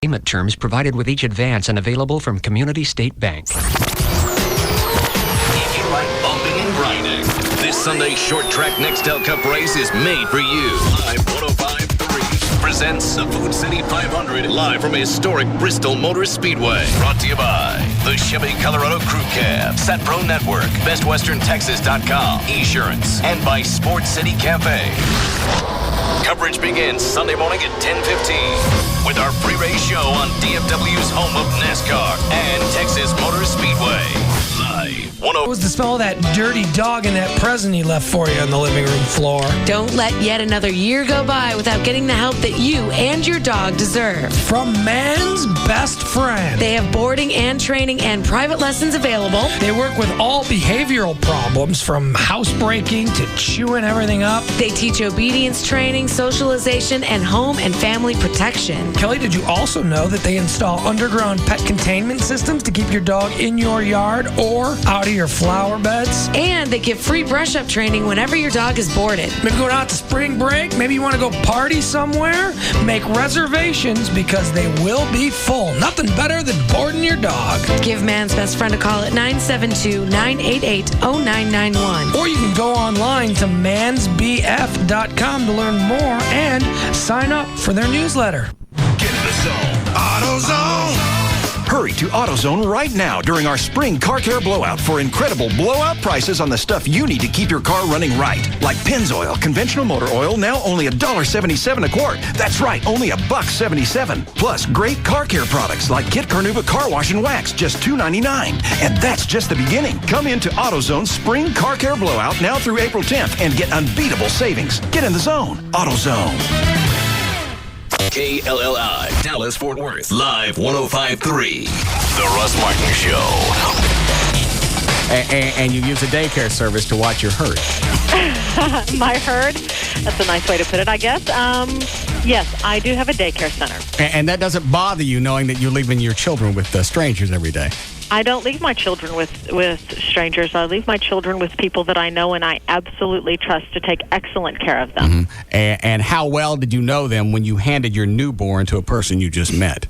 Payment terms provided with each advance and available from Community State Bank. If you like bumping and grinding, this Sunday's short track Nextel Cup race is made for you. Live 105.3 presents the Food City 500 live from historic Bristol Motor Speedway. Brought to you by the Chevy Colorado Crew Cab, SatPro Network, BestWesternTexas.com, Esurance, and by Sports City Cafe. Coverage begins Sunday morning at 10:15 with our pre-race show on DFW's home of NASCAR and Texas Motor Speedway. Live. What was the smell of that dirty dog in that present he left for you on the living room floor? Don't let yet another year go by without getting the help that you and your dog deserve. From Man's Best Friend. They have boarding and training and private lessons available. They work with all behavioral problems from housebreaking to chewing everything up. They teach obedience training, socialization, and home and family protection. Kelly, did you also know that they install underground pet containment systems to keep your dog in your yard or out of your flower beds? And they give free brush-up training whenever your dog is boarded. Maybe going out to spring break, maybe you want to go party somewhere? Make reservations because they will be full. Nothing better than boarding your dog. Give Man's Best Friend a call at 972-988-0991. Or you can go online to mansbf.com to learn more and sign up for their newsletter. Get in the zone. AutoZone. Hurry to AutoZone right now during our spring car care blowout for incredible blowout prices on the stuff you need to keep your car running right. Like Pennzoil, conventional motor oil, now only $1.77 a quart. That's right, only $1.77. Plus, great car care products like Kit Carnauba Car Wash and Wax, just $2.99. And that's just the beginning. Come into AutoZone's spring car care blowout now through April 10th and get unbeatable savings. Get in the zone. AutoZone. KLLI, Dallas-Fort Worth, live 105.3. The Russ Martin Show. And you use a daycare service to watch your herd. My herd? That's a nice way to put it, I guess. Yes, I do have a daycare center. And that doesn't bother you knowing that you're leaving your children with strangers every day? I don't leave my children with strangers. I leave my children with people that I know and I absolutely trust to take excellent care of them. Mm-hmm. And how well did you know them when you handed your newborn to a person you just met?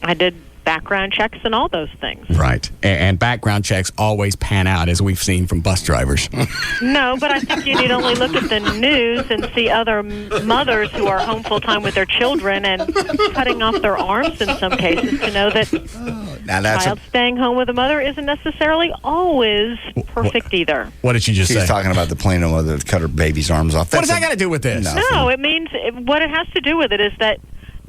I did background checks and all those things. Right. And background checks always pan out, as we've seen from bus drivers. No, but I think you need only look at the news and see other mothers who are home full time with their children and cutting off their arms in some cases to know that now that's child staying home with a mother isn't necessarily always perfect either. What did you just say? She's talking about the Plano mother that cut her baby's arms off. What does that got to do with this? No, it means what it has to do with it is that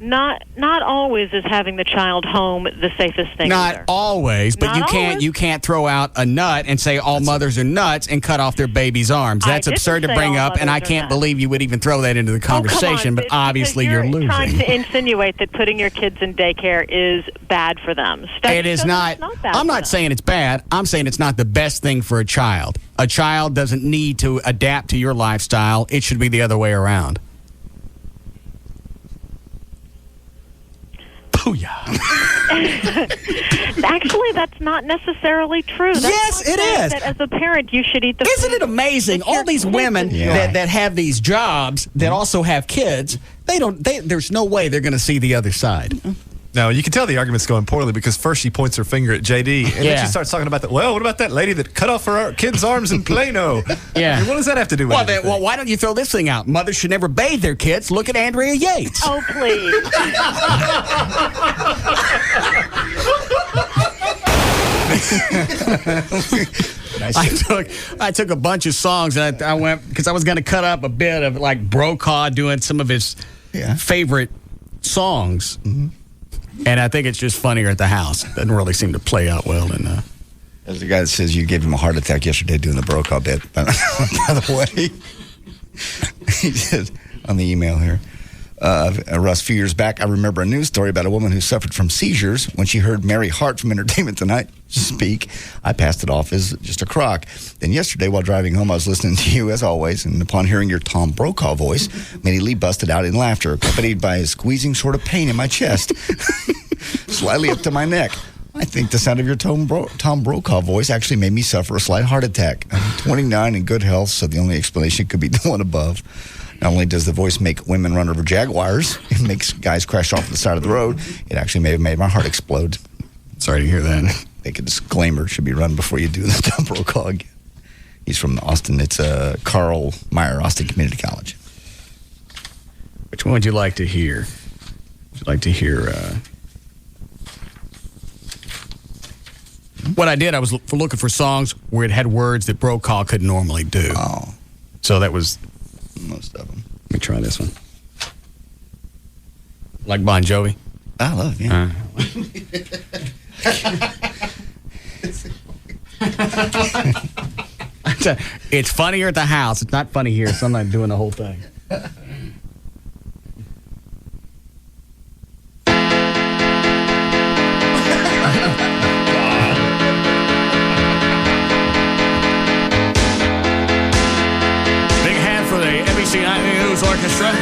not always is having the child home the safest thing. Not either. Always, but you can't throw out a nut and say all mothers are nuts and cut off their baby's arms. That's absurd to bring up, and I can't believe you would even throw that into the conversation. But obviously, you're losing. Trying to insinuate that putting your kids in daycare is bad for them. It is not. I'm not saying it's bad. I'm saying it's not the best thing for a child. A child doesn't need to adapt to your lifestyle. It should be the other way around. Actually, that's not necessarily true. That's yes, it is. That as a parent, you should eat the Isn't it amazing? All these women that have these jobs that also have kids, there's no way they're going to see the other side. No, you can tell the argument's going poorly because first she points her finger at JD, and then she starts talking about that. Well, what about that lady that cut off her kid's arms in Plano? Yeah. I mean, what does that have to do with it? Well, why don't you throw this thing out? Mothers should never bathe their kids. Look at Andrea Yates. Oh, please. I took a bunch of songs and I went because I was going to cut up a bit of like Brokaw doing some of his favorite songs. Mm-hmm. And I think it's just funnier at the house. It doesn't really seem to play out well. There's a guy that says you gave him a heart attack yesterday doing the Brokaw bit. By the way, he says on the email here, Russ, a few years back, I remember a news story about a woman who suffered from seizures when she heard Mary Hart from Entertainment Tonight speak. I passed it off as just a crock. Then yesterday, while driving home, I was listening to you, as always, and upon hearing your Tom Brokaw voice, immediately busted out in laughter, accompanied by a squeezing sort of pain in my chest, slightly up to my neck. I think the sound of your Tom Brokaw voice actually made me suffer a slight heart attack. I'm 29 in good health, so the only explanation could be the one above. Not only does the voice make women run over Jaguars, it makes guys crash off the side of the road. It actually may have made my heart explode. Sorry to hear that. Make a disclaimer, should be run before you do the Tom Brokaw again. He's from Austin. It's Carl Meyer, Austin Community College. Which one would you like to hear? Would you like to hear... What I did, I was looking for songs where it had words that Brokaw could normally do. Oh. So that was... Most of them. Let me try this one. Like Bon Jovi? I love it, yeah. It's funnier at the house. It's not funny here, so I'm not doing the whole thing. Big hand for the NBC Nightly News Orchestra.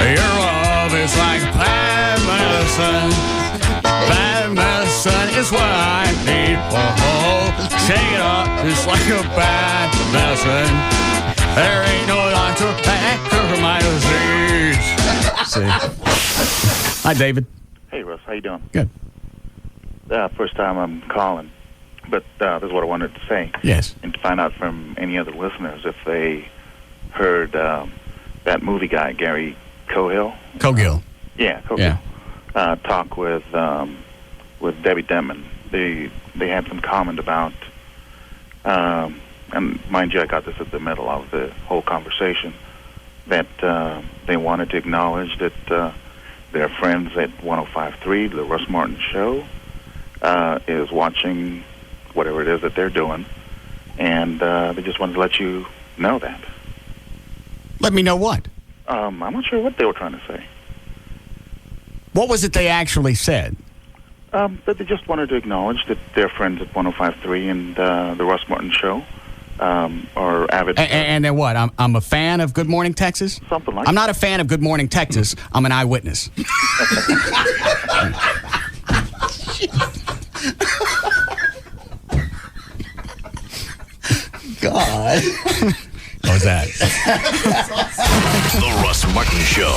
Your love is like bad medicine. Bad medicine is what I need. Oh, shake it up just like a bad medicine. There ain't no doctor that can cure my disease. See. Hi, David. Hey, Russ. How you doing? Good. First time I'm calling, but this is what I wanted to say. Yes. And to find out from any other listeners if they heard that movie guy, Gary Cogill. Yeah, Cogill. Yeah. Talk with Debbie Denman. They had some comment about, and mind you, I got this at the middle of the whole conversation, that they wanted to acknowledge that their friends at 105.3, the Russ Martin Show, is watching whatever it is that they're doing, and they just wanted to let you know that. Let me know what? I'm not sure what they were trying to say. What was it they actually said? But they just wanted to acknowledge that their friends at 105.3 and the Russ Martin Show are avid. And then what? I'm a fan of Good Morning Texas? Something like I'm not a fan of Good Morning Texas. I'm an eyewitness. God. What was that? The Russ Martin Show.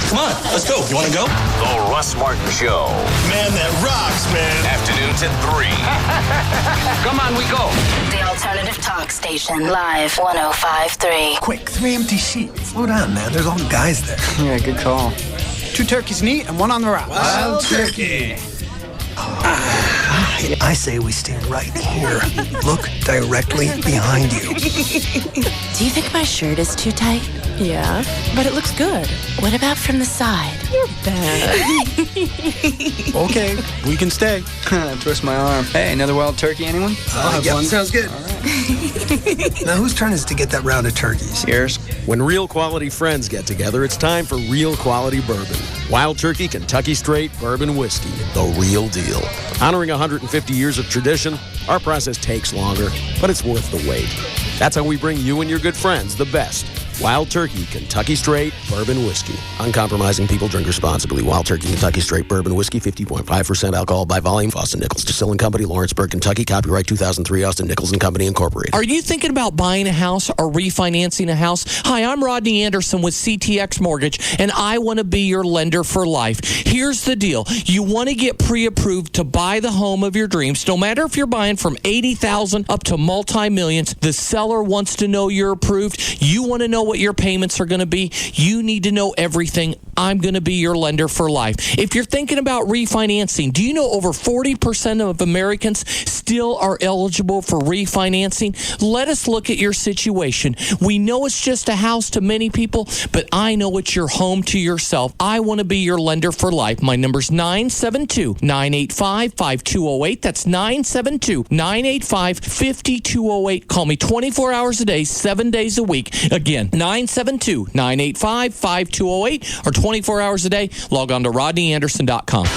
Come on, let's go. You want to go? The Russ Martin Show. Man, that rocks, man. Afternoons at 3. Come on, we go. The alternative talk station, live 105.3. Quick, 3 empty seats. Slow down, man. There's all guys there. Yeah, good call. 2 turkeys neat and 1 on the rocks. Wild turkey. I say we stand right here. Look directly behind you. Do you think my shirt is too tight? Yeah, but it looks good. What about from the side? You're bad. Okay, we can stay. Twist my arm. Hey, another wild turkey, anyone? Yeah, sounds good. All right. Now, whose turn is to get that round of turkeys? Yours. When real quality friends get together, it's time for real quality bourbon. Wild Turkey Kentucky Straight Bourbon Whiskey, the real deal. Honoring 150 years of tradition, our process takes longer, but it's worth the wait. That's how we bring you and your good friends the best. Wild Turkey Kentucky Straight Bourbon Whiskey. Uncompromising people, drink responsibly. Wild Turkey Kentucky Straight Bourbon Whiskey, 50.5% alcohol by volume. Austin Nichols Distilling Company, Lawrenceburg, Kentucky. Copyright 2003, Austin Nichols and Company, Incorporated. Are you thinking about buying a house or refinancing a house? Hi, I'm Rodney Anderson with CTX Mortgage, and I want to be your lender for life. Here's the deal. You want to get pre-approved to buy the home of your dreams. No matter if you're buying from $80,000 up to multi-millions, the seller wants to know you're approved. You want to know what your payments are going to be. You need to know everything. I'm going to be your lender for life. If you're thinking about refinancing, do you know over 40% of Americans still are eligible for refinancing? Let us look at your situation. We know it's just a house to many people, but I know it's your home to yourself. I want to be your lender for life. My number's 972-985-5208. That's 972-985-5208. Call me 24 hours a day, 7 days a week. Again, 972-985-5208 or 24 hours a day. Log on to rodneyanderson.com.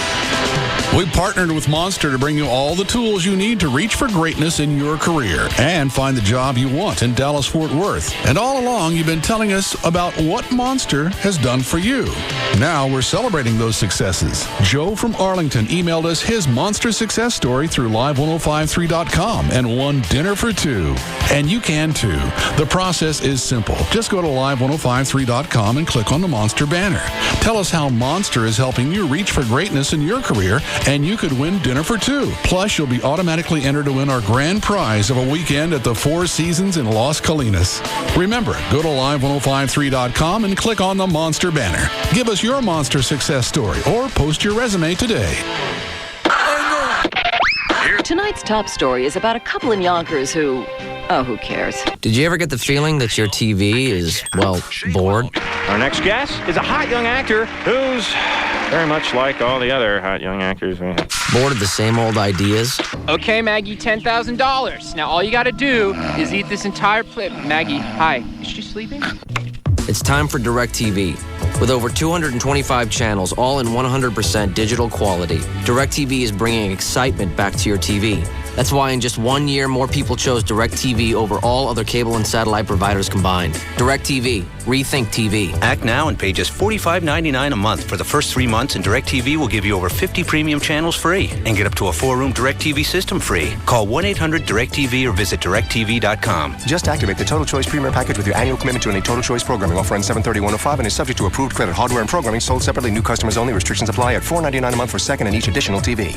We partnered with Monster to bring you all the tools you need to reach for greatness in your career and find the job you want in Dallas-Fort Worth. And all along, you've been telling us about what Monster has done for you. Now we're celebrating those successes. Joe from Arlington emailed us his monster success story through live1053.com and won dinner for two. And you can too. The process is simple. Just go to live1053.com and click on the Monster banner. Tell us how Monster is helping you reach for greatness in your career, and you could win dinner for two. Plus, you'll be automatically entered to win our grand prize of a weekend at the Four Seasons in Las Colinas. Remember, go to live1053.com and click on the Monster banner. Give us your monster success story or post your resume today. Tonight's top story is about a couple in Yonkers who cares? Did you ever get the feeling that your TV is, well, bored? Our next guest is a hot young actor who's very much like all the other hot young actors we have. Bored of the same old ideas? Okay, Maggie, $10,000. Now all you gotta do is eat this entire plate. Maggie, hi. Is she sleeping? It's time for DirecTV. With over 225 channels, all in 100% digital quality, DirecTV is bringing excitement back to your TV. That's why in just 1 year, more people chose DirecTV over all other cable and satellite providers combined. DirecTV. Rethink TV. Act now and pay just $45.99 a month for the first 3 months, and DirecTV will give you over 50 premium channels free and get up to a 4-room DirecTV system free. Call 1-800-DirecTV or visit DirecTV.com. Just activate the Total Choice Premier Package with your annual commitment to any Total Choice programming. Offer on 7/30/105 and is subject to approved credit. Hardware and programming sold separately. New customers only. Restrictions apply at $4.99 a month for second and each additional TV.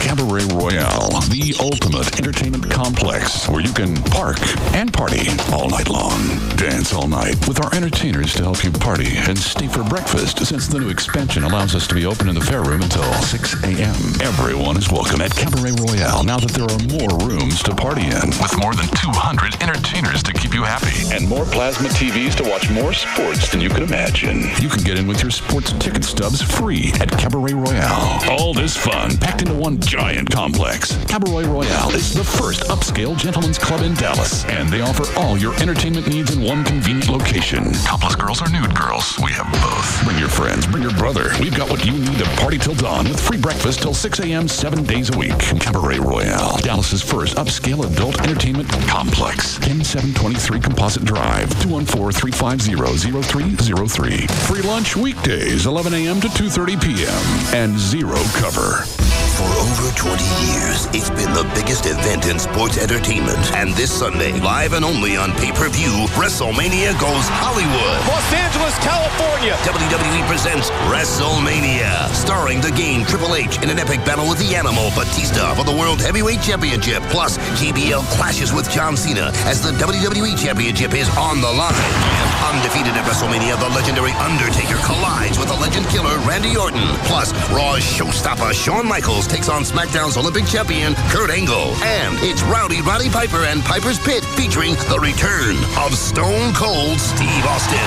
Cabaret Royale, the ultimate entertainment complex where you can park and party all night long. Dance all night with our entertainers to help you party and stay for breakfast, since the new expansion allows us to be open in the fair room until 6 a.m. Everyone is welcome at Cabaret Royale now that there are more rooms to party in, with more than 200 entertainers to keep you happy and more plasma TVs to watch more sports than you could imagine. You can get in with your sports ticket stubs free at Cabaret Royale. All this fun packed into one giant complex. Cabaret Royale is the first upscale gentleman's club in Dallas, and they offer all your entertainment needs in one convenient location. Topless girls or nude girls, we have both. Bring your friends, bring your brother. We've got what you need to party till dawn with free breakfast till 6 a.m. 7 days a week. Cabaret Royale, Dallas's first upscale adult entertainment complex. 10723 Composite Drive, 214-350-0303. Free lunch weekdays, 11 a.m. to 2:30 p.m. and zero cover. For over 20 years, it's been the biggest event in sports entertainment. And this Sunday, live and only on pay-per-view, WrestleMania goes Hollywood. Los Angeles, California. WWE presents WrestleMania, starring the Game, Triple H in an epic battle with the Animal, Batista for the World Heavyweight Championship. Plus, JBL clashes with John Cena as the WWE Championship is on the line. And undefeated at WrestleMania, the legendary Undertaker collides with the legend killer Randy Orton. Plus, Raw's showstopper Shawn Michaels takes on SmackDown's Olympic champion Kurt Angle. And it's Rowdy Roddy Piper and Piper's Pit featuring the return of Stone Cold Steve Austin.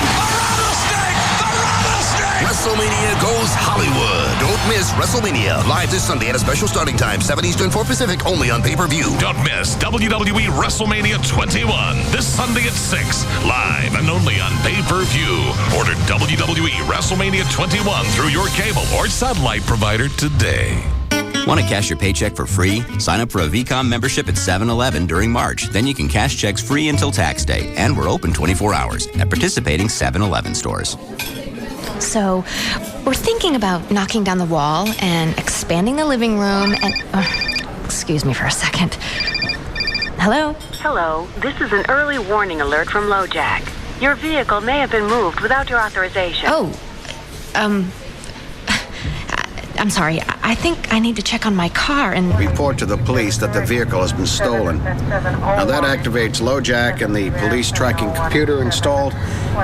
WrestleMania goes Hollywood. Don't miss WrestleMania. Live this Sunday at a special starting time, 7 Eastern, 4 Pacific, only on pay-per-view. Don't miss WWE WrestleMania 21 this Sunday at 6, live and only on pay-per-view. Order WWE WrestleMania 21 through your cable or satellite provider today. Want to cash your paycheck for free? Sign up for a VCOM membership at 7-Eleven during March. Then you can cash checks free until tax day. And we're open 24 hours at participating 7-Eleven stores. So, we're thinking about knocking down the wall and expanding the living room and... excuse me for a second. Hello? Hello. This is an early warning alert from LoJack. Your vehicle may have been moved without your authorization. I'm sorry. I think I need to check on my car and... Report to the police that the vehicle has been stolen. Now that activates LoJack and the police tracking computer installed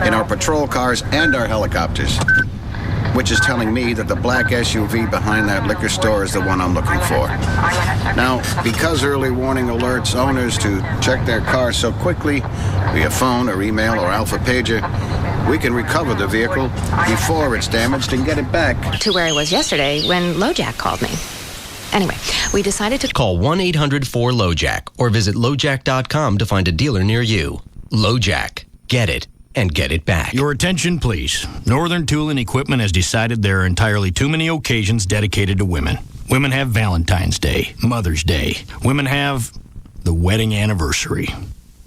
in our patrol cars and our helicopters, which is telling me that the black SUV behind that liquor store is the one I'm looking for. Now, because early warning alerts owners to check their cars so quickly via phone or email or alpha pager, we can recover the vehicle before it's damaged and get it back. To where I was yesterday when LoJack called me. Anyway, we decided to... Call 1-800-4LoJack or visit LoJack.com to find a dealer near you. LoJack. Get it and get it back. Your attention, please. Northern Tool and Equipment has decided there are entirely too many occasions dedicated to women. Women have Valentine's Day, Mother's Day. Women have the wedding anniversary.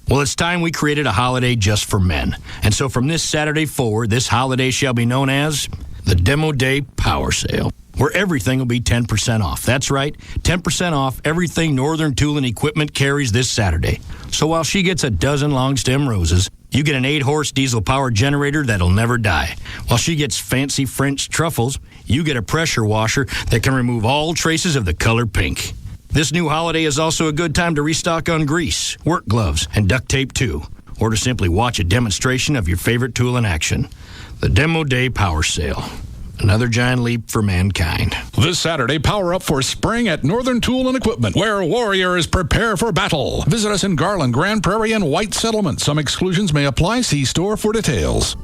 Well, it's time we created a holiday just for men. And so from this Saturday forward, this holiday shall be known as the Demo Day Power Sale, where everything will be 10% off. That's right, 10% off everything Northern Tool and Equipment carries this Saturday. So while she gets a dozen long stem roses, you get an 8-horse diesel-powered generator that'll never die. While she gets fancy French truffles, you get a pressure washer that can remove all traces of the color pink. This new holiday is also a good time to restock on grease, work gloves, and duct tape too, or to simply watch a demonstration of your favorite tool in action. The Demo Day Power Sale. Another giant leap for mankind. This Saturday, power up for spring at Northern Tool and Equipment, where warriors prepare for battle. Visit us in Garland, Grand Prairie, and White Settlement. Some exclusions may apply. See store for details.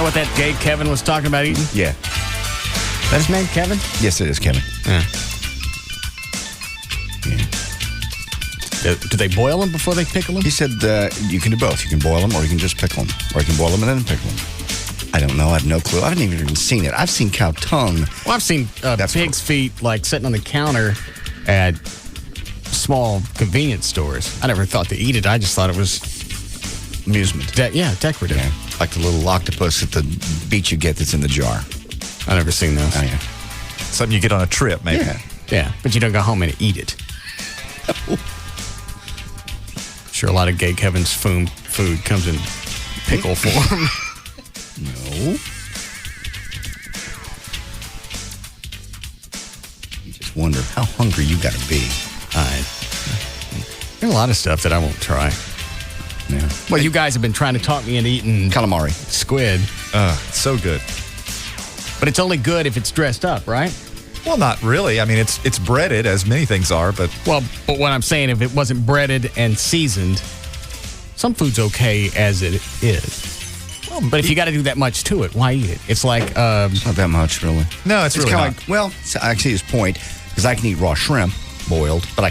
What that gay Kevin was talking about eating? Yeah. That his name, Kevin? Yes, it is, Kevin. Do they boil them before they pickle them? He said you can do both. You can boil them or you can just pickle them. Or you can boil them and then pickle them. I don't know. I have no clue. I haven't even seen it. I've seen cow tongue. Well, I've seen pig's feet like sitting on the counter at small convenience stores. I never thought to eat it. I just thought it was amusement. Decorative. Yeah. Like the little octopus at the beach you get that's in the jar. I've never seen those. Oh, yeah. Something you get on a trip, maybe. Yeah, but you don't go home and eat it. Sure, a lot of gay Kevin's food comes in pickle form. No. You just wonder how hungry you got to be. There's a lot of stuff that I won't try. Yeah. Well, you guys have been trying to talk me into eating calamari, squid. So good. But it's only good if it's dressed up, right? Well, not really. I mean, it's breaded, as many things are, but... Well, but what I'm saying, if it wasn't breaded and seasoned, some food's okay as it is. Well, but if you got to do that much to it, why eat it? It's like... it's not that much, really. No, it's really kind not. of like, well, I see his point, because I can eat raw shrimp, boiled, but I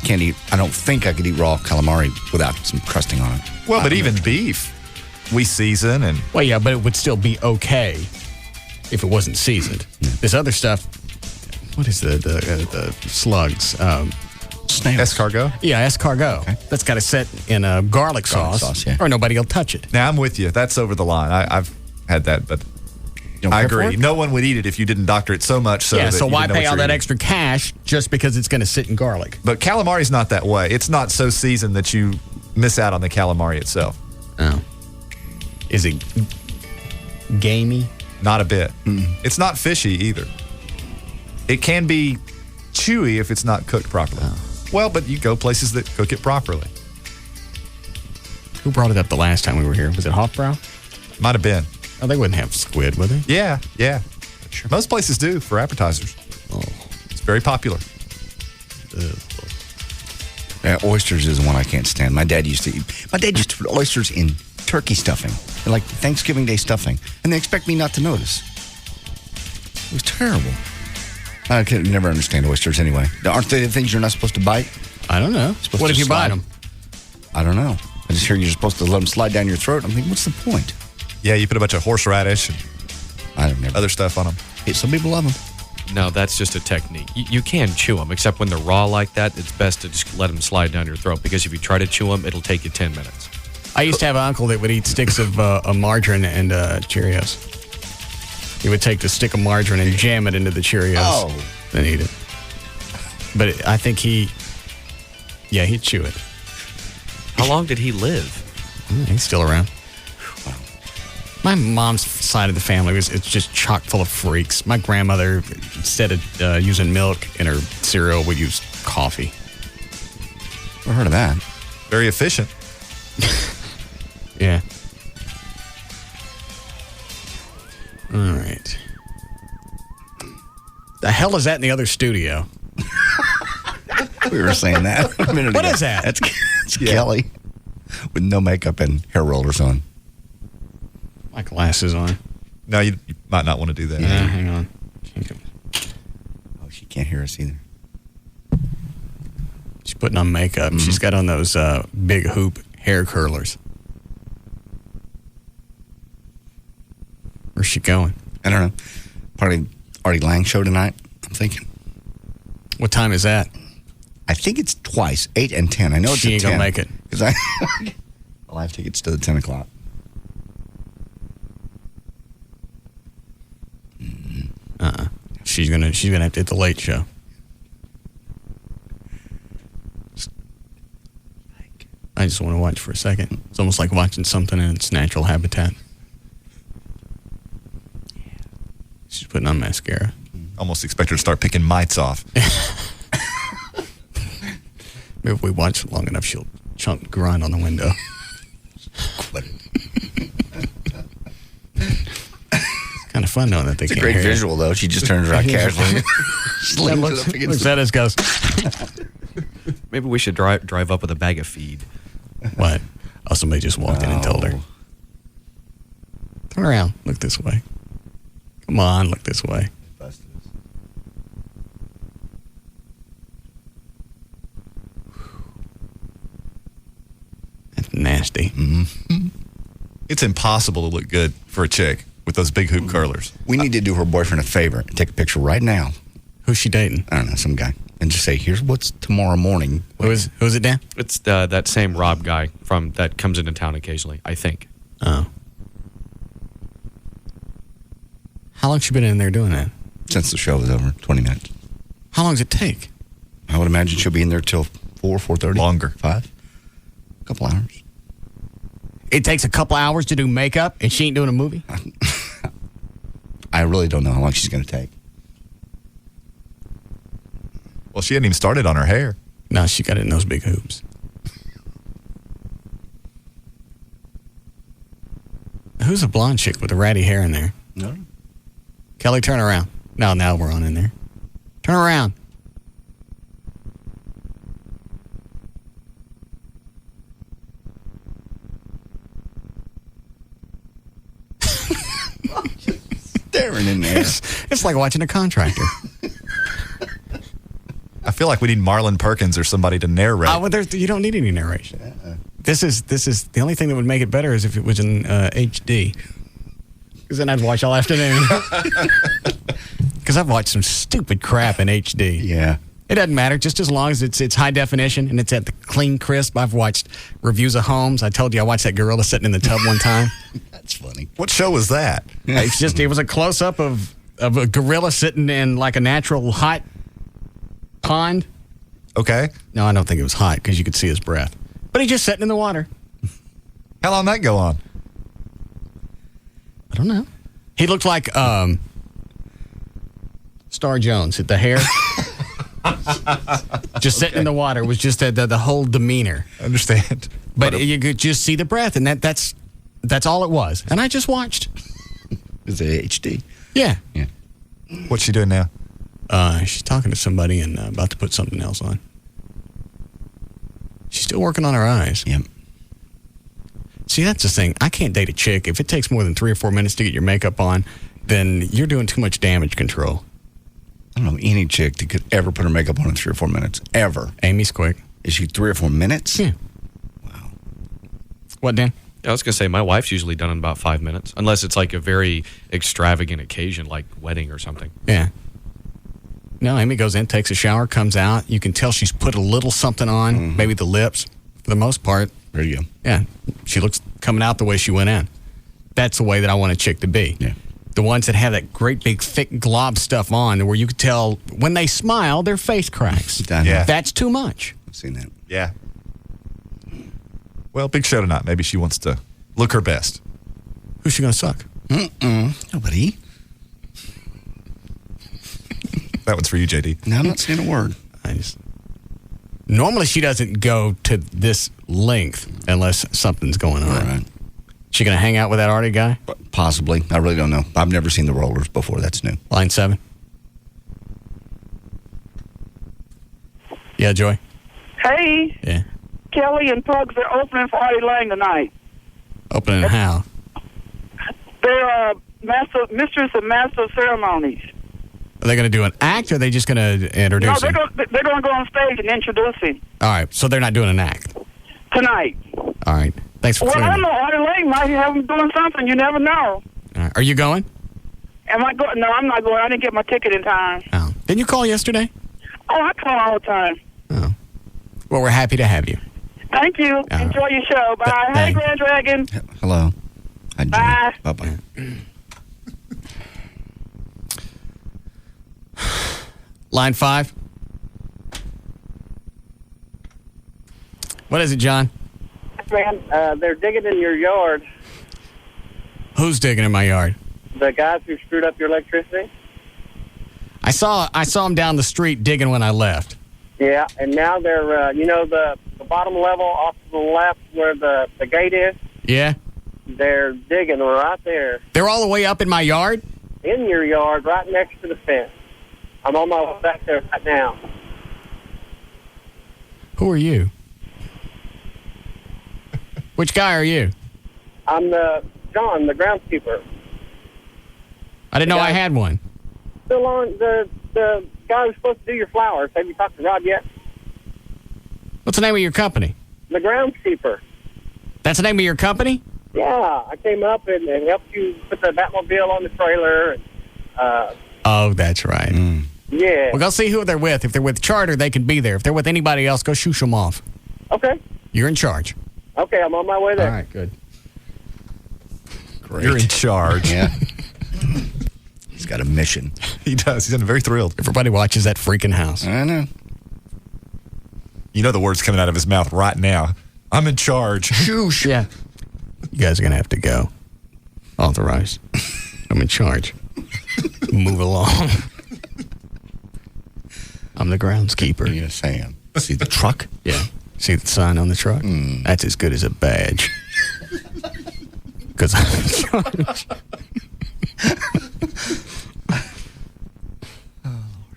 don't think I could eat raw calamari without some crusting on it. Well, but even beef, we season and... Well, yeah, but it would still be okay if it wasn't seasoned. Yeah. This other stuff, what is the slugs? Snails. Escargot? Yeah, escargot. Okay. That's got to set in a garlic sauce yeah. or nobody will touch it. Now, I'm with you. That's over the line. I've had that, but I agree. No one would eat it if you didn't doctor it so much. So why pay all that extra cash just because it's going to sit in garlic? But calamari's not that way. It's not so seasoned that you miss out on the calamari itself. Oh. Is it gamey? Not a bit. It's not fishy either. It can be chewy if it's not cooked properly. Oh. Well, but you go places that cook it properly. Who brought it up the last time we were here? Was it Hofbrau? Might have been. Oh, they wouldn't have squid, would they? Yeah. Sure. Most places do for appetizers. Oh. It's very popular. Oysters is the one I can't stand. My dad used to put oysters in turkey stuffing, like Thanksgiving Day stuffing, and they expect me not to notice. It was terrible. I could never understand oysters anyway. Aren't they the things you're not supposed to bite? I don't know. What if you bite them? I don't know. I just hear you're supposed to let them slide down your throat. I'm thinking, what's the point? Yeah, you put a bunch of horseradish and I don't know. other stuff on them. Some people love them. No, that's just a technique. You can chew them, except when they're raw like that, it's best to just let them slide down your throat, because if you try to chew them, it'll take you 10 minutes. I used to have an uncle that would eat sticks of margarine and Cheerios. He would take the stick of margarine and jam it into the Cheerios and eat it. But I think he'd chew it. How long did he live? He's still around. My mom's side of the family it's just chock full of freaks. My grandmother, instead of using milk in her cereal, would use coffee. Never heard of that. Very efficient. Yeah. All right. The hell is that in the other studio? We were saying that a minute ago. What is that? That's Kelly with no makeup and hair rollers on. My glasses on. No, you might not want to do that. Yeah, hang on. Oh, she can't hear us either. She's putting on makeup. She's got on those big hoop hair curlers. Where's she going? I don't know. Probably Artie Lang show tonight, I'm thinking. What time is that? I think it's twice, 8 and 10. I know it's she ain't 10. Gonna make it. Because I have tickets to the 10 o'clock. She's gonna have to hit the late show. I just want to watch for a second. It's almost like watching something in its natural habitat. She's putting on mascara. Almost expect her to start picking mites off. Maybe if we watch long enough, she'll chunk grind on the window. It's kind of fun knowing that they it's can't a great hear visual, though. She just turns around casually. Looks at us, goes. Maybe we should drive up with a bag of feed. What? Oh, somebody just walked in and told her. Turn around. Look this way. Come on, look this way. That's nasty. Mm-hmm. It's impossible to look good for a chick with those big hoop curlers. We need to do her boyfriend a favor and take a picture right now. Who's she dating? I don't know, some guy. And just say, here's what's tomorrow morning. Who is it, Dan? It's that same Rob guy that comes into town occasionally, I think. Oh. How long's she been in there doing that? Since the show was over, 20 minutes. How long does it take? I would imagine she'll be in there till 4:30. Longer. 5. A couple hours. It takes a couple hours to do makeup and she ain't doing a movie? I really don't know how long she's going to take. Well, she hadn't even started on her hair. No, she got it in those big hoops. Who's the blonde chick with the ratty hair in there? No. Kelly, turn around. Now we're on in there. Turn around. Staring in there. It's like watching a contractor. I feel like we need Marlon Perkins or somebody to narrate. You don't need any narration. This is the only thing that would make it better is if it was in HD. Because then I'd watch all afternoon. Because I've watched some stupid crap in HD. Yeah. It doesn't matter, just as long as it's high definition and it's at the clean crisp. I've watched reviews of homes. I told you I watched that gorilla sitting in the tub one time. That's funny. What show was that? It was a close-up of a gorilla sitting in like a natural hot pond. Okay. No, I don't think it was hot because you could see his breath. But he's just sitting in the water. How long did that go on? I don't know. He looked like Star Jones. The hair. Just sitting in the water was just the whole demeanor. I understand. But you could just see the breath, and that's all it was. And I just watched. Is it HD? Yeah. What's she doing now? She's talking to somebody and about to put something else on. She's still working on her eyes. Yep. See, that's the thing. I can't date a chick. If it takes more than 3 or 4 minutes to get your makeup on, then you're doing too much damage control. I don't know any chick that could ever put her makeup on in 3 or 4 minutes. Ever. Amy's quick. Is she 3 or 4 minutes? Yeah. Wow. What, Dan? Yeah, I was going to say, my wife's usually done in about 5 minutes, unless it's like a very extravagant occasion, like wedding or something. Yeah. No, Amy goes in, takes a shower, comes out. You can tell she's put a little something on, maybe the lips. For the most part. There you go. Yeah. She looks coming out the way she went in. That's the way that I want a chick to be. Yeah. The ones that have that great big thick glob stuff on where you can tell when they smile, their face cracks. Yeah. That's too much. I've seen that. Yeah. Well, big show tonight. Maybe she wants to look her best. Who's she going to suck? Nobody. That one's for you, JD. No, I'm not saying a word. Normally, she doesn't go to this length unless something's going on. Right. She going to hang out with that Artie guy? Possibly. I really don't know. I've never seen the rollers before. That's new. Line 7. Yeah, Joy? Hey. Yeah. Kelly and Pugs are opening for Artie Lang tonight. Opening how? They're mistress and master of ceremonies. Are they going to do an act, or are they just going to introduce No, him? they're going to go on stage and introduce him All right, so they're not doing an act. tonight. All right. Thanks for Well, clearing I don't it. know. Artie Lang might have him doing something. You never know. All right. Are you going? Am I going? No, I'm not going. I didn't get my ticket in time. Oh. Didn't you call yesterday? Oh, I call all the time. Well, we're happy to have you. Thank you. Enjoy your show. Bye. Hey, thanks. Grand Dragon. Hello. Bye. Bye-bye. Line 5. What is it, John? Man, they're digging in your yard. Who's digging in my yard? The guys who screwed up your electricity. I saw them down the street digging when I left. Yeah, and now they're, the bottom level off to the left where the gate is? Yeah? They're digging right there. They're all the way up in my yard? In your yard, right next to the fence. I'm on my way back there right now. Who are you? Which guy are you? I'm John, the groundskeeper. I didn't know I had one. Still on the guy who's supposed to do your flowers. Have you talked to Rod yet? What's the name of your company? The groundskeeper. That's the name of your company? Yeah, I came up and helped you put the Batmobile on the trailer. And, Oh, that's right. yeah. Well, go see who they're with. If they're with Charter, they can be there. If they're with anybody else, go shoosh them off. Okay. You're in charge. Okay, I'm on my way there. All right, good. Great. You're in charge. Yeah. He's got a mission. He does. He's very thrilled. Everybody watches that freaking house. I know. You know the words coming out of his mouth right now. I'm in charge. Shoosh. Yeah. You guys are going to have to go. Authorize. I'm in charge. Move along. I'm the groundskeeper. Yes, I am. See the truck? Yeah. See the sign on the truck? That's as good as a badge. Because I'm in charge.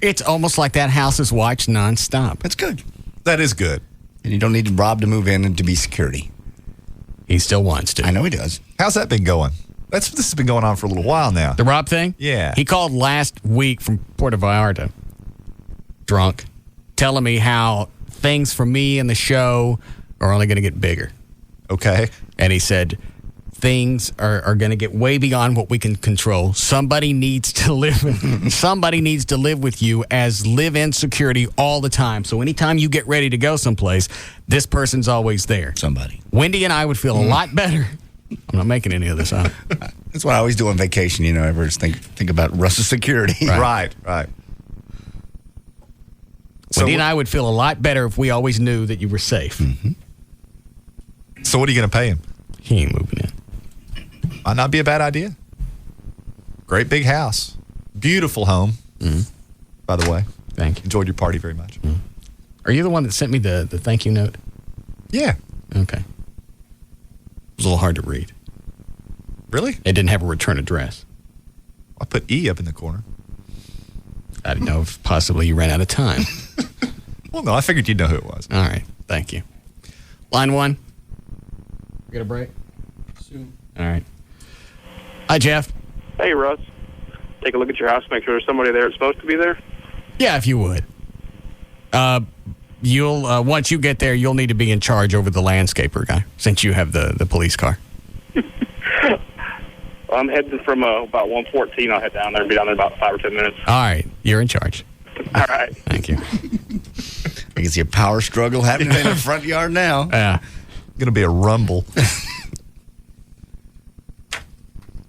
It's almost like that house is watched nonstop. That's good. That is good. And you don't need Rob to move in and to be security. He still wants to. I know he does. How's that been going? This has been going on for a little while now. The Rob thing? Yeah. He called last week from Puerto Vallarta, drunk, telling me how things for me and the show are only going to get bigger. Okay. And he said, things are going to get way beyond what we can control. Somebody needs to live with you as live-in security all the time. So anytime you get ready to go someplace, this person's always there. Somebody. Wendy and I would feel a lot better. I'm not making any of this up. That's what I always do on vacation. Ever just think about Russ's security. Right. Wendy and I would feel a lot better if we always knew that you were safe. Mm-hmm. So what are you going to pay him? He ain't moving in. Might not be a bad idea. Great big house. Beautiful home, by the way. Thank you. Enjoyed your party very much. Are you the one that sent me the thank you note? Yeah. Okay. It was a little hard to read. Really? It didn't have a return address. I put E up in the corner. I didn't know if possibly you ran out of time. Well, no, I figured you'd know who it was. All right. Thank you. Line 1. Get a break? Soon. All right. Hi, Jeff. Hey, Russ. Take a look at your house. Make sure there's somebody there that's supposed to be there. Yeah, if you would. You'll once you get there, you'll need to be in charge over the landscaper guy, since you have the police car. I'm heading from about 114. I'll head down there. Be down there in about 5 or 10 minutes. All right. You're in charge. All right. Thank you. I can see a power struggle happening in the front yard now. Yeah. Going to be a rumble.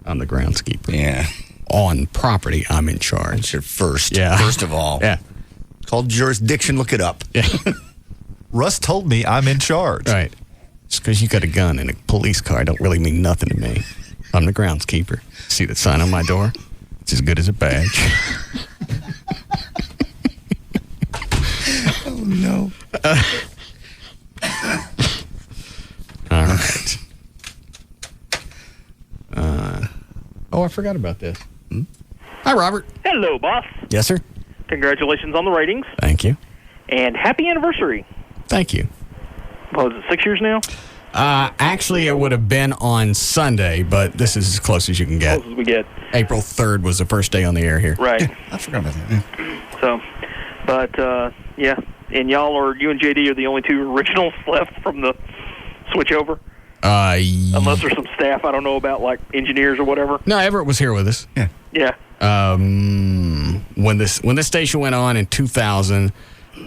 I'm the groundskeeper. Yeah. On property, I'm in charge. That's your first. Yeah. First of all. Yeah. It's called jurisdiction. Look it up. Yeah. Russ told me I'm in charge. Right. Just because you got a gun and a police car don't really mean nothing to me. I'm the groundskeeper. See the sign on my door? It's as good as a badge. Oh, no. All right. Oh, I forgot about this. Hi, Robert. Hello, boss. Yes, sir. Congratulations on the ratings. Thank you. And happy anniversary. Thank you. What was it, 6 years now? Actually, it would have been on Sunday, but this is as close as you can get. Close as we get. April 3rd was the first day on the air here. Right. I forgot about that. Yeah. So, but, yeah. And you and JD are the only two originals left from the switchover? Unless there's some staff I don't know about, like engineers or whatever. No, Everett was here with us. Yeah. Yeah. When this station went on in 2000,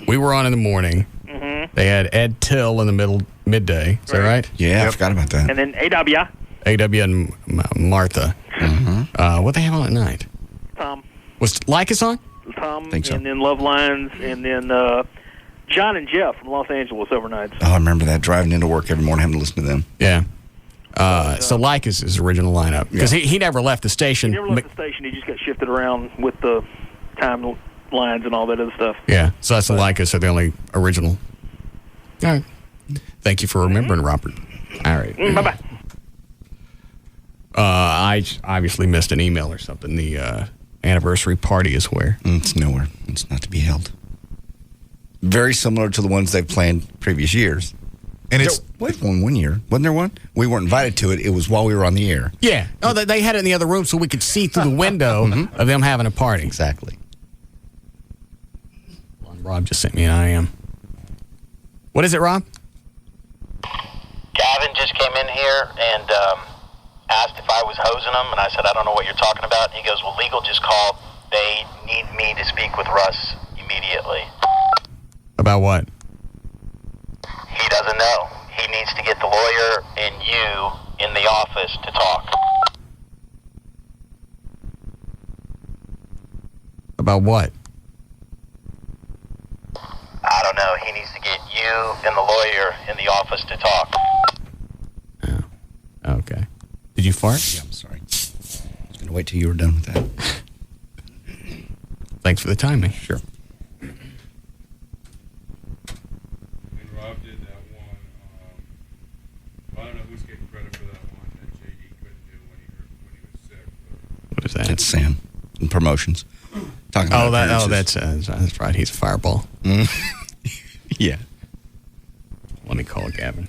we were on in the morning. Mm-hmm. They had Ed Till in the midday. Is that right? Yeah, I forgot about that. And then AW. AW and Martha. Mm-hmm. What they have on at night? Tom. Was Lycus on? Tom, Think so. and then Love Lines, and then John and Jeff from Los Angeles overnights. Oh, I remember that, driving into work every morning, having to listen to them. Yeah. So Lycus is original lineup. Because he never left the station. He never left the station. He just got shifted around with the time lines and all that other stuff. Yeah. So that's the Lycus are the only original. All right. Thank you for remembering, Robert. All right. Bye-bye. I obviously missed an email or something. The anniversary party is where? It's nowhere. It's not to be held. Very similar to the ones they've planned previous years. And it's one year. Wasn't there one? We weren't invited to it. It was while we were on the air. Yeah. Oh, they had it in the other room so we could see through the window of them having a party. Exactly. Rob just sent me an IM. What is it, Rob? Gavin just came in here and asked if I was hosing him, and I said, I don't know what you're talking about. And he goes, well, legal just called. They need me to speak with Russ immediately. About what? He doesn't know. He needs to get the lawyer and you in the office to talk. About what? I don't know. He needs to get you and the lawyer in the office to talk. Oh. Okay. Did you fart? Yeah, I'm sorry. I was going to wait till you were done with that. Thanks for the timing. Sure. And Rob did that one. I don't know who's getting credit for that one that JD couldn't do when he was sick. What is that? That's Sam in promotions. Talking about that's right. He's a fireball. Yeah. Let me call Gavin.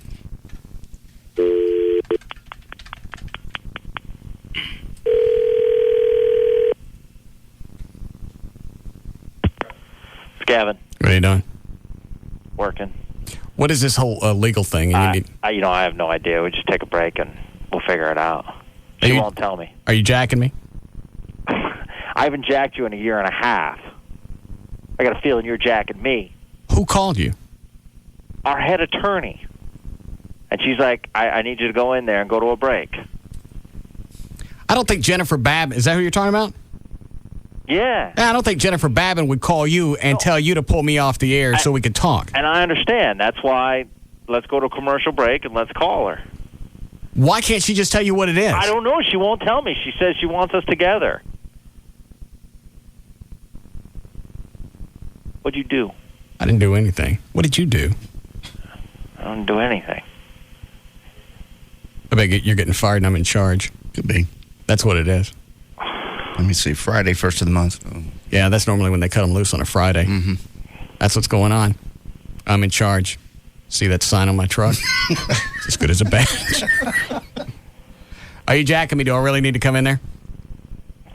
It's Gavin. What are you doing? Working. What is this whole legal thing? And I have no idea. We just take a break and we'll figure it out. She won't tell me. Are you jacking me? I haven't jacked you in a year and a half. I got a feeling you're jacking me. Who called you? Our head attorney. And she's like, I need you to go in there and go to a break. I don't think Jennifer Babin, is that who you're talking about? Yeah. I don't think Jennifer Babin would call you and tell you to pull me off the air so we could talk. And I understand. That's why let's go to a commercial break and let's call her. Why can't she just tell you what it is? I don't know. She won't tell me. She says she wants us together. What'd you do? I didn't do anything. What did you do? I didn't do anything. I bet you're getting fired and I'm in charge. Could be. That's what it is. Let me see. Friday, 1st of the month. Oh. Yeah, that's normally when they cut them loose on a Friday. Mm-hmm. That's what's going on. I'm in charge. See that sign on my truck? It's as good as a badge. Are you jacking me? Do I really need to come in there?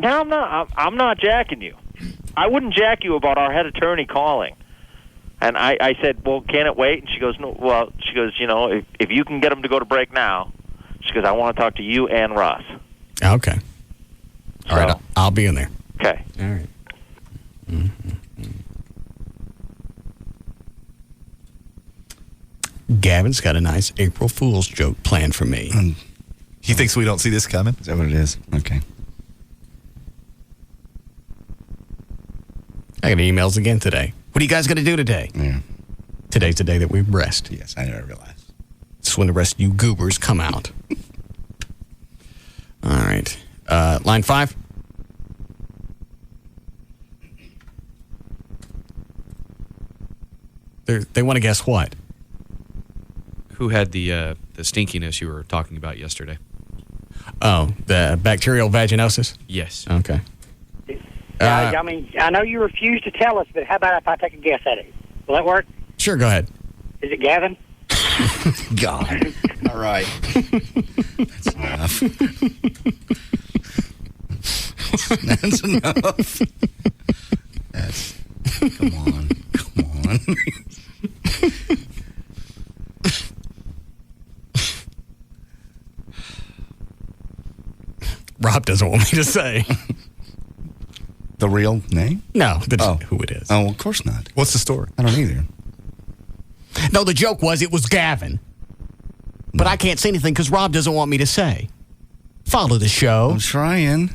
No, I'm not. I'm not jacking you. I wouldn't jack you about our head attorney calling. And I said, well, can it wait? And she goes, no. Well, she goes, you know, if you can get them to go to break now, she goes, I want to talk to you and Russ. Okay. All right, I'll be in there. Okay. All right. Gavin's got a nice April Fool's joke planned for me. He thinks we don't see this coming? Is that what it is? Okay. I got emails again today. What are you guys going to do today? Yeah. Today's the day that we rest. Yes, I realize. It's when the rest of you goobers come out. All right. Line 5. They want to guess what? Who had the stinkiness you were talking about yesterday? Oh, the bacterial vaginosis? Yes. Okay. I mean, I know you refuse to tell us, but how about if I take a guess at it? Will that work? Sure, go ahead. Is it Gavin? God. All right. That's enough. That's enough. Come on. Rob doesn't want me to say. The real name? No, who it is. Oh, of course not. What's the story? I don't either. No, the joke was it was Gavin. But I can't say anything because Rob doesn't want me to say. Follow the show. I'm trying.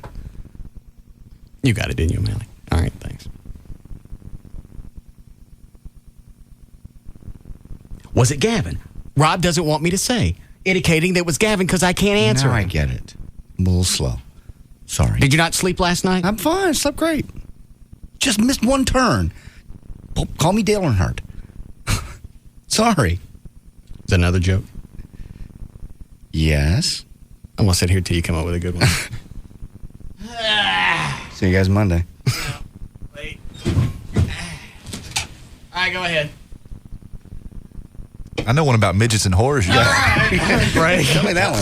You got it, didn't you, Melly? All right, thanks. Was it Gavin? Rob doesn't want me to say, indicating that it was Gavin because I can't answer. Now I get it. I'm a little slow. Sorry. Did you not sleep last night? I'm fine. I slept great. Just missed one turn. Call me Dale Earnhardt. Sorry. Is that another joke? Yes. I'm going to sit here till you come up with a good one. See you guys Monday. Wait. All right, go ahead. I know one about midgets and whores. You got Right. Tell me that one.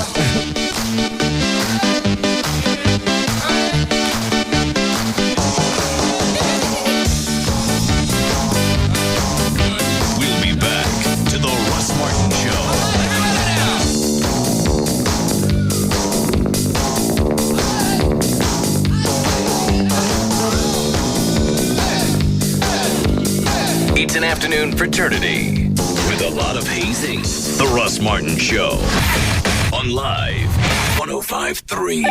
We'll be back to the Russ Martin Show. It's an afternoon fraternity with a lot of hazing. The Russ Martin Show on Live 105.3.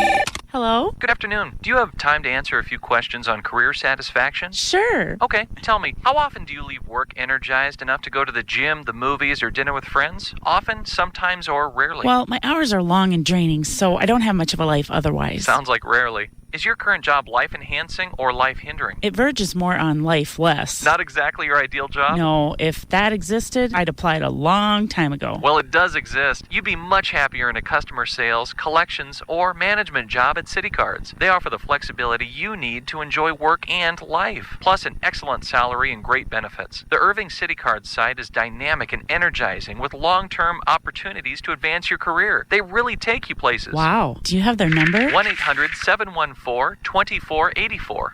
Hello? Good afternoon. Do you have time to answer a few questions on career satisfaction? Sure. Okay, tell me, how often do you leave work energized enough to go to the gym, the movies, or dinner with friends? Often, sometimes, or rarely? Well, my hours are long and draining, so I don't have much of a life otherwise. Sounds like rarely. Is your current job life-enhancing or life-hindering? It verges more on life less. Not exactly your ideal job? No, if that existed, I'd applied a long time ago. Well, it does exist. You'd be much happier in a customer sales, collections, or management job at City Cards. They offer the flexibility you need to enjoy work and life, plus an excellent salary and great benefits. The Irving City Cards site is dynamic and energizing with long-term opportunities to advance your career. They really take you places. Wow. Do you have their number? 1-800-714-2484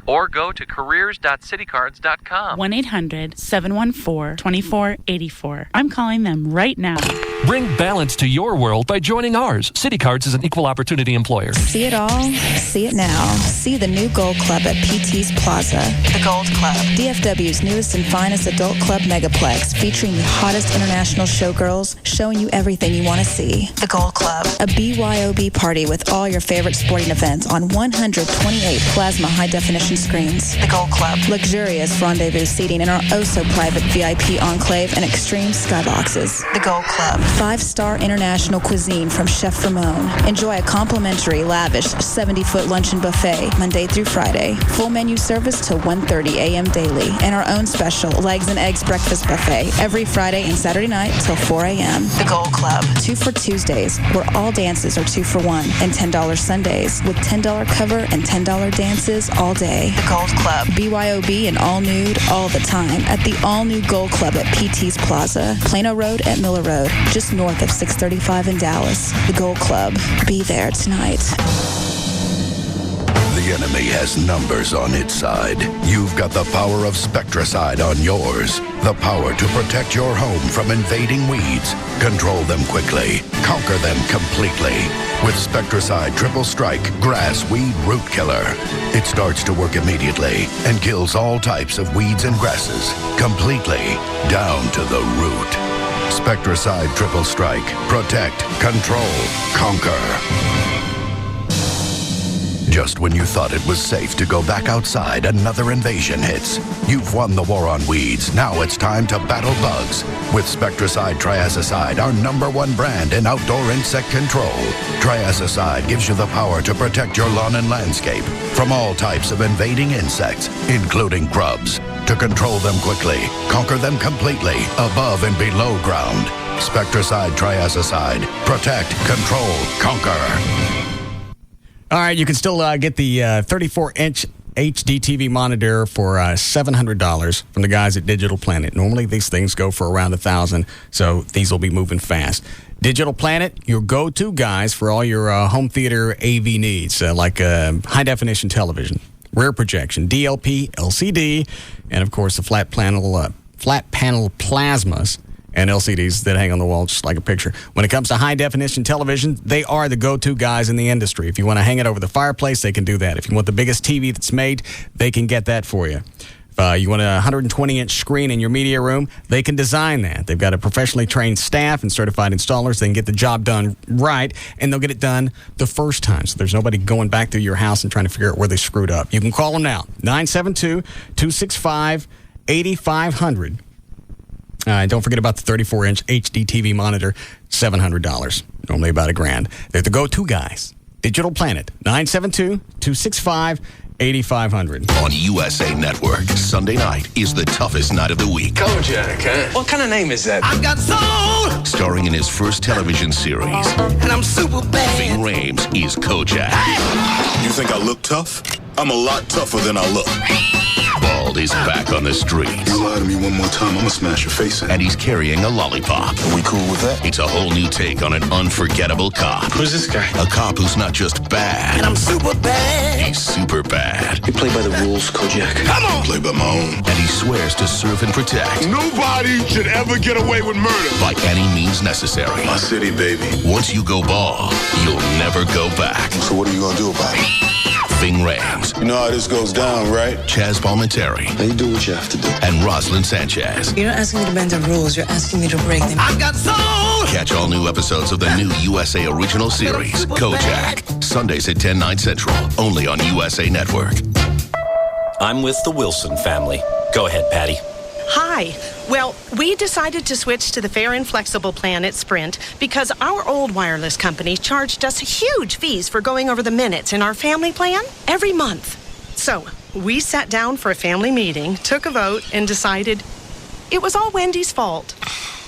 or go to careers.citycards.com. 1-800-714-2484. I'm calling them right now. Bring balance to your world by joining ours. City Cards is an equal opportunity employer. See it all, see it now. See the new Gold Club at PT's Plaza. The Gold Club, DFW's newest and finest adult club megaplex, featuring the hottest international showgirls, showing you everything you want to see. The Gold Club, a BYOB party with all your favorite sporting events on 128 plasma high-definition screens. The Gold Club, luxurious rendezvous seating in our oh-so-private VIP enclave and extreme skyboxes. The Gold Club, 5-star international cuisine from Chef Ramon. Enjoy a complimentary, lavish 70-foot luncheon buffet Monday through Friday. Full menu service till 1:30 a.m. daily. And our own special legs and eggs breakfast buffet every Friday and Saturday night till 4 a.m. The Gold Club, 2 for Tuesdays, where all dances are 2 for $1, and $10 Sundays with $10 cover and $10 dances all day. The Gold Club, BYOB and all nude all the time at the all-new Gold Club at PT's Plaza, Plano Road at Miller Road, just north of 635 in Dallas. The Gold Club, be there tonight. The enemy has numbers on its side. You've got the power of Spectracide on yours. The power to protect your home from invading weeds. Control them quickly. Conquer them completely. With Spectracide Triple Strike Grass Weed Root Killer. It starts to work immediately and kills all types of weeds and grasses. Completely. Down to the root. Spectracide Triple Strike. Protect. Control. Conquer. Just when you thought it was safe to go back outside, another invasion hits. You've won the war on weeds. Now it's time to battle bugs. With Spectracide Triazicide, our #1 brand in outdoor insect control. Triazicide gives you the power to protect your lawn and landscape from all types of invading insects, including grubs. To control them quickly, conquer them completely, above and below ground. Spectracide Triazicide. Protect, control, conquer. All right, you can still get the 34-inch HD TV monitor for $700 from the guys at Digital Planet. Normally, these things go for around $1,000, so these will be moving fast. Digital Planet, your go-to guys for all your home theater AV needs, like high-definition television, rear projection, DLP, LCD, and, of course, the flat panel plasmas and LCDs that hang on the wall just like a picture. When it comes to high-definition television, they are the go-to guys in the industry. If you want to hang it over the fireplace, they can do that. If you want the biggest TV that's made, they can get that for you. If you want a 120-inch screen in your media room, they can design that. They've got a professionally trained staff and certified installers. They can get the job done right, and they'll get it done the first time. So there's nobody going back through your house and trying to figure out where they screwed up. You can call them now, 972-265-8500. Don't forget about the 34-inch HD TV monitor, $700. Normally about $1,000. They're the go-to guys. Digital Planet, 972-265-8500. On USA Network, Sunday night is the toughest night of the week. Kojak, huh? What kind of name is that? I've got soul! Starring in his first television series. And I'm super bad. Ving Rhames is Kojak. You think I look tough? I'm a lot tougher than I look. Bald is back on the streets. You lie to me one more time, I'm gonna smash your face in. And he's carrying a lollipop. Are we cool with that? It's a whole new take on an unforgettable cop. Who's this guy? A cop who's not just bad. And I'm super bad. He's super bad. You play by the rules, Kojak. Come on! Play by my own. And he swears to serve and protect. Nobody should ever get away with murder. By any means necessary. My city, baby. Once you go bald, you'll never go back. So what are you gonna do about it? Ving Rhames. You know how this goes down, right? Chaz Palminteri. Now you do what you have to do. And Rosalind Sanchez. You're not asking me to bend the rules, you're asking me to break them. I've got soul! Catch all new episodes of the new USA original series, Kojak. Sundays at 10, 9 Central. Only on USA Network. I'm with the Wilson family. Go ahead, Patty. Hi. Well, we decided to switch to the fair and flexible plan at Sprint because our old wireless company charged us huge fees for going over the minutes in our family plan every month. So we sat down for a family meeting, took a vote, and decided it was all Wendy's fault.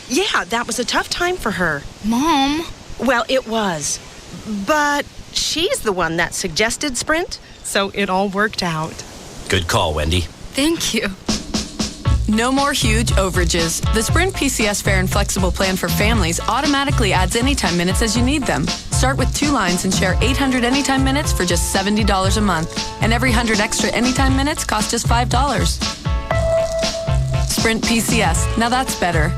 Yeah, that was a tough time for her. Mom? Well, it was. But she's the one that suggested Sprint, so it all worked out. Good call, Wendy. Thank you. No more huge overages. The Sprint PCS Fair and Flexible Plan for families automatically adds anytime minutes as you need them. Start with 2 lines and share 800 anytime minutes for just $70 a month. And every 100 extra anytime minutes costs just $5. Sprint PCS. Now that's better.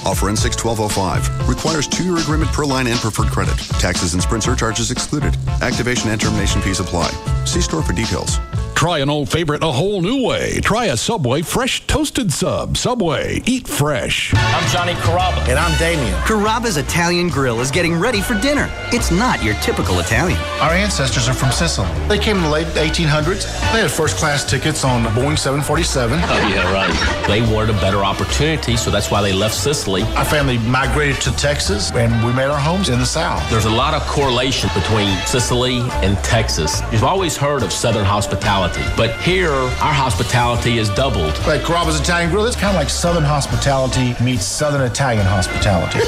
Offer ends 6/12/05. Requires 2-year agreement per line and preferred credit. Taxes and Sprint surcharges excluded. Activation and termination fees apply. See store for details. Try an old favorite a whole new way. Try a Subway fresh toasted sub. Subway, eat fresh. I'm Johnny Carrabba. And I'm Damien. Carrabba's Italian Grill is getting ready for dinner. It's not your typical Italian. Our ancestors are from Sicily. They came in the late 1800s. They had first-class tickets on Boeing 747. Oh, yeah, right. They wanted a better opportunity, so that's why they left Sicily. Our family migrated to Texas, and we made our homes in the South. There's a lot of correlation between Sicily and Texas. You've always heard of Southern hospitality. hospitality. But here, our hospitality is doubled. Like Carrabba's Italian Grill, it's kind of like Southern hospitality meets Southern Italian hospitality.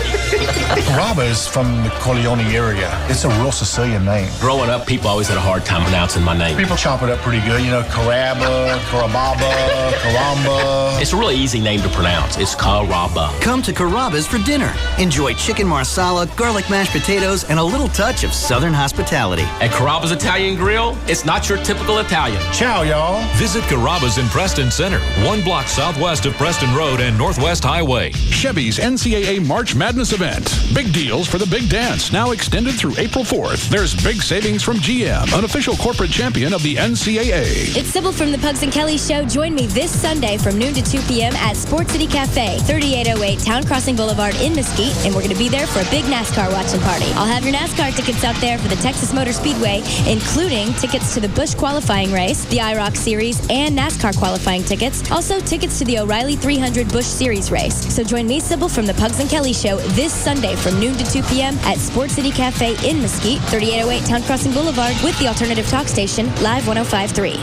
Carrabba is from the Corleone area. It's a real Sicilian name. Growing up, people always had a hard time pronouncing my name. People chop it up pretty good. You know, Carrabba, Carababa, Caramba. It's a really easy name to pronounce. It's Carrabba. Come to Carrabba's for dinner. Enjoy chicken marsala, garlic mashed potatoes, and a little touch of Southern hospitality. At Carrabba's Italian Grill, it's not your typical Italian. Ciao, y'all. Visit Carrabba's in Preston Center, 1 block southwest of Preston Road and Northwest Highway. Chevy's NCAA March Madness event. Big deals for the big dance, now extended through April 4th. There's big savings from GM, an official corporate champion of the NCAA. It's Sybil from the Pugs and Kelly Show. Join me this Sunday from noon to 2 p.m. at Sports City Cafe, 3808 Town Crossing Boulevard in Mesquite, and we're going to be there for a big NASCAR watching party. I'll have your NASCAR tickets out there for the Texas Motor Speedway, including tickets to the Busch qualifying race, the IROC Series, and NASCAR qualifying tickets. Also, tickets to the O'Reilly 300 Busch Series race. So join me, Sybil, from the Pugs and Kelly Show this Sunday from noon to 2 p.m. at Sports City Cafe in Mesquite, 3808 Town Crossing Boulevard, with the alternative talk station, Live 105.3.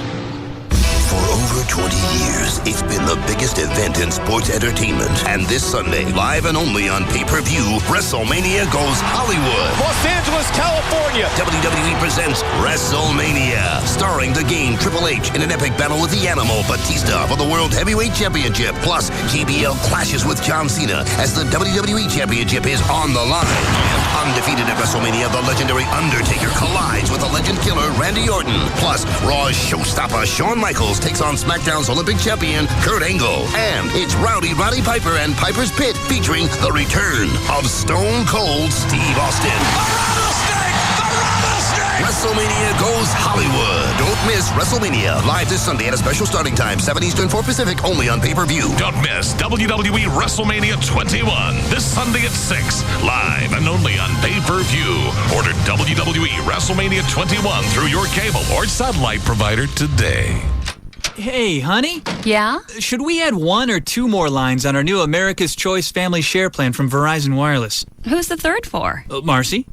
For over 20 years, it's been the biggest event in sports entertainment. And this Sunday, live and only on pay-per-view, WrestleMania Goes Hollywood. Los Angeles, California. WWE presents WrestleMania, starring the Game, Triple H in an epic battle with the Animal, Batista for the World Heavyweight Championship. Plus, JBL clashes with John Cena as the WWE Championship is on the line. And undefeated at WrestleMania, the legendary Undertaker collides with the legend killer Randy Orton. Plus, Raw's showstopper Shawn Michaels takes on SmackDown's Olympic champion Kurt Angle. And it's Rowdy Roddy Piper and Piper's Pit featuring the return of Stone Cold Steve Austin. WrestleMania Goes Hollywood. Don't miss WrestleMania. Live this Sunday at a special starting time, 7 Eastern, 4 Pacific, only on pay-per-view. Don't miss WWE WrestleMania 21 this Sunday at 6, live and only on pay-per-view. Order WWE WrestleMania 21 through your cable or satellite provider today. Hey, honey. Yeah? Should we add 1 or 2 more lines on our new America's Choice Family Share Plan from Verizon Wireless? Who's the third for? Marcy.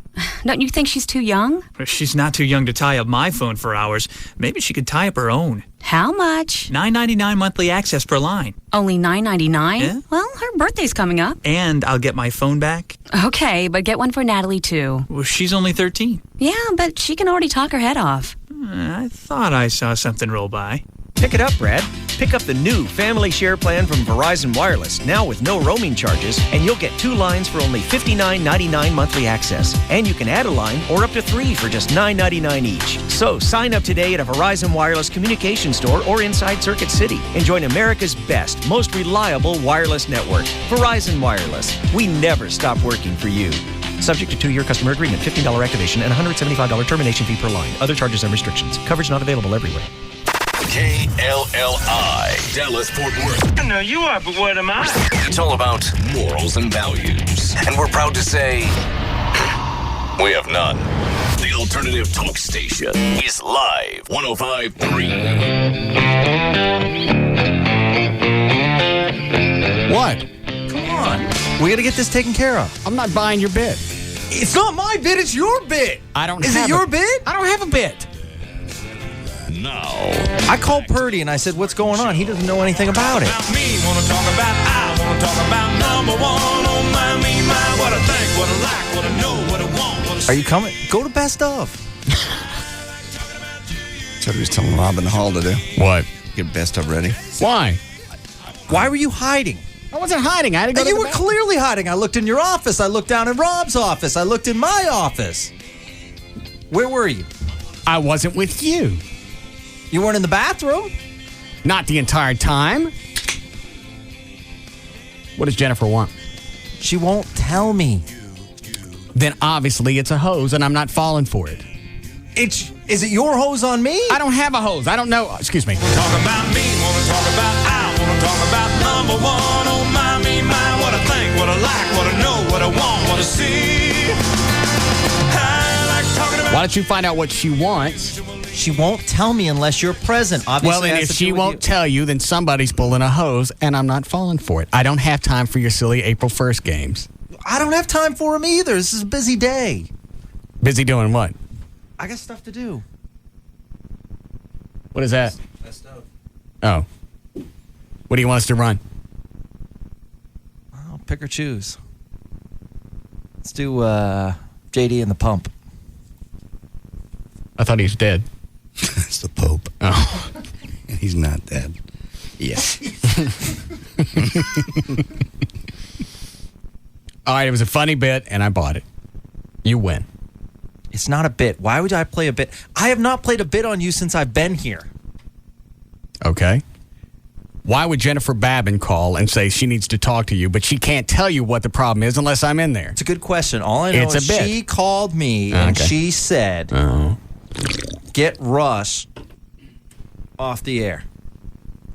Don't you think she's too young? She's not too young to tie up my phone for hours. Maybe she could tie up her own. How much? $9.99 monthly access per line. Only $9.99? Yeah? Well, her birthday's coming up. And I'll get my phone back. Okay, but get one for Natalie, too. Well, she's only 13. Yeah, but she can already talk her head off. I thought I saw something roll by. Pick it up, Brad. Pick up the new Family Share Plan from Verizon Wireless, now with no roaming charges, and you'll get 2 lines for only $59.99 monthly access. And you can add a line or up to 3 for just $9.99 each. So sign up today at a Verizon Wireless communication store or inside Circuit City and join America's best, most reliable wireless network. Verizon Wireless. We never stop working for you. Subject to 2-year customer agreement, $15 activation, and $175 termination fee per line. Other charges and restrictions. Coverage not available everywhere. KLLI, Dallas, Fort Worth. I know you are, but what am I? It's all about morals and values. And we're proud to say, we have none. The alternative talk station is Live 105.3. What? Come on. We got to get this taken care of. I'm not buying your bid. It's not my bid, it's your bid. Is it your bid? I don't have a bid. Now, I called Purdy and I said, what's going on? He doesn't know anything about it. I want to talk about number one. Oh, my, me, my, what I think, what I like, what I know, what I want, what I Are you coming? Go to Best Of. That's what he was telling Robin Hall to do. What? Get Best Of ready. Why? Why were you hiding? I wasn't hiding. I had to go to You the were clearly hiding. I looked in your office. I looked down in Rob's office. I looked in my office. Where were you? I wasn't with you. You weren't in the bathroom? Not the entire time. What does Jennifer want? She won't tell me. Then obviously it's a hose and I'm not falling for it. Is it your hose on me? I don't have a hose. I don't know. Excuse me. Talk about me, wanna talk about I wanna talk about number one. Oh, my, me, my, what I think, what I like, what I know, what I want, what I see. I like talking about. Why don't you find out what she wants? She won't tell me unless you're present. Obviously, well, then if she won't tell you, then somebody's pulling a hose, and I'm not falling for it. I don't have time for your silly April 1st games. I don't have time for them either. This is a busy day. Busy doing what? I got stuff to do. What is that? Oh. What do you want us to run? I'll pick or choose. Let's do JD and the Pump. I thought he was dead. It's the Pope. Oh. He's not dead. Yes. All right, it was a funny bit, and I bought it. You win. It's not a bit. Why would I play a bit? I have not played a bit on you since I've been here. Okay. Why would Jennifer Babin call and say she needs to talk to you, but she can't tell you what the problem is unless I'm in there? It's a good question. All I know It's is a bit. she called me and she said, get Russ off the air.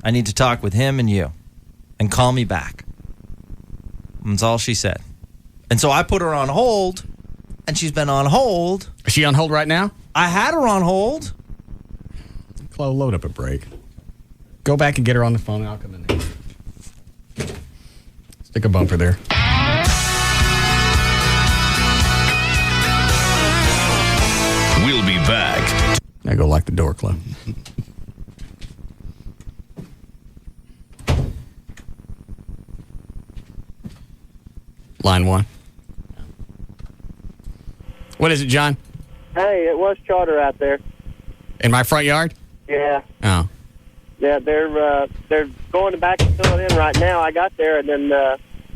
I need to talk with him and you and call me back. That's all she said. And so I put her on hold, and she's been on hold. Is she on hold right now? I had her on hold. Chloe, load up a break. Go back and get her on the phone, and I'll come in there. Stick a bumper there. We'll be back. Now go lock the door, Chloe. Line 1. What is it, John? Hey, it was Charter out there. In my front yard? Yeah. Oh. Yeah, they're going back and fill it in right now. I got there, and then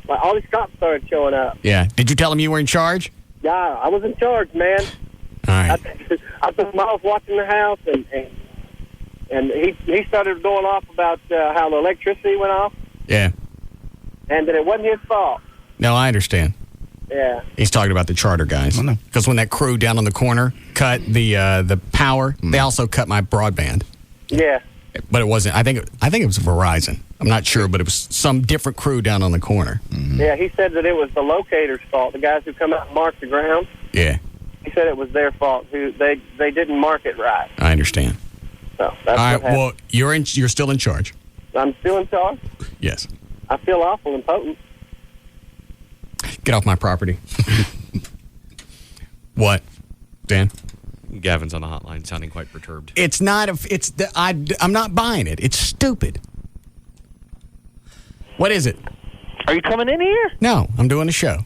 all these cops started showing up. Yeah. Did you tell him you were in charge? Yeah, I was in charge, man. All right. I took Miles watching the house, and he started going off about how the electricity went off, Yeah. and that it wasn't his fault. No, I understand. Yeah. He's talking about the Charter guys. Because when that crew down on the corner cut the power, they also cut my broadband. Yeah. But it wasn't. I think it was Verizon. I'm not sure, but it was some different crew down on the corner. Yeah, he said that it was the locator's fault, the guys who come out and mark the ground. Yeah, He said it was their fault. They didn't mark it right. I understand. So that's All right. what happened. Well, you're still in charge. I'm still in charge. Yes. I feel awful and potent. Get off my property. What, Dan? Gavin's on the hotline, sounding quite perturbed. It's not. I'm not buying it. It's stupid. What is it? Are you coming in here? No, I'm doing a show.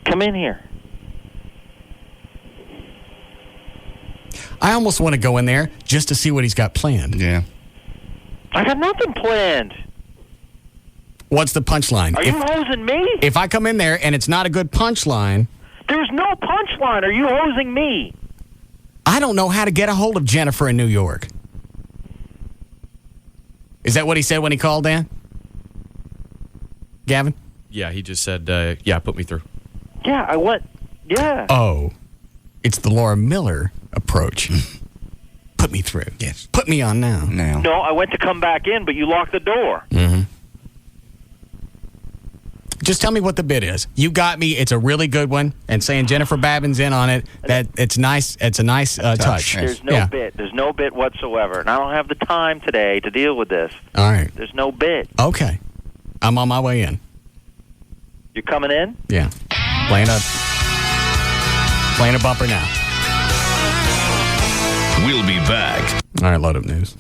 Come in here. I almost want to go in there just to see what he's got planned. Yeah. I got nothing planned. What's the punchline? Are you hosing me? If I come in there and it's not a good punchline, There's no punchline. Are you hosing me? I don't know how to get a hold of Jennifer in New York. Is that what he said when he called, Dan? Gavin? Yeah, he just said, put me through. Yeah, I went. Yeah. Oh, it's the Laura Miller approach. Put me through. Yes. Put me on now. No, I went to come back in, but you locked the door. Mm-hmm. Just tell me what the bid is. You got me. It's a really good one. And saying Jennifer Babin's in on it, that it's nice. It's a nice touch. There's no bit. There's no bit whatsoever. And I don't have the time today to deal with this. All right. There's no bit. Okay. I'm on my way in. You're coming in? Yeah. Playing a bumper now. We'll be back. All right, load up news.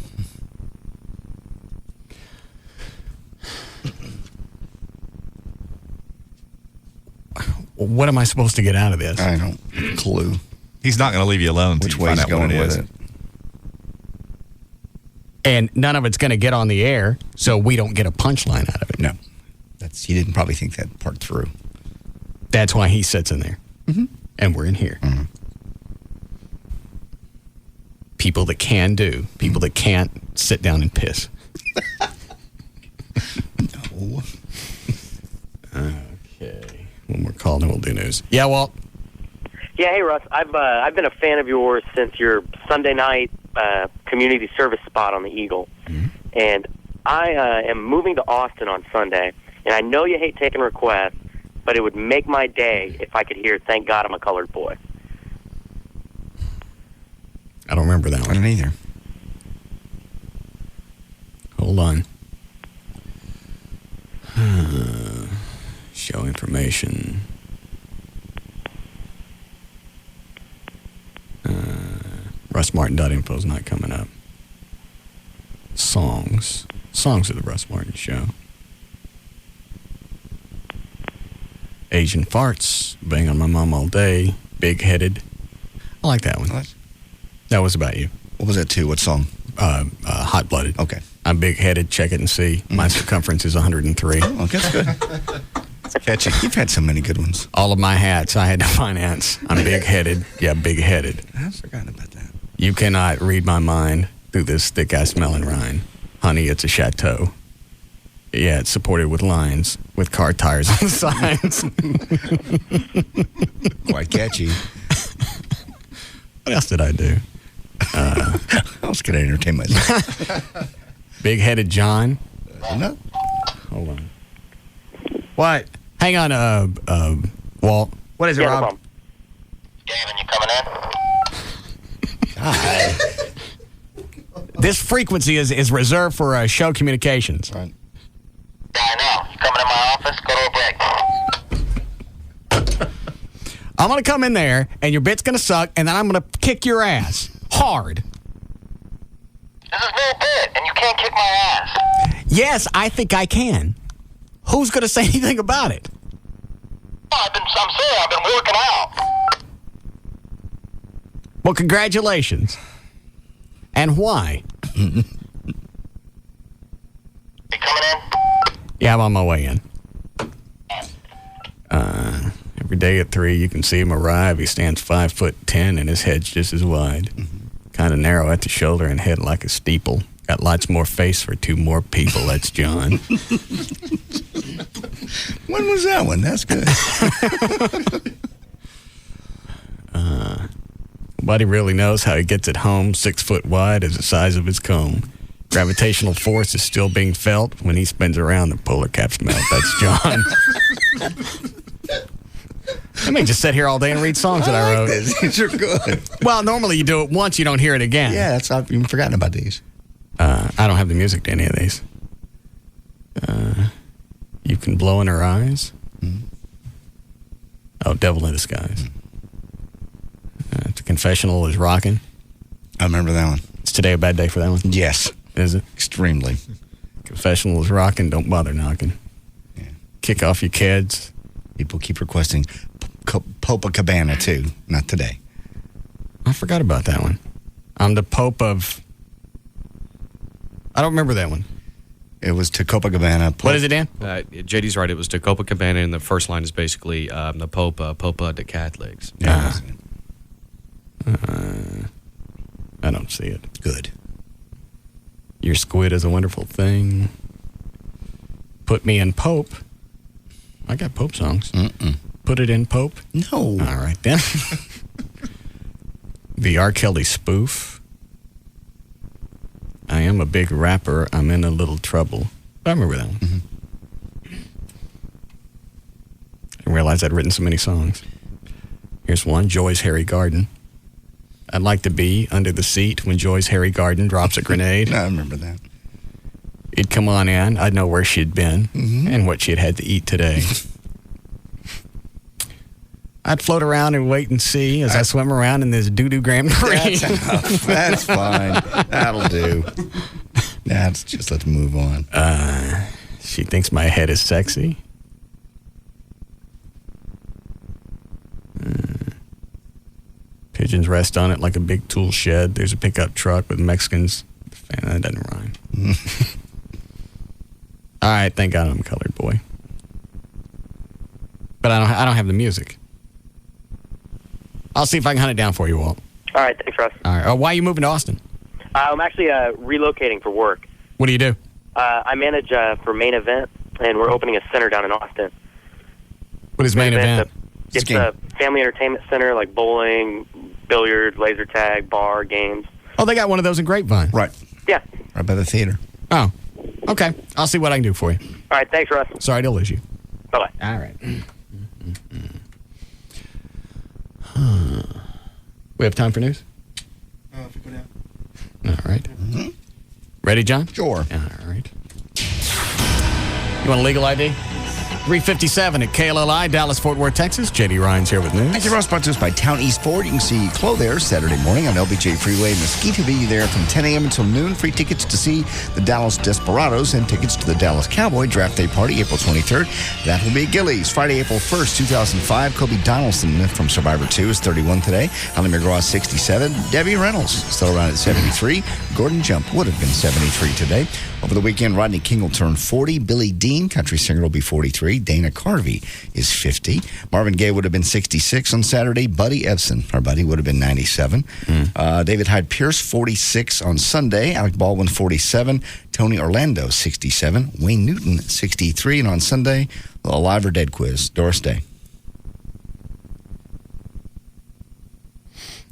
What am I supposed to get out of this? I don't clue. He's not going to leave you alone until Which you way find he's out what going it with is. it. And none of it's going to get on the air, so we don't get a punchline out of it. No. He didn't probably think that part through. That's why he sits in there. Mm-hmm. And we're in here. Mm-hmm. People that can do. People that can't sit down and piss. No. Okay. One more call, then we'll do news. Yeah, Walt? Yeah, hey, Russ. I've been a fan of yours since your Sunday night community service spot on the Eagle. Mm-hmm. And I am moving to Austin on Sunday. And I know you hate taking requests, but it would make my day if I could hear Thank God I'm a Colored Boy. I don't remember that one. I don't either. Hold on. Show information. RussMartin.info is not coming up. Songs of the Russ Martin Show. Asian farts, bang on my mom all day, big-headed. I like that one. What? That was about you. What was that too? What song? Hot-blooded. Okay. I'm big-headed, check it and see. My circumference is 103. Oh, that's good. Catchy. You've had so many good ones. All of my hats I had to finance. I'm big-headed. Yeah, big-headed. I've forgotten about that. You cannot read my mind through this thick-ass smelling rind. Honey, it's a chateau. Yeah, it's supported with lines with car tires on the sides. Quite catchy. What else did I do? How else could I entertain myself? Big-headed John. No. Hold on. What? Hang on, Walt. What is it, Yeah, no Rob? problem. Gavin, you coming in? God. This frequency is reserved for show communications. Right. Yeah, I know. You coming in my office? Go to a break. I'm going to come in there, and your bit's going to suck, and then I'm going to kick your ass. Hard. This is no bit, and you can't kick my ass. Yes, I think I can. Who's going to say anything about it? I'm saying I've been working out. Well, congratulations. And why? You coming in? Yeah, I'm on my way in. Every day at 3, you can see him arrive. He stands 5'10", and his head's just as wide. Kind of narrow at the shoulder and head like a steeple. Got lots more face for 2 more people. That's John. When was that one? That's good. Nobody really knows how he gets it home. 6 foot wide is the size of his comb. Gravitational force is still being felt when he spins around. The polar caps melt. That's John. I may just sit here all day and read songs that I wrote. These are good. Well, normally you do it once, you don't hear it again. Yeah, I've even forgotten about these. I don't have the music to any of these. You Can Blow in Her Eyes. Oh, Devil in Disguise. The Confessional is Rockin'. I remember that one. Is today a bad day for that one? Yes. Is it? Extremely. Confessional is rockin', don't bother knocking. Yeah. Kick off your kids. People keep requesting Copacabana too. Not today. I forgot about that one. I'm the Pope of... I don't remember that one. It was to Copacabana. What is it, Dan? JD's right. It was to Copacabana, and the first line is basically the Popa de Catholics. Yeah. I don't see it. Good. Your squid is a wonderful thing. Put me in Pope. I got Pope songs. Put it in Pope? No. All right, then. The R. Kelly spoof. I am a big rapper. I'm in a little trouble. I remember that one. I didn't realize I'd written so many songs. Here's one, Joy's Harry Garden. I'd like to be under the seat when Joy's Harry Garden drops a grenade. I remember that. It'd come on in. I'd know where she'd been and what she'd had to eat today. I'd float around and wait and see as I swim around in this doo-doo Grand Prix. That's enough. That's fine. That'll do. Let's move on. She thinks my head is sexy. Pigeons rest on it like a big tool shed. There's a pickup truck with Mexicans. That doesn't rhyme. All right, thank God I'm a colored boy. But I don't have the music. I'll see if I can hunt it down for you, Walt. All right, thanks, Russ. All right. Why are you moving to Austin? I'm actually relocating for work. What do you do? I manage for Main Event, and we're opening a center down in Austin. What is Main Event? It's a family entertainment center, like bowling, billiards, laser tag, bar, games. Oh, they got one of those in Grapevine. Right. Yeah. Right by the theater. Oh, okay. I'll see what I can do for you. All right, thanks, Russ. Sorry to lose you. Bye-bye. All right. We have time for news? If we go down. All right. Ready, John? Sure. All right. You want a legal ID? 3:57 at KLLI, Dallas, Fort Worth, Texas. J.D. Ryan's here with news. Thank you, Ross. Brought to us by Town East Ford. You can see Chloe there Saturday morning on LBJ Freeway. Mesquite will be there from 10 a.m. until noon. Free tickets to see the Dallas Desperados and tickets to the Dallas Cowboy Draft Day Party, April 23rd. That will be at Gillies. Friday, April 1st, 2005. Kobe Donaldson from Survivor 2 is 31 today. Alan McGraw, 67. Debbie Reynolds, still around at 73. Gordon Jump would have been 73 today. Over the weekend, Rodney King will turn 40. Billy Dean, country singer, will be 43. Dana Carvey is 50. Marvin Gaye would have been 66 on Saturday. Buddy Ebsen, our buddy, would have been 97. David Hyde Pierce, 46 on Sunday. Alec Baldwin, 47. Tony Orlando, 67. Wayne Newton, 63. And on Sunday, the Alive or Dead quiz. Doris Day.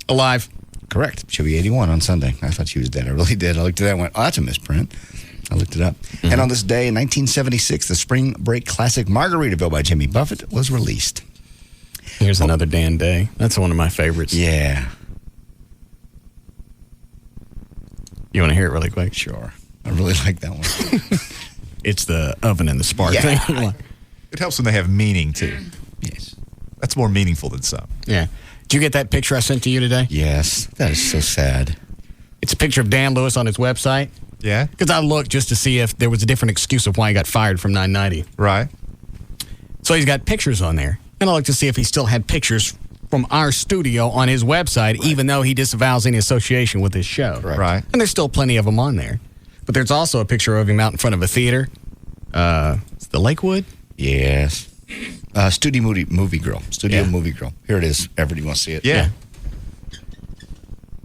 Alive. Correct. She'll be 81 on Sunday. I thought she was dead. I really did. I looked at that and went, oh, that's a misprint. I looked it up. And on this day in 1976, the spring break classic Margaritaville by Jimmy Buffett was released. Here's another Dan Day. That's one of my favorites. Yeah. You want to hear it really quick? Sure. I really like that one. It's the oven and the spark thing. It helps when they have meaning, too. Yes. That's more meaningful than some. Yeah. Did you get that picture I sent to you today? Yes. That is so sad. It's a picture of Dan Lewis on his website. Yeah? Because I looked just to see if there was a different excuse of why he got fired from 990. Right. So he's got pictures on there. And I looked to see if he still had pictures from our studio on his website, even though he disavows any association with his show. Right. And there's still plenty of them on there. But there's also a picture of him out in front of a theater. It's the Lakewood? Yes. Studio Movie Girl. Movie Girl. Here it is. Everybody wants to see it. Yeah.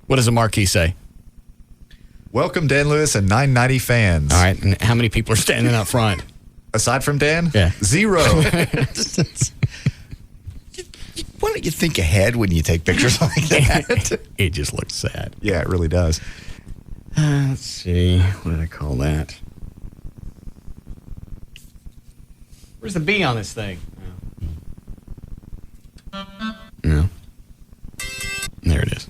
What does the marquee say? Welcome, Dan Lewis and 990 fans. All right. And how many people are standing up front? Aside from Dan? Yeah. 0. Why don't you think ahead when you take pictures like that? It just looks sad. Yeah, it really does. Let's see. What did I call that? Where's the B on this thing? No. There it is.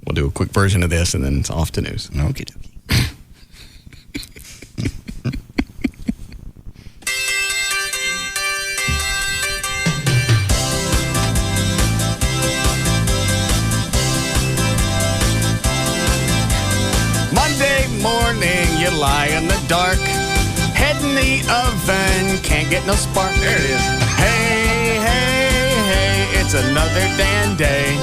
We'll do a quick version of this, and then it's off to news. Okay. Monday morning, you lie in the dark. Head in the oven, can't get no spark. There it is. Hey, hey, hey, it's another Dan Day.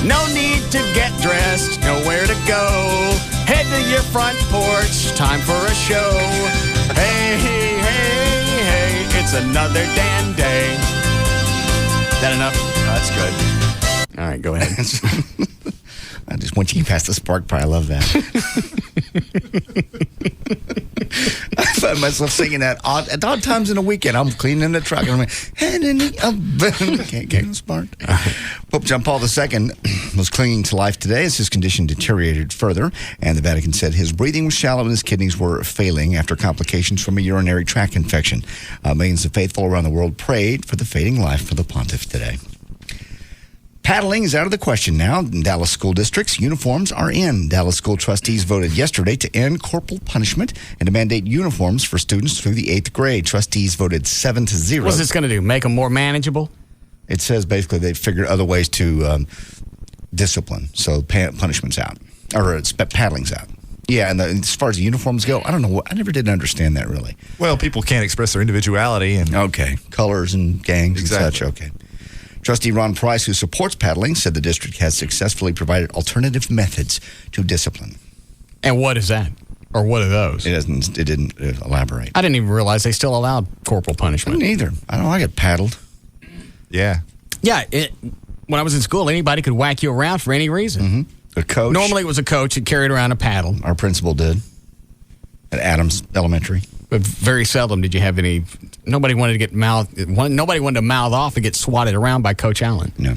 No need to get dressed, nowhere to go. Head to your front porch, time for a show. Hey, hey, hey, it's another Dan Day. That enough? That's good. All right, go ahead. I just want you to pass the spark pie. I love that. I find myself singing that at odd times in the weekend. I'm cleaning the truck and I'm like, head in the oven. Can't get the spark. Pope John Paul II was clinging to life today as his condition deteriorated further, and the Vatican said his breathing was shallow and his kidneys were failing after complications from a urinary tract infection. Millions of faithful around the world prayed for the fading life of the pontiff today. Paddling is out of the question now in Dallas school districts. Uniforms are in. Dallas school trustees voted yesterday to end corporal punishment and to mandate uniforms for students through the 8th grade. Trustees voted 7-0. What's this going to do? Make them more manageable? It says basically they figured other ways to discipline. So punishment's out. Or paddling's out. Yeah, and as far as the uniforms go, I don't know. I never did understand that really. Well, people can't express their individuality. And okay. Colors and gangs and such. Okay. Trustee Ron Price, who supports paddling, said the district has successfully provided alternative methods to discipline. And what is that? Or what are those? It didn't elaborate. I didn't even realize they still allowed corporal punishment. I didn't either. I don't know. I got paddled. Yeah. Yeah. When I was in school, anybody could whack you around for any reason. Mm-hmm. A coach. Normally it was a coach that carried around a paddle. Our principal did at Adams Elementary. But very seldom did you have any. Nobody wanted to nobody wanted to mouth off and get swatted around by Coach Allen. No.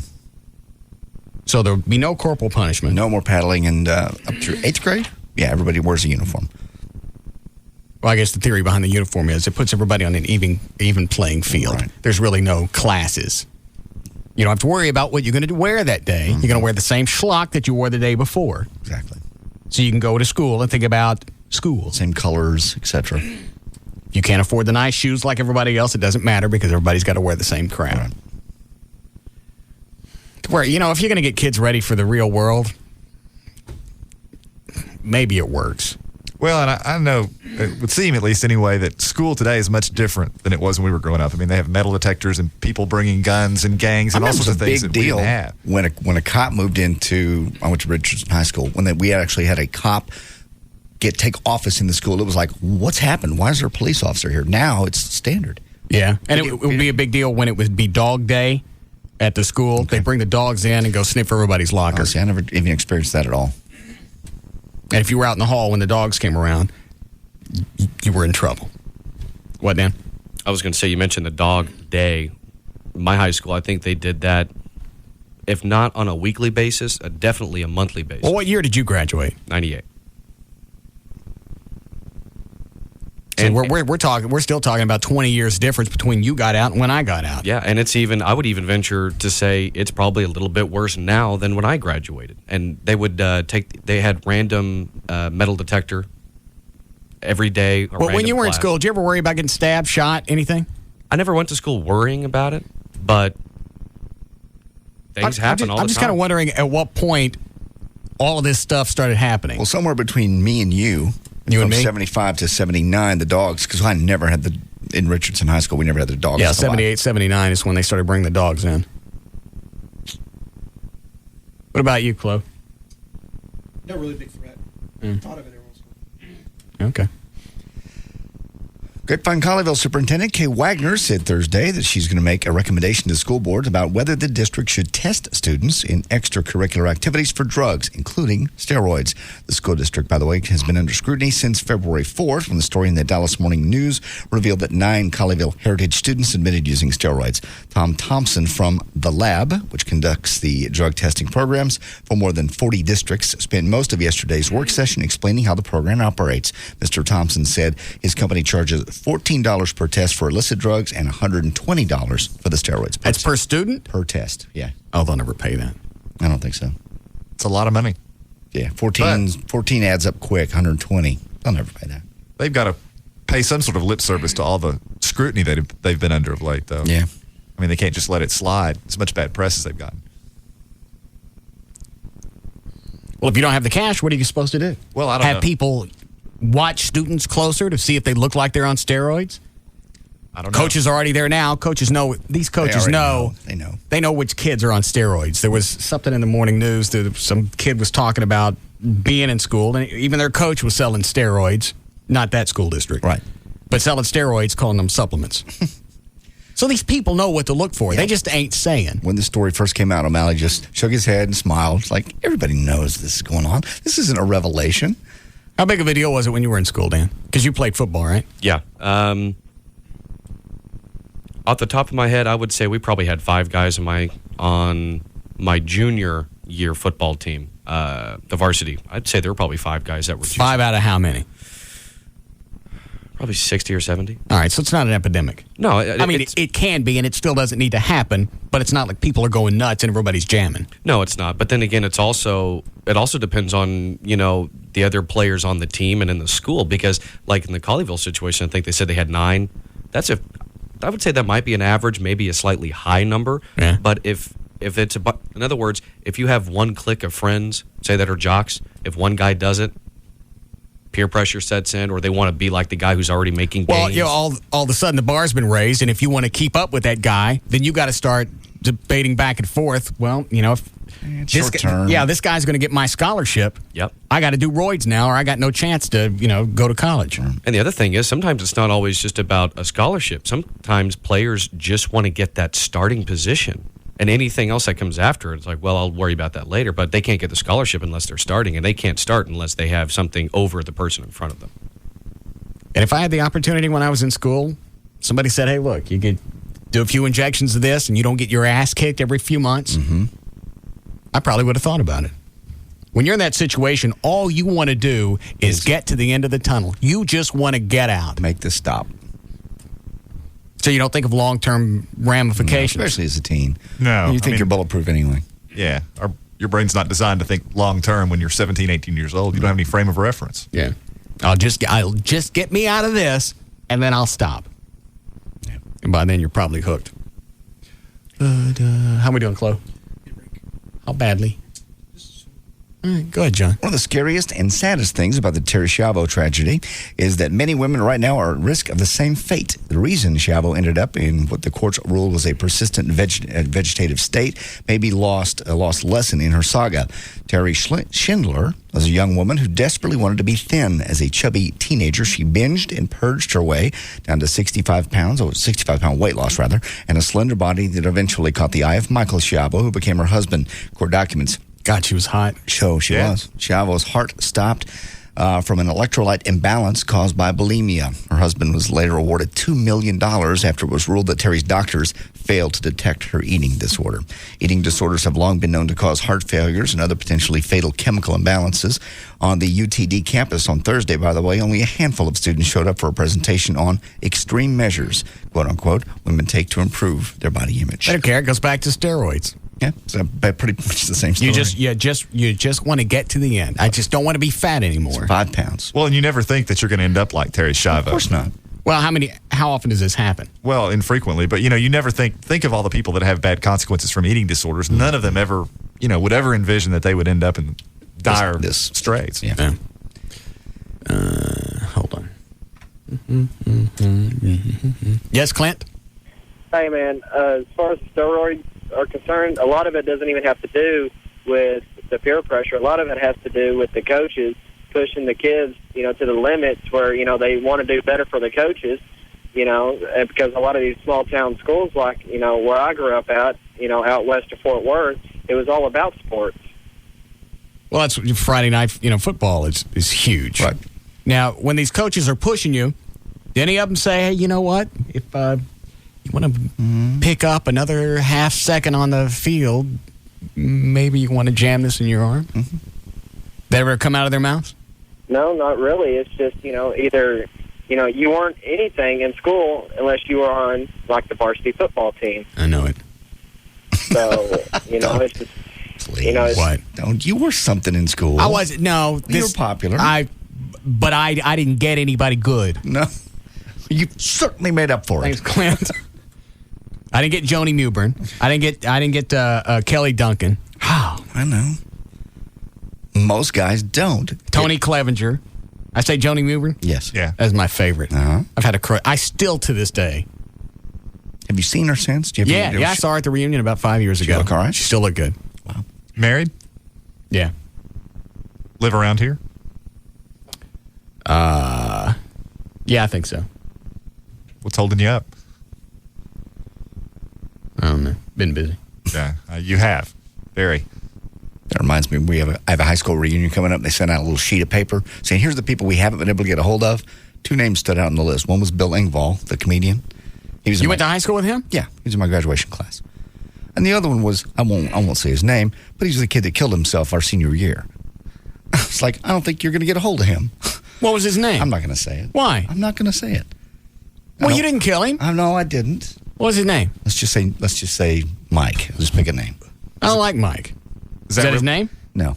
So there would be no corporal punishment. No more paddling, and up through 8th grade, yeah, everybody wears a uniform. Well, I guess the theory behind the uniform is it puts everybody on an even playing field. Right. There's really no classes. You don't have to worry about what you're going to wear that day. Mm-hmm. You're going to wear the same schlock that you wore the day before. Exactly. So you can go to school and think about school. Same colors, etc. You can't afford the nice shoes like everybody else. It doesn't matter because everybody's got to wear the same crap. Right. Where, you know, if you're going to get kids ready for the real world, maybe it works. Well, and I know, it would seem at least anyway, that school today is much different than it was when we were growing up. I mean, they have metal detectors and people bringing guns and gangs and all sorts of things that we didn't have. When a cop moved into, I went to Richardson High School, when we actually had a cop take office in the school. It was like, what's happened? Why is there a police officer here? Now it's standard. Yeah, and it would be a big deal when it would be dog day at the school. Okay. They bring the dogs in and go sniff everybody's locker. Oh, see, I never even experienced that at all. And if you were out in the hall when the dogs came around, you were in trouble. What, Dan? I was going to say, you mentioned the dog day. My high school, I think they did that, if not on a weekly basis, definitely a monthly basis. Well, what year did you graduate? 98. So we're still talking about 20 years difference between you got out and when I got out. Yeah, and I would even venture to say it's probably a little bit worse now than when I graduated. And they would they had random metal detector every day. Well, when you were in school, did you ever worry about getting stabbed, shot, anything? I never went to school worrying about it, but things happen all the time. I'm just kind of wondering at what point all of this stuff started happening. Well, somewhere between me and you and me? 75 to 79, the dogs, because I never had in Richardson High School, we never had the dogs. Yeah, 78, 79 is when they started bringing the dogs in. What about you, Chloe? No really big threat. Thought of it every once in a while. Okay. Grapevine Colleyville Superintendent Kay Wagner said Thursday that she's going to make a recommendation to school boards about whether the district should test students in extracurricular activities for drugs, including steroids. The school district, by the way, has been under scrutiny since February 4th when the story in the Dallas Morning News revealed that 9 Colleyville Heritage students admitted using steroids. Tom Thompson from The Lab, which conducts the drug testing programs for more than 40 districts, spent most of yesterday's work session explaining how the program operates. Mr. Thompson said his company charges $14 per test for illicit drugs and $120 for the steroids. That's per student? Per test, yeah. Oh, they'll never pay that. I don't think so. It's a lot of money. Yeah, 14 adds up quick, 120. They'll never pay that. They've got to pay some sort of lip service to all the scrutiny that they've been under of late, though. Yeah. I mean, they can't just let it slide. As much bad press as they've gotten. Well, if you don't have the cash, what are you supposed to do? Well, I don't know. Have people watch students closer to see if they look like they're on steroids? I don't know. Coaches are already there now. Coaches know. These coaches know. They know. They know which kids are on steroids. There was something in the morning news that some kid was talking about being in school, and even their coach was selling steroids. Not that school district. Right. But selling steroids, calling them supplements. So these people know what to look for. They just ain't saying. When the story first came out, O'Malley just shook his head and smiled. It's like, everybody knows this is going on. This isn't a revelation. How big of a deal was it when you were in school, Dan? Because you played football, right? Yeah. Off the top of my head, I would say we probably had 5 guys on my junior year football team, the varsity. I'd say there were probably 5 guys that were 5 out of how many? Probably 60 or 70. All right, so it's not an epidemic. No, I mean, it can be, and it still doesn't need to happen, but it's not like people are going nuts and everybody's jamming. No, it's not. But then again, it also depends on, the other players on the team and in the school, because like in the Colleyville situation, I think they said they had 9. I would say that might be an average, maybe a slightly high number. Yeah. But if it's in other words, if you have one clique of friends, say that are jocks, if one guy does it, peer pressure sets in, or they want to be like the guy who's already making gains. Well, all of a sudden the bar's been raised, and if you want to keep up with that guy, then you got to start debating back and forth. Well, if short term. This guy's going to get my scholarship. Yep. I got to do roids now, or I got no chance to, go to college. And the other thing is, sometimes it's not always just about a scholarship. Sometimes players just want to get that starting position. And anything else that comes after, it's like, well, I'll worry about that later. But they can't get the scholarship unless they're starting, and they can't start unless they have something over the person in front of them. And if I had the opportunity when I was in school, somebody said, hey, look, you could do a few injections of this and you don't get your ass kicked every few months, I probably would have thought about it. When you're in that situation, all you want to do is get to the end of the tunnel. You just want to get out. Make this stop. So you don't think of long-term ramifications? No, especially as a teen. No. You think you're bulletproof anyway. Yeah. Your brain's not designed to think long-term when you're 17, 18 years old. You don't have any frame of reference. Yeah. I'll just get me out of this, and then I'll stop. Yeah. And by then, you're probably hooked. But how are we doing, Chloe? How badly? All right, go ahead, John. One of the scariest and saddest things about the Terry Schiavo tragedy is that many women right now are at risk of the same fate. The reason Schiavo ended up in what the courts ruled was a persistent vegetative state may be lost lesson in her saga. Terry Schindler was a young woman who desperately wanted to be thin. As a chubby teenager, she binged and purged her way down to 65 pound weight loss, rather, and a slender body that eventually caught the eye of Michael Schiavo, who became her husband. Court documents. God, she was hot. So she was. Schiavo's heart stopped from an electrolyte imbalance caused by bulimia. Her husband was later awarded $2 million after it was ruled that Terry's doctors failed to detect her eating disorder. Eating disorders have long been known to cause heart failures and other potentially fatal chemical imbalances. On the UTD campus on Thursday, by the way, only a handful of students showed up for a presentation on extreme measures, quote unquote, women take to improve their body image. I don't care. It goes back to steroids. Yeah, it's pretty much the same story. You just want to get to the end. I just don't want to be fat anymore. It's 5 pounds. Well, and you never think that you're going to end up like Terry Schiavo. Of course not. Well, how often does this happen? Well, infrequently, but you never think of all the people that have bad consequences from eating disorders. None of them ever, would ever envision that they would end up in dire straits. Yeah. Hold on. Yes, Clint? Hey, man, as far as steroids are concerned, a lot of it doesn't even have to do with the peer pressure. A lot of it has to do with the coaches pushing the kids, to the limits where, they want to do better for the coaches, because a lot of these small town schools, like, where I grew up at, out west of Fort Worth, it was all about sports. Well, that's Friday night, football is huge. Right. Now, when these coaches are pushing you, do any of them say, hey, you know what? If you want to pick up another half second on the field, maybe you want to jam this in your arm? Mm-hmm. That ever come out of their mouths? No, not really. It's just, either, you weren't anything in school unless you were on, like, the varsity football team. I know it. So, it's just, Please. What? Don't. You were something in school. I wasn't. No. You were popular. But I didn't get anybody good. No. You certainly made up for Thanks, it. Clint. I didn't get Joni Mewburn. I didn't get Kelly Duncan. Oh, I know. Most guys don't. Tony Clevenger. I say Joni Mewburn? Yes. Yeah. That's my favorite. Uh-huh. I've had a crush. I still, to this day. Have you seen her since? I saw her at the reunion about 5 years ago. She look all right? She still looked good. Wow. Married? Yeah. Live around here? Yeah, I think so. What's holding you up? I don't know. Been busy. Yeah, you have. Very. That reminds me, I have a high school reunion coming up. They sent out a little sheet of paper saying, here's the people we haven't been able to get a hold of. 2 names stood out on the list. One was Bill Engvall, the comedian. You went to high school with him? Yeah, he was in my graduation class. And the other one was, I won't say his name, but he's the kid that killed himself our senior year. It's like, I don't think you're going to get a hold of him. What was his name? I'm not going to say it. Why? I'm not going to say it. Well, you didn't kill him. No, I didn't. What was his name? Let's just say Mike. Let's pick a name. I don't like Mike. Is that his name? No.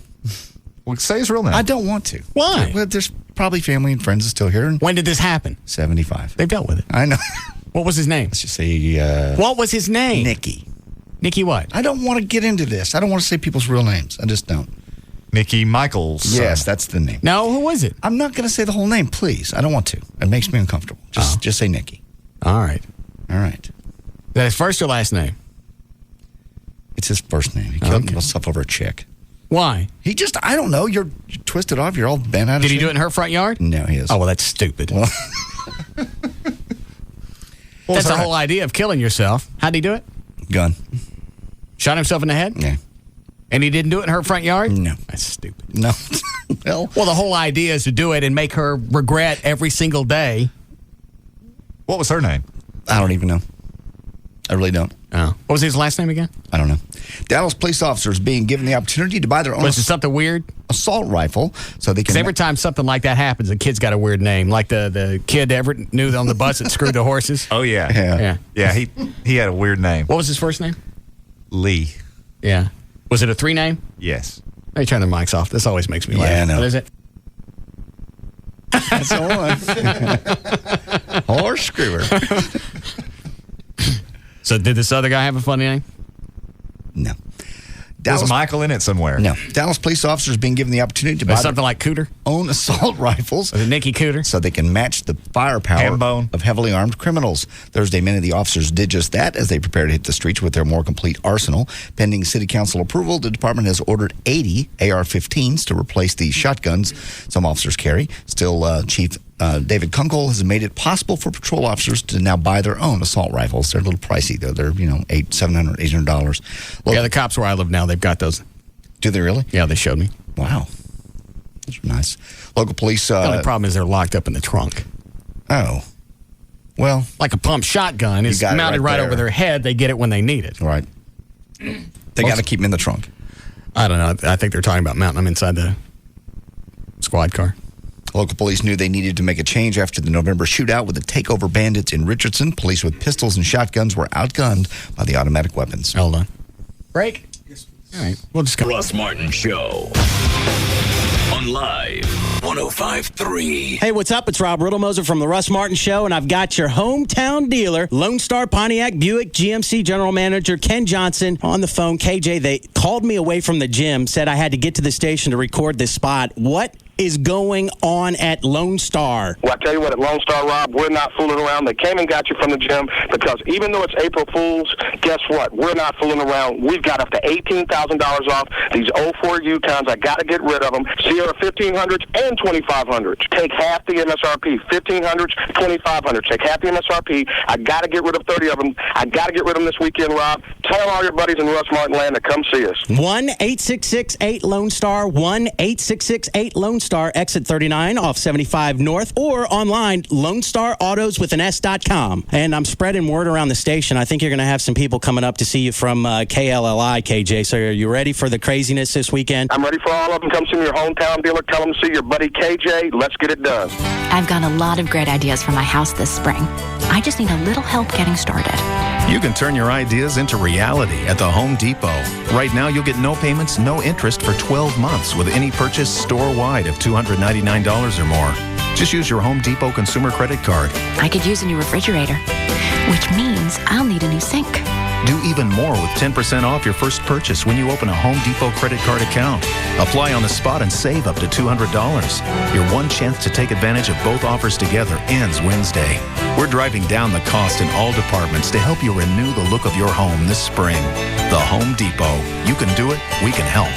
Well, say his real name. I don't want to. Why? Well, there's probably family and friends still here. When did this happen? 75. They've dealt with it. I know. What was his name? Let's just say... what was his name? Nicky. Nicky what? I don't want to get into this. I don't want to say people's real names. I just don't. Nicky Michaels. Yes, that's the name. No, who was it? I'm not going to say the whole name, please. I don't want to. It makes me uncomfortable. Just say Nicky. All right. Is that his first or last name? It's his first name. He killed himself over a chick. Why? I don't know. You're twisted off. You're all bent out of shape. Did he do it in her front yard? No, he is. Oh, well, that's stupid. Well, that's the whole idea of killing yourself. How'd he do it? Gun. Shot himself in the head? Yeah. And he didn't do it in her front yard? No. That's stupid. No. Well, the whole idea is to do it and make her regret every single day. What was her name? I don't even know. I really don't. Oh. What was his last name again? I don't know. Dallas police officers being given the opportunity to buy their own... Was it something weird? Assault rifle, so they can... Because every time something like that happens, a kid's got a weird name. Like the kid Everett knew on the bus that screwed the horses. Oh, yeah. Yeah, he had a weird name. What was his first name? Lee. Yeah. Was it a 3 name? Yes. Let me turn the mics off. This always makes me laugh. Yeah, I know. What is it? That's the one. Horse screwer. So did this other guy have a funny name? No. Was Michael in it somewhere? No. Dallas police officers being given the opportunity to buy something like Cooter? Own assault rifles. Was it Nicky Cooter? So they can match the firepower of heavily armed criminals. Thursday, many of the officers did just that as they prepare to hit the streets with their more complete arsenal. Pending city council approval, the department has ordered 80 AR-15s to replace the shotguns some officers carry. Still, Chief David Kunkel has made it possible for patrol officers to now buy their own assault rifles. They're a little pricey, though. They're, $700, $800. Yeah, the cops where I live now, they've got those. Do they really? Yeah, they showed me. Wow. Those are nice. Local police... the only problem is they're locked up in the trunk. Oh. Well... Like a pump shotgun is mounted right over their head. They get it when they need it. Right. They got to keep them in the trunk. I don't know. I think they're talking about mounting them inside the squad car. Local police knew they needed to make a change after the November shootout with the takeover bandits in Richardson. Police with pistols and shotguns were outgunned by the automatic weapons. Hold on. Break. All right. We'll just go. Russ Martin Show. On Live 105.3. Hey, what's up? It's Rob Riddlemoser from the Russ Martin Show, and I've got your hometown dealer, Lone Star Pontiac Buick GMC General Manager Ken Johnson on the phone. KJ, they called me away from the gym, said I had to get to the station to record this spot. What is going on at Lone Star? Well, I tell you what, at Lone Star, Rob, we're not fooling around. They came and got you from the gym because even though it's April Fools, guess what? We're not fooling around. We've got up to $18,000 off these 04 Yukons. I got to get rid of them. Sierra 1500s and 2500s. Take half the MSRP. 1500s, 2500s. Take half the MSRP. I got to get rid of 30 of them. I got to get rid of them this weekend, Rob. Tell all your buddies in Russ Martin Land to come see us. 1-866-8-LONE-STAR. 1-866-8-LONE-STAR. Exit 39 off 75 North, or online, LoneStarAutosWithAS.com. And I'm spreading word around the station. I think you're going to have some people coming up to see you from KLLI, KJ. So are you ready for the craziness this weekend? I'm ready for all of them. Come see your hometown dealer. Tell them to see your buddy KJ. Let's get it done. I've got a lot of great ideas for my house this spring. I just need a little help getting started. You can turn your ideas into reality at the Home Depot. Right now, you'll get no payments, no interest for 12 months with any purchase store-wide of $299 or more. Just use your Home Depot consumer credit card. I could use a new refrigerator, which means I'll need a new sink. Do even more with 10% off your first purchase when you open a Home Depot credit card account. Apply on the spot and save up to $200. Your one chance to take advantage of both offers together ends Wednesday. We're driving down the cost in all departments to help you renew the look of your home this spring. The Home Depot. You can do it. We can help.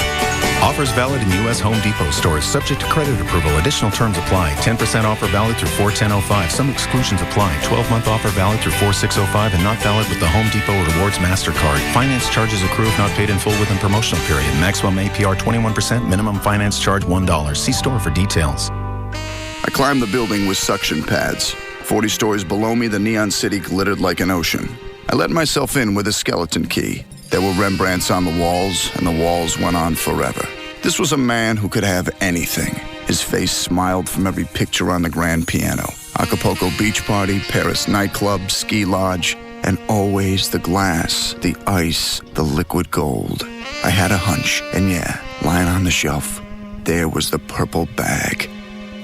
Offers valid in U.S. Home Depot stores, subject to credit approval. Additional terms apply. 10% offer valid through 4/10/05. Some exclusions apply. 12-month offer valid through 4/6/05 and not valid with the Home Depot Rewards MasterCard. Finance charges accrue if not paid in full within promotional period. Maximum APR 21%. Minimum finance charge $1. See store for details. I climbed the building with suction pads. 40 stories below me, the neon city glittered like an ocean. I let myself in with a skeleton key. There were Rembrandts on the walls, and the walls went on forever. This was a man who could have anything. His face smiled from every picture on the grand piano. Acapulco beach party, Paris nightclub, ski lodge, and always the glass, the ice, the liquid gold. I had a hunch, and yeah, lying on the shelf, there was the purple bag.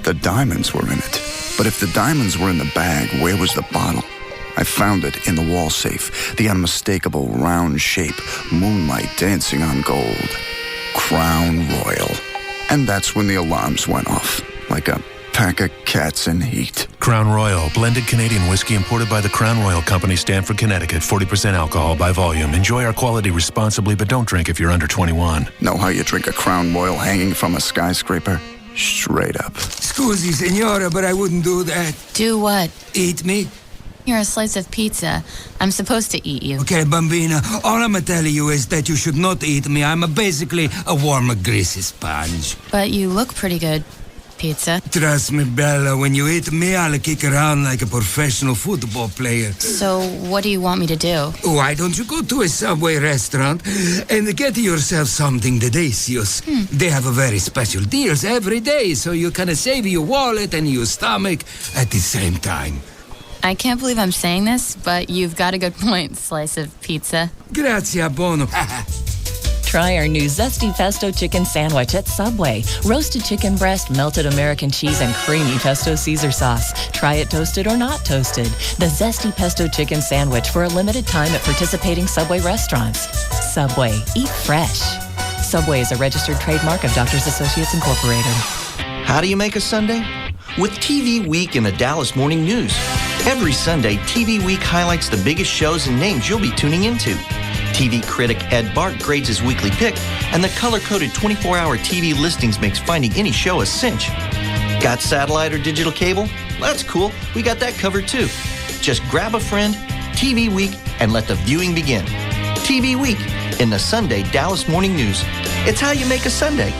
The diamonds were in it. But if the diamonds were in the bag, where was the bottle? I found it in the wall safe, the unmistakable round shape, moonlight dancing on gold. Crown Royal. And that's when the alarms went off, like a pack of cats in heat. Crown Royal, blended Canadian whiskey imported by the Crown Royal Company, Stamford, Connecticut. 40% alcohol by volume. Enjoy our quality responsibly, but don't drink if you're under 21. Know how you drink a Crown Royal hanging from a skyscraper? Straight up. Scusi, signora, but I wouldn't do that. Do what? Eat me? You're a slice of pizza. I'm supposed to eat you. Okay, bambina, all I'm telling you is that you should not eat me. I'm basically a warm, greasy sponge. But you look pretty good, pizza. Trust me, Bella, when you eat me, I'll kick around like a professional football player. So what do you want me to do? Why don't you go to a Subway restaurant and get yourself something delicious? They have a very special deals every day, so you can save your wallet and your stomach at the same time. I can't believe I'm saying this, but you've got a good point, slice of pizza. Grazie, buono. Try our new Zesty Pesto Chicken Sandwich at Subway. Roasted chicken breast, melted American cheese, and creamy pesto Caesar sauce. Try it toasted or not toasted. The Zesty Pesto Chicken Sandwich for a limited time at participating Subway restaurants. Subway. Eat fresh. Subway is a registered trademark of Doctors Associates Incorporated. How do you make a Sunday? With TV Week in the Dallas Morning News. Every Sunday, TV Week highlights the biggest shows and names you'll be tuning into. TV critic Ed Bart grades his weekly pick, and the color-coded 24-hour TV listings makes finding any show a cinch. Got satellite or digital cable? That's cool. We got that covered too. Just grab a friend, TV Week, and let the viewing begin. TV Week in the Sunday Dallas Morning News. It's how you make a Sunday.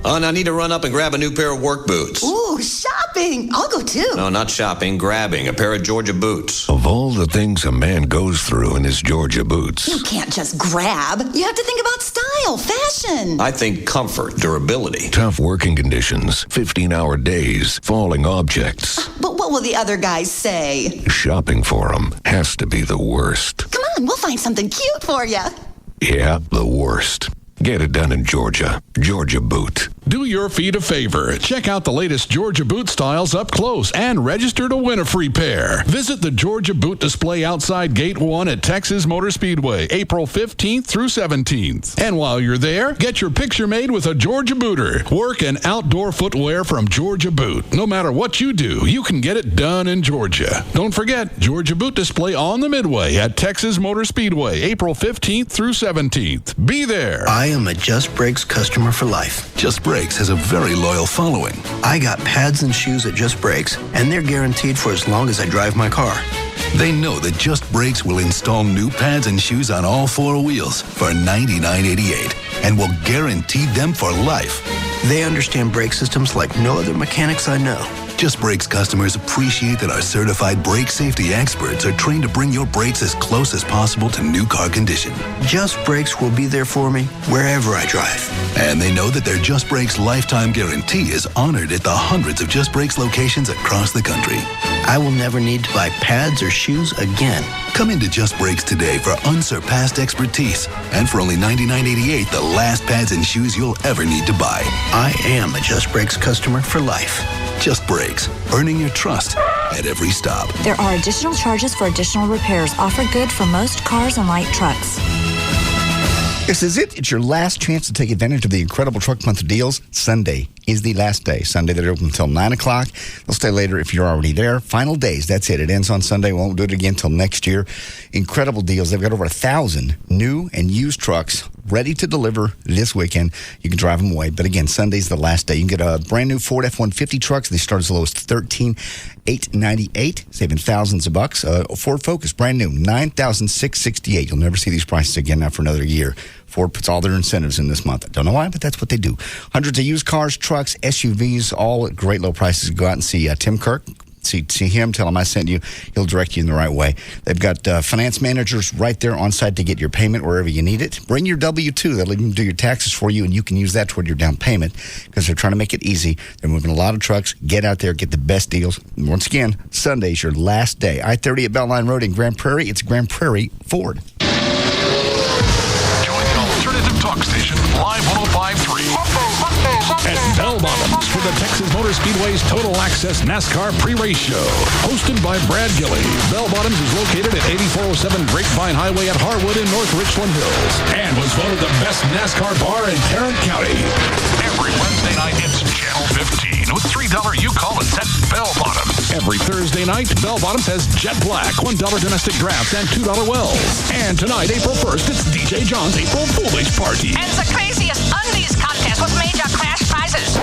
I need to run up and grab a new pair of work boots. Ooh, shopping. I'll go too. No, not shopping, grabbing a pair of Georgia boots. Of all the things a man goes through in his Georgia boots. You can't just grab. You have to think about style, fashion. I think comfort, durability. Tough working conditions, 15-hour days, falling objects. But what will the other guys say? Shopping for them has to be the worst. Come on, we'll find something cute for you. Yeah, the worst. Get it done in Georgia. Georgia Boot. Do your feet a favor. Check out the latest Georgia Boot styles up close and register to win a free pair. Visit the Georgia Boot display outside Gate 1 at Texas Motor Speedway, April 15th through 17th. And while you're there, get your picture made with a Georgia Booter. Work and outdoor footwear from Georgia Boot. No matter what you do, you can get it done in Georgia. Don't forget, Georgia Boot display on the Midway at Texas Motor Speedway, April 15th through 17th. Be there. I am a Just Brakes customer for life. Just Brakes has a very loyal following. I got pads and shoes at Just Brakes, and they're guaranteed for as long as I drive my car. They know that Just Brakes will install new pads and shoes on all four wheels for $99.88 and will guarantee them for life. They understand brake systems like no other mechanics I know. Just Brakes customers appreciate that our certified brake safety experts are trained to bring your brakes as close as possible to new car condition. Just Brakes will be there for me wherever I drive. And they know that their Just Brakes lifetime guarantee is honored at the hundreds of Just Brakes locations across the country. I will never need to buy pads or shoes again. Come into Just Brakes today for unsurpassed expertise. And for only $99.88, the last pads and shoes you'll ever need to buy. I am a Just Brakes customer for life. Just Brakes, earning your trust at every stop. There are additional charges for additional repairs. Offer good for most cars and light trucks. This is it. It's your last chance to take advantage of the incredible Truck Month deals. Sunday is the last day. Sunday, they're open until 9 o'clock. They'll stay later if you're already there. Final days. That's it. It ends on Sunday. Won't do it again until next year. Incredible deals. They've got over 1,000 new and used trucks ready to deliver this weekend. You can drive them away. But again, Sunday's the last day. You can get a brand new Ford F-150 trucks. They start as low as $13,898, saving thousands of bucks. Ford Focus, brand new, $9,668. You'll never see these prices again now for another year. Ford puts all their incentives in this month. I don't know why, but that's what they do. Hundreds of used cars, trucks, SUVs, all at great low prices. Go out and see Tim Kirk. See him, tell him I sent you. He'll direct you in the right way. They've got finance managers right there on site to get your payment wherever you need it. Bring your W-2. They'll even do your taxes for you, and you can use that toward your down payment because they're trying to make it easy. They're moving a lot of trucks. Get out there, get the best deals. And once again, Sunday's your last day. I-30 at Beltline Road in Grand Prairie. It's Grand Prairie Ford. Talk station, Live 105.3. At Bell Bottoms for the Texas Motor Speedway's Total Access NASCAR pre-race show. Hosted by Brad Gilley. Bell Bottoms is located at 8407 Grapevine Highway at Harwood in North Richland Hills. And was voted the best NASCAR bar in Tarrant County. Every Wednesday night, it's Channel 15 with $3 you call and set Bell Bottoms. Every Thursday night, Bell Bottoms has Jet Black, $1 domestic drafts, and $2 wells. And tonight, April 1st, it's DJ John's April Foolish Party. And the craziest undies contest with major cash prizes.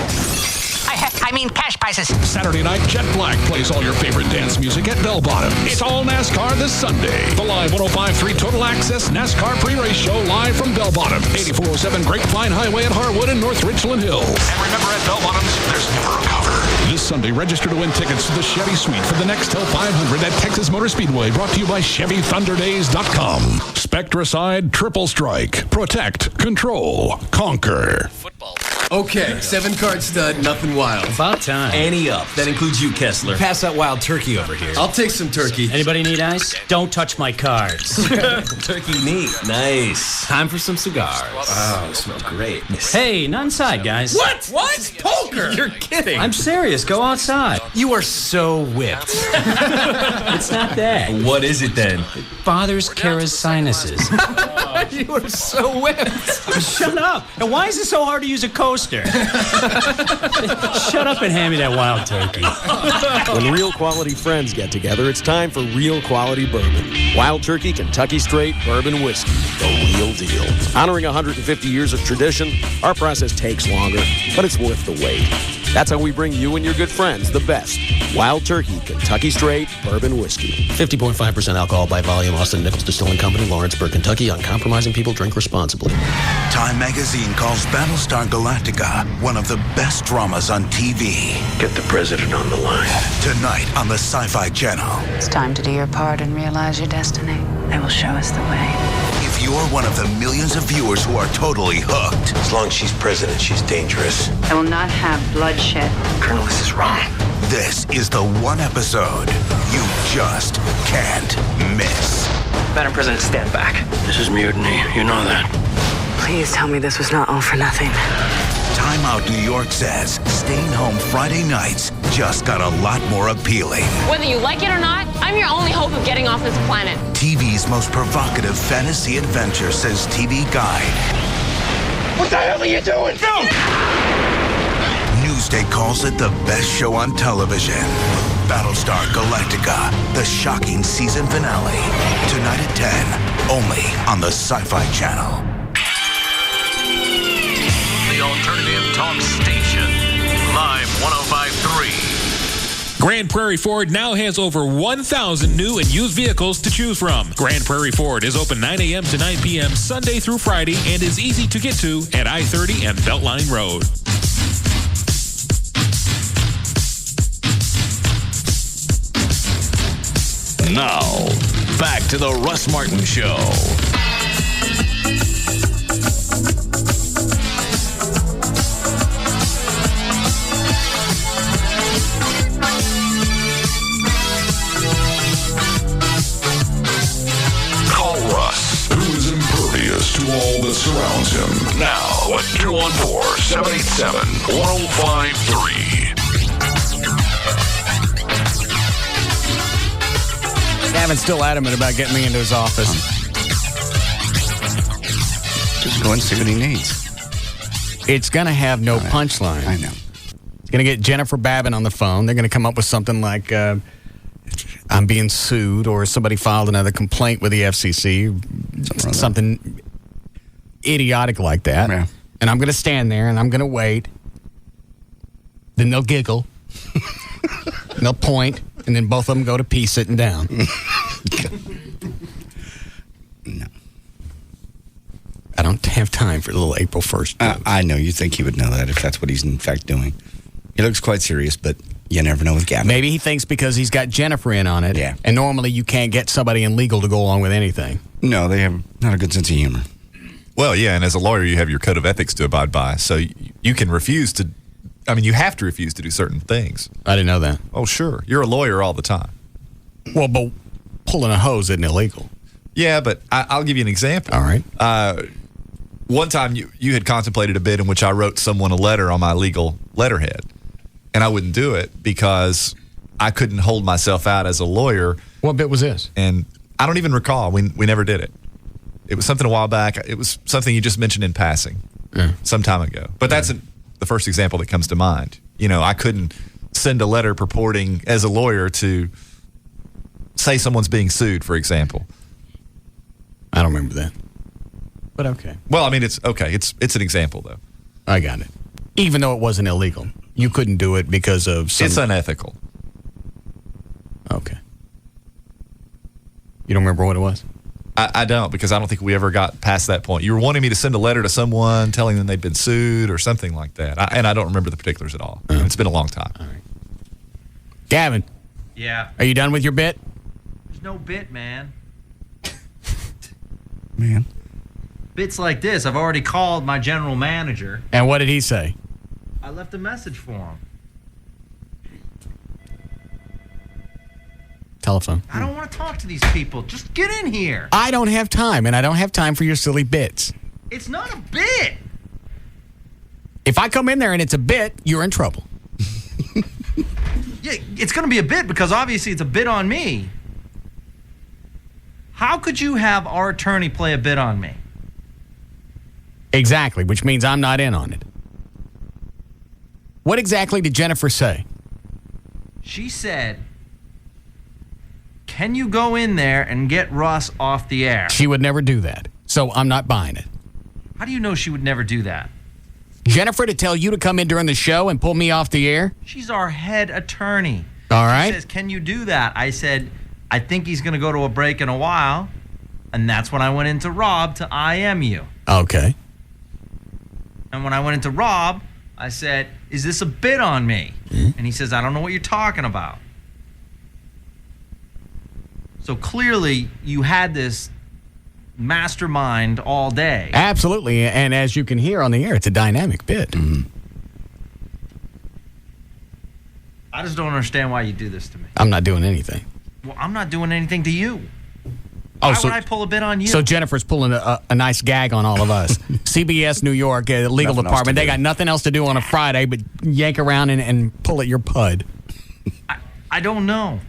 I mean cash prizes. Saturday night, Jet Black plays all your favorite dance music at Bell Bottoms. It's all NASCAR this Sunday. The Live 105.3 Total Access NASCAR pre-race show live from Bell Bottoms. 8407 Grapevine Highway at Harwood in North Richland Hills. And remember, at Bell Bottoms, there's never a cover. This Sunday, register to win tickets to the Chevy Suite for the Nextel 500 at Texas Motor Speedway. Brought to you by ChevyThunderDays.com. Spectracide Triple Strike. Protect, control, conquer. Football. Okay, 7-card stud, nothing wild. About time. Ante up. That includes you, Kessler. Pass that wild turkey over here. I'll take some turkey. Anybody need ice? Don't touch my cards. Turkey neat. Nice. Time for some cigars. Wow, they smell great. Hey, not inside, guys. What? What? Poker? You're kidding. I'm serious. Go outside. You are so whipped. It's not that. What is it then? It bothers Kara's sinuses. You are so whipped. Shut up. And why is it so hard to use a coaster? Shut up and hand me that wild turkey. When real quality friends get together, it's time for real quality bourbon. Wild Turkey Kentucky Straight Bourbon Whiskey, the real deal. Honoring 150 years of tradition, our process takes longer, but it's worth the wait. That's how we bring you and your good friends the best. Wild Turkey Kentucky Straight Bourbon Whiskey. 50.5% alcohol by volume. Austin Nichols Distilling Company, Lawrenceburg, Kentucky. Uncompromising people drink responsibly. Time magazine calls Battlestar Galactica one of the best dramas on TV. Get the president on the line. Tonight on the Sci-Fi Channel. It's time to do your part and realize your destiny. They will show us the way. If you're one of the millions of viewers who are totally hooked. As long as she's president, she's dangerous. I will not have bloodshed. Colonel, this is wrong. This is the one episode you just can't miss. Madam President, stand back. This is mutiny. You know that. Please tell me this was not all for nothing. Time Out New York says staying home Friday nights just got a lot more appealing. Whether you like it or not, I'm your only hope of getting off this planet. TV's most provocative fantasy adventure, says TV Guide. What the hell are you doing? No! Newsday calls it the best show on television. Battlestar Galactica, the shocking season finale. Tonight at 10, only on the Sci-Fi Channel. The alternative talk station. Live 105.3. Grand Prairie Ford now has over 1,000 new and used vehicles to choose from. Grand Prairie Ford is open 9 a.m. to 9 p.m. Sunday through Friday and is easy to get to at I-30 and Beltline Road. Now, back to the Russ Martin Show. Call Russ, who is impervious to all that surrounds him. Now at 214-787-1053. Gavin's still adamant about getting me into his office. Just go and see what he needs. It's going to have no punchline. I know. It's going to get Jennifer Babin on the phone. They're going to come up with something like, I'm being sued, or somebody filed another complaint with the FCC. Something idiotic like that. Yeah. And I'm going to stand there and I'm going to wait. Then they'll giggle. And they'll point. And then both of them go to pee sitting down. No. I don't have time for the little April 1st. I know. You think he would know that if that's what he's in fact doing. He looks quite serious, but you never know with Gavin. Maybe he thinks because he's got Jennifer in on it. Yeah. And normally you can't get somebody in legal to go along with anything. No, they have not a good sense of humor. Well, yeah, and as a lawyer, you have your code of ethics to abide by. So you can refuse to, you have to refuse to do certain things. I didn't know that. Oh, sure. You're a lawyer all the time. Well, but pulling a hose isn't illegal. Yeah, but I'll give you an example. All right. One time you had contemplated a bit in which I wrote someone a letter on my legal letterhead, and I wouldn't do it because I couldn't hold myself out as a lawyer. What bit was this? And I don't even recall. We never did it. It was something a while back. It was something you just mentioned in passing some time ago. But that's the first example that comes to mind. I couldn't send a letter purporting as a lawyer to say someone's being sued, for example. I don't remember that. But okay. Well, it's okay. It's an example, though. I got it. Even though it wasn't illegal, you couldn't do it because of some... It's unethical. Okay. You don't remember what it was? I don't, because I don't think we ever got past that point. You were wanting me to send a letter to someone telling them they'd been sued or something like that. And I don't remember the particulars at all. It's been a long time. All right. Gavin. Yeah. Are you done with your bit? There's no bit, man. Man. Bits like this, I've already called my general manager. And what did he say? I left a message for him. Telephone. I don't want to talk to these people. Just get in here. I don't have time, and I don't have time for your silly bits. It's not a bit. If I come in there and it's a bit, you're in trouble. Yeah, it's going to be a bit because obviously it's a bit on me. How could you have our attorney play a bit on me? Exactly, which means I'm not in on it. What exactly did Jennifer say? She said, can you go in there and get Russ off the air? She would never do that, so I'm not buying it. How do you know she would never do that? Jennifer to tell you to come in during the show and pull me off the air? She's our head attorney. All right. She says, can you do that? I said, I think he's going to go to a break in a while. And that's when I went into Rob to IM you. Okay. And when I went into Rob, I said, is this a bit on me? And he says, I don't know what you're talking about. So clearly, you had this mastermind all day. Absolutely, and as you can hear on the air, it's a dynamic bit. Mm-hmm. I just don't understand why you do this to me. I'm not doing anything. Well, I'm not doing anything to you. Oh, Why so, would I pull a bit on you? So Jennifer's pulling a nice gag on all of us. CBS New York, legal Nothing department, they got nothing else to do on a Friday but yank around and pull at your pud. I don't know.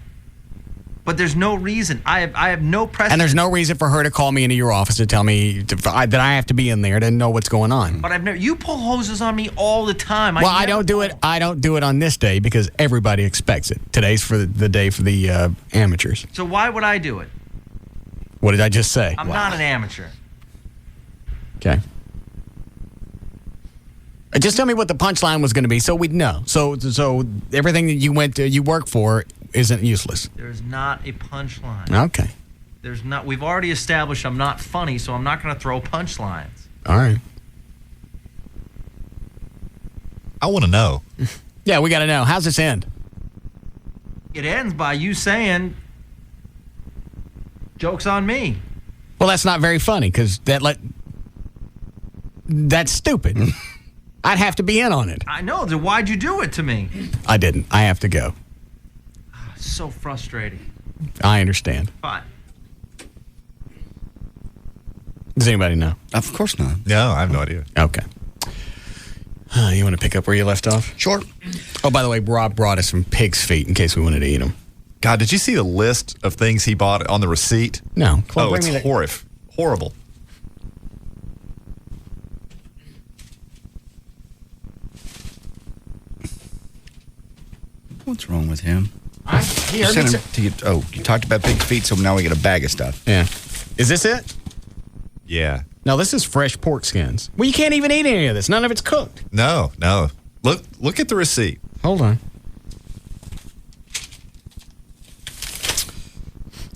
But there's no reason. I have no precedent. And there's no reason for her to call me into your office to tell me that I have to be in there to know what's going on. But I've never. You pull hoses on me all the time. Well, I don't do it. I don't do it on this day because everybody expects it. Today's for the day for the amateurs. So why would I do it? What did I just say? I'm not an amateur. Okay. Just tell me what the punchline was going to be, so we'd know. So everything that you work for isn't useless. There's not a punchline. Okay. There's not. We've already established I'm not funny, so I'm not going to throw punchlines. All right. I want to know. Yeah, we got to know. How's this end? It ends by you saying, "Joke's on me." Well, that's not very funny because that's stupid. I'd have to be in on it. I know. Then why'd you do it to me? I didn't. I have to go. So frustrating. I understand. Fine. Does anybody know? Of course not. No, I have no idea. Okay. You want to pick up where you left off? Sure. Oh, by the way, Rob brought us some pig's feet in case we wanted to eat them. God, did you see the list of things he bought on the receipt? No. Oh, it's horrible. What's wrong with him? You talked about pig's feet, so now we get a bag of stuff. Yeah. Is this it? Yeah. No, this is fresh pork skins. Well, you can't even eat any of this. None of it's cooked. No. Look at the receipt. Hold on.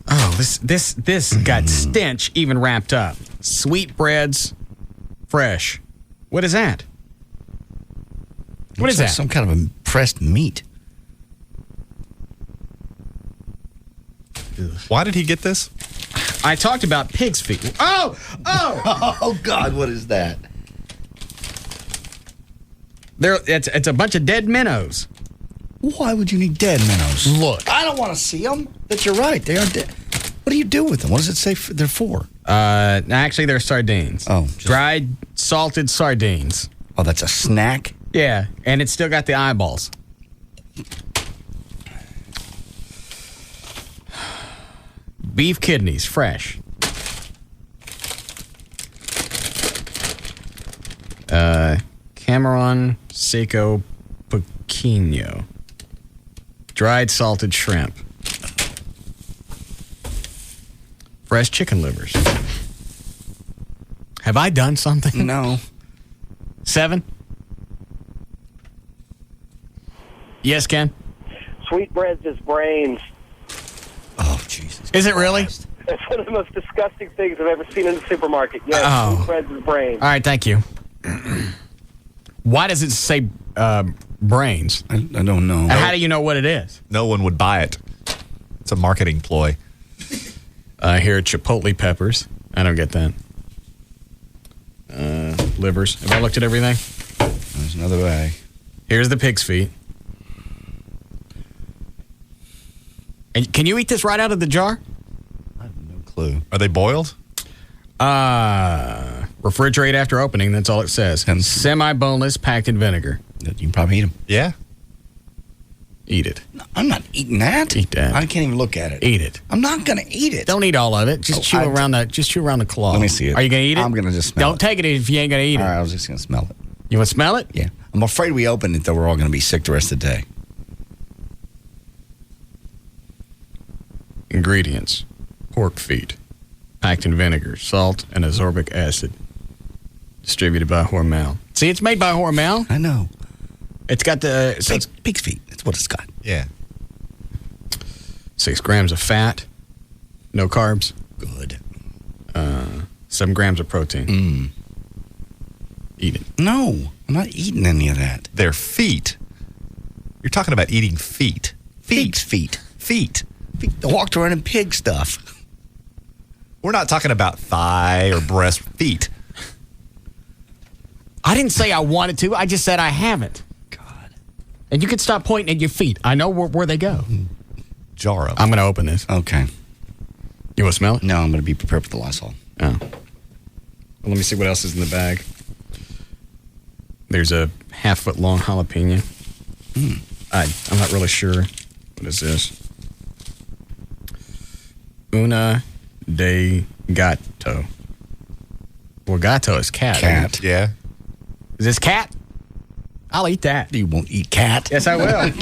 Oh, this got stench even wrapped up. Sweetbreads, fresh. What is that? What is that? Some kind of pressed meat. Why did he get this? I talked about pig's feet. Oh! Oh, God, what is that? It's a bunch of dead minnows. Why would you need dead minnows? Look. I don't want to see them. But you're right. They are dead. What do you do with them? What does it say they're for? Actually, they're sardines. Oh. Dried, salted sardines. Oh, that's a snack? Yeah, and it's still got the eyeballs. Beef kidneys, fresh. Cameron Seco Pequeno. Dried salted shrimp. Fresh chicken livers. Have I done something? No. 7? Yes, Ken? Sweetbreads is brains. Oh, Jesus. Is it really? It's one of the most disgusting things I've ever seen in the supermarket. Yes, Oh. sweetbreads is brains. All right, thank you. Why does it say brains? I don't know. And how do you know what it is? No one would buy it. It's a marketing ploy. Here are chipotle peppers. I don't get that. Livers. Have I looked at everything? There's another bag. Here's the pig's feet. And can you eat this right out of the jar? Clue. Are they boiled? Refrigerate after opening. That's all it says. Semi-boneless, packed in vinegar. You can probably eat them. Yeah. Eat it. No, I'm not eating that. Eat that. I can't even look at it. Eat it. I'm not going to eat it. Don't eat all of it. Just chew around the claw. Let me see it. Are you going to eat it? I'm going to just smell Don't take it if you ain't going to eat it. All right, I was just going to smell it. You want to smell it? Yeah. I'm afraid we open it, though. We're all going to be sick the rest of the day. Ingredients. Pork feet. Packed in vinegar, salt, and ascorbic acid. Distributed by Hormel. See, it's made by Hormel. I know. It's got the... Pig's feet. That's what it's got. Yeah. 6 grams of fat. No carbs. Good. 7 grams of protein. Eat it. No, I'm not eating any of that. They're feet. You're talking about eating feet. Pig's feet. Feet. They walked around in pig stuff. We're not talking about thigh or breast. Feet. I didn't say I wanted to. I just said I haven't. God. And you can stop pointing at your feet. I know where they go. Jar 'em. I'm going to open this. Okay. You want to smell it? No, I'm going to be prepared for the Lysol. Oh. Well, let me see what else is in the bag. There's a half-foot long jalapeno. I'm not really sure. What is this? Una de gato. Well, gato is cat. Cat. Yeah. Is this cat? I'll eat that. You won't eat cat? Yes, I will.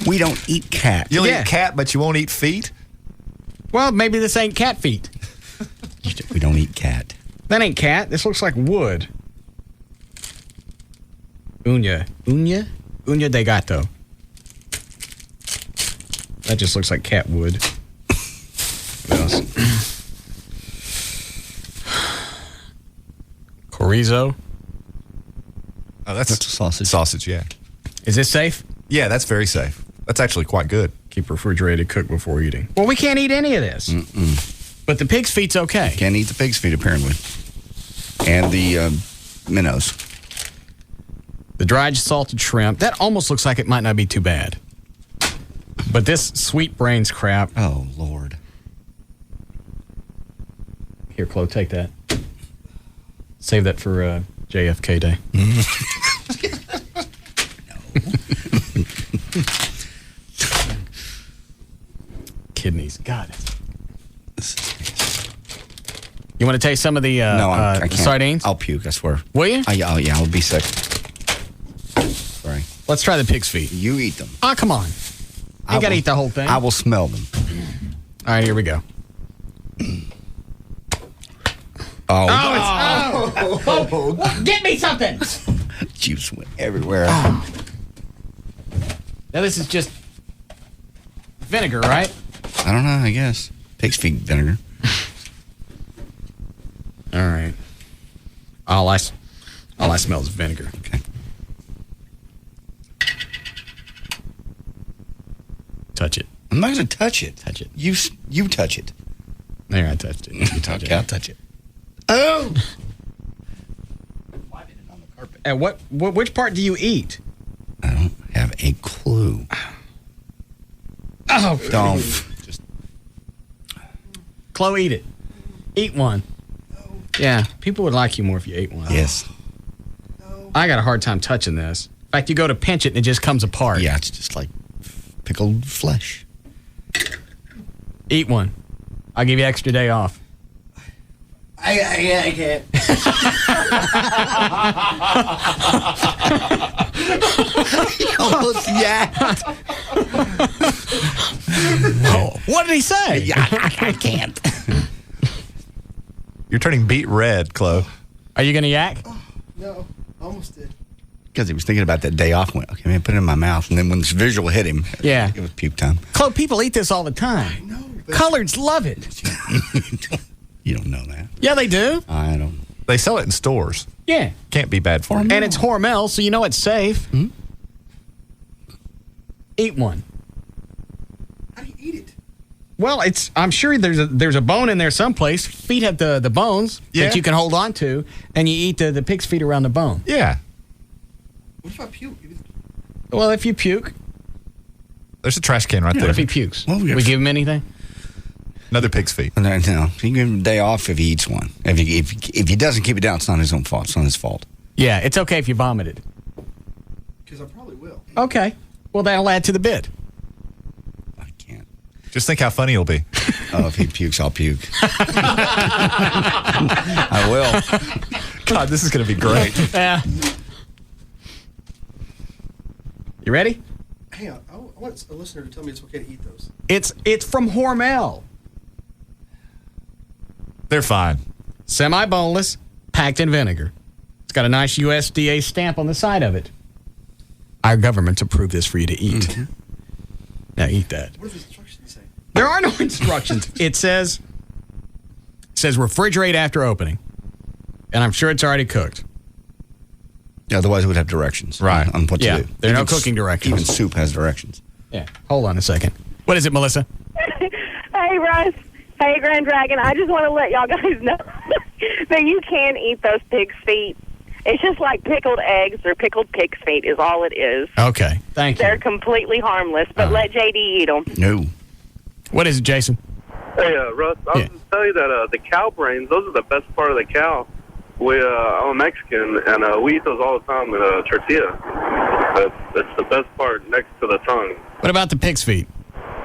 We don't eat cat. You'll eat cat, but you won't eat feet? Well, maybe this ain't cat feet. We don't eat cat. That ain't cat. This looks like wood. Uña de gato. That just looks like cat wood. What else? Chorizo. Oh, that's a sausage. Sausage, yeah. Is this safe? Yeah, that's very safe. That's actually quite good. Keep refrigerated, cook before eating. Well, we can't eat any of this. But the pig's feet's okay. Can't eat the pig's feet, apparently. And the minnows. The dried salted shrimp. That almost looks like it might not be too bad. But this sweet brains crap. Oh, Lord. Here, Chloe, take that. Save that for JFK Day. Kidneys. God. You want to taste some of the No, I can't. sardines? I'll puke, I swear. Will you? Yeah, I'll be sick. Sorry. Let's try the pig's feet. You eat them. Oh, come on. You got to eat the whole thing. I will smell them. All right, here we go. Oh. Get me something. Juice went everywhere. Now, this is just vinegar, right? I don't know, I guess. Pig's feet vinegar. All right. All I smell is vinegar. Okay. Touch it. I'm not going to touch it. Touch it. You touch it. There, I touched it. You touch Okay, it. I'll touch it. Oh! And which part do you eat? I don't have a clue. Oh, Don't. Just Chloe, eat it. Eat one. Yeah, people would like you more if you ate one. Yes. I got a hard time touching this. In fact, you go to pinch it and it just comes apart. Yeah, it's just like pickled flesh. Eat one. I'll give you extra day off. I can't. Almost yacked. Oh, what did he say? Yeah, I can't. You're turning beet red, Chloe. Are you going to yak? No, almost did. Because he was thinking about that day off. Went, okay, man, put it in my mouth. And then when this visual hit him, Yeah. it was puke time. Chloe, people eat this all the time. I know. Coloreds love it. You don't know that. Yeah, they do. I don't. They sell it in stores. Yeah. Can't be bad for you. And it's Hormel, so you know it's safe. Hmm? Eat one. How do you eat it? Well, I'm sure there's a bone in there someplace. Feet have the bones Yeah. that you can hold on to, and you eat the pig's feet around the bone. Yeah. What if I puke? Well, if you puke. There's a trash can right What there. if he pukes? Well, we give him anything? Another pig's feet. No, you can give him a day off if he eats one. If he doesn't keep it down, it's not his own fault. It's not his fault. Yeah, it's okay if you vomited. Because I probably will. Okay. Well, that'll add to the bid. Just think how funny it'll be. Oh, if he pukes, I'll puke. I will. God, this is going to be great. Yeah. You ready? Hang on. I want a listener to tell me it's okay to eat those. It's from Hormel. They're fine. Semi-boneless, packed in vinegar. It's got a nice USDA stamp on the side of it. Our government's approved this for you to eat. Mm-hmm. Now eat that. What do the instructions say? There are no instructions. It says refrigerate after opening. And I'm sure it's already cooked. Yeah, otherwise it would have directions. Right. On what Yeah, to do. there are no cooking directions. Even soup has directions. Yeah. Hold on a second. What is it, Melissa? Hey, Russ. Hey, Grand Dragon. I just want to let y'all guys know that you can eat those pig's feet. It's just like pickled eggs or pickled pig's feet is all it is. Okay. Thank you. They're completely harmless, but let JD eat them. No. What is it, Jason? Hey, Russ, I was just telling you that the cow brains, those are the best part of the cow. I'm a Mexican, and we eat those all the time in a tortilla. It's the best part next to the tongue. What about the pig's feet?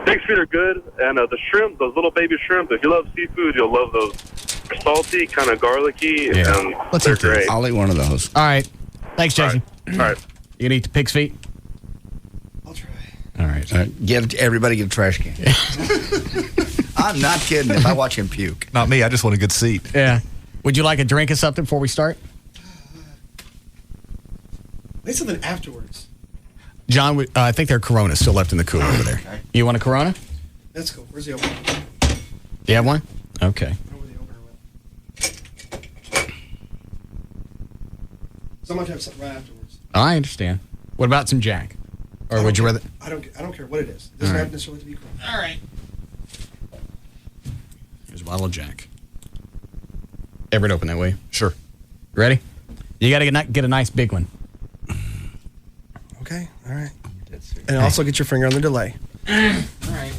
Pig's feet are good, and the shrimp, those little baby shrimp, if you love seafood, you'll love those. They're salty, kind of garlicky, and they're great. I'll eat one of those. All right. Thanks, Jason. All right. You gonna eat the pig's feet? I'll try. All right. Everybody get a trash can. I'm not kidding if I watch him puke. Not me. I just want a good seat. Yeah. Would you like a drink or something before we start? Need something afterwards. John, I think there are Coronas still left in the cooler over there. You want a Corona? That's cool. Where's the opener? You have one? Okay. So I'm going to have something right afterwards. I understand. What about some Jack? Or would you rather? I don't care what it is. It doesn't have necessarily to be Corona. All right. Here's a bottle of Jack. Everett, open that way. Sure. Ready? You got to get a nice big one. Okay. All right. And also get your finger on the delay. All right.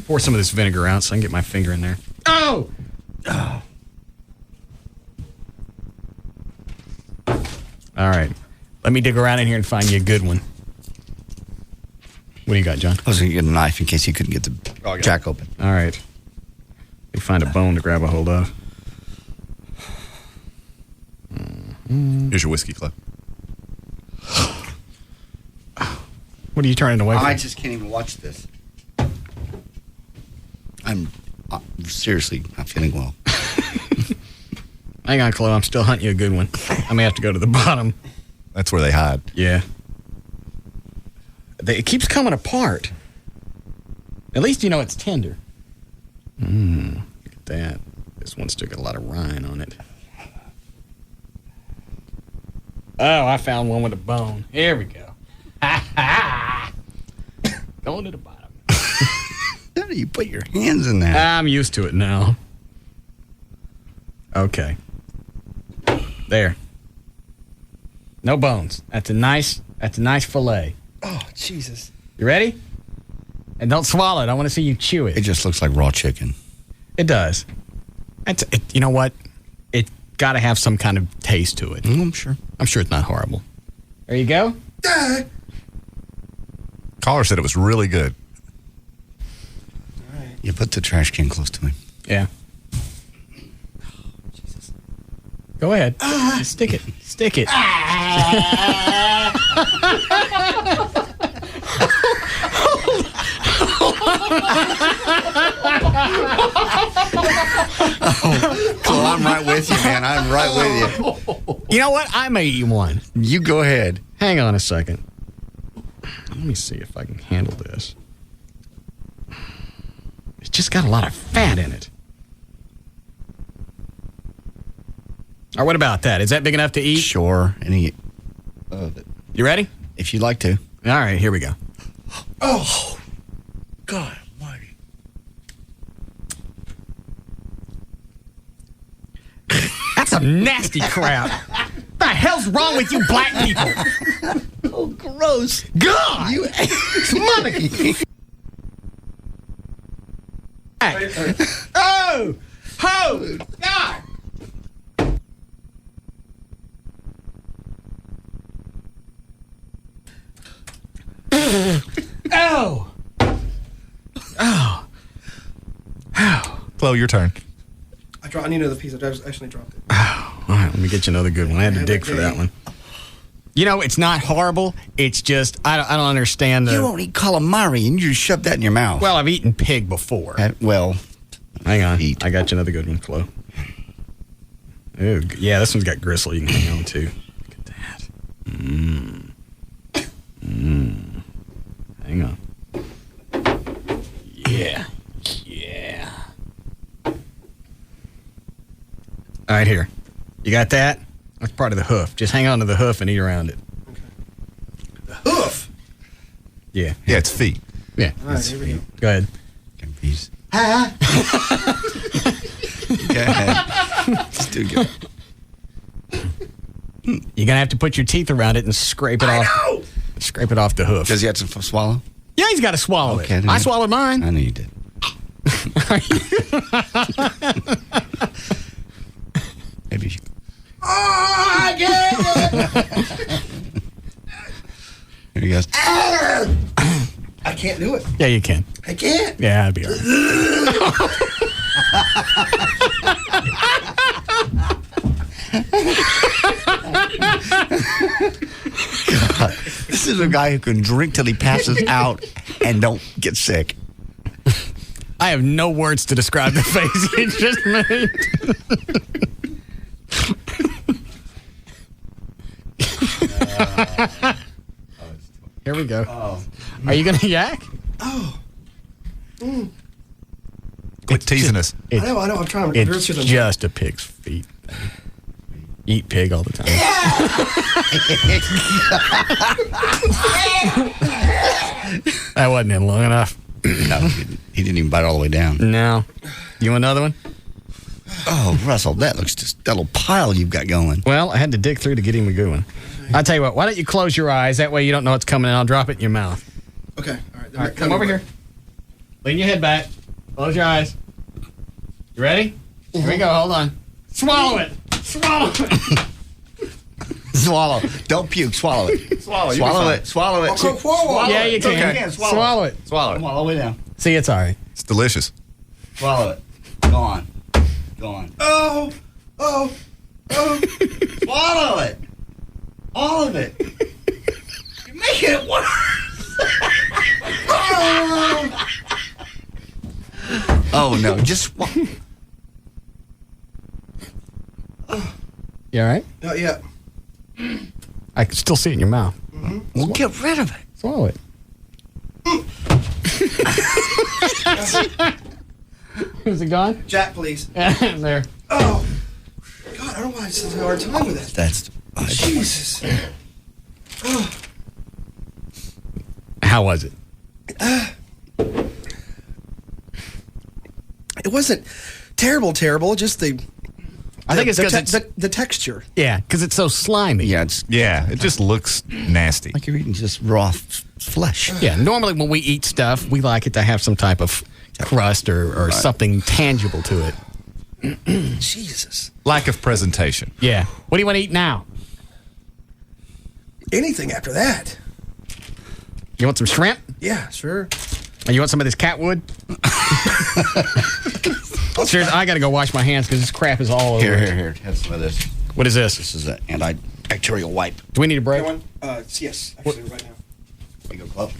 Pour some of this vinegar out so I can get my finger in there. Oh! All right. Let me dig around in here and find you a good one. What do you got, John? I was going to get a knife in case he couldn't get the jack open. All right. Let me find a bone to grab a hold of. Here's your whiskey club. What are you turning away from? I just can't even watch this. I'm seriously not feeling well. Hang on, Chloe. I'm still hunting you a good one. I may have to go to the bottom. That's where they hide. Yeah. It keeps coming apart. At least you know it's tender. Look at that. This one's still got a lot of rind on it. Oh, I found one with a bone. Here we go. Going to the bottom. How do you put your hands in that? I'm used to it now. Okay. There. No bones. That's a nice fillet. Oh, Jesus. You ready? And don't swallow it. I want to see you chew it. It just looks like raw chicken. It does. You know what? It's got to have some kind of taste to it. I'm sure. I'm sure it's not horrible. There you go. Caller said it was really good. All right. You put the trash can close to him. Yeah. Jesus. Go ahead. Stick it. Stick it. Oh, I'm right with you, man. I'm right with you. You know what? I may eat one. You go ahead. Hang on a second. Let me see if I can handle this. It's just got a lot of fat in it. All right, what about that? Is that big enough to eat? Sure. Any of it. You ready? If you'd like to. All right, here we go. Oh, God almighty. That's some nasty crap. What the hell's wrong with you black people? Oh, God. gross. God! You monkey. Oh! Ho! God! Oh! Oh! Oh! Chloe, your turn. I need another piece. I just actually dropped it. Oh, all right, let me get you another good one. I had to dig for that one. You know, it's not horrible. It's just, I don't understand the... You won't eat calamari and you just shove that in your mouth. Well, I've eaten pig before. Well, hang on. I got you another good one, Chloe. Ooh, yeah, this one's got gristle. You can hang on to. Look at that. Hang on. Yeah. Yeah. All right, here. You got that? That's part of the hoof. Just hang on to the hoof and eat around it. Okay. The hoof? Yeah. Yeah, it's feet. Yeah. All right, here we go. Go ahead. Confused. Go ahead. Still good. You're gonna have to put your teeth around it and scrape it off. Know! Scrape it off the hoof. Does he have to swallow? Yeah, he's got to swallow Okay, it. I swallowed mine. I know you did. Maybe you. Oh, I get it! Here he goes. I can't do it. Yeah, you can. I can't. Yeah, I'd be all right. God, this is a guy who can drink till he passes out and don't get sick. I have no words to describe the face he just made. Here we go. Oh. Are you going to yak? Oh. Quit teasing us. I know. I'm trying. It's just a pig's feet. Eat pig all the time. That wasn't in long enough. No, he didn't even bite all the way down. No. You want another one? Oh, Russell, that looks just that little pile you've got going. Well, I had to dig through to get him a good one. I'll tell you what, why don't you close your eyes? That way you don't know what's coming and I'll drop it in your mouth. Okay. All right, come over here. Lean your head back. Close your eyes. You ready? Here we go. Hold on. Swallow it. Swallow it. Swallow. Don't puke. Swallow it. Swallow it. Swallow it. Swallow it. Yeah, you can. Okay. Swallow it. Swallow it. Come on, all the way down. See, it's all right. It's delicious. Swallow it. Go on. Go on. Oh. Swallow it. All of it. You're making it worse. Oh, no. Just swallow. You all right? Not yet. I can still see it in your mouth. Mm-hmm. Well, get rid of it. Swallow it. Is it gone? Jack, please. There. Oh. God, I don't know why I just have a hard time with it. That's. Jesus. Oh. How was it? It wasn't terrible. Just the. I think it's because the texture. Yeah, because it's so slimy. Yeah, it just looks nasty. Like you're eating just raw flesh. Yeah, normally when we eat stuff, we like it to have some type of crust or something tangible to it. Jesus. Lack of presentation. Yeah. What do you want to eat now? Anything after that. You want some shrimp? Yeah, sure. And you want some of this catwood? Seriously, I got to go wash my hands because this crap is all over. Here. Have some of this. What is this? This is an antibacterial wipe. Do we need a break? Yes, actually, right now. There you go, Club.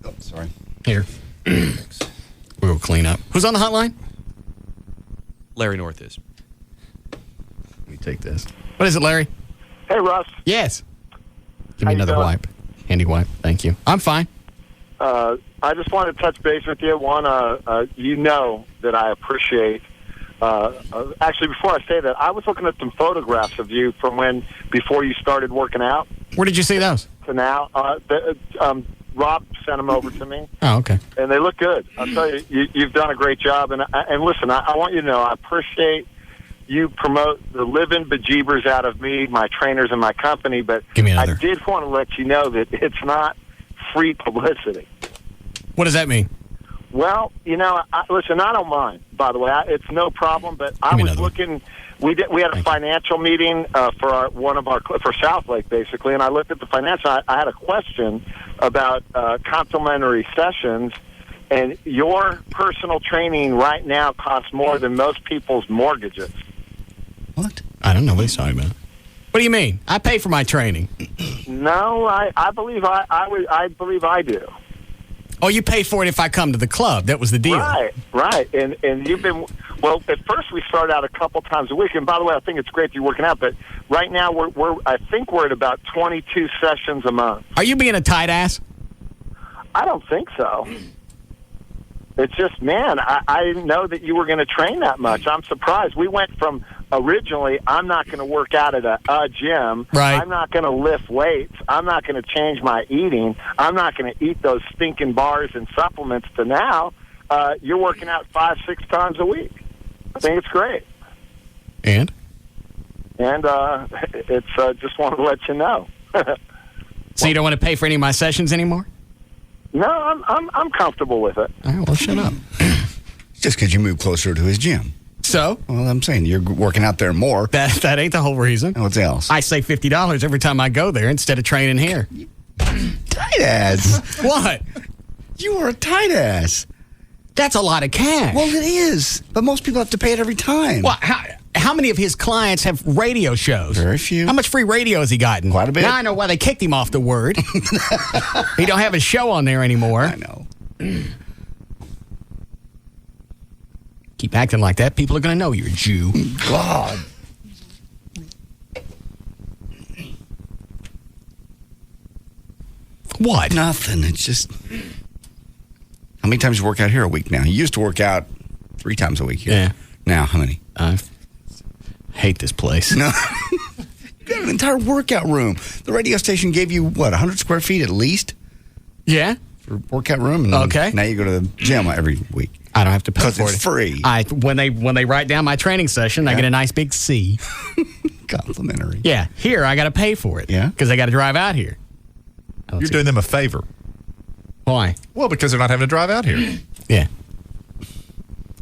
Oh, sorry. Here. We'll clean up. Who's on the hotline? Larry North is. Let me take this. What is it, Larry? Hey, Russ. Yes. Give me another wipe. Handy wipe. Thank you. I'm fine. I just wanted to touch base with you. One, you know that I appreciate. Actually, before I say that, I was looking at some photographs of you from before you started working out. Where did you see those? To now. Rob sent them over to me. Oh, okay. And they look good. I'll tell you, you've done a great job. And listen, I want you to know I appreciate you promote the living bejeebers out of me, my trainers, and my company, but I did want to let you know that it's not free publicity. What does that mean? Well, listen, I don't mind, by the way. It's no problem, but I was looking. We had a financial meeting for for South Lake, basically, and I looked at the financial. I had a question about complimentary sessions, and your personal training right now costs more than most people's mortgages. What? I don't know what he's talking about. What do you mean? I pay for my training. No, I believe I believe I do. Oh, you pay for it if I come to the club. That was the deal. Right. And you've been, well, at first we start out a couple times a week. And by the way, I think it's great that you're working out. But right now I think we're at about 22 sessions a month. Are you being a tight ass? I don't think so. It's just, man, I didn't know that you were going to train that much. I'm surprised. We went from originally, I'm not going to work out at a gym. Right. I'm not going to lift weights. I'm not going to change my eating. I'm not going to eat those stinking bars and supplements to now, you're working out 5-6 times a week. I think it's great. And it's just wanted to let you know. So you don't want to pay for any of my sessions anymore? No, I'm comfortable with it. All right, well, shut up. Just because you move closer to his gym. So? Well, I'm saying you're working out there more. That ain't the whole reason. What's else? I save $50 every time I go there instead of training here. Tight ass. What? You are a tight ass. That's a lot of cash. Well, it is. But most people have to pay it every time. Well, how many of his clients have radio shows? Very few. How much free radio has he gotten? Quite a bit. Now I know why they kicked him off the Word. He don't have a show on there anymore. I know. Keep acting like that, people are going to know you're a Jew. God. What? Nothing. It's just... How many times you work out here a week now? You used to work out 3 times a week here. Yeah. Now, how many? I hate this place. No. You got an entire workout room. The radio station gave you, 100 square feet at least? Yeah. For workout room. And okay. Now you go to the gym every week. I don't have to pay for it. Because it's free. When they write down my training session, I get a nice big C. Complimentary. Yeah. Here, I got to pay for it. Yeah. Because I got to drive out here. You're doing them a favor. Why? Well, because they're not having to drive out here. Yeah.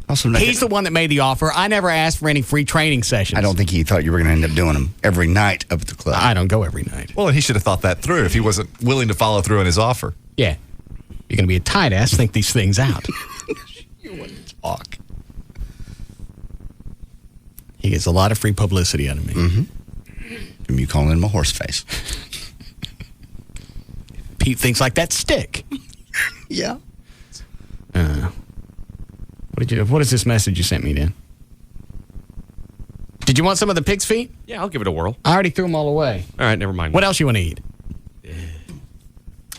Also, he's the one that made the offer. I never asked for any free training sessions. I don't think he thought you were going to end up doing them every night up at the club. I don't go every night. Well, he should have thought that through if he wasn't willing to follow through on his offer. Yeah. You're going to be a tight ass, think these things out. You wouldn't talk. He gets a lot of free publicity out of me. Mm-hmm. From you calling him a horse face. Pete thinks like that stick. Yeah. What is this message you sent me, Dan? Did you want some of the pig's feet? Yeah, I'll give it a whirl. I already threw them all away. All right, never mind. What else you want to eat?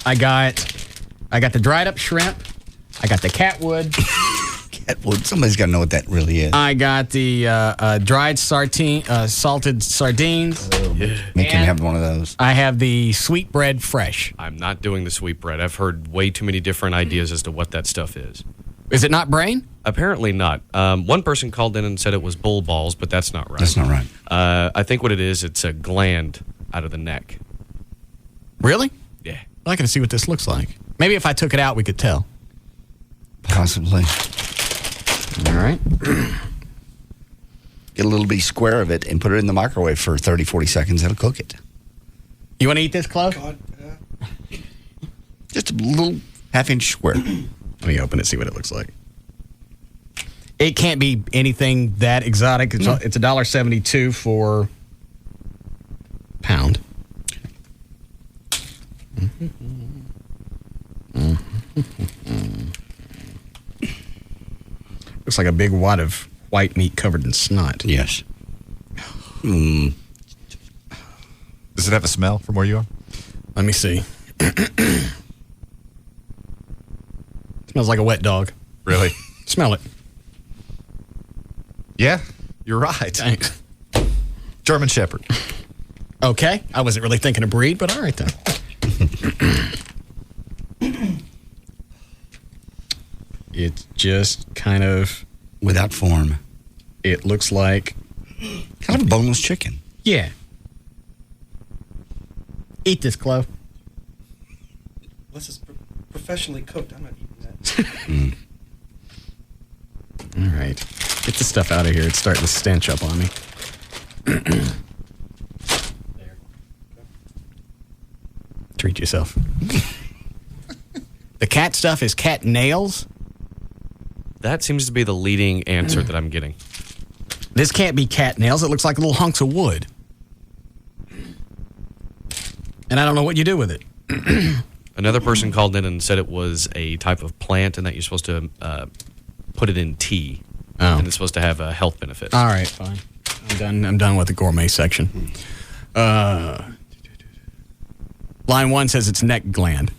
I got the dried up shrimp. I got the catwood. Catwood. Somebody's got to know what that really is. I got the dried salted sardines. Make him have one of those. I have the sweetbread fresh. I'm not doing the sweetbread. I've heard way too many different ideas as to what that stuff is. Is it not brain? Apparently not. One person called in and said it was bull balls, but that's not right. That's not right. I think what it is, it's a gland out of the neck. Really? Yeah. Well, I can see what this looks like. Maybe if I took it out, we could tell. Possibly. All right. Get a little bitty square of it and put it in the microwave for 30, 40 seconds. It'll cook it. You want to eat this, Chloe? God, yeah. Just a little half-inch square. Let me open it, see what it looks like. It can't be anything that exotic. It's $1.72 for pound. Looks like a big wad of white meat covered in snot. Yes. Does it have a smell from where you are? Let me see. Smells like a wet dog. Really? Smell it. Yeah, you're right. Thanks. German Shepherd. Okay. I wasn't really thinking of breed, but all right then. It's just kind of... Without form. It looks like Kind of a boneless chicken. Yeah. Eat this, Chloe. Unless it's professionally cooked, I'm not eating that. All right. Get the stuff out of here. It's starting to stench up on me. Treat yourself. The cat stuff is cat nails? That seems to be the leading answer that I'm getting. This can't be cat nails. It looks like little hunks of wood. And I don't know what you do with it. Another person called in and said it was a type of plant and that you're supposed to put it in tea. Oh. And it's supposed to have health benefits. All right, fine. I'm done with the gourmet section. Line 1 says it's neck gland.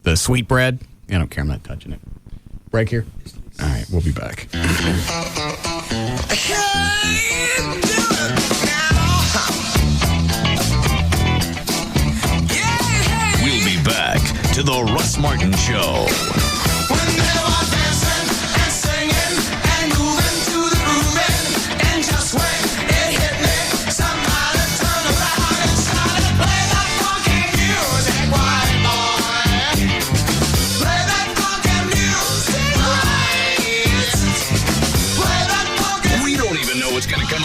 The sweetbread. I don't care. I'm not touching it. Break here. All right, we'll be back. We'll be back to the Russ Martin Show.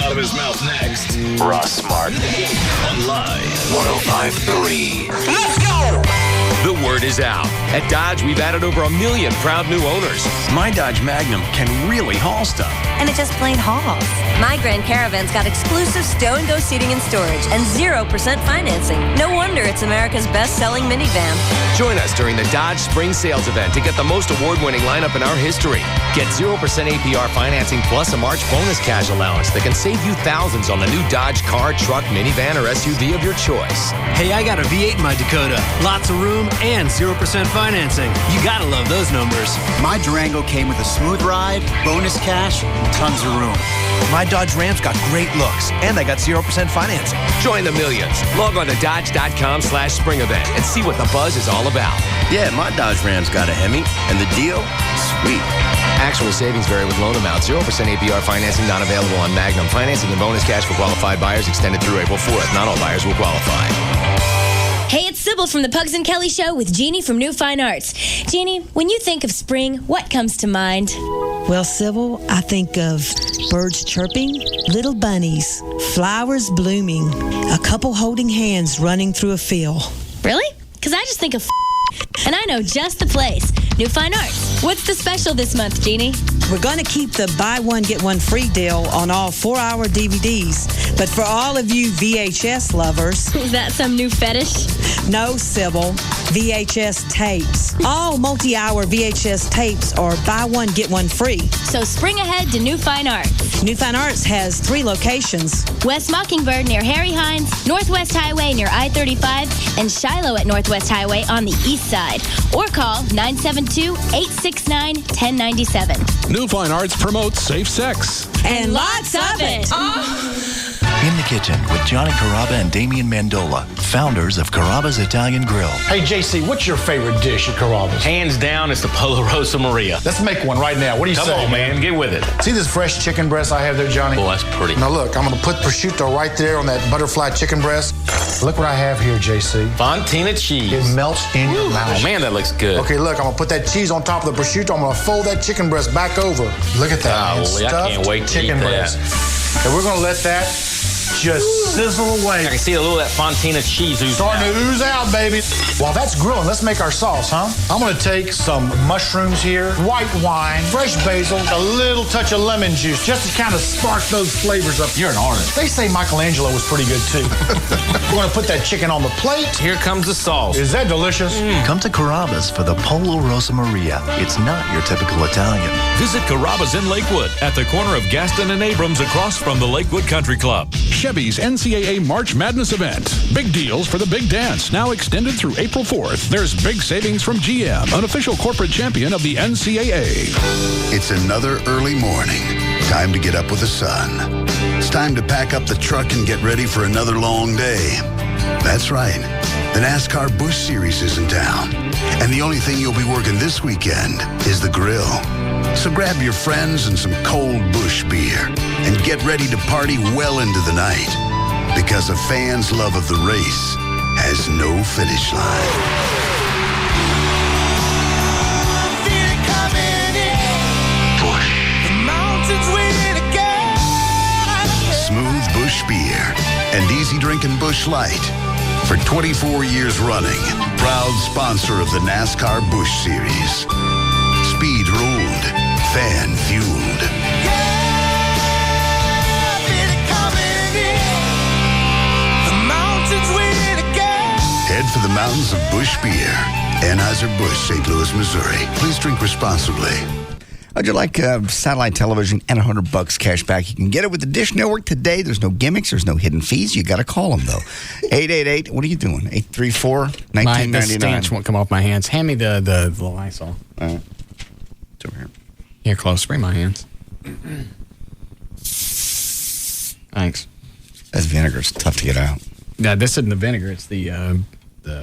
Out of his mouth next. Russ Martin. Online. 105.3. Let's go! The word is out. At Dodge, we've added over 1 million proud new owners. My Dodge Magnum can really haul stuff. And it just plain hauls. My Grand Caravan's got exclusive stow-and-go seating and storage and 0% financing. No wonder it's America's best-selling minivan. Join us during the Dodge Spring Sales Event to get the most award-winning lineup in our history. Get 0% APR financing plus a March bonus cash allowance that can save you thousands on the new Dodge car, truck, minivan, or SUV of your choice. Hey, I got a V8 in my Dakota. Lots of room and 0% financing. You gotta love those numbers. My Durango came with a smooth ride, bonus cash, and tons of room. My Dodge Ram's got great looks, and I got 0% financing. Join the millions. Log on to Dodge.com/spring event and see what the buzz is all about. Yeah, my Dodge Ram's got a Hemi, and the deal? Sweet. Actual savings vary with loan amounts. 0% APR financing not available on Magnum. Financing and bonus cash for qualified buyers extended through April 4th. Not all buyers will qualify. Hey, it's Sybil from the Pugs and Kelly Show with Jeannie from New Fine Arts. Jeannie, when you think of spring, what comes to mind? Well, Sybil, I think of birds chirping, little bunnies, flowers blooming, a couple holding hands running through a field. Really? Because I just think of and I know just the place. New Fine Arts. What's the special this month, Jeannie? We're going to keep the buy one, get one free deal on all 4-hour DVDs. But for all of you VHS lovers... Is that some new fetish? No, Sybil. VHS tapes. All multi-hour VHS tapes are buy one, get one free. So spring ahead to New Fine Arts. New Fine Arts has 3 locations. West Mockingbird near Harry Hines, Northwest Highway near I-35, and Shiloh at Northwest Highway on the east side. Or call 972-869-1097. New Fine Arts promotes safe sex. And lots of it. In the Kitchen with Johnny Carrabba and Damian Mandola, founders of Carrabba's Italian Grill. Hey, JC, what's your favorite dish at Carrabba's? Hands down, it's the Polo Rosa Maria. Let's make one right now. What do you say? Come on, man. Get with it. See this fresh chicken breast I have there, Johnny? Oh, that's pretty. Now, look, I'm going to put prosciutto right there on that butterfly chicken breast. Look what I have here, JC. Fontina cheese. It melts in your mouth. Oh, man, that looks good. Okay, look, I'm going to put that cheese on top of the prosciutto. I'm going to fold that chicken breast back over. Look at that, man. I can't wait to chicken eat breast. And we're going to let that just sizzle away. I can see a little of that Fontina cheese oozing Starting to ooze out, baby. While that's grilling, let's make our sauce, huh? I'm going to take some mushrooms here, white wine, fresh basil, a little touch of lemon juice, just to kind of spark those flavors up. You're an artist. They say Michelangelo was pretty good, too. We're going to put that chicken on the plate. Here comes the sauce. Is that delicious? Come to Carrabba's for the Polo Rosa Maria. It's not your typical Italian. Visit Carrabba's in Lakewood at the corner of Gaston and Abrams across from the Lakewood Country Club. Chevy's NCAA March Madness event. Big deals for the big dance. Now extended through April 4th. There's big savings from GM, an official corporate champion of the NCAA. It's another early morning. Time to get up with the sun. It's time to pack up the truck and get ready for another long day. That's right. The NASCAR Busch Series is in town. And the only thing you'll be working this weekend is the grill. So grab your friends and some cold Busch beer and get ready to party well into the night, because a fan's love of the race has no finish line. Smooth Busch beer and easy drinking Busch Light. For 24 years running, proud sponsor of the NASCAR Busch Series. Speed ruled, fan fueled. Head for the mountains of Busch beer. Anheuser-Busch, St. Louis, Missouri. Please drink responsibly. How'd you like satellite television and $100 cash back? You can get it with the Dish Network today. There's no gimmicks. There's no hidden fees. You got to call them, though. 888, what are you doing? 834-1999. The stench won't come off my hands. Hand me the Lysol. All right. It's over here. Here, close. Spray my hands. Thanks. That vinegar's tough to get out. No, this isn't the vinegar. It's the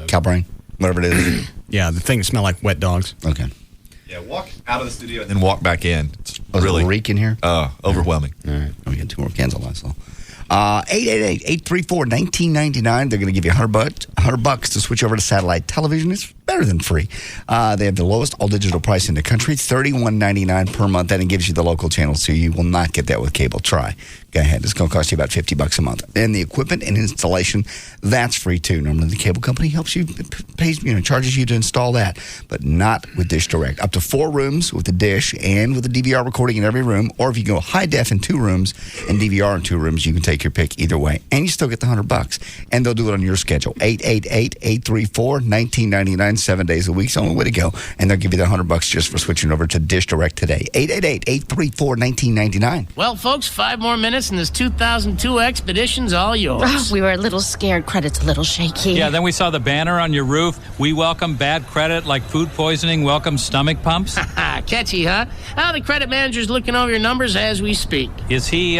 cow brain, whatever it is. Yeah, the thing that smell like wet dogs. Okay. Yeah, walk out of the studio and then walk back in. It's really reek in here. Overwhelming. All right, we got 2 more cans of Lysol. 888-834-1999. They're going to give you $100 to switch over to satellite television. It's better than free. They have the lowest all-digital price in the country, $31.99 per month. That gives you the local channel, so you will not get that with cable. Try. Go ahead. It's going to cost you about $50 a month. And the equipment and installation, that's free too. Normally the cable company helps you, charges you to install that, but not with Dish Direct. Up to 4 rooms with the Dish and with the DVR recording in every room, or if you go high def in 2 rooms and DVR in 2 rooms, you can take your pick either way. And you still get the $100. And they'll do it on your schedule. 888-834-1999, 7 days a week. It's the only way to go. And they'll give you the $100 just for switching over to Dish Direct today. 888-834-1999. Well, folks, 5 more minutes and this 2002 Expedition's all yours. We were a little scared. Credit's a little shaky. Yeah, then we saw the banner on your roof. We welcome bad credit like food poisoning, welcome stomach pumps. Catchy, huh? The credit manager's looking over your numbers as we speak. Is he,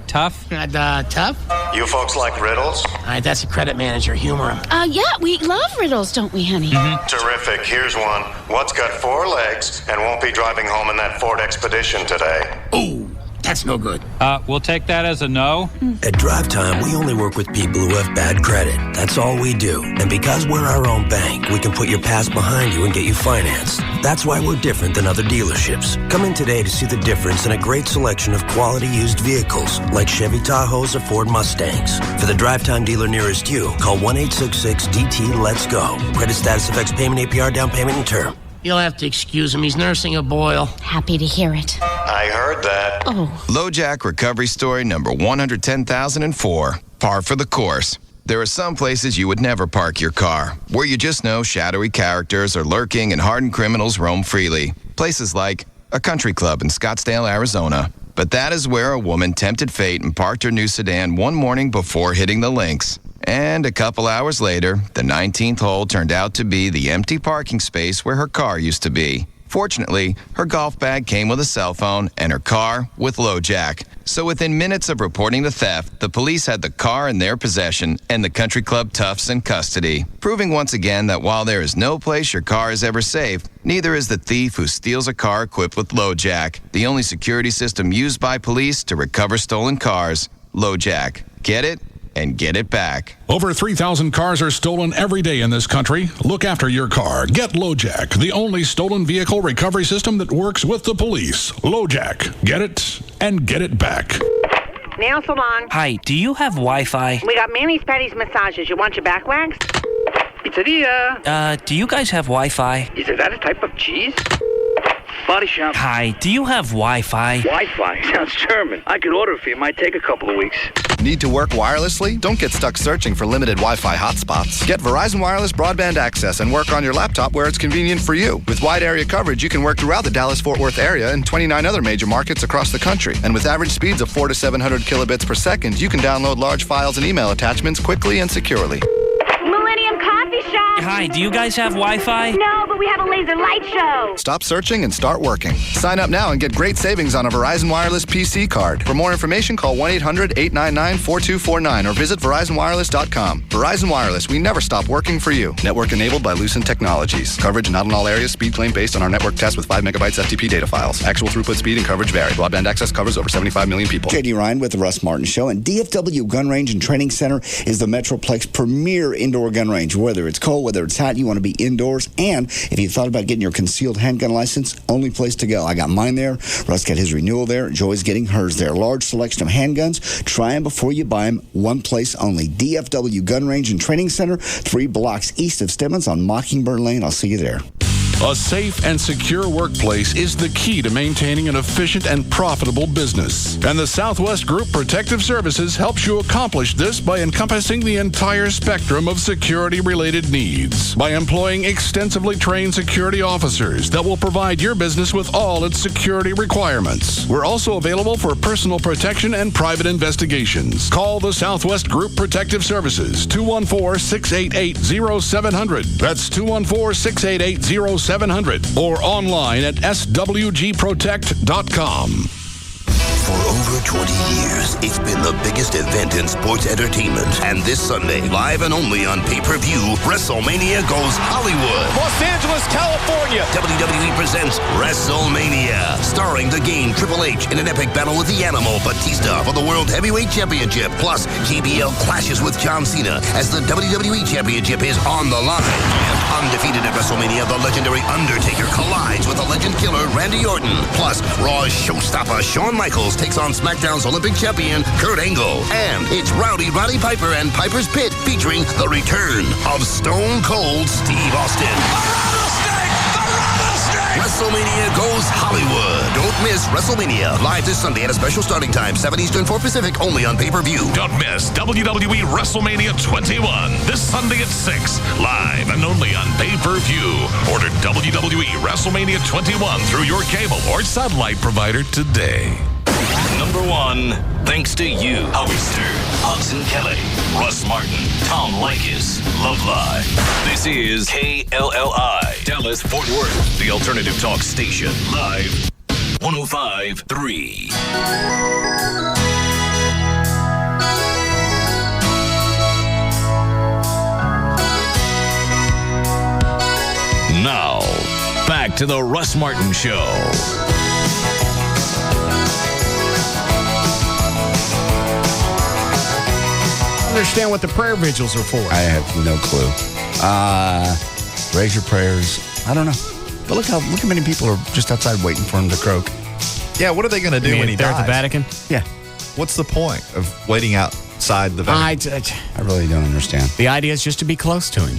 tough? Tough? You folks like riddles? All right, that's a credit manager. Humor him. Yeah, we love riddles, don't we, honey? Mm-hmm. Terrific. Here's one. What's got 4 legs and won't be driving home in that Ford Expedition today? Ooh, that's no good. We'll take that as a no. At Drive Time, we only work with people who have bad credit. That's all we do. And because we're our own bank, we can put your past behind you and get you financed. That's why we're different than other dealerships. Come in today to see the difference in a great selection of quality used vehicles, like Chevy Tahoes or Ford Mustangs. For the Drive Time dealer nearest you, call 1-866-DT-LETS-GO. Credit status affects payment, APR, down payment, and term. You'll have to excuse him. He's nursing a boil. Happy to hear it. I heard that. Oh. LoJack recovery story number 110,004. Par for the course. There are some places you would never park your car, where you just know shadowy characters are lurking and hardened criminals roam freely. Places like a country club in Scottsdale, Arizona. But that is where a woman tempted fate and parked her new sedan one morning before hitting the links. And a couple hours later, the 19th hole turned out to be the empty parking space where her car used to be. Fortunately, her golf bag came with a cell phone and her car with LoJack. So within minutes of reporting the theft, the police had the car in their possession and the country club toughs in custody, proving once again that while there is no place your car is ever safe, neither is the thief who steals a car equipped with LoJack, the only security system used by police to recover stolen cars. LoJack. Get it? And get it back. Over 3,000 cars are stolen every day in this country. Look after your car. Get LoJack, the only stolen vehicle recovery system that works with the police. LoJack. Get it and get it back. Nail salon. Hi, do you have Wi-Fi? We got Manny's Petty's massages. You want your back waxed? Pizzeria. Do you guys have Wi-Fi? Is that a type of cheese? Body shop. Hi, do you have Wi-Fi? Wi-Fi? Sounds German. I could order it for you. Might take a couple of weeks. Need to work wirelessly? Don't get stuck searching for limited Wi-Fi hotspots. Get Verizon Wireless broadband access and work on your laptop where it's convenient for you. With wide area coverage, you can work throughout the Dallas-Fort Worth area and 29 other major markets across the country. And with average speeds of 400 to 700 kilobits per second, you can download large files and email attachments quickly and securely. Millennium Coffee Shop. Hi, do you guys have Wi-Fi? No, but we have a laser light show. Stop searching and start working. Sign up now and get great savings on a Verizon Wireless PC card. For more information, call 1-800-899-4249 or visit VerizonWireless.com. Verizon Wireless, we never stop working for you. Network enabled by Lucent Technologies. Coverage not in all areas. Speed claim based on our network test with 5 megabytes FTP data files. Actual throughput speed and coverage vary. Broadband access covers over 75 million people. JD Ryan with the Russ Martin Show. And DFW Gun Range and Training Center is the Metroplex premier indoor gun range. Whether it's cold, whether it's hot, you want to be indoors. And if you thought about getting your concealed handgun license, only place to go. I got mine there. Russ got his renewal there. Joy's getting hers there. Large selection of handguns. Try them before you buy them. One place only. DFW Gun Range and Training Center, 3 blocks east of Stemmons on Mockingbird Lane. I'll see you there. A safe and secure workplace is the key to maintaining an efficient and profitable business. And the Southwest Group Protective Services helps you accomplish this by encompassing the entire spectrum of security-related needs. By employing extensively trained security officers that will provide your business with all its security requirements. We're also available for personal protection and private investigations. Call the Southwest Group Protective Services, 214-688-0700. That's 214-688-0700. Or online at swgprotect.com. For over 20 years, it's been the biggest event in sports entertainment. And this Sunday, live and only on pay-per-view, WrestleMania Goes Hollywood. Los Angeles, California. WWE presents WrestleMania, starring the Game Triple H in an epic battle with the Animal Batista for the World Heavyweight Championship. Plus, JBL clashes with John Cena as the WWE Championship is on the line. And undefeated at WrestleMania, the legendary Undertaker collides with the legend killer Randy Orton. Plus, Raw's showstopper Shawn Michaels takes on SmackDown's Olympic champion Kurt Angle. And it's Rowdy Roddy Piper and Piper's Pit featuring the return of Stone Cold Steve Austin. WrestleMania Goes Hollywood. Don't miss WrestleMania. Live this Sunday at a special starting time, 7 Eastern, 4 Pacific, only on pay-per-view. Don't miss WWE WrestleMania 21 this Sunday at 6, live and only on pay-per-view. Order WWE WrestleMania 21 through your cable or satellite provider today. Number 1, thanks to you, Howie Stern, Hudson Kelly, Russ Martin, Tom Likas, Love Live. This is KLLI, Dallas, Fort Worth, the alternative talk station, live 105.3. Now, back to the Russ Martin Show. Understand what the prayer vigils are for. I have no clue. Raise your prayers. I don't know. But look how many people are just outside waiting for him to croak. Yeah, what are they going to do when he dies? dies? At the Vatican? Yeah. What's the point of waiting outside the Vatican? I really don't understand. The idea is just to be close to him.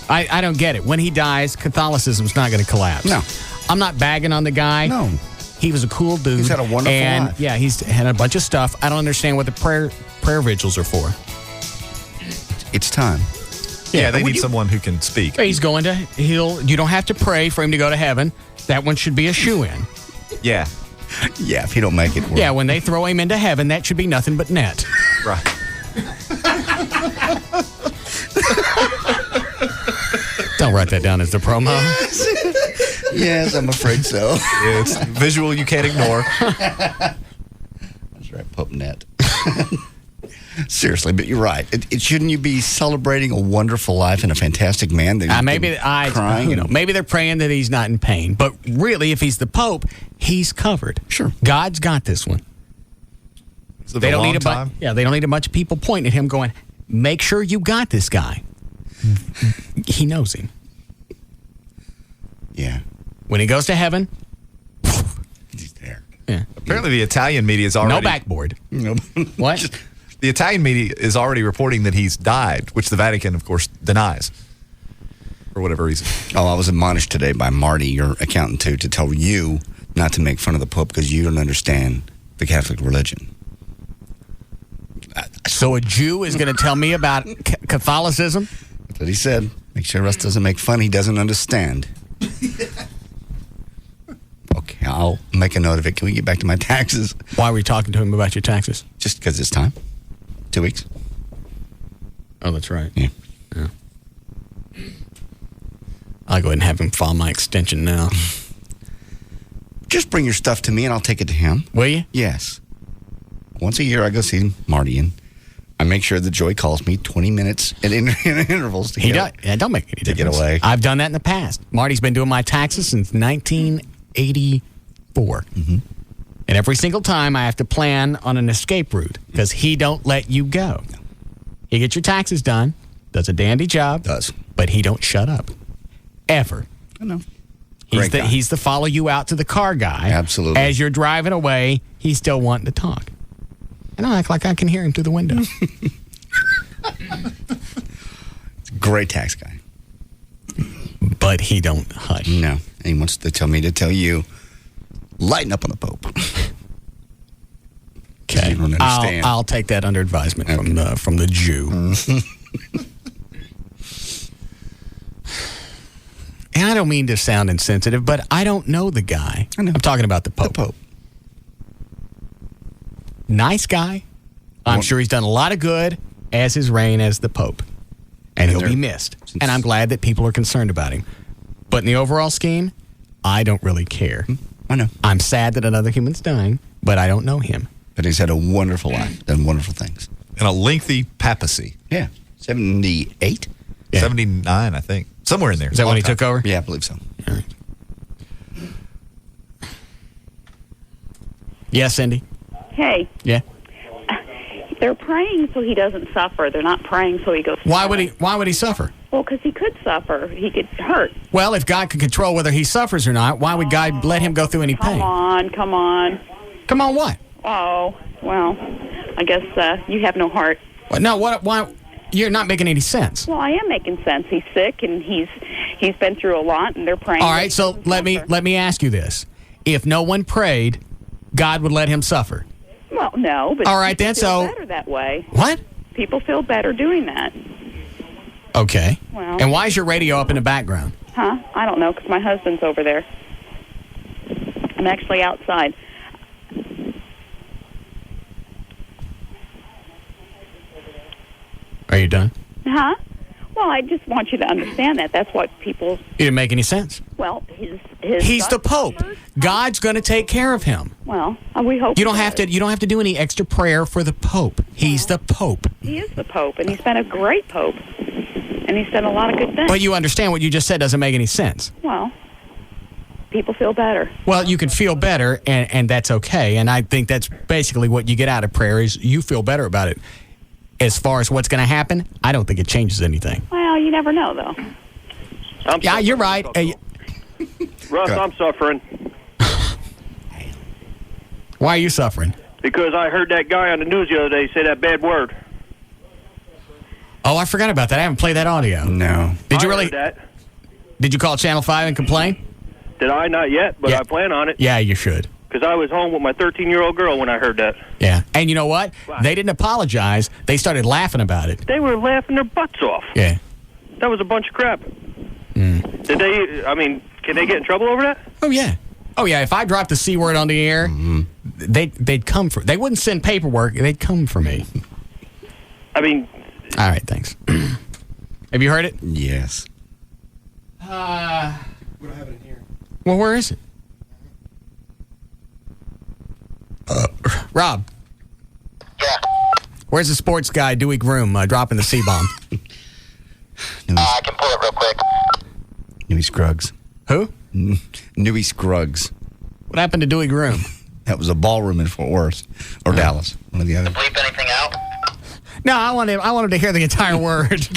I don't get it. When he dies, Catholicism's not going to collapse. No. I'm not bagging on the guy. No. He was a cool dude. He's had a wonderful life. Yeah, he's had a bunch of stuff. I don't understand what the prayer vigils are for. It's time. Yeah, they need someone who can speak. He's going to, you don't have to pray for him to go to heaven. That one should be a shoo-in. Yeah. Yeah, if he don't make it work. Yeah, when they throw him into heaven, that should be nothing but net. Right. Don't write that down as the promo. Yes, I'm afraid so. It's visual you can't ignore. That's right, Pope Net. Seriously, but you're right. Shouldn't you be celebrating a wonderful life and a fantastic man? That crying. Maybe they're praying that he's not in pain. But really, if he's the Pope, he's covered. Sure, God's got this one. They don't need time. They don't need a bunch of people pointing at him, going, "Make sure you got this guy." He knows him. Yeah. When he goes to heaven, he's there. Yeah. Apparently, the Italian media is already no backboard. No. What? The Italian media is already reporting that he's died, which the Vatican, of course, denies for whatever reason. Oh, I was admonished today by Marty, your accountant, to tell you not to make fun of the Pope because you don't understand the Catholic religion. So a Jew is going to tell me about Catholicism? That's what he said. Make sure Russ doesn't make fun. He doesn't understand. Okay, I'll make a note of it. Can we get back to my taxes? Why were you talking to him about your taxes? Just because it's time. 2 weeks. Oh, that's right. Yeah. I'll go ahead and have him file my extension now. Just bring your stuff to me and I'll take it to him. Will you? Yes. Once a year, I go see Marty and I make sure that Joy calls me 20 minutes in intervals to don't make any difference. get away. I've done that in the past. Marty's been doing my taxes since 1984. Mm-hmm. And every single time I have to plan on an escape route because he don't let you go. He gets your taxes done, does a dandy job. Does. But he don't shut up. Ever. I know. He's the follow you out to the car guy. Absolutely. As you're driving away, he's still wanting to talk. And I act like I can hear him through the window. Great tax guy. But he don't hush. No. And he wants to tell me to tell you, lighten up on the Pope. Okay. You don't understand. I'll take that under advisement from the Jew. And I don't mean to sound insensitive, but I don't know the guy. I'm talking about the Pope. The Pope. Nice guy. I'm sure he's done a lot of good as his reign as the Pope. And he'll be missed. And I'm glad that people are concerned about him. But in the overall scheme, I don't really care. I know. I'm sad that another human's dying, but I don't know him. But he's had a wonderful life, done wonderful things. And a lengthy papacy. Yeah. 78? Yeah. 79, I think. Somewhere in there. Is that when he took over? Yeah, I believe so. All right. Yes, Cindy? Hey, Yeah. they're praying so he doesn't suffer. They're not praying so he goes. Why would he suffer? Well, because he could suffer. He could hurt. Well, if God can control whether he suffers or not, why would God let him go through any pain? Come on. Come on what? Oh, well, I guess you have no heart. Well, no, why? You're not making any sense. Well, I am making sense. He's sick and he's been through a lot, and they're praying. All right, so let me ask you this: if no one prayed, God would let him suffer. Well, no, but all right, people then. feel So better that way. What? People feel better doing that. Okay. Well, and why is your radio up in the background? Huh? I don't know, because my husband's over there. I'm actually outside. Are you done? Huh? Well, I just want you to understand that. That's what people. You didn't make any sense. Well, his He's the Pope. God's going to take care of him. Well, we hope you don't have to. You don't have to do any extra prayer for the Pope. He's the Pope. He is the Pope, and he's been a great Pope, and he's done a lot of good things. But you understand what you just said doesn't make any sense. Well, people feel better. Well, you can feel better, and that's okay. And I think that's basically what you get out of prayer is you feel better about it. As far as what's going to happen, I don't think it changes anything. Well, you never know, though. Yeah, you're right. Russ, I'm suffering. Why are you suffering? Because I heard that guy on the news the other day say that bad word. Oh, I forgot about that. I haven't played that audio. No. Did you I really? heard that. Did you call Channel 5 and complain? Did I? Not yet, but Yeah. I plan on it. Yeah, you should. Because I was home with my 13-year-old girl when I heard that. Yeah. And you know what? They didn't apologize. They started laughing about it. They were laughing their butts off. Yeah. That was a bunch of crap. Did they, can they get in trouble over that? Oh, yeah. Oh, yeah. If I dropped the C word on the air, they'd come for. They wouldn't send paperwork. They'd come for me. I mean. All right. Thanks. Have you heard it? Yes. We don't have it in here. Well, where is it? Rob. Yeah. Where's the sports guy, Dewey Groom, dropping the C-bomb? I can pull it real quick. Newey Scruggs. Who? Newey Scruggs. What happened to Dewey Groom? That was a ballroom in Fort Worth. Or Dallas. One or the other. Bleep anything out? No, I wanted to hear the entire word.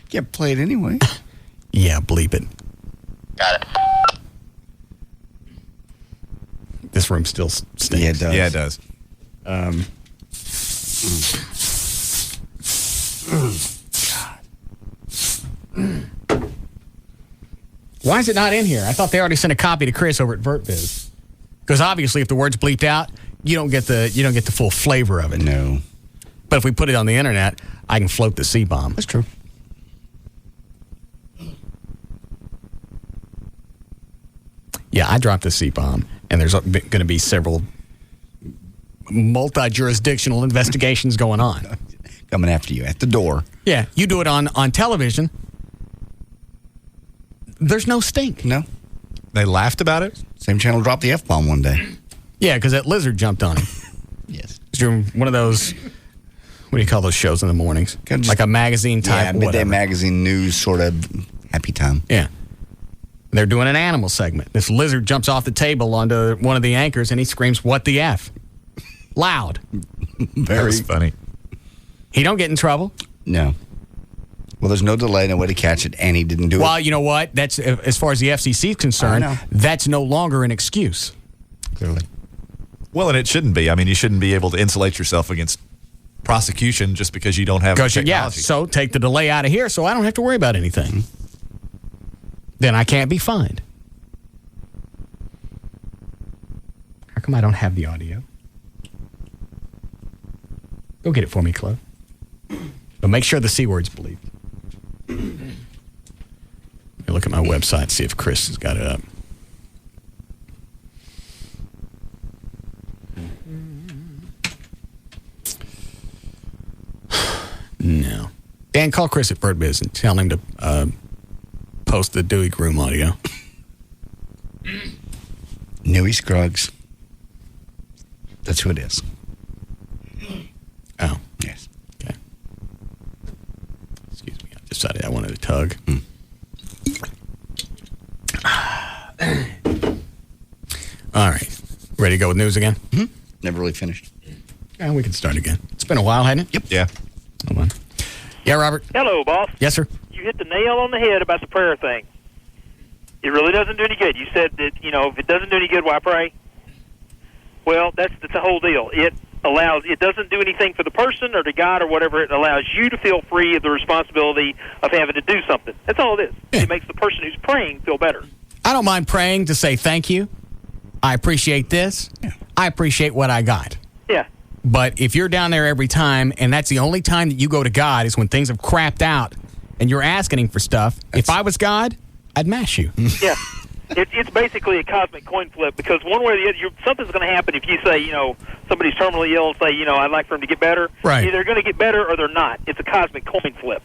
Can't play it anyway. Yeah, bleep it. Got it. This room still stinks. Yeah, it does. Yeah, it does. Why is it not in here? I thought they already sent a copy to Chris over at VertBiz. Because obviously, if the word's bleeped out, you don't get the full flavor of it. No. But if we put it on the internet, I can float the C-bomb. That's true. Yeah, I dropped the C-bomb, and there's going to be several multi-jurisdictional investigations going on. Coming after you at the door. Yeah, you do it on television. there's no stink. No. They laughed about it? Same channel dropped the F-bomb one day. Yeah, because that lizard jumped on him. Yes. During one of those, what do you call those shows in the mornings? Like a magazine type, midday whatever. magazine news sort of happy time. Yeah. They're doing an animal segment. This lizard jumps off the table onto one of the anchors and he screams, "What the F?" Loud. That was funny. He don't get in trouble. No. Well, there's no delay, no way to catch it, and he didn't do it. Well, you know what? That's as far as the FCC is concerned, that's no longer an excuse. Clearly. Well, and it shouldn't be. I mean, you shouldn't be able to insulate yourself against prosecution just because you don't have technology. Yeah, so take the delay out of here so I don't have to worry about anything. Then I can't be fined. How come I don't have the audio? Go get it for me, Chloe. But make sure the C word's bleeped. Let me look at my website, see if Chris has got it up. No. Dan, call Chris at BirdBiz and tell him to post the Dewey Groom audio. Newey Scruggs. That's who it is. Oh. Yes. Okay. Excuse me. I decided I wanted a tug. All right. Ready to go with news again? Mm-hmm. Never really finished. Yeah, we can start again. It's been a while, hasn't it? Yep. Yeah. Hold on. Yeah, Robert? Hello, boss. Yes, sir. You hit the nail on the head about the prayer thing. It really doesn't do any good. You said that, if it doesn't do any good, why pray? Well, that's the whole deal. It doesn't do anything for the person or to God or whatever. It allows you to feel free of the responsibility of having to do something. That's all it is. Yeah. It makes the person who's praying feel better. I don't mind praying to say thank you. I appreciate this. Yeah. I appreciate what I got. Yeah. But if you're down there every time and that's the only time that you go to God is when things have crapped out and you're asking him for stuff, if I was God, I'd mash you. Yeah. It's basically a cosmic coin flip because one way or the other, something's going to happen if you say, somebody's terminally ill and say, I'd like for them to get better. Right. Either they're going to get better or they're not. It's a cosmic coin flip.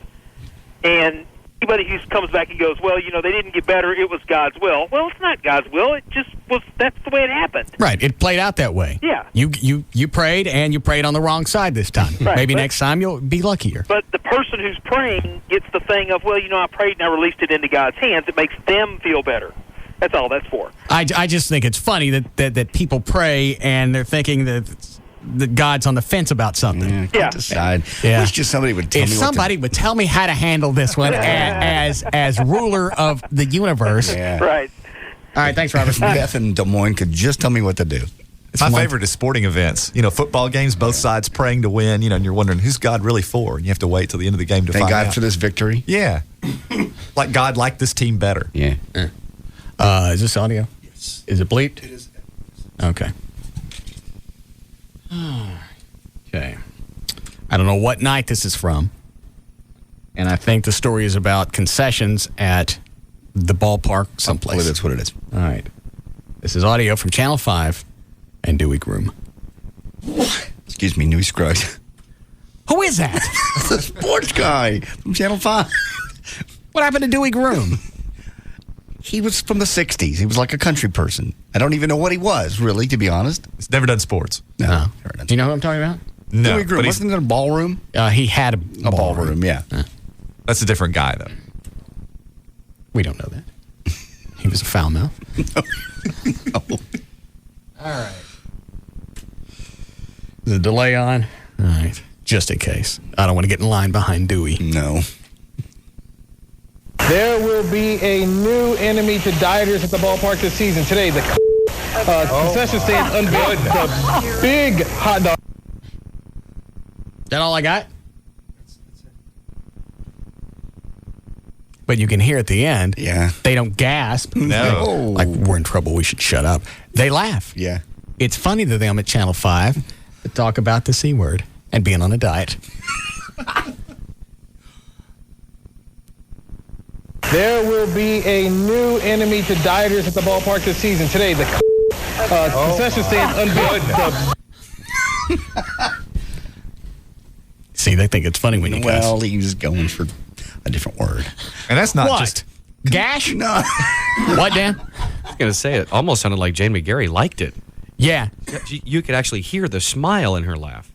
And anybody who comes back and goes, well, they didn't get better, it was God's will. Well, it's not God's will. It just was, that's the way it happened. Right. It played out that way. Yeah. You prayed, and you prayed on the wrong side this time. Right. Maybe next time you'll be luckier. But the person who's praying gets the thing of, well, I prayed and I released it into God's hands. It makes them feel better. That's all that's for. I just think it's funny that people pray and they're thinking that God's on the fence about something. Yeah. Decide. Yeah. Wish just somebody would tell me. If somebody would tell me how to handle this one as ruler of the universe. Yeah. Right. All right. Thanks, Robert. Beth in Des Moines could just tell me what to do. My favorite is sporting events. Football games, both sides praying to win, and you're wondering, who's God really for? And you have to wait till the end of the game to Thank find God out. for this victory. Yeah. Like God liked this team better. Yeah. Is this audio? Yes. Is it bleeped? It is. Okay. Okay. I don't know what night this is from. And I think the story is about concessions at the ballpark someplace. Hopefully that's what it is. All right. This is audio from Channel 5 and Dewey Groom. Excuse me, Newey Scruggs. Who is that? The sports guy from Channel 5. What happened to Dewey Groom? He was from the 60s. He was like a country person. I don't even know what he was, really, to be honest. He's never done sports. No. Do you know who I'm talking about? No. Dewey Groom. Wasn't it a ballroom? He had a ballroom, yeah. That's a different guy, though. We don't know that. He was a foul mouth. No. All right. The delay on? All right. Just in case. I don't want to get in line behind Dewey. No. There will be a new enemy to dieters at the ballpark this season. Today, the concession stand unveiled the big hot dog. That all I got? But you can hear at the end. Yeah. They don't gasp. No. Like, we're in trouble. We should shut up. They laugh. Yeah. It's funny to them at Channel 5 to talk about the C word and being on a diet. There will be a new enemy to dieters at the ballpark this season. Today, the concession stand unveiled the... See, they think it's funny when you Well, he was going for a different word. And that's not just Gash? No. What, Dan? I was going to say, it almost sounded like Jane McGarry liked it. Yeah. You could actually hear the smile in her laugh.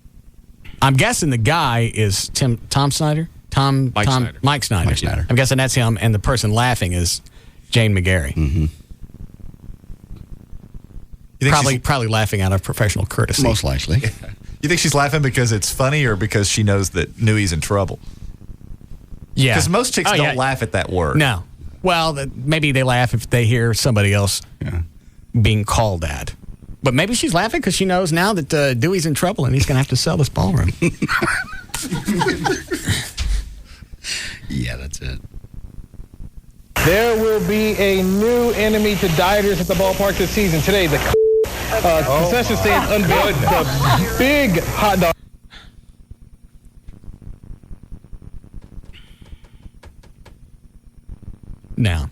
I'm guessing the guy is Tom Snyder? Mike Snyder. Mike Snyder. Mike Snyder. I'm guessing that's him, and the person laughing is Jane McGarry. Mm-hmm. Probably laughing out of professional courtesy. Most likely. You think she's laughing because it's funny or because she knows that Newey's in trouble? Yeah. Because most chicks don't laugh at that word. No. Well, maybe they laugh if they hear somebody else being called at. But maybe she's laughing because she knows now that Dewey's in trouble and he's going to have to sell this ballroom. Yeah, that's it. There will be a new enemy to dieters at the ballpark this season. Today, the concession stand unveiled the big hot dog. Now,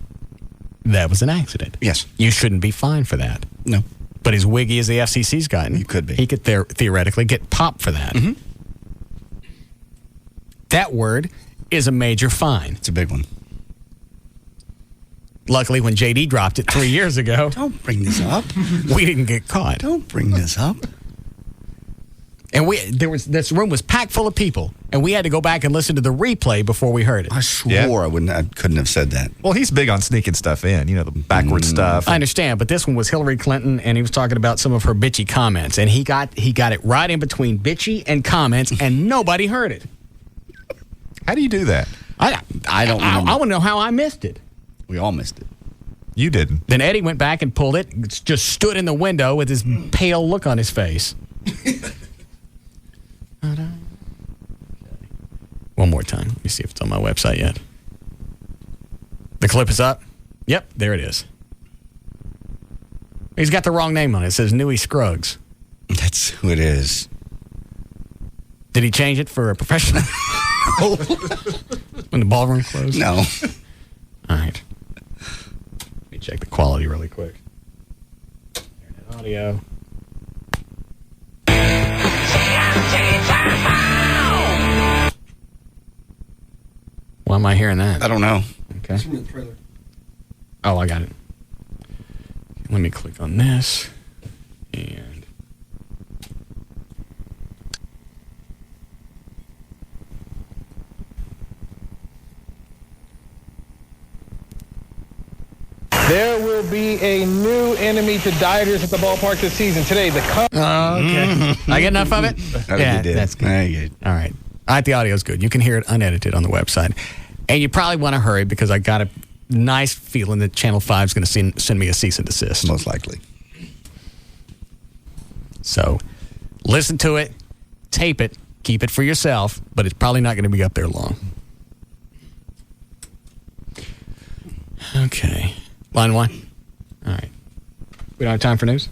that was an accident. Yes. You shouldn't be fined for that. No. But as wiggy as the FCC's gotten, You could be. He could theoretically get popped for that. Mm-hmm. That word is a major fine. It's a big one. Luckily, when JD dropped it 3 years ago, Don't bring this up. we didn't get caught. Don't bring this up. And this room was packed full of people, and we had to go back and listen to the replay before we heard it. I swore I couldn't have said that. Well, he's big on sneaking stuff in, the backward stuff. I understand, but this one was Hillary Clinton, and he was talking about some of her bitchy comments, and he got it right in between bitchy and comments, and nobody heard it. How do you do that? I don't remember. I want to know how I missed it. We all missed it. You didn't. Then Eddie went back and pulled it, just stood in the window with his pale look on his face. One more time. Let me see if it's on my website yet. The clip is up. Yep, there it is. He's got the wrong name on it. It says Newey Scruggs. That's who it is. Did he change it for a professional? When the ballroom closed? No. All right. Let me check the quality really quick. Internet audio. Why am I hearing that? I don't know. Okay. Oh, I got it. Let me click on this. And There will be a new enemy to dieters at the ballpark this season. Today, the... okay. I get enough of it? Yeah, that's good. Very good. All right. The audio's good. You can hear it unedited on the website. And you probably want to hurry because I got a nice feeling that Channel 5 is going to send me a cease and desist. Most likely. So listen to it, tape it, keep it for yourself, but it's probably not going to be up there long. Okay. Line one? All right. We don't have time for news?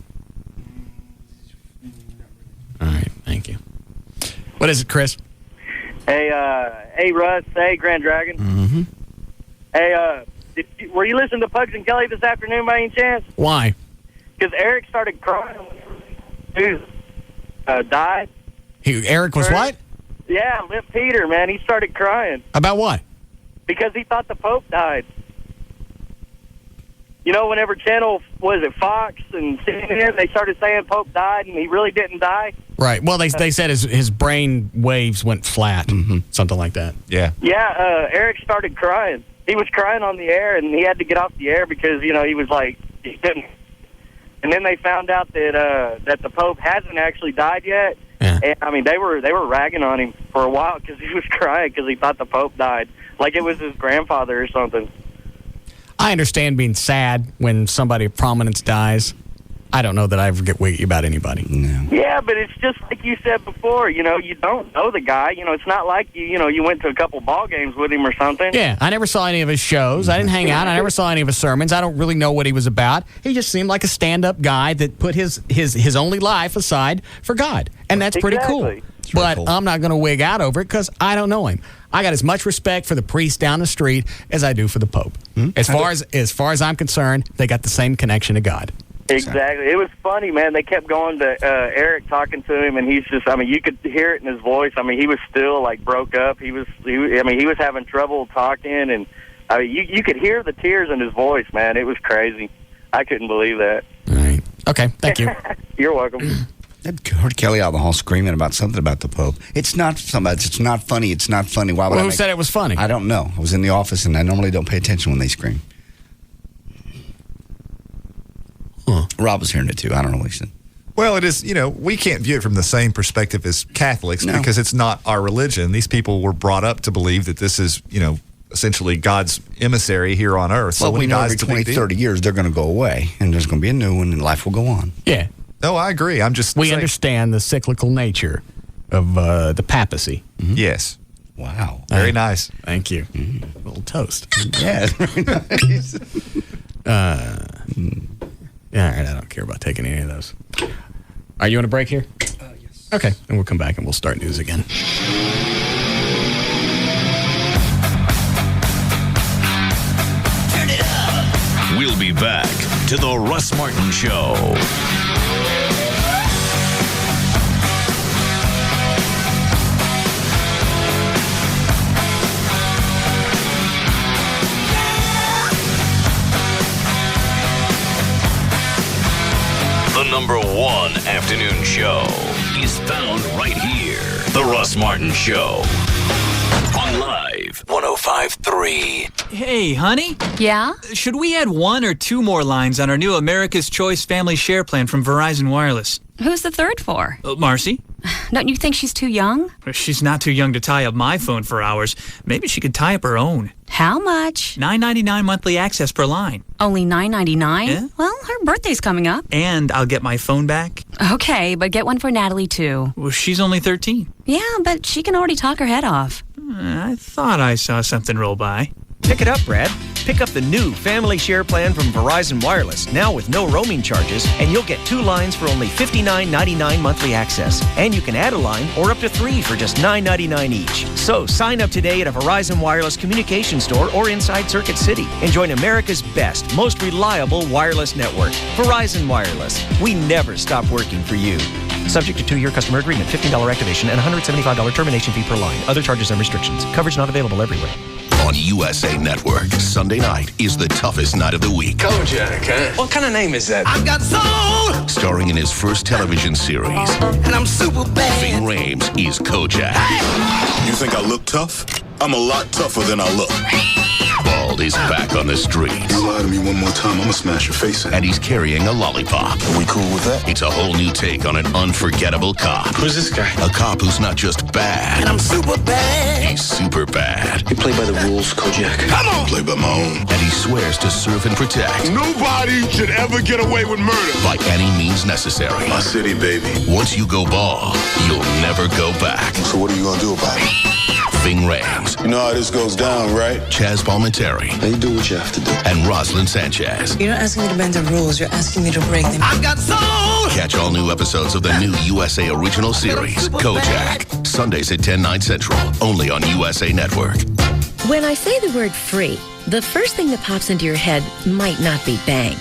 All right. Thank you. What is it, Chris? Hey, Russ. Hey, Grand Dragon. Mm-hmm. Hey, were you listening to Pugs and Kelly this afternoon by any chance? Why? Because Eric started crying when died. Eric was what? Yeah, Limp Peter, man. He started crying. About what? Because he thought the Pope died. You know, whenever Channel, Fox and CNN, they started saying Pope died and he really didn't die. Right. Well, they said his brain waves went flat, something like that. Yeah. Yeah, Eric started crying. He was crying on the air, and he had to get off the air because, he was like, he couldn't. And then they found out that the Pope hasn't actually died yet. Yeah. And, I mean, they were ragging on him for a while because he was crying because he thought the Pope died, like it was his grandfather or something. I understand being sad when somebody of prominence dies. I don't know that I ever get wiggy about anybody. No. Yeah, but it's just like you said before. You don't know the guy. It's not like you went to a couple ball games with him or something. Yeah, I never saw any of his shows. I didn't hang out. I never saw any of his sermons. I don't really know what he was about. He just seemed like a stand-up guy that put his only life aside for God, and that's pretty cool. But I'm not going to wig out over it because I don't know him. I got as much respect for the priest down the street as I do for the Pope. As far as I'm concerned, they got the same connection to God. Exactly. It was funny, man. They kept going to Eric talking to him, and he's just, you could hear it in his voice. He was still, broke up. He was having trouble talking, and I mean, you could hear the tears in his voice, man. It was crazy. I couldn't believe that. All right. Okay, thank you. You're welcome. I heard Kelly out in the hall screaming about something about the Pope. It's not funny. It's not funny. Why would Who said it was funny? I don't know. I was in the office, and I normally don't pay attention when they scream. Huh. Rob was hearing it, too. I don't know what he said. Well, it is, we can't view it from the same perspective as Catholics because it's not our religion. These people were brought up to believe that this is, essentially God's emissary here on earth. So Well, when we he know dies, every it's a big 20, deal. 30 years, they're going to go away, and there's going to be a new one, and life will go on. Yeah. No, I agree. I'm just We saying- understand the cyclical nature of the papacy. Yes. Wow. Very nice. Thank you. A little toast. Yeah, very nice. Yeah, all right, I don't care about taking any of those. Are you on a break here? Yes. Okay, and we'll come back and we'll start news again. We'll be back to the Russ Martin Show. The number one afternoon show is found right here. The Russ Martin Show. On Live 105.3. Hey, honey? Yeah? Should we add 1 or 2 more lines on our new America's Choice Family Share Plan from Verizon Wireless? Who's the third for? Marcy? Don't you think she's too young? She's not too young to tie up my phone for hours. Maybe she could tie up her own. How much? $9.99 monthly access per line. Only $9.99? Yeah. Well, her birthday's coming up. And I'll get my phone back. Okay, but get one for Natalie, too. Well, she's only 13. Yeah, but she can already talk her head off. I thought I saw something roll by. Pick it up, Brad. Pick up the new Family Share Plan from Verizon Wireless, now with no roaming charges, and you'll get 2 lines for only $59.99 monthly access. And you can add a line or up to 3 for just $9.99 each. So sign up today at a Verizon Wireless communication store or inside Circuit City and join America's best, most reliable wireless network. Verizon Wireless. We never stop working for you. Subject to 2-year customer agreement, $15 activation, and $175 termination fee per line. Other charges and restrictions. Coverage not available everywhere. On USA Network, Sunday night is the toughest night of the week. Kojak, huh? What kind of name is that? I've got soul! Starring in his first television series. And I'm super bad. Ving Rhames is Kojak. You think I look tough? I'm a lot tougher than I look. Bald is back on the streets. You lie to me one more time, I'm gonna smash your face in. And he's carrying a lollipop. Are we cool with that? It's a whole new take on an unforgettable cop. Who's this guy? A cop who's not just bad. And I'm super bad. He's super bad. You play by the rules, Kojak. Come on! Play by my own. And he swears to serve and protect. Nobody should ever get away with murder. By any means necessary. My city, baby. Once you go bald, you'll never go back. So what are you gonna do about it? Ving Rhames. You know how this goes down, right? Chaz Palminteri. Now you do what you have to do. And Rosalind Sanchez. You're not asking me to bend the rules. You're asking me to break them. I've got soul! Catch all new episodes of the new USA original series, Kojak. Sundays at 10, 9 Central. Only on USA Network. When I say the word free, the first thing that pops into your head might not be bank.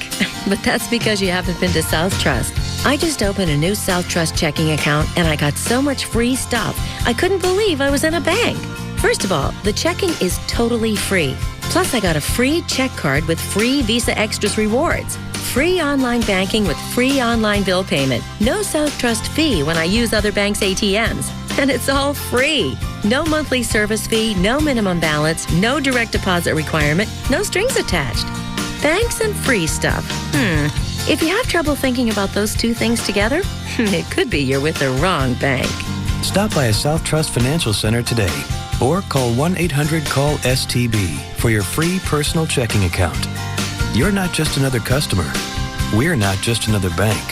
But that's because you haven't been to South Trust. I just opened a new South Trust checking account and I got so much free stuff, I couldn't believe I was in a bank. First of all, the checking is totally free. Plus, I got a free check card with free Visa Extras rewards. Free online banking with free online bill payment. No South Trust fee when I use other banks' ATMs. And it's all free. No monthly service fee, no minimum balance, no direct deposit requirement, no strings attached. Banks and free stuff. If you have trouble thinking about those two things together, it could be you're with the wrong bank. Stop by a South Trust Financial Center today or call 1-800-CALL-STB for your free personal checking account. You're not just another customer. We're not just another bank.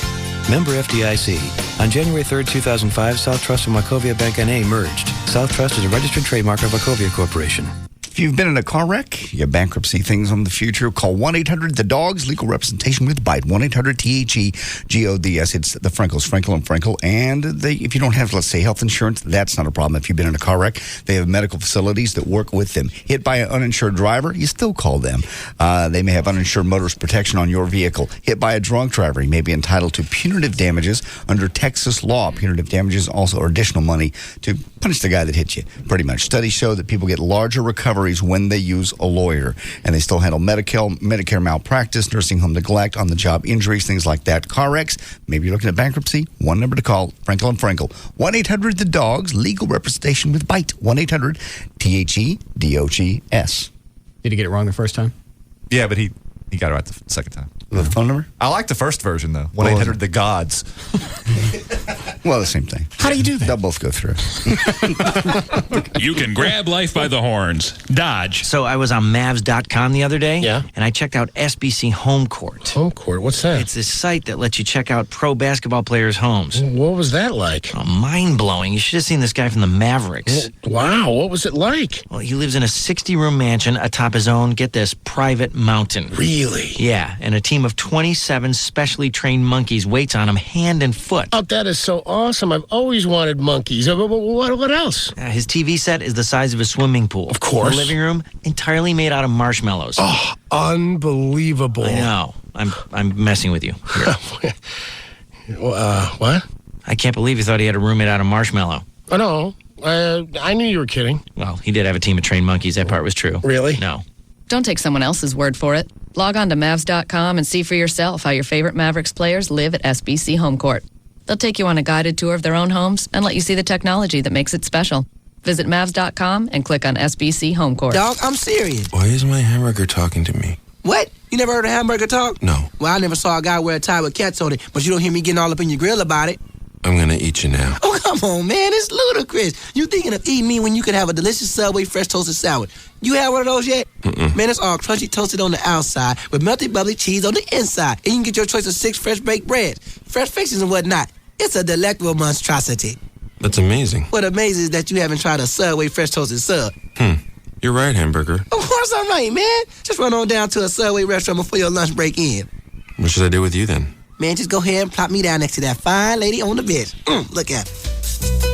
Member FDIC. On January 3rd, 2005, South Trust and Wachovia Bank N.A. merged. South Trust is a registered trademark of Wachovia Corporation. If you've been in a car wreck, you have bankruptcy things on the future, call 1-800-THE-DOGS, legal representation with BITE, 1-800-THE-GODS. It's the Frenkels, Frenkel and Frenkel. And if you don't have, let's say, health insurance, that's not a problem. If you've been in a car wreck, they have medical facilities that work with them. Hit by an uninsured driver, you still call them. They may have uninsured motorist protection on your vehicle. Hit by a drunk driver, you may be entitled to punitive damages under Texas law. Punitive damages also are additional money to punish the guy that hit you, pretty much. Studies show that people get larger recoveries recoveries when they use a lawyer. And they still handle Medicare malpractice, nursing home neglect, on-the-job injuries, things like that. Car wrecks, maybe you're looking at bankruptcy. One number to call, Frankel & Frankel. 1-800-THE-DOGS, legal representation with BITE. 1-800-THEDOGS. Did he get it wrong the first time? Yeah, but he got it right the second time. The phone number? I like the first version, though. 1-800-THE-GODS. Well, the same thing. How do you do that? They'll both go through. You can grab life by the horns. Dodge. So I was on Mavs.com the other day. Yeah. And I checked out SBC Home Court. Home Court? What's that? It's this site that lets you check out pro basketball players' homes. What was that like? Oh, mind-blowing. You should have seen this guy from the Mavericks. Wow. What was it like? Well, he lives in a 60-room mansion atop his own, get this, private mountain. Really? Yeah. And a team of 27 specially trained monkeys waits on him hand and foot. Oh, that is so awesome. I've always wanted monkeys. What else? His TV set is the size of a swimming pool. Of course. The living room, entirely made out of marshmallows. Oh, unbelievable. I know. I'm messing with you. What? I can't believe you thought he had a room made out of marshmallow. Oh, no. I knew you were kidding. Well, he did have a team of trained monkeys. That part was true. Really? No. Don't take someone else's word for it. Log on to Mavs.com and see for yourself how your favorite Mavericks players live at SBC Home Court. They'll take you on a guided tour of their own homes and let you see the technology that makes it special. Visit Mavs.com and click on SBC Home Court. Dog, I'm serious. Why is my hamburger talking to me? What? You never heard of hamburger talk? No. Well, I never saw a guy wear a tie with cats on it, but you don't hear me getting all up in your grill about it. I'm gonna eat you now. Oh, come on, man. It's ludicrous. You thinking of eating me when you could have a delicious Subway fresh toasted salad. You had one of those yet? Mm-mm. Man, it's all crunchy toasted on the outside with melted bubbly cheese on the inside. And you can get your choice of 6 fresh baked breads, fresh fixings and whatnot. It's a delectable monstrosity. That's amazing. What amazing is that you haven't tried a Subway fresh toasted sub. You're right, hamburger. Of course I'm right, man. Just run on down to a Subway restaurant before your lunch break in. What should I do with you then? Man, just go ahead and plop me down next to that fine lady on the bench. Look at her.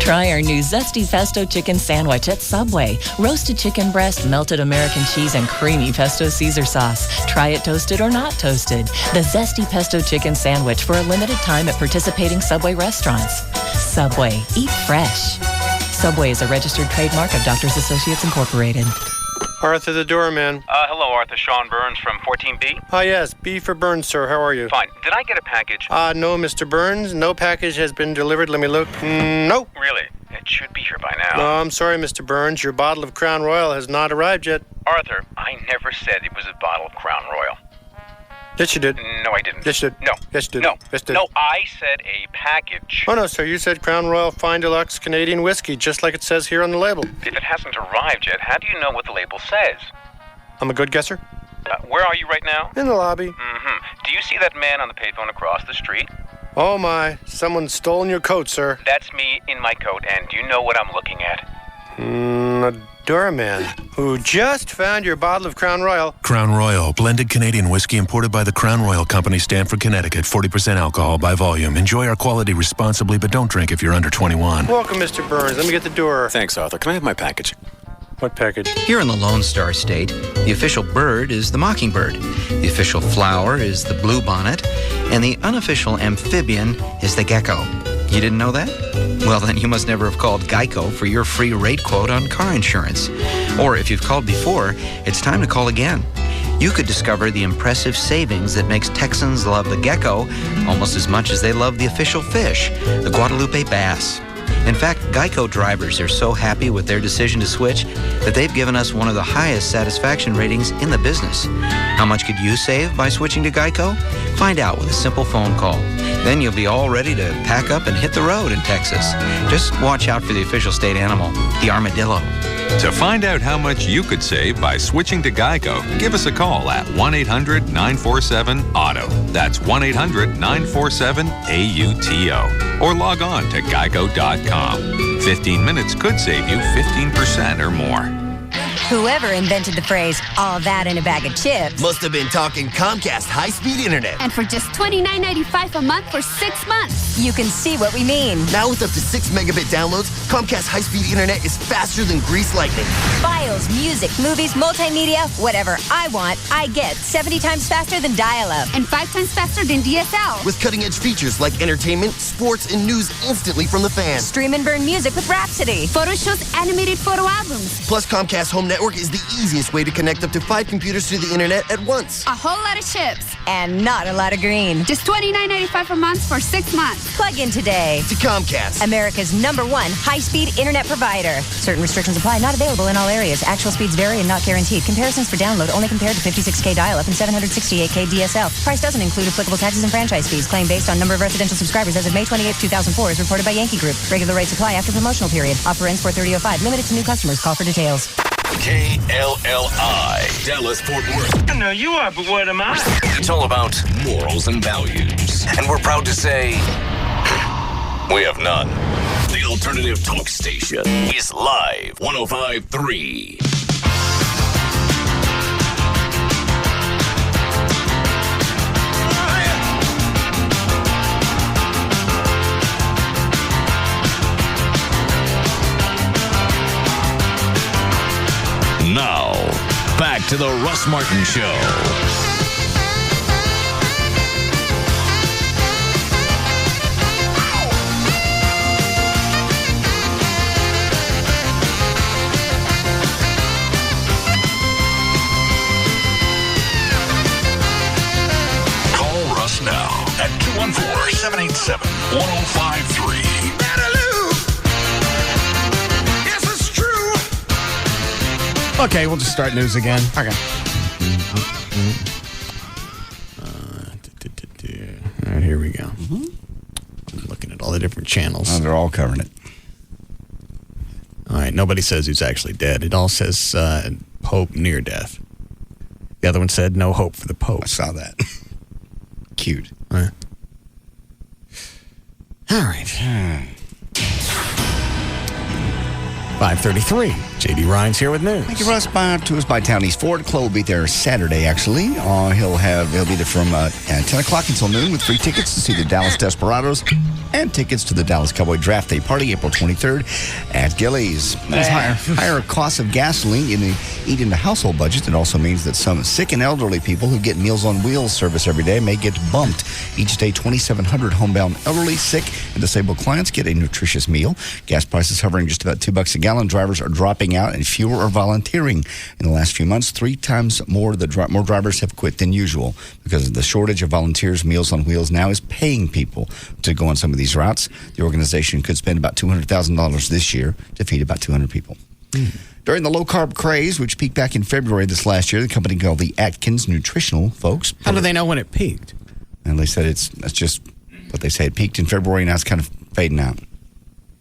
Try our new Zesty Pesto Chicken Sandwich at Subway. Roasted chicken breast, melted American cheese, and creamy pesto Caesar sauce. Try it toasted or not toasted. The Zesty Pesto Chicken Sandwich for a limited time at participating Subway restaurants. Subway. Eat fresh. Subway is a registered trademark of Doctors Associates Incorporated. Arthur the doorman. Hello, Arthur. Sean Burns from 14B. Yes, B for Burns, sir. How are you? Fine. Did I get a package? No, Mr. Burns. No package has been delivered. Let me look. No. Really? It should be here by now. No, I'm sorry, Mr. Burns. Your bottle of Crown Royal has not arrived yet. Arthur, I never said it was a bottle of Crown Royal. Yes, you did. No, I didn't. Yes, you did. No. Yes, you did. No. Yes, you did. No, I said a package. Oh, no, sir. You said Crown Royal Fine Deluxe Canadian Whiskey, just like it says here on the label. If it hasn't arrived yet, how do you know what the label says? I'm a good guesser. Where are you right now? In the lobby. Mm-hmm. Do you see that man on the payphone across the street? Oh, my. Someone's stolen your coat, sir. That's me in my coat, and do you know what I'm looking at? A doorman who just found your bottle of Crown Royal. Crown Royal, blended Canadian whiskey imported by the Crown Royal Company, Stamford, Connecticut. 40% alcohol by volume. Enjoy our quality responsibly, but don't drink if you're under 21. Welcome, Mr. Burns. Let me get the door. Thanks, Arthur. Can I have my package? What package? Here in the Lone Star State, the official bird is the mockingbird, the official flower is the bluebonnet, and the unofficial amphibian is the gecko. You didn't know that? Well, then you must never have called Geico for your free rate quote on car insurance. Or if you've called before, it's time to call again. You could discover the impressive savings that makes Texans love the gecko almost as much as they love the official fish, the Guadalupe bass. In fact, Geico drivers are so happy with their decision to switch that they've given us one of the highest satisfaction ratings in the business. How much could you save by switching to Geico? Find out with a simple phone call. Then you'll be all ready to pack up and hit the road in Texas. Just watch out for the official state animal, the armadillo. To find out how much you could save by switching to Geico, give us a call at 1-800-947-AUTO. That's 1-800-947-AUTO. Or log on to geico.com. 15 minutes could save you 15% or more. Whoever invented the phrase, all that in a bag of chips, must have been talking Comcast high-speed internet. And for just $29.95 a month for 6 months. You can see what we mean. Now with up to 6 megabit downloads, Comcast high-speed internet is faster than grease lightning. Files, music, movies, multimedia, whatever I want, I get 70 times faster than dial-up. And 5 times faster than DSL. With cutting-edge features like entertainment, sports, and news instantly from the fan. Stream and burn music with Rhapsody. Photo shows, animated photo albums. Plus Comcast Home network is the easiest way to connect up to 5 computers to the internet at once. A whole lot of chips. And not a lot of green. Just $29.95 a month for 6 months. Plug in today. To Comcast, America's #1 high-speed internet provider. Certain restrictions apply. Not available in all areas. Actual speeds vary and not guaranteed. Comparisons for download only compared to 56K dial-up and 768K DSL. Price doesn't include applicable taxes and franchise fees. Claim based on number of residential subscribers as of May 28, 2004 is reported by Yankee Group. Regular rates apply after promotional period. Offer ends 4/30/05. Limited to new customers. Call for details. KLLI, Dallas Fort Worth. I know you are, but what am I? It's all about morals and values. And we're proud to say, we have none. The alternative talk station is live 105.3. Now, back to the Russ Martin Show. Call Russ now at 214-787-1053. Okay, we'll just start news again. Okay. All right, here we go. I'm looking at all the different channels. Oh, they're all covering it. All right, nobody says who's actually dead. It all says Pope near death. The other one said no hope for the Pope. I saw that. Cute. All right. 5:33. J.D. Ryan's here with news. Thank you, Russ. To us by Town East Ford. Chloe will be there Saturday, actually. He'll be there from 10 o'clock until noon with free tickets to see the Dallas Desperados and tickets to the Dallas Cowboy Draft Day Party, April 23rd at Gillies. As higher costs of gasoline eat into household budgets. It also means that some sick and elderly people who get Meals on Wheels service every day may get bumped. Each day, 2,700 homebound elderly, sick, and disabled clients get a nutritious meal. Gas prices hovering just about $2 a gallon. Drivers are dropping out and fewer are volunteering. In the last few months, 3 times more drivers have quit than usual. Because of the shortage of volunteers, Meals on Wheels now is paying people to go on some of these routes. The organization could spend about $200,000 this year to feed about 200 people. During the low-carb craze, which peaked back in February this last year, the company called the Atkins Nutritional folks. How do they know when it peaked? And they said that's just what they say. It peaked in February, and now it's kind of fading out.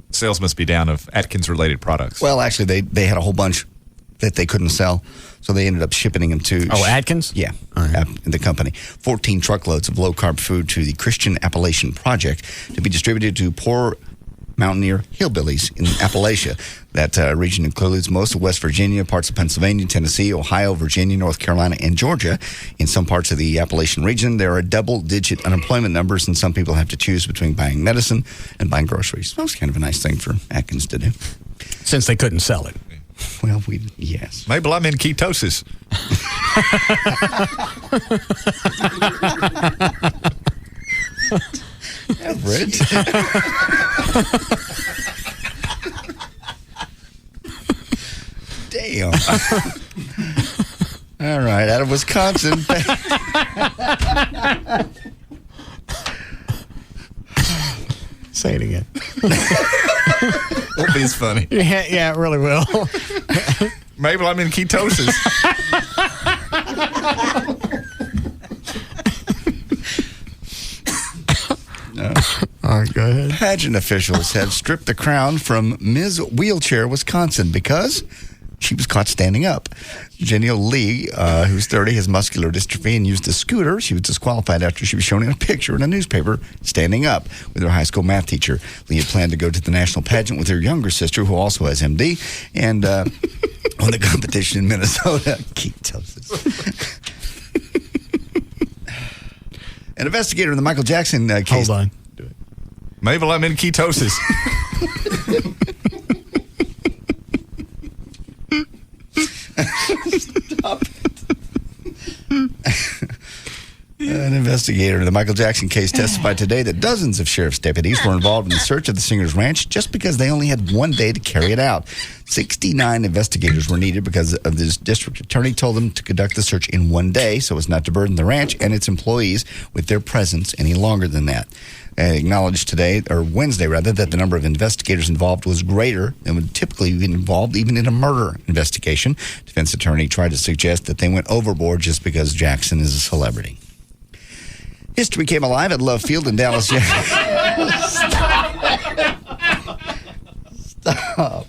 Sales must be down of Atkins-related products. Well, actually, they had a whole bunch that they couldn't sell, so they ended up shipping them to... Oh, Atkins? Yeah, the company. 14 truckloads of low-carb food to the Christian Appalachian Project to be distributed to poor mountaineer hillbillies in Appalachia. That region includes most of West Virginia, parts of Pennsylvania, Tennessee, Ohio, Virginia, North Carolina, and Georgia. In some parts of the Appalachian region, there are double-digit unemployment numbers, and some people have to choose between buying medicine and buying groceries. That was kind of a nice thing for Atkins to do. Since they couldn't sell it. Well, yes. Maybe I'm in ketosis. Average. Damn. All right, out of Wisconsin. Say it again. Won't be as funny. Yeah, it really will. Maybe I'm in ketosis. All right, go ahead. Pageant officials have stripped the crown from Ms. Wheelchair Wisconsin because she was caught standing up. Jenny Lee, who's 30, has muscular dystrophy and used a scooter. She was disqualified after she was shown in a picture in a newspaper standing up with her high school math teacher. Lee had planned to go to the national pageant with her younger sister, who also has MD, and won the competition in Minnesota. Ketosis. An investigator in the Michael Jackson case. Hold on. Maybe I'm in ketosis. Stop it. An investigator in the Michael Jackson case testified today that dozens of sheriff's deputies were involved in the search of the singer's ranch just because they only had one day to carry it out. 69 investigators were needed because of this district attorney told them to conduct the search in one day so as not to burden the ranch and its employees with their presence any longer than that. Acknowledged today, or Wednesday rather, that the number of investigators involved was greater than would typically be involved even in a murder investigation. Defense attorney tried to suggest that they went overboard just because Jackson is a celebrity. History came alive at Love Field in Dallas. Stop.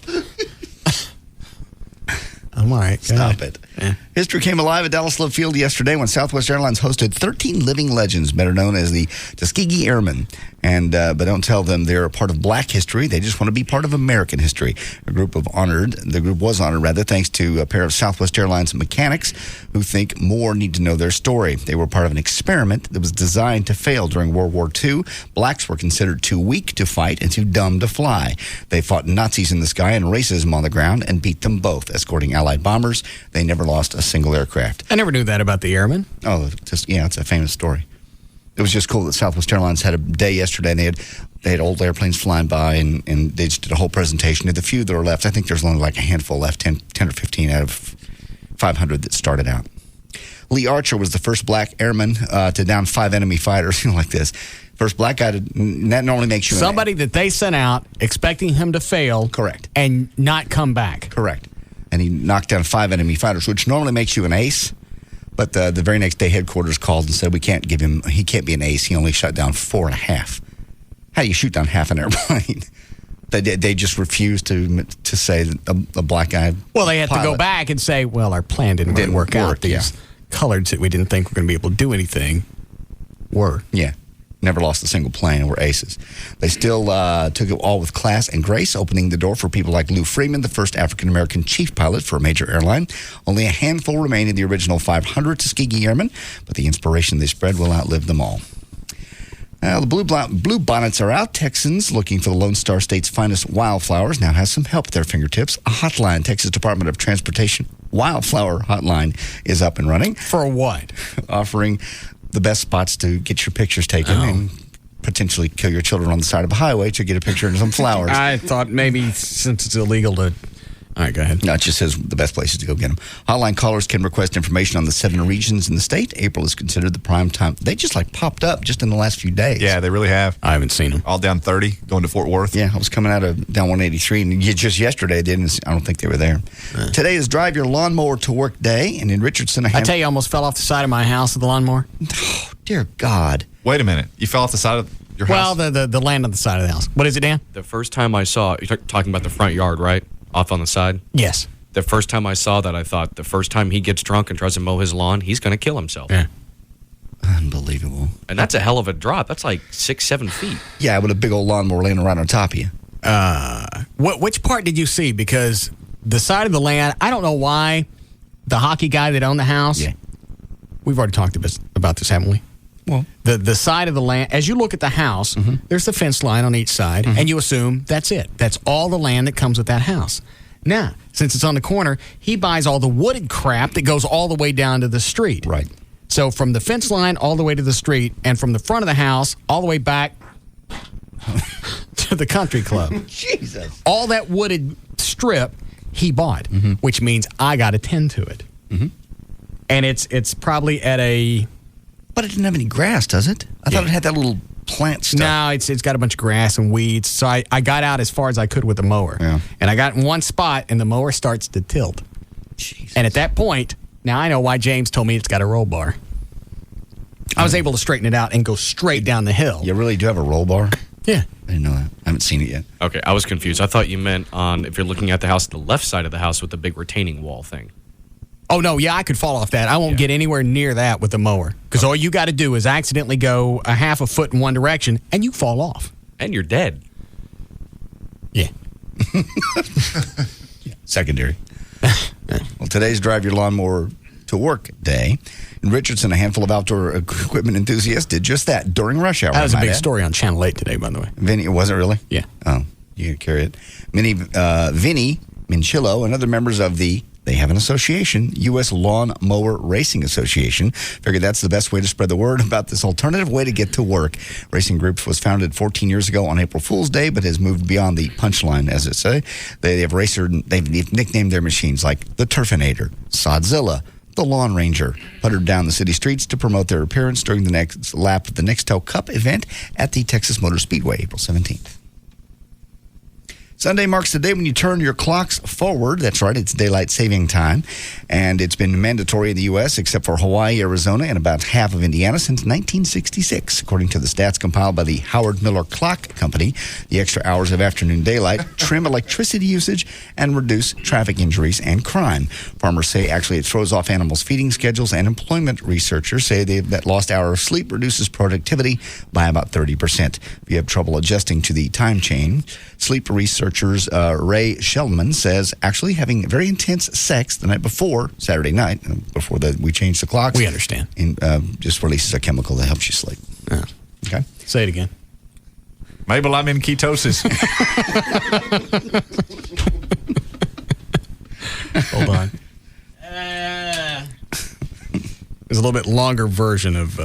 I'm all right. Stop it. Yeah. History came alive at Dallas Love Field yesterday when Southwest Airlines hosted 13 living legends, better known as the Tuskegee Airmen. But don't tell them they're a part of Black history. They just want to be part of American history. The group was honored, thanks to a pair of Southwest Airlines mechanics who think more need to know their story. They were part of an experiment that was designed to fail during World War II. Blacks were considered too weak to fight and too dumb to fly. They fought Nazis in the sky and racism on the ground and beat them both, escorting Allied bombers. They never lost a single aircraft. I never knew that about the airmen. Oh, it's a famous story. It was just cool that Southwest Airlines had a day yesterday, and they had old airplanes flying by, and they just did a whole presentation. Of the few that are left, I think there's only like a handful left, 10 or 15 out of 500 that started out. Lee Archer was the first Black airman to down 5 enemy fighters, like this. First Black guy that normally makes you somebody that they sent out expecting him to fail. Correct. And not come back. Correct. And he knocked down 5 enemy fighters, which normally makes you an ace. But the very next day, headquarters called and said, he can't be an ace. He only shot down 4.5. How do you shoot down half an airplane? They just refused to say that a Black guy. Well, they had to go back and say, well, our plan didn't work out. These coloreds that we didn't think were going to be able to do anything were. Yeah. Never lost a single plane and were aces. They still took it all with class and grace, opening the door for people like Lou Freeman, the first African-American chief pilot for a major airline. Only a handful remain in the original 500 Tuskegee Airmen, but the inspiration they spread will outlive them all. The blue bonnets are out. Texans looking for the Lone Star State's finest wildflowers now has some help at their fingertips. A hotline, Texas Department of Transportation Wildflower Hotline, is up and running. For what? Offering the best spots to get your pictures taken and potentially kill your children on the side of a highway to get a picture of some flowers. I thought maybe since it's illegal to... All right, go ahead. No, it just says the best places to go get them. Hotline callers can request information on the 7 regions in the state. April is considered the prime time. They just popped up just in the last few days. Yeah, they really have. I haven't seen them. All down 30, going to Fort Worth. Yeah, I was coming out of down 183, and just yesterday, I don't think they were there. Today is Drive Your Lawnmower to Work Day, and in Richardson... I tell you, I almost fell off the side of my house with the lawnmower. Oh, dear God. Wait a minute. You fell off the side of your house? Well, the land on the side of the house. What is it, Dan? The first time I saw, you're talking about the front yard, right? Off on the side? Yes. The first time I saw that, I thought the first time he gets drunk and tries to mow his lawn, he's going to kill himself. Yeah. Unbelievable. And that's a hell of a drop. That's like 6-7 feet. Yeah, with a big old lawnmower laying around on top of you. Which part did you see? Because the side of the land, I don't know why the hockey guy that owned the house, we've already talked about this, haven't we? Well, the side of the land, as you look at the house, there's the fence line on each side, and you assume that's it. That's all the land that comes with that house. Now, since it's on the corner, he buys all the wooded crap that goes all the way down to the street. Right. So from the fence line all the way to the street, and from the front of the house all the way back to the country club. Jesus. All that wooded strip he bought, which means I got to tend to it. And it's probably at a... But it didn't have any grass, does it? I thought it had that little plant stuff. No, it's got a bunch of grass and weeds. So I got out as far as I could with the mower. Yeah. And I got in one spot, and the mower starts to tilt. Jesus. And at that point, now I know why James told me it's got a roll bar. I was able to straighten it out and go straight down the hill. You really do have a roll bar? Yeah. I didn't know that. I haven't seen it yet. Okay, I was confused. I thought you meant on, if you're looking at the house, the left side of the house with the big retaining wall thing. Oh, no, yeah, I could fall off that. I won't get anywhere near that with the mower. Because all you got to do is accidentally go a half a foot in one direction, and you fall off. And you're dead. Yeah. Secondary. Well, today's Drive Your Lawnmower to Work Day. In Richardson, a handful of outdoor equipment enthusiasts did just that during rush hour. That was a big story on Channel 8 today, by the way. Vinny, was it really? Yeah. Oh, you can carry it. Vinny Minchillo and other members of the They have an association, U.S. Lawn Mower Racing Association. Figured that's the best way to spread the word about this alternative way to get to work. Racing Group was founded 14 years ago on April Fool's Day, but has moved beyond the punchline, as it say. They've nicknamed their machines like the Turfinator, Sodzilla, the Lawn Ranger, puttered down the city streets to promote their appearance during the next lap of the Nextel Cup event at the Texas Motor Speedway, April 17th. Sunday marks the day when you turn your clocks forward. That's right, it's daylight saving time. And it's been mandatory in the U.S., except for Hawaii, Arizona, and about half of Indiana since 1966. According to the stats compiled by the Howard Miller Clock Company, the extra hours of afternoon daylight trim electricity usage and reduce traffic injuries and crime. Farmers say actually it throws off animals' feeding schedules, and employment researchers say that lost hour of sleep reduces productivity by about 30%. If you have trouble adjusting to the time change, sleep researchers Ray Sheldman says actually having very intense sex the night before, Saturday night, before we changed the clocks. We understand. Just releases a chemical that helps you sleep. Yeah. Okay. Say it again. Mabel, I'm in ketosis. Hold on. There's a little bit longer version of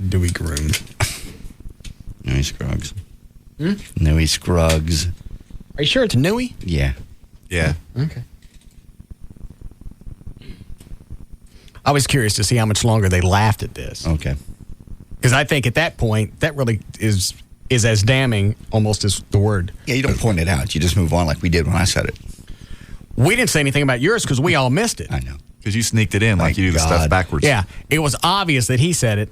Dewey Groomed. Newey Scruggs. Newey Scruggs. Are you sure it's Newey? Yeah. Yeah. Okay. I was curious to see how much longer they laughed at this. Okay. Because I think at that point, that really is as damning almost as the word. Yeah, you don't point it out. You just move on like we did when I said it. We didn't say anything about yours because we all missed it. I know. Because you sneaked it in like you do the stuff backwards. Yeah. It was obvious that he said it,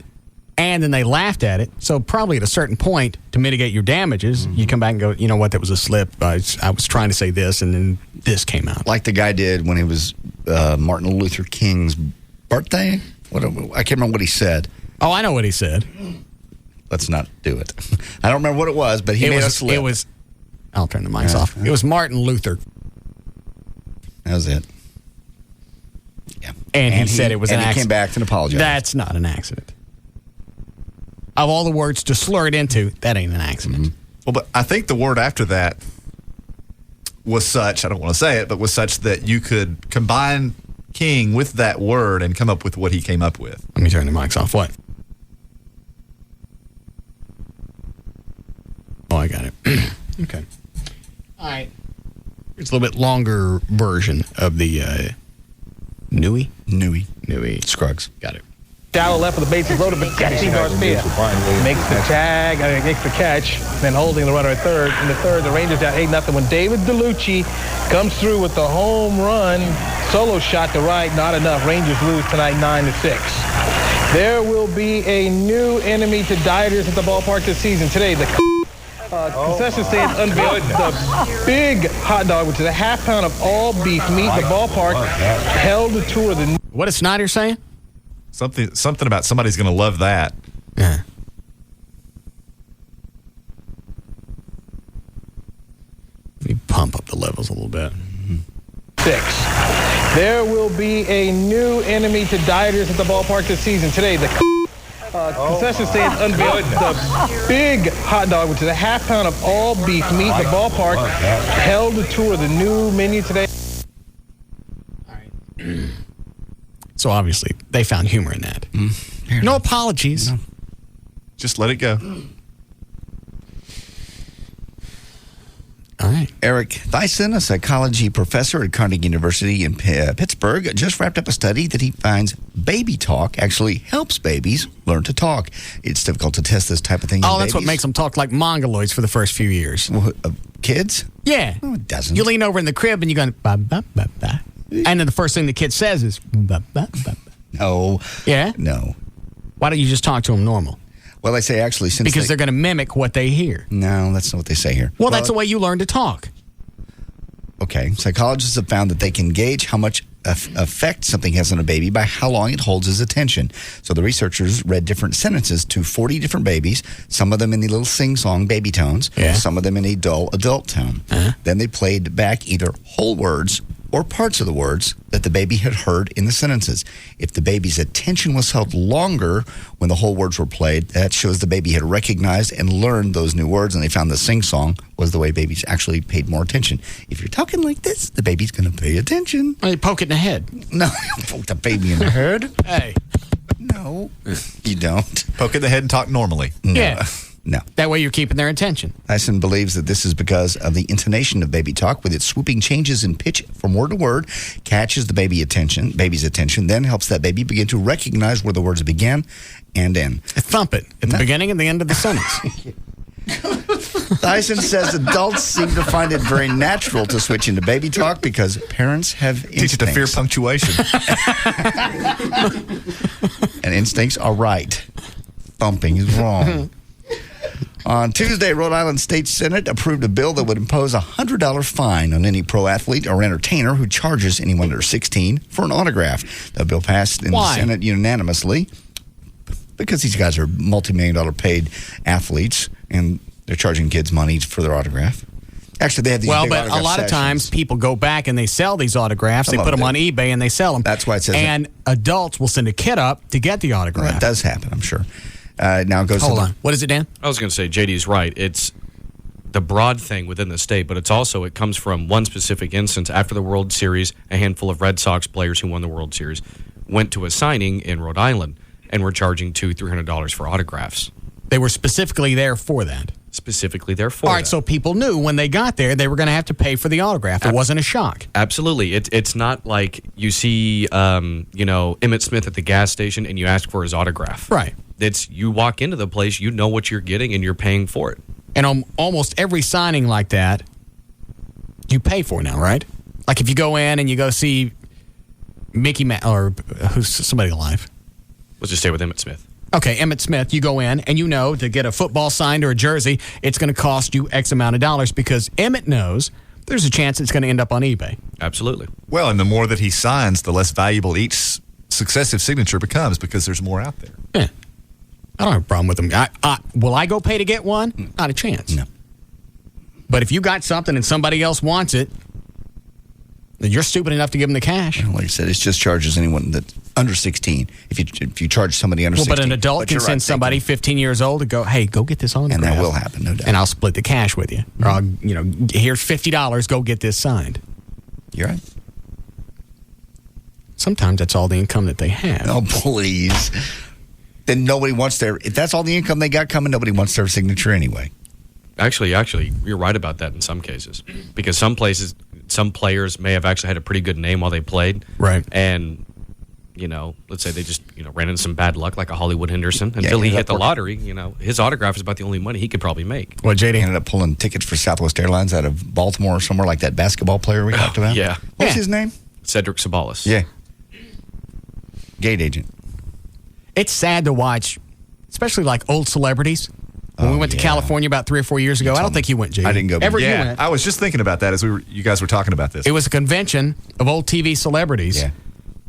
and then they laughed at it. So probably at a certain point, to mitigate your damages, you come back and go, you know what, that was a slip. I was trying to say this, and then this came out. Like the guy did when it was Martin Luther King's birthday. I can't remember what he said. Oh, I know what he said. Let's not do it. I don't remember what it was, but he made a slip. I'll turn the mics off. It was Martin Luther. That was it. Yeah. And he said it was an accident. And he came back and apologized. That's not an accident. Of all the words to slur it into, that ain't an accident. Well, but I think the word after that was such, I don't want to say it, but was such that you could combine King with that word and come up with what he came up with. Let me turn the mics off. What? Oh, I got it. Okay. All right. It's a little bit longer version of the Newey Scruggs. Got it. Shallow left with the bases loaded, but catching Garcia makes the makes the catch, then holding the runner at third. In the third, the Rangers down 8-0 when David DeLucci comes through with the home run. Solo shot to right, not enough. Rangers lose tonight 9-6. There will be a new enemy to dieters at the ballpark this season. Today, the concession stand unveiled the big hot dog, which is a half pound of all beef meat. The ballpark held a tour of the... What is Snyder saying? Something about somebody's going to love that. Yeah. Let me pump up the levels a little bit. 6. There will be a new enemy to dieters at the ballpark this season. Today, the concession stand unveiled the big hot dog, which is a half pound of all beef meat. The ballpark held a tour of the new menu today. All right. So obviously, they found humor in that. No apologies. No. Just let it go. All right. Eric Thyssen, a psychology professor at Carnegie University in Pittsburgh, just wrapped up a study that he finds baby talk actually helps babies learn to talk. It's difficult to test this type of thing in that's babies. what makes them talk like mongoloids for the first few years. Kids? Yeah. No, it doesn't. You lean over in the crib and you go, ba, ba, ba, ba. And then the first thing the kid says is, ba, ba, ba, ba. No. Yeah? No. Why don't you just talk to them normal? Well, they say actually since because they're going to mimic what they hear. No, that's not what they say here. Well, that's the way you learn to talk. Okay. Psychologists have found that they can gauge how much effect something has on a baby by how long it holds his attention. So the researchers read different sentences to 40 different babies, some of them in the little sing-song baby tones, some of them in a dull adult tone. Then they played back either whole words or parts of the words that the baby had heard in the sentences. If the baby's attention was held longer when the whole words were played, that shows the baby had recognized and learned those new words, and they found the sing-song was the way babies actually paid more attention. If you're talking like this, the baby's going to pay attention. Well, you poke it in the head. No, you don't poke the baby in the head. Hey. No, you don't. Poke it in the head and talk normally. No. Yeah. No. That way you're keeping their attention. Dyson believes that this is because of the intonation of baby talk, with its swooping changes in pitch from word to word, catches the baby's attention, then helps that baby begin to recognize where the words begin and end. Thump it at the beginning and the end of the sentence. Dyson says adults seem to find it very natural to switch into baby talk because parents have instincts. Teach it to fear punctuation. And instincts are right. Thumping is wrong. On Tuesday, Rhode Island State Senate approved a bill that would impose a $100 fine on any pro athlete or entertainer who charges anyone under 16 for an autograph. The bill passed in the Senate unanimously because these guys are multi-million-dollar paid athletes, and they're charging kids money for their autograph. Actually, they have these big but autograph a lot of times people go back and they sell these autographs. They put them on eBay and they sell them. That's why it says and adults will send a kid up to get the autograph. Well, that does happen, I'm sure. Now it goes Hold on. What is it, Dan? I was going to say, JD's right. It's the broad thing within the state, but it comes from one specific instance. After the World Series, a handful of Red Sox players who won the World Series went to a signing in Rhode Island and were charging $200-300 for autographs. They were specifically there for that. All right, so people knew when they got there they were going to have to pay for the autograph. It wasn't a shock. Absolutely. It's not like you see, Emmett Smith at the gas station and you ask for his autograph. Right. It's you walk into the place, you know what you're getting, and you're paying for it. And on almost every signing like that, you pay for now, right? Like if you go in and you go see Mickey or who's somebody alive. Let's just stay with Emmett Smith. Okay, Emmett Smith, you go in and you know to get a football signed or a jersey, it's going to cost you X amount of dollars because Emmett knows there's a chance it's going to end up on eBay. Absolutely. Well, and the more that he signs, the less valuable each successive signature becomes because there's more out there. Yeah. I don't have a problem with them. Will I go pay to get one? Not a chance. No. But if you got something and somebody else wants it, then you're stupid enough to give them the cash. Well, like I said, it just charges anyone that's under 16. If you charge somebody under 16. But an adult can send somebody 15 years old to go, hey, go get this autograph. And that will happen, no doubt. And I'll split the cash with you. Or I'll, here's $50, go get this signed. You're right. Sometimes that's all the income that they have. Oh, please. Then nobody wants if that's all the income they got coming, nobody wants their signature anyway. Actually, you're right about that in some cases. Because some players may have actually had a pretty good name while they played. Right. And, let's say they just, ran into some bad luck like a Hollywood Henderson until he hit the lottery. His autograph is about the only money he could probably make. Well, JD ended up pulling tickets for Southwest Airlines out of Baltimore or somewhere like that basketball player we talked about. Yeah. What's his name? Cedric Sabalas. Yeah. Gate agent. It's sad to watch, especially like old celebrities. When we went to California about 3 or 4 years ago, I don't think you went, Jay. I didn't go. You went. I was just thinking about that as you guys were talking about this. It was a convention of old TV celebrities. Yeah.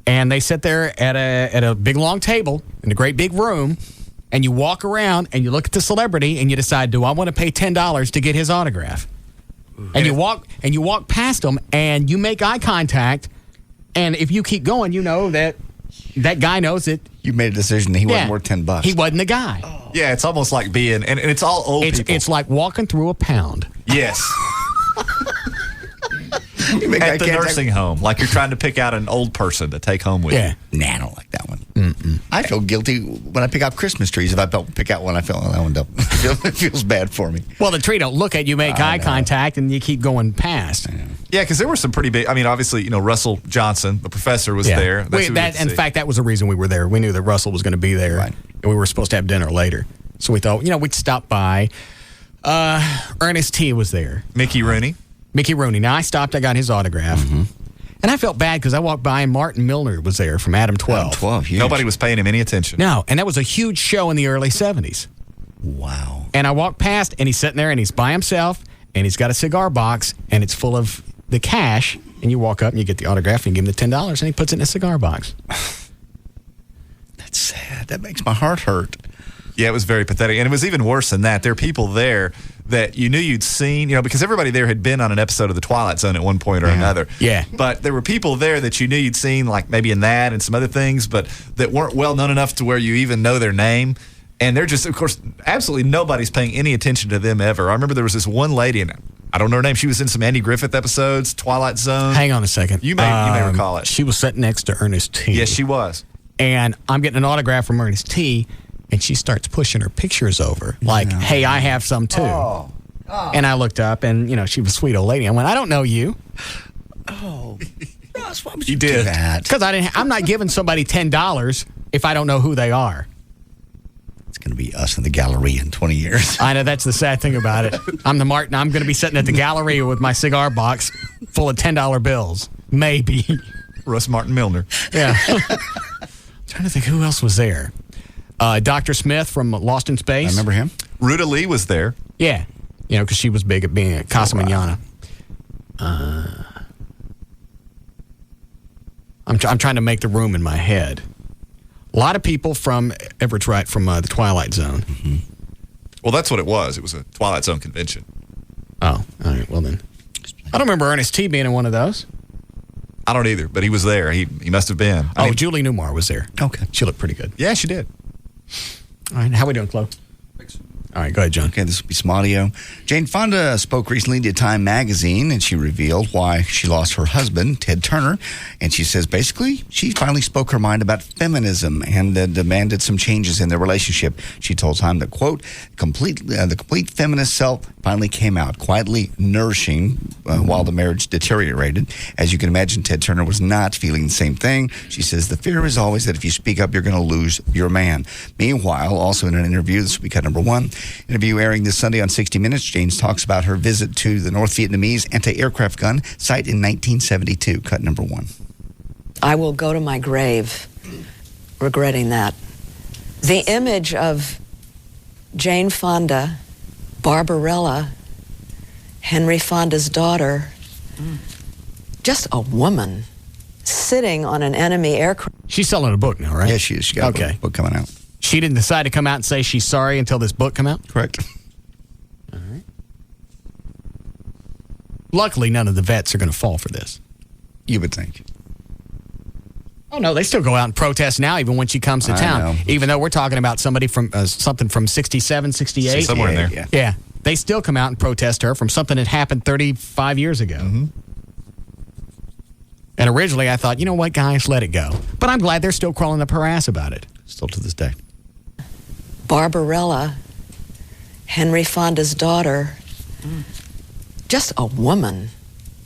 And they sit there at a big long table in a great big room, and you walk around and you look at the celebrity and you decide, do I want to pay $10 to get his autograph? And you walk past them and you make eye contact, and if you keep going, you know that guy knows it. You made a decision that he wasn't worth $10. He wasn't the guy. Oh. Yeah, it's almost like being, and it's all old people. It's like walking through a pound. Yes. At the nursing home, like you're trying to pick out an old person to take home with you. Nah, I don't like that one. Mm-mm. I feel guilty when I pick out Christmas trees. If I don't pick out one, I feel that one don't. It feels bad for me. Well, the tree don't look at you, make eye contact, and you keep going past. Yeah, because there were some pretty big. I mean, obviously, Russell Johnson, the professor, was there. In fact, that was the reason we were there. We knew that Russell was going to be there, and we were supposed to have dinner later. So we thought, we'd stop by. Ernest T. was there. Mickey Rooney. Now, I stopped. I got his autograph. Mm-hmm. And I felt bad because I walked by and Martin Milner was there from Adam 12. Adam 12, huge. Nobody was paying him any attention. No, and that was a huge show in the early 70s. Wow. And I walked past, and he's sitting there, and he's by himself, and he's got a cigar box, and it's full of the cash. And you walk up, and you get the autograph, and you give him the $10, and he puts it in a cigar box. That's sad. That makes my heart hurt. Yeah, it was very pathetic. And it was even worse than that. There are people there that you knew you'd seen, because everybody there had been on an episode of The Twilight Zone at one point or another. Yeah. But there were people there that you knew you'd seen, like maybe in that and some other things, but that weren't well known enough to where you even know their name. And they're just, of course, absolutely nobody's paying any attention to them ever. I remember there was this one lady, and I don't know her name. She was in some Andy Griffith episodes, Twilight Zone. Hang on a second. You may recall it. She was sitting next to Ernest T. Yes, she was. And I'm getting an autograph from Ernest T., and she starts pushing her pictures over, like, hey, I have some too. Oh. And I looked up, and, she was a sweet old lady. I went, I don't know you. Oh. Ross, why would you do did that? Because I'm not giving somebody $10 if I don't know who they are. It's going to be us in the gallery in 20 years. I know, that's the sad thing about it. I'm the Martin. I'm going to be sitting at the Galleria with my cigar box full of $10 bills. Maybe. Russ Martin Milner. Yeah. Trying to think who else was there. Dr. Smith from Lost in Space. I remember him. Ruta Lee was there. Yeah. Because she was big at being a Casa Manana. I'm trying to make the room in my head. A lot of people from Everett's right from the Twilight Zone. Mm-hmm. Well, that's what it was. It was a Twilight Zone convention. Oh, all right. Well, then. I don't remember Ernest T. being in one of those. I don't either, but he was there. He must have been. Julie Newmar was there. Okay. She looked pretty good. Yeah, she did. All right. How we doing, Chloe? All right, go ahead, John. Okay, this will be some audio. Jane Fonda spoke recently to Time magazine, and she revealed why she lost her husband, Ted Turner. And she says, basically, she finally spoke her mind about feminism and demanded some changes in their relationship. She told Time that, quote, the complete feminist self finally came out, quietly nourishing while the marriage deteriorated. As you can imagine, Ted Turner was not feeling the same thing. She says, the fear is always that if you speak up, you're going to lose your man. Meanwhile, also in an interview, this will be cut number one, interview airing this Sunday on 60 Minutes, James talks about her visit to the North Vietnamese anti-aircraft gun site in 1972. Cut number one. I will go to my grave regretting that. The image of Jane Fonda, Barbarella, Henry Fonda's daughter, just a woman sitting on an enemy aircraft. She's selling a book now, right? Yeah, she is. She got a book coming out. She didn't decide to come out and say she's sorry until this book come out? Correct. All right. Luckily, none of the vets are going to fall for this. You would think. Oh, no, they still go out and protest now, even when she comes to town. Even though we're talking about somebody from something from 67, 68. Somewhere in there. Yeah. They still come out and protest her from something that happened 35 years ago. Mm-hmm. And originally I thought, you know what, guys, let it go. But I'm glad they're still crawling up her ass about it. Still to this day. Barbarella, Henry Fonda's daughter, just a woman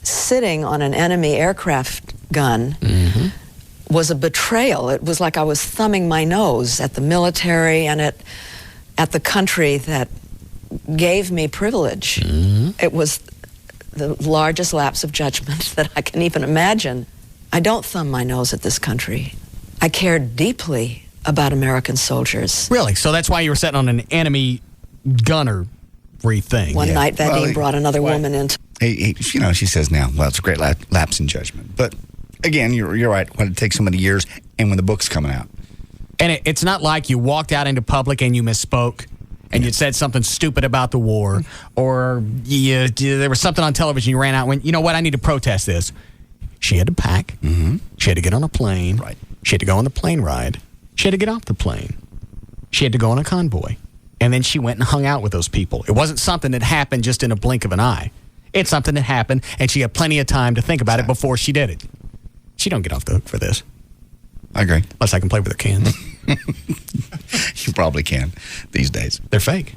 sitting on an enemy aircraft gun was a betrayal. It was like I was thumbing my nose at the military and at the country that gave me privilege. It was the largest lapse of judgment that I can even imagine. I don't thumb my nose at this country. I care deeply about American soldiers. Really? So that's why you were sitting on an enemy gunnery thing? One night, Vadim brought another woman into... She says now, well, it's a great lapse in judgment. But again, you're right. When it takes so many years and when the book's coming out. And it's not like you walked out into public and you misspoke and you said something stupid about the war, or there was something on television, you ran out and went, you know what, I need to protest this. She had to pack. She had to get on a plane. Right. She had to go on the plane ride. She had to get off the plane. She had to go on a convoy. And then she went and hung out with those people. It wasn't something that happened just in a blink of an eye. It's something that happened, and she had plenty of time to think about it before she did it. She don't get off the hook for this. I agree. Unless I can play with her cans. You probably can these days. They're fake.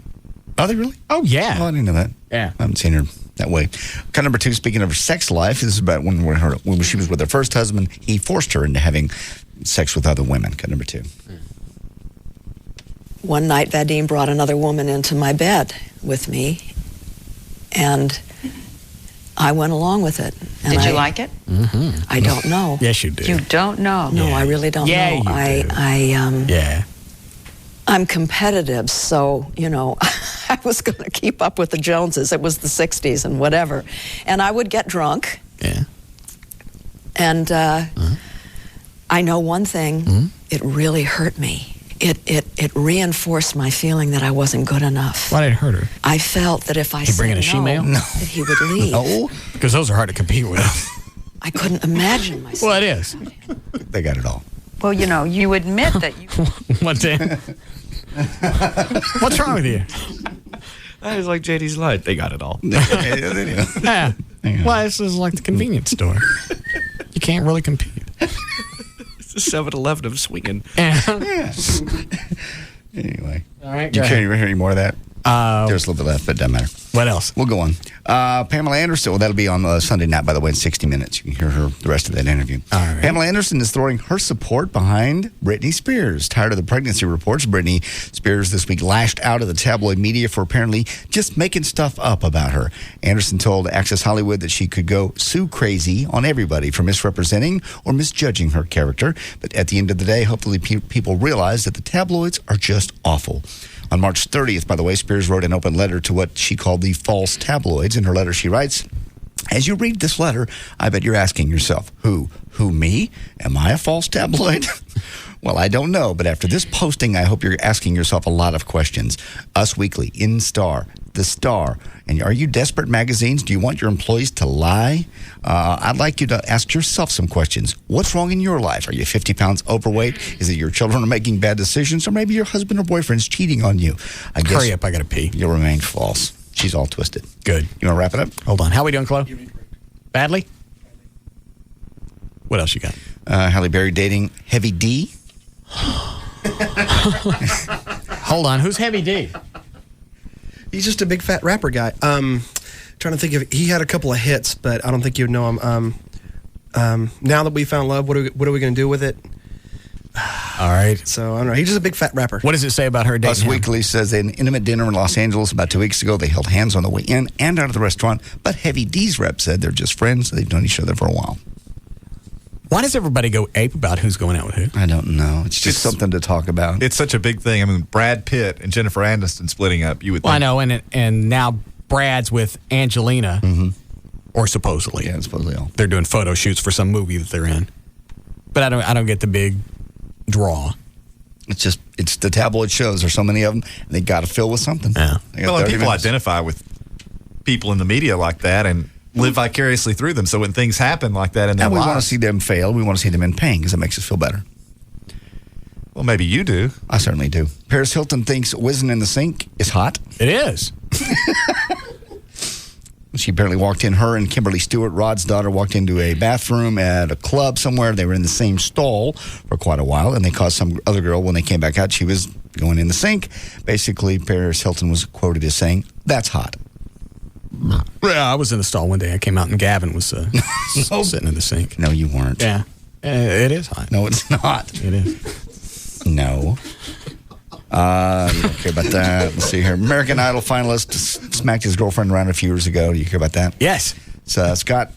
Are they really? Oh, yeah. Oh, I didn't know that. Yeah. I haven't seen her that way. Cut number two, speaking of her sex life, this is about when she was with her first husband, he forced her into having sex with other women. Cut number two. One night, Vadim brought another woman into my bed with me, and I went along with it. And Did you like it? I don't know. Yes, you do. You don't know? No, I really don't know. You do. Yeah. I'm competitive, so, I was going to keep up with the Joneses. It was the 60s and whatever. And I would get drunk. Yeah. And I know one thing, it really hurt me. it reinforced my feeling that I wasn't good enough. Why did it hurt her? I felt that if I He bringing said a she-male? no, that he would leave. No, because those are hard to compete with. I couldn't imagine myself. Well, it is. They got it all. Well, you know, you admit that you... What, Dan? What's wrong with you? I was like JD's light. They got it all. Yeah. Well, this is like the convenience store. You can't really compete. It's a 7-Eleven of swinging. Yeah. Anyway. All right. You can't hear any more of that? There's a little bit left, but it doesn't matter. What else? We'll go on. Pamela Anderson, well, that'll be on Sunday night, by the way, in 60 minutes. You can hear the rest of that interview. All right. Pamela Anderson is throwing her support behind Britney Spears. Tired of the pregnancy reports, Britney Spears this week lashed out at the tabloid media for apparently just making stuff up about her. Anderson told Access Hollywood that she could go sue crazy on everybody for misrepresenting or misjudging her character. But at the end of the day, hopefully people realize that the tabloids are just awful. On March 30th, by the way, Spears wrote an open letter to what she called the false tabloids. In her letter, she writes, as you read this letter, I bet you're asking yourself, who, me? Am I a false tabloid? Well, I don't know, but after this posting, I hope you're asking yourself a lot of questions. Us Weekly, InStar, The Star, and are you desperate magazines? Do you want your employees to lie? I'd like you to ask yourself some questions. What's wrong in your life? Are you 50 pounds overweight? Is it your children are making bad decisions? Or maybe your husband or boyfriend's cheating on you? I guess Hurry up, I got to pee. You'll remain false. She's all twisted. Good. You want to wrap it up? Hold on. How we doing, Chloe? Badly? What else you got? Halle Berry dating Heavy D. Hold on. Who's Heavy D? He's just a big fat rapper guy. Trying to think of, he had a couple of hits, but I don't think you'd know him. Now that we found love, what are we going to do with it? All right. So I don't know. He's just a big fat rapper. What does it say about her dating Us him? Weekly says an intimate dinner in Los Angeles about 2 weeks ago. They held hands on the way in and out of the restaurant, but Heavy D's rep said they're just friends. They've known each other for a while. Why does everybody go ape about who's going out with who? I don't know. It's just something to talk about. It's such a big thing. I mean, Brad Pitt and Jennifer Aniston splitting up. You would. Well, think. I know, and now Brad's with Angelina, or supposedly. Yeah, supposedly all. They're doing photo shoots for some movie that they're in. But I don't get the big draw. It's the tabloid shows. There's so many of them. And they got to fill with something. Yeah. Well, and people identify with people in the media like that and live vicariously through them. So when things happen like that in their and we lives, want to see them fail. We want to see them in pain because it makes us feel better. Well, maybe you do. I certainly do. Paris Hilton thinks whizzing in the sink is hot. It is. She apparently walked in, her and Kimberly Stewart, Rod's daughter, walked into a bathroom at a club somewhere. They were in the same stall for quite a while, and they caught some other girl when they came back out. She was going in the sink. Basically, Paris Hilton was quoted as saying, "That's hot." Yeah, I was in the stall one day. I came out and Gavin was sitting in the sink. No, you weren't. Yeah. It is hot. No, it's not. It is. No. You don't care about that. Let's see here. American Idol finalist smacked his girlfriend around a few years ago. Do you care about that? Yes. It's Scott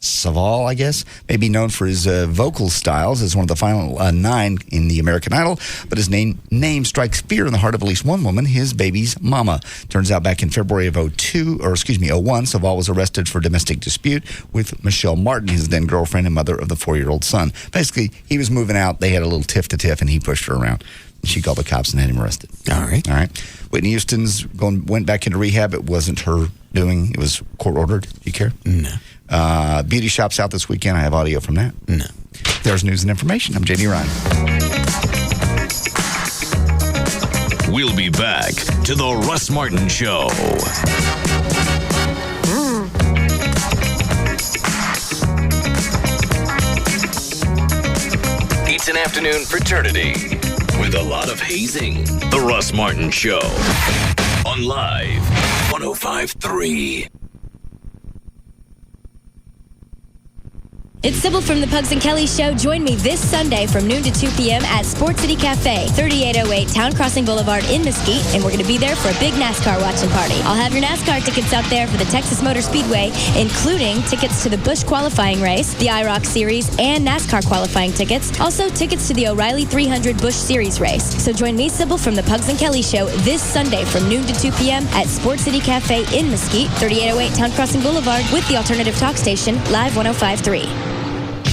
Saval, I guess, may be known for his vocal styles as one of the final 9 in the American Idol, but his name strikes fear in the heart of at least one woman, his baby's mama. Turns out back in February of 01, Saval was arrested for domestic dispute with Michelle Martin, his then girlfriend and mother of the 4-year-old son. Basically, he was moving out. They had a little tiff-to-tiff, and he pushed her around. She called the cops and had him arrested. All right. Whitney Houston's went back into rehab. It wasn't her doing. It was court-ordered. Do you care? No. Beauty shop's out this weekend. I have audio from that. No. There's news and information. I'm JD Ryan. We'll be back to the Russ Martin Show. It's an afternoon fraternity with a lot of hazing. The Russ Martin Show on Live 105.3. It's Sybil from the Pugs and Kelly Show. Join me this Sunday from noon to 2 p.m. at Sports City Cafe, 3808 Town Crossing Boulevard in Mesquite, and we're going to be there for a big NASCAR watching party. I'll have your NASCAR tickets out there for the Texas Motor Speedway, including tickets to the Busch qualifying race, the IROC Series, and NASCAR qualifying tickets. Also, tickets to the O'Reilly 300 Busch Series race. So join me, Sybil, from the Pugs and Kelly Show this Sunday from noon to 2 p.m. at Sports City Cafe in Mesquite, 3808 Town Crossing Boulevard, with the alternative talk station, Live 105.3.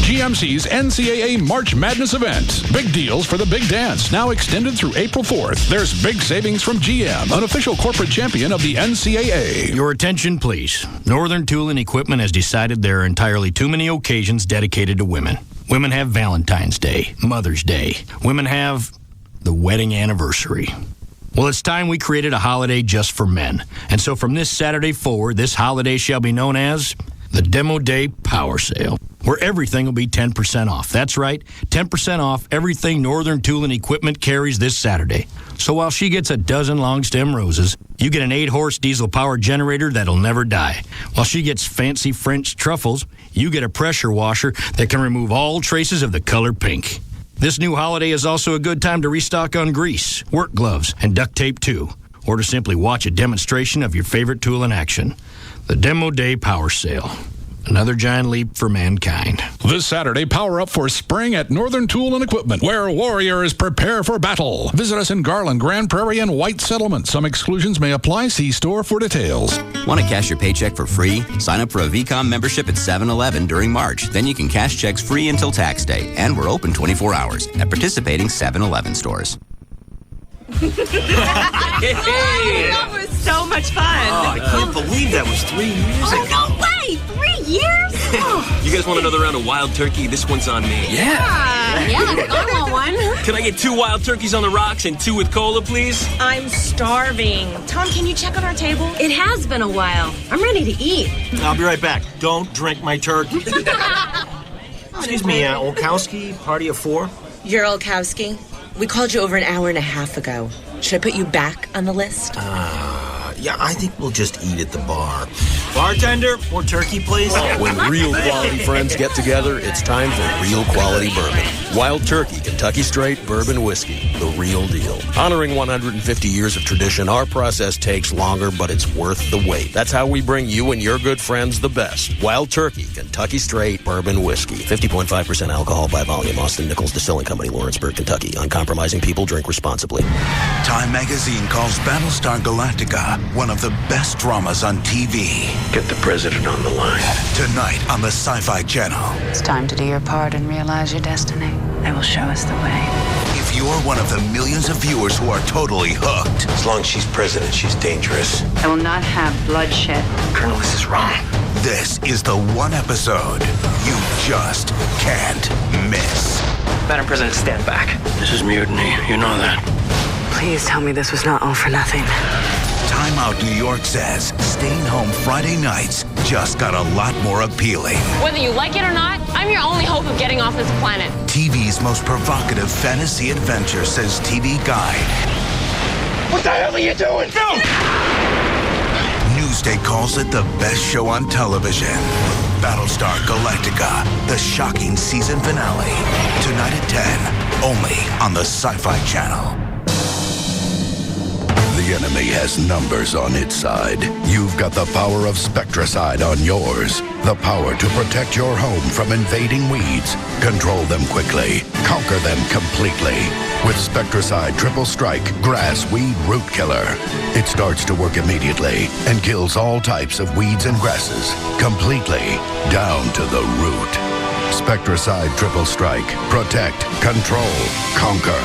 GMC's NCAA March Madness event. Big deals for the big dance, now extended through April 4th. There's big savings from GM, an official corporate champion of the NCAA. Your attention, please. Northern Tool and Equipment has decided there are entirely too many occasions dedicated to women. Women have Valentine's Day, Mother's Day. Women have the wedding anniversary. Well, it's time we created a holiday just for men. And so from this Saturday forward, this holiday shall be known as the Demo Day Power Sale, where everything will be 10% off. That's right, 10% off everything Northern Tool and Equipment carries this Saturday. So while she gets a dozen long stem roses, you get an 8-horse diesel power generator that'll never die. While she gets fancy French truffles, you get a pressure washer that can remove all traces of the color pink. This new holiday is also a good time to restock on grease, work gloves, and duct tape too, or to simply watch a demonstration of your favorite tool in action. The Demo Day Power Sale. Another giant leap for mankind. This Saturday, power up for spring at Northern Tool and Equipment, where warriors prepare for battle. Visit us in Garland, Grand Prairie, and White Settlement. Some exclusions may apply. See store for details. Want to cash your paycheck for free? Sign up for a VCOM membership at 7-Eleven during March. Then you can cash checks free until tax day. And we're open 24 hours at participating 7-Eleven stores. Hey! That was so much fun. Oh, I can't believe that was 3 years ago. No way! 3 years? You guys want another round of wild turkey? This one's on me. Yeah, I want one. Can I get 2 wild turkeys on the rocks and 2 with cola, please? I'm starving. Tom, can you check on our table? It has been a while. I'm ready to eat. I'll be right back. Don't drink my turkey. Excuse me, Olkowski, party of 4? You're Olkowski. We called you over an hour and a half ago. Should I put you back on the list? Yeah, I think we'll just eat at the bar. Bartender, more turkey, please. When real quality friends get together, it's time for real quality bourbon. Wild Turkey, Kentucky Straight Bourbon Whiskey, the real deal. Honoring 150 years of tradition, our process takes longer, but it's worth the wait. That's how we bring you and your good friends the best. Wild Turkey, Kentucky Straight Bourbon Whiskey. 50.5% alcohol by volume. Austin Nichols Distilling Company, Lawrenceburg, Kentucky. Uncompromising people drink responsibly. Time magazine calls Battlestar Galactica one of the best dramas on TV. Get the president on the line. Tonight on the Sci-Fi Channel. It's time to do your part and realize your destiny. They will show us the way. If you're one of the millions of viewers who are totally hooked. As long as she's president, she's dangerous. I will not have bloodshed. Colonel, this is wrong. This is the one episode you just can't miss. Madam President, stand back. This is mutiny. You know that. Please tell me this was not all for nothing. Time Out New York says staying home Friday nights just got a lot more appealing. Whether you like it or not, I'm your only hope of getting off this planet. TV's most provocative fantasy adventure, says TV Guide. What the hell are you doing? No! Newsday calls it the best show on television. Battlestar Galactica, the shocking season finale. Tonight at 10, only on the Sci-Fi Channel. The enemy has numbers on its side. You've got the power of Spectracide on yours. The power to protect your home from invading weeds. Control them quickly. Conquer them completely. With Spectracide Triple Strike Grass Weed Root Killer. It starts to work immediately and kills all types of weeds and grasses. Completely. Down to the root. Spectracide Triple Strike. Protect. Control. Conquer.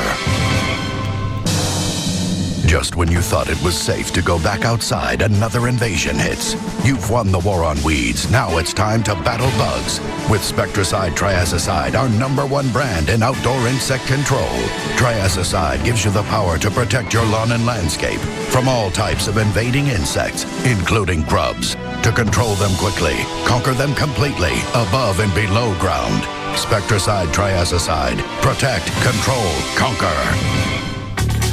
Just when you thought it was safe to go back outside, another invasion hits. You've won the war on weeds. Now it's time to battle bugs. With Spectracide Triazicide, our #1 brand in outdoor insect control. Triazicide gives you the power to protect your lawn and landscape from all types of invading insects, including grubs. To control them quickly, conquer them completely, above and below ground. Spectracide Triazicide. Protect, control, conquer.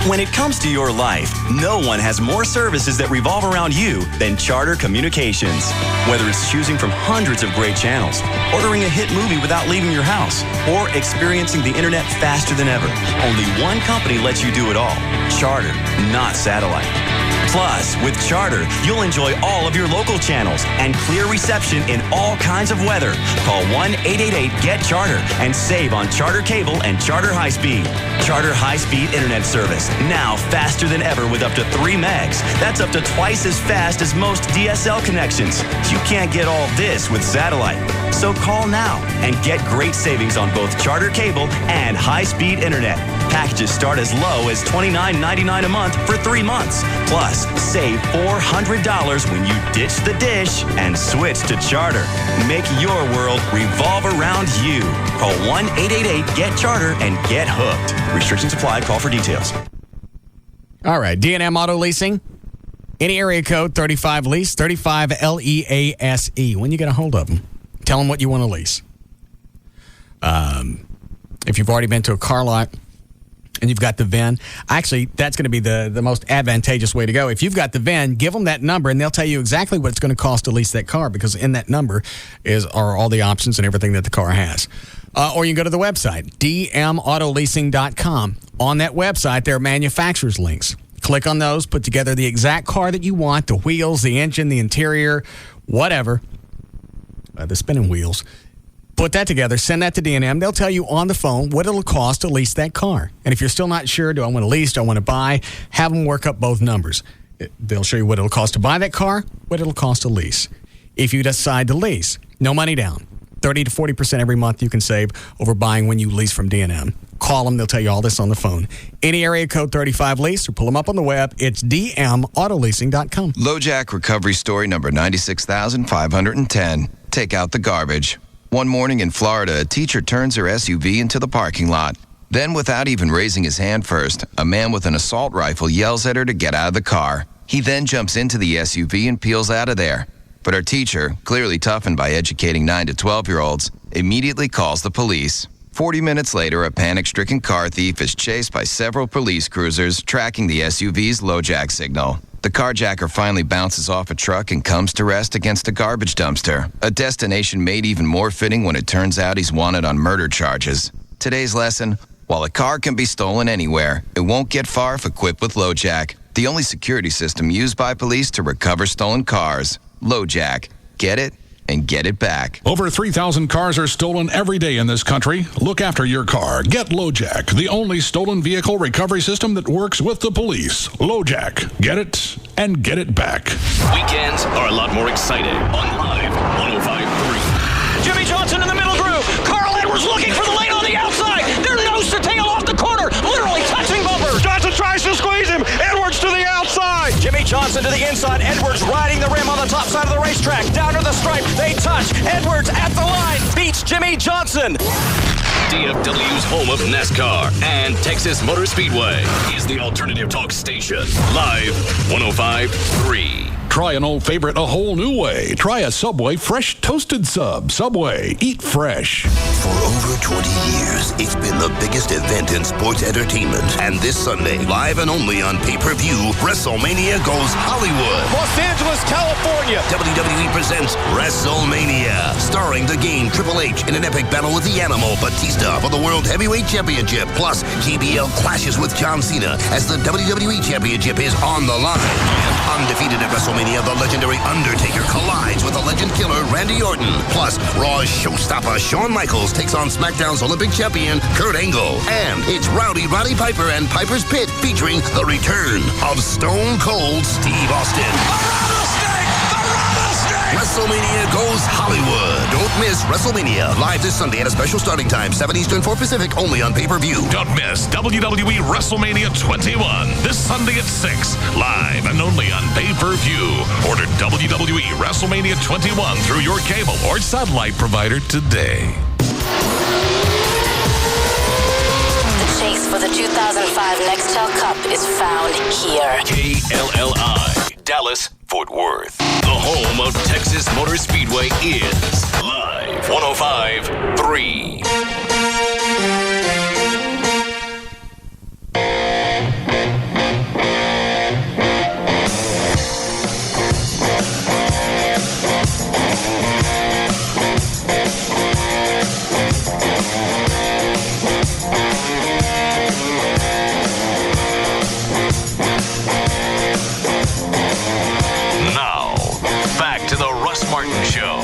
When it comes to your life, no one has more services that revolve around you than Charter Communications. Whether it's choosing from hundreds of great channels, ordering a hit movie without leaving your house, or experiencing the internet faster than ever, only one company lets you do it all. Charter, not satellite. Plus, with Charter, you'll enjoy all of your local channels and clear reception in all kinds of weather. Call 1-888-GET-CHARTER and save on Charter Cable and Charter High Speed. Charter High Speed Internet Service. Now faster than ever with up to 3 megs. That's up to twice as fast as most DSL connections. You can't get all this with satellite. So call now and get great savings on both Charter cable and high-speed internet. Packages start as low as $29.99 a month for 3 months. Plus, save $400 when you ditch the dish and switch to Charter. Make your world revolve around you. Call 1-888-GET-CHARTER and get hooked. Restrictions apply. Call for details. All right, D&M Auto Leasing. Any area code, 35 lease, 35 LEASE. When you get a hold of them, tell them what you want to lease. If you've already been to a car lot and you've got the VIN, actually, that's going to be the most advantageous way to go. If you've got the VIN, give them that number, and they'll tell you exactly what it's going to cost to lease that car, because in that number are all the options and everything that the car has. Or you can go to the website, dmautoleasing.com. On that website, there are manufacturer's links. Click on those, put together the exact car that you want, the wheels, the engine, the interior, whatever, the spinning wheels. Put that together, send that to D&M. They'll tell you on the phone what it'll cost to lease that car. And if you're still not sure, do I want to lease, do I want to buy, have them work up both numbers. They'll show you what it'll cost to buy that car, what it'll cost to lease. If you decide to lease, no money down. 30 to 40% every month you can save over buying when you lease from D&M. Call them. They'll tell you all this on the phone. Any area code 35 lease or pull them up on the web. It's dmautoleasing.com. LoJack recovery story number 96,510. Take out the garbage. One morning in Florida, a teacher turns her SUV into the parking lot. Then, without even raising his hand first, a man with an assault rifle yells at her to get out of the car. He then jumps into the SUV and peels out of there. But our teacher, clearly toughened by educating 9 to 12-year-olds, immediately calls the police. 40 minutes later, a panic-stricken car thief is chased by several police cruisers tracking the SUV's LoJack signal. The carjacker finally bounces off a truck and comes to rest against a garbage dumpster, a destination made even more fitting when it turns out he's wanted on murder charges. Today's lesson: while a car can be stolen anywhere, it won't get far if equipped with LoJack, the only security system used by police to recover stolen cars. LoJack. Get it and get it back. Over 3,000 cars are stolen every day in this country. Look after your car. Get LoJack, the only stolen vehicle recovery system that works with the police. LoJack. Get it and get it back. Weekends are a lot more exciting on Live 105.3. Jimmy Johnson in the middle groove. Carl Edwards looking for the lane on the outside. They're nose to tail off the corner, literally touching bumpers. Johnson tries to squeeze him. Edwards to the outside. Jimmy Johnson to the inside. Edwards riding the rim on the top side of the racetrack. Down to the stripe. They touch. Edwards at the line. Beats Jimmy Johnson. DFW's home of NASCAR and Texas Motor Speedway is the alternative talk station. Live 105.3. Try an old favorite a whole new way. Try a Subway fresh toasted sub. Subway, eat fresh. For over 20 years, it's been the biggest event in sports entertainment. And this Sunday, live and only on pay-per-view, WrestleMania goes Hollywood. Los Angeles, California. WWE presents WrestleMania, starring the Game Triple H in an epic battle with the Animal Batista for the World Heavyweight Championship. Plus, JBL clashes with John Cena as the WWE Championship is on the line. And undefeated at WrestleMania, the legendary Undertaker collides with the legend killer Randy Orton. Plus, Raw's showstopper Shawn Michaels takes on SmackDown's Olympic champion Kurt Angle. And it's Rowdy Roddy Piper and Piper's Pit featuring the return of Stone Cold Steve Austin. WrestleMania goes Hollywood. Don't miss WrestleMania. Live this Sunday at a special starting time, 7 Eastern, 4 Pacific, only on pay-per-view. Don't miss WWE WrestleMania 21 this Sunday at 6. Live and only on pay-per-view. Order WWE WrestleMania 21 through your cable or satellite provider today. The chase for the 2005 Nextel Cup is found here. KLLI, Dallas, Fort Worth. The home of Texas Motor Speedway is Live 105.3. Now, back to the Russ Martin Show.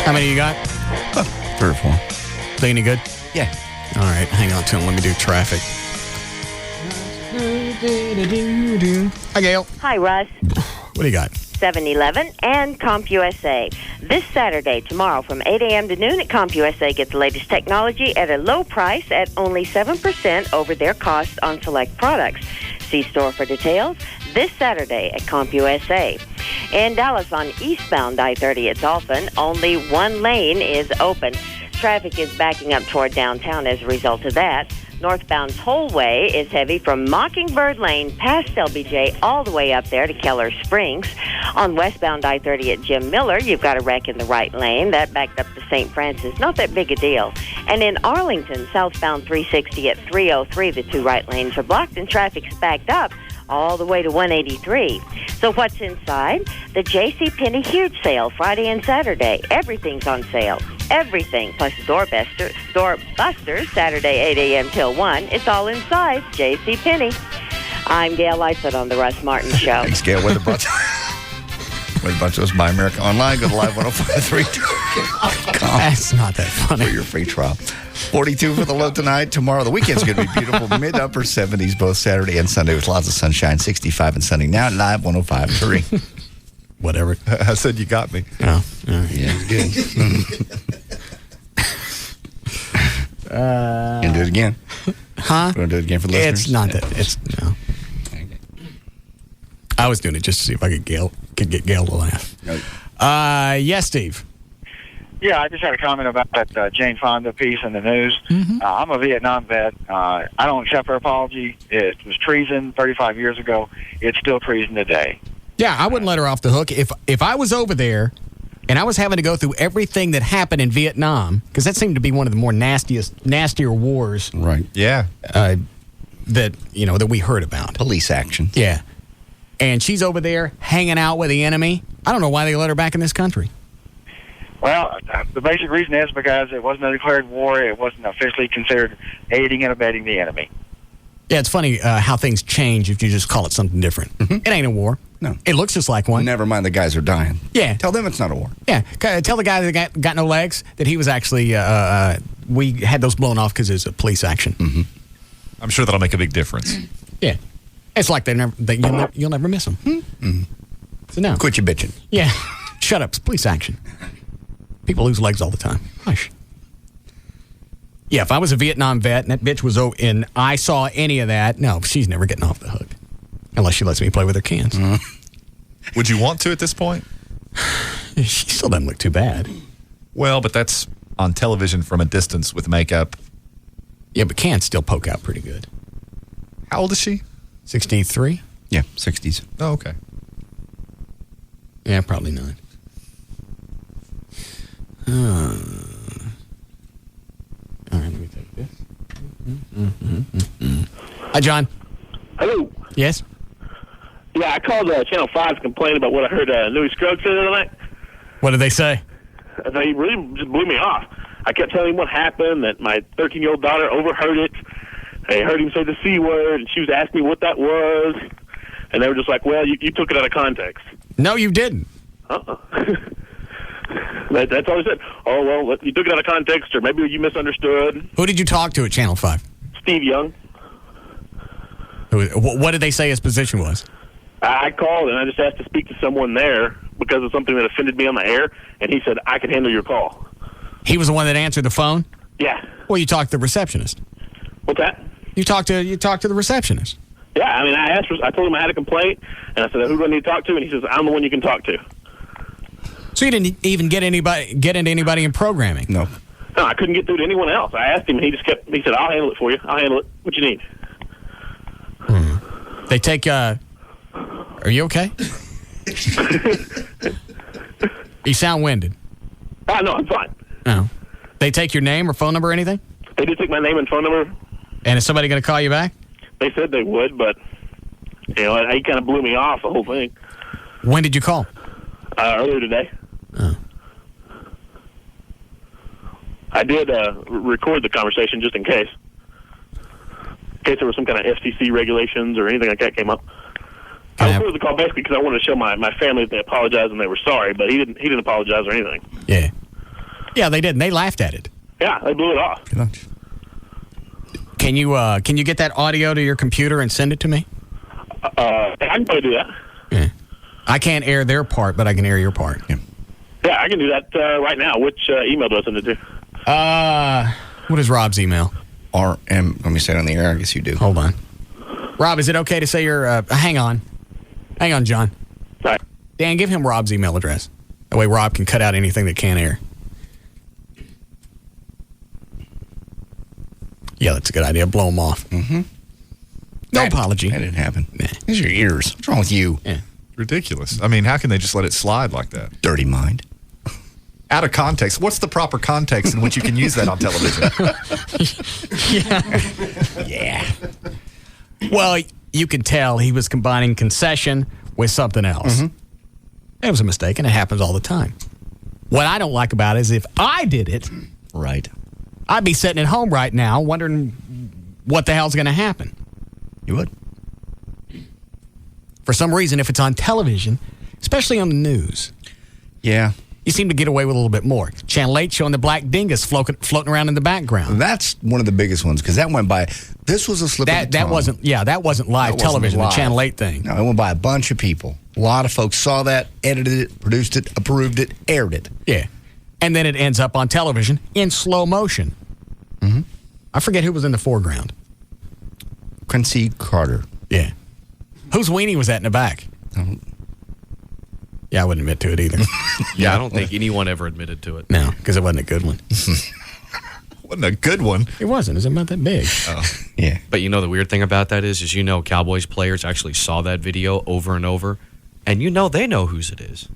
How many you got? 3 or 4. They any good? Yeah. All right, hang on to them. Let me do traffic. Hi, Gail. Hi, Russ. What do you got? 7-Eleven and CompUSA. This Saturday, tomorrow, from 8 a.m. to noon at CompUSA, get the latest technology at a low price at only 7% over their cost on select products. See store for details this Saturday at CompUSA. In Dallas on eastbound I-30 at Dolphin, only one lane is open. Traffic is backing up toward downtown as a result of that. Northbound tollway is heavy from Mockingbird Lane past LBJ all the way up there to Keller Springs. On westbound I-30 at Jim Miller, you've got a wreck in the right lane. That backed up to St. Francis. Not that big a deal. And in Arlington, southbound 360 at 303, the 2 right lanes are blocked and traffic's backed up all the way to 183. So what's inside? The JCPenney Huge Sale, Friday and Saturday. Everything's on sale. Everything, plus doorbusters, Saturday 8 a.m. till 1. It's all inside JCPenney. I'm Gail Lightfoot on the Russ Martin Show. Thanks, Gail. Weather brought to us by America Online. Go to live1053.com. That's not that funny. For your free trial. 42 for the low tonight. Tomorrow, the weekend's going to be beautiful. Mid-upper 70s, both Saturday and Sunday, with lots of sunshine. 65 and sunny. Now at Live 105.3. Whatever. I said you got me. Oh, yeah, good. Gonna do it again? Huh? Gonna do it again for listeners? It's not that. It's no. I was doing it just to see if I could get Gail to laugh. Yes, Steve. Yeah, I just had a comment about that Jane Fonda piece in the news. I'm a Vietnam vet. I don't accept her apology. It was treason 35 years ago. It's still treason today. Yeah, I wouldn't let her off the hook. If I was over there and I was having to go through everything that happened in Vietnam, because that seemed to be one of the more nastier wars. Right. Yeah. That we heard about. Police action. Yeah. And she's over there hanging out with the enemy. I don't know why they let her back in this country. Well, the basic reason is because it wasn't a declared war. It wasn't officially considered aiding and abetting the enemy. Yeah, it's funny how things change if you just call it something different. It ain't a war. No. It looks just like one. Never mind the guys are dying. Yeah. Tell them it's not a war. Yeah. Tell the guy that got no legs that he was actually, we had those blown off because it was a police action. I'm sure that'll make a big difference. Yeah. It's like you'll never miss them. So no. Quit your bitching. Yeah. Shut up. It's police action. People lose legs all the time. Hush. Yeah, if I was a Vietnam vet and that bitch was and I saw any of that, no, she's never getting off the hook. Unless she lets me play with her cans. Would you want to at this point? She still doesn't look too bad. Well, but that's on television from a distance with makeup. Yeah, but cans still poke out pretty good. How old is she? 63? Yeah, 60s. Oh, okay. Yeah, probably not. All right, let me take this. Hi, John. Hello. Yes? Yeah, I called Channel 5 to complain about what I heard Louis Scruggs say the other night. What did they say? He really just blew me off. I kept telling him what happened, that my 13-year-old daughter overheard it. I heard him say the C word, and she was asking me what that was. And they were just like, well, you took it out of context. No, you didn't. That's all he said. Oh, well, you took it out of context, or maybe you misunderstood. Who did you talk to at Channel 5? Steve Young. What did they say his position was? I called, and I just asked to speak to someone there because of something that offended me on the air, and he said, I can handle your call. He was the one that answered the phone? Yeah. Well, you talked to the receptionist. What's that? You talked to the receptionist. Yeah, I mean, I told him I had a complaint, and I said, who do I need to talk to? And he says, I'm the one you can talk to. So you didn't even get into anybody in programming? No. No, I couldn't get through to anyone else. I asked him, and he said, I'll handle it for you. I'll handle it. What you need? They take, are you okay? You sound winded. No, I'm fine. No. They take your name or phone number or anything? They did take my name and phone number. And is somebody going to call you back? They said they would, but, he kind of blew me off, the whole thing. When did you call? Earlier today. Oh. I did record the conversation just in case. In case there was some kind of FCC regulations or anything like that came up. I recorded the call basically because I wanted to show my family that they apologized and they were sorry, but he didn't apologize or anything. Yeah. Yeah, they did, and they laughed at it. Yeah, they blew it off. Can you get that audio to your computer and send it to me? I can probably do that. Yeah. I can't air their part, but I can air your part. Yeah, I can do that right now. Which email do I send it to? What is Rob's email? RM. Let me say it on the air. I guess you do. Hold on. Rob, is it okay to say your... hang on, John. All right. Dan, give him Rob's email address. That way Rob can cut out anything that can't air. Yeah, that's a good idea. Blow them off. Mm-hmm. No apology. That didn't happen. These are your ears. What's wrong with you? Yeah. Ridiculous. I mean, how can they just let it slide like that? Dirty mind. Out of context. What's the proper context in which you can use that on television? Yeah. Well, you could tell he was combining concession with something else. Mm-hmm. It was a mistake, and it happens all the time. What I don't like about it is if I did it, right, I'd be sitting at home right now wondering what the hell's going to happen. You would. For some reason, if it's on television, especially on the news, yeah, you seem to get away with a little bit more. Channel 8 showing the black dingus floating around in the background. That's one of the biggest ones because that went by. This was a slip of the tongue. That wasn't live television, the Channel 8 thing. No, it went by a bunch of people. A lot of folks saw that, edited it, produced it, approved it, aired it. Yeah. And then it ends up on television in slow motion. Mm-hmm. I forget who was in the foreground. Quincy Carter. Yeah. Whose weenie was that in the back? Yeah, I wouldn't admit to it either. Yeah, I don't think anyone ever admitted to it. No, because it wasn't a good one. Wasn't a good one. It wasn't. It was about that big. Oh. Yeah. But you know the weird thing about that is Cowboys players actually saw that video over and over, and they know whose it is.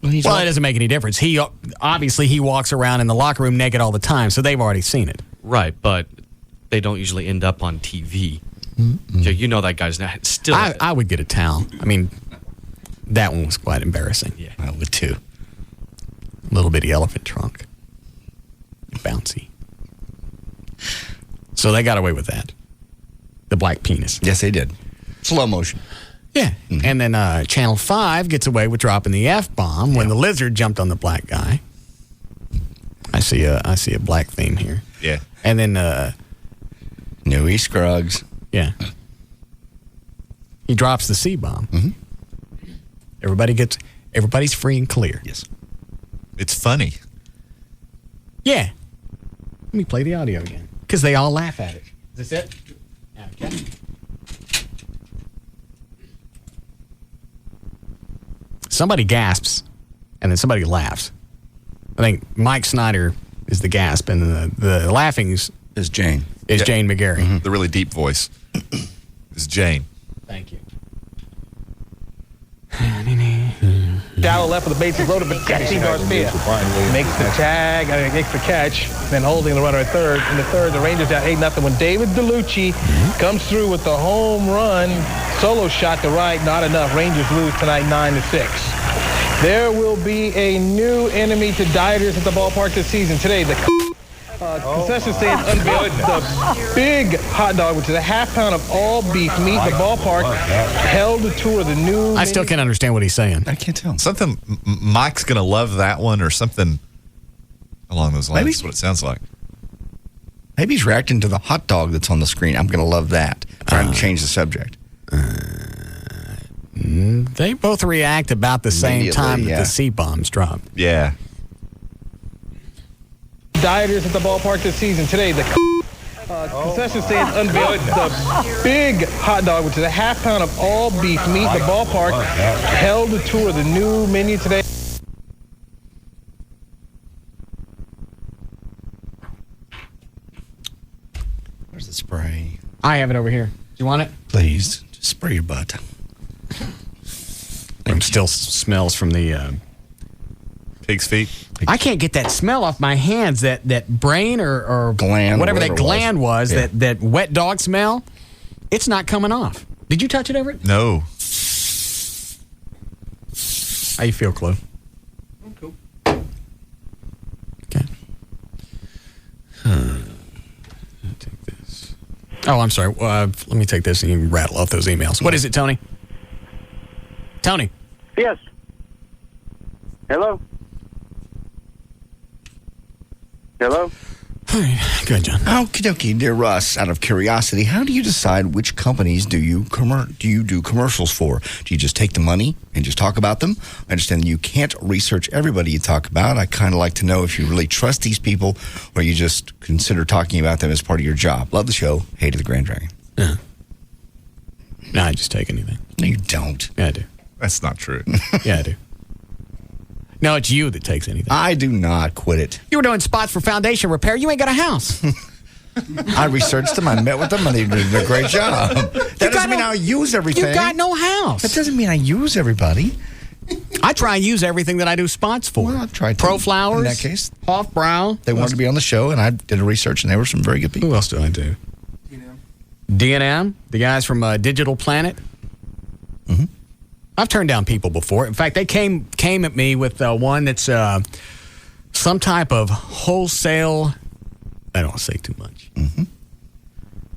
Well, it doesn't make any difference. He walks around in the locker room naked all the time, so they've already seen it. Right, but they don't usually end up on TV. Mm-hmm. So that guy's not still. I would get a towel. I mean, that one was quite embarrassing. Yeah, I would too. Little bitty elephant trunk, bouncy. So they got away with that. The black penis. Yes, they did. Slow motion. Yeah, and then Channel 5 gets away with dropping the F-bomb when the lizard jumped on the black guy. I see a black theme here. Yeah. And then Newey Scruggs. Yeah. He drops the C-bomb. Mm-hmm. Everybody's free and clear. Yes. It's funny. Yeah. Let me play the audio again. Because they all laugh at it. Is this it? Okay. Somebody gasps, and then somebody laughs. I think Mike Snyder is the gasp, and the laughing is Jane. Jane McGarry. Mm-hmm. The really deep voice is Jane. Thank you. Shallow left with the bases loaded, but Jesse Garcia makes the catch, then holding the runner at third. In the third, the Rangers down 8-0 when David DeLucci comes through with the home run. Solo shot to right, not enough. Rangers lose tonight 9-6. There will be a new enemy to dieters at the ballpark this season. Today, the concession stand unveiled the big hot dog, which is a half pound of all beef meat. The ballpark held a tour of the new. I still can't understand what he's saying. I can't tell. Something Mike's gonna love that one, or something along those lines. Maybe. That's what it sounds like. Maybe he's reacting to the hot dog that's on the screen. I'm gonna love that. Trying to change the subject. They both react about the same time that the C-bombs drop. Yeah. Dieters at the ballpark this season. Today, the concession stand unveiled the big hot dog, which is a half pound of all beef meat. The ballpark held a tour of the new menu today. Where's the spray? I have it over here. Do you want it? Please, just spray your butt. It still smells from the pig's feet. I can't get that smell off my hands. That brain or gland, whatever that gland was. That wet dog smell. It's not coming off. Did you touch it, Everett? No. How you feel, Chloe? I'm cool. Okay. Take this. Oh, I'm sorry. Let me take this and you can rattle off those emails. What is it, Tony? Tony. Yes. Hello. Hello? Good, John. Okie dokie, dear Russ. Out of curiosity, how do you decide which companies do you do commercials for? Do you just take the money and just talk about them? I understand that you can't research everybody you talk about. I kind of like to know if you really trust these people or you just consider talking about them as part of your job. Love the show. Hey to the Grand Dragon. Yeah. No, I just take anything. No, you don't. Yeah, I do. That's not true. Yeah, I do. No, it's you that takes anything. I do not. Quit it. You were doing spots for foundation repair. You ain't got a house. I researched them. I met with them, and they did a great job. That doesn't mean I use everything. You got no house. That doesn't mean I use everybody. I try and use everything that I do spots for. Well, I've tried to. Pro Flowers. In that case. Hoff Brow. They wanted to be on the show, and I did a research, and they were some very good people. Who else do I do? D&M, the guys from Digital Planet. Mm-hmm. I've turned down people before. In fact, they came at me with one that's some type of wholesale. I don't want to say too much. Mm-hmm.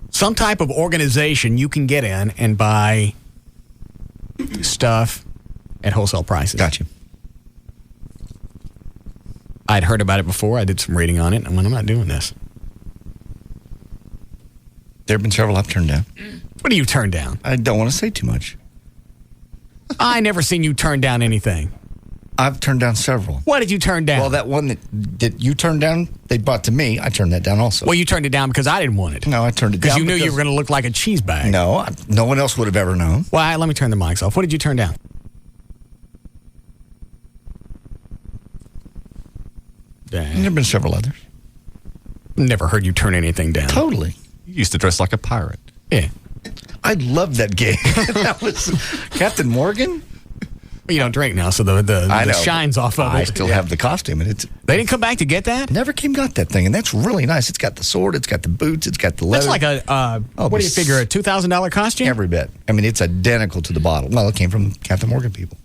Some type of organization you can get in and buy stuff at wholesale prices. Gotcha. I'd heard about it before. I did some reading on it, and I went, I'm not doing this. There have been several I've turned down. What do you turn down? I don't want to say too much. I never seen you turn down anything. I've turned down several. What did you turn down? Well, that one that you turned down, they brought to me. I turned that down also. Well, you turned it down because I didn't want it. No, I turned it down because you knew you were going to look like a cheese bag. No, no one else would have ever known. Well, let me turn the mics off. What did you turn down? There have been several others. Never heard you turn anything down. Totally. You used to dress like a pirate. Yeah. I loved that gig. That was Captain Morgan. Well, you don't drink now, so the shine's off of it. I still have the costume, and they didn't come back to get that. Never got that thing, and that's really nice. It's got the sword, it's got the boots, it's got the leather. That's like what do you figure, a $2,000 costume? Every bit. I mean, it's identical to the bottle. Well, it came from Captain Morgan people.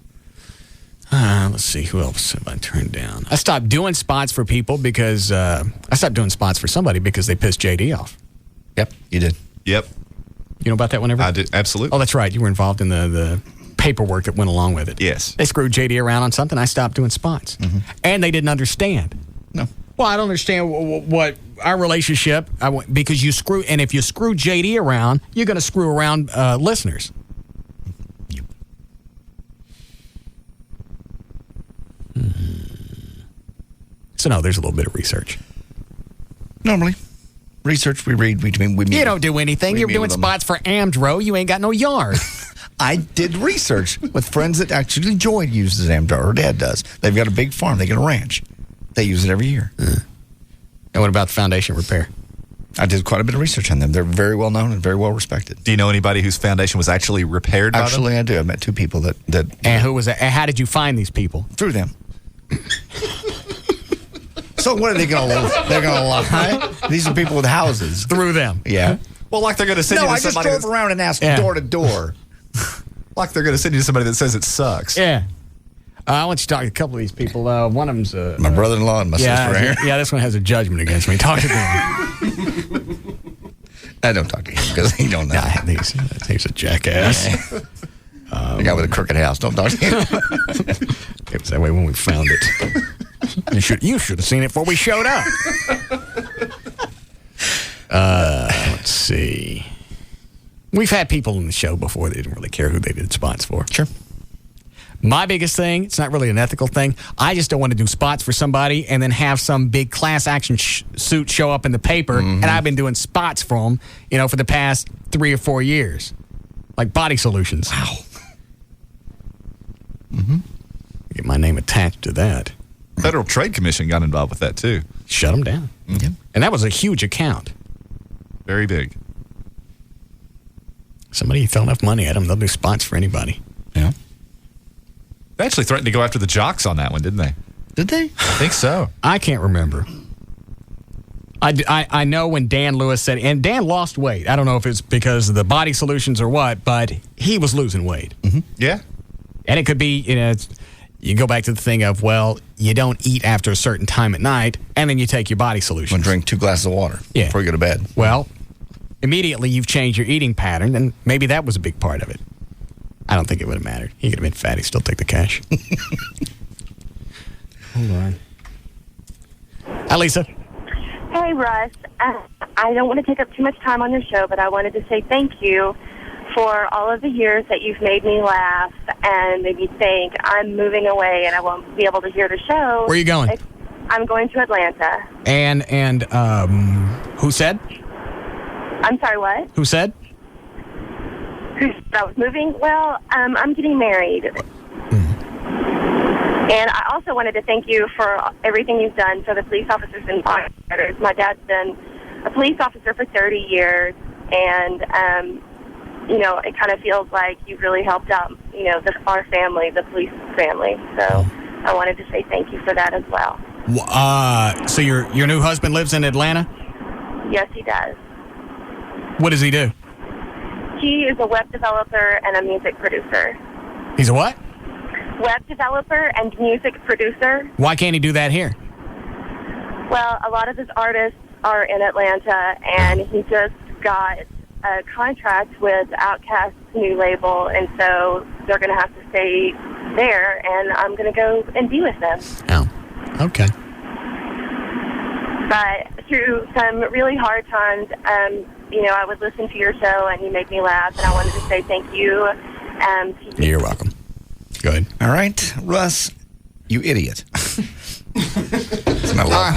Let's see, who else have I turned down? I stopped doing spots for people because I stopped doing spots for somebody because they pissed JD off. Yep, you did. Yep. You know about that one ever? I did, absolutely. Oh, that's right. You were involved in the paperwork that went along with it. Yes. They screwed JD around on something. I stopped doing spots. Mm-hmm. And they didn't understand. No. Well, I don't understand what our relationship, because you screw, and if you screw JD around, you're going to screw around listeners. Yep. So, no, there's a little bit of research. Normally. Research, we read, we meet. You don't do anything. You're doing spots for Amdro. You ain't got no yard. I did research with friends that actually Joy uses Amdro. Her dad does. They've got a big farm. They got a ranch. They use it every year. And what about the foundation repair? I did quite a bit of research on them. They're very well known and very well respected. Do you know anybody whose foundation was actually repaired by them? Actually, I do. I met two people that. And who was that? And how did you find these people? Through them. So what are they going to lie? They're going to lie? These are people with houses. Through them. Yeah. Well, like they're going to send you to somebody. No, I just drove around and asked door to door. Like they're going to send you to somebody that says it sucks. Yeah. I want you to talk to a couple of these people. One of them's my brother-in-law and my sister here. Yeah, this one has a judgment against me. Talk to them. I don't talk to him because he don't know. Nah, he's a jackass. The guy with a crooked house. Don't talk to him. It was that way when we found it. You should have seen it before we showed up. Let's see. We've had people in the show before that didn't really care who they did spots for. Sure. My biggest thing, it's not really an ethical thing. I just don't want to do spots for somebody and then have some big class action suit show up in the paper, and I've been doing spots for them, for the past 3 or 4 years. Like Body Solutions. Wow. Get my name attached to that. Federal Trade Commission got involved with that, too. Shut them down. Mm-hmm. And that was a huge account. Very big. Somebody throw enough money at them, they'll do spots for anybody. Yeah. They actually threatened to go after the jocks on that one, didn't they? Did they? I think so. I can't remember. I know when Dan Lewis said, and Dan lost weight. I don't know if it's because of the Body Solutions or what, but he was losing weight. Mm-hmm. Yeah. And it could be, you go back to the thing of, well, you don't eat after a certain time at night, and then you take your Body Solutions. And drink 2 glasses of water before you go to bed. Well, immediately you've changed your eating pattern, and maybe that was a big part of it. I don't think it would have mattered. He could have been fat. He'd still take the cash. Hold on. Hi, Lisa. Hey, Russ. I don't want to take up too much time on your show, but I wanted to say thank you for all of the years that you've made me laugh and made me think. I'm moving away and I won't be able to hear the show. Where are you going? I'm going to Atlanta. And who said? I'm sorry, what? Who said? Who said I was moving? Well, I'm getting married. And I also wanted to thank you for everything you've done for the police officers and firefighters. My dad's been a police officer for 30 years, and, it kind of feels like you've really helped out, our family, the police family. So I wanted to say thank you for that as well. So your new husband lives in Atlanta? Yes, he does. What does he do? He is a web developer and a music producer. He's a what? Web developer and music producer. Why can't he do that here? Well, a lot of his artists are in Atlanta, and he just got a contract with Outkast's new label, and so they're going to have to stay there, and I'm going to go and be with them. Oh, okay. But through some really hard times, I would listen to your show, and you make me laugh, and I wanted to say thank you. You're welcome. Go ahead. All right, Russ, you idiot. That's my love.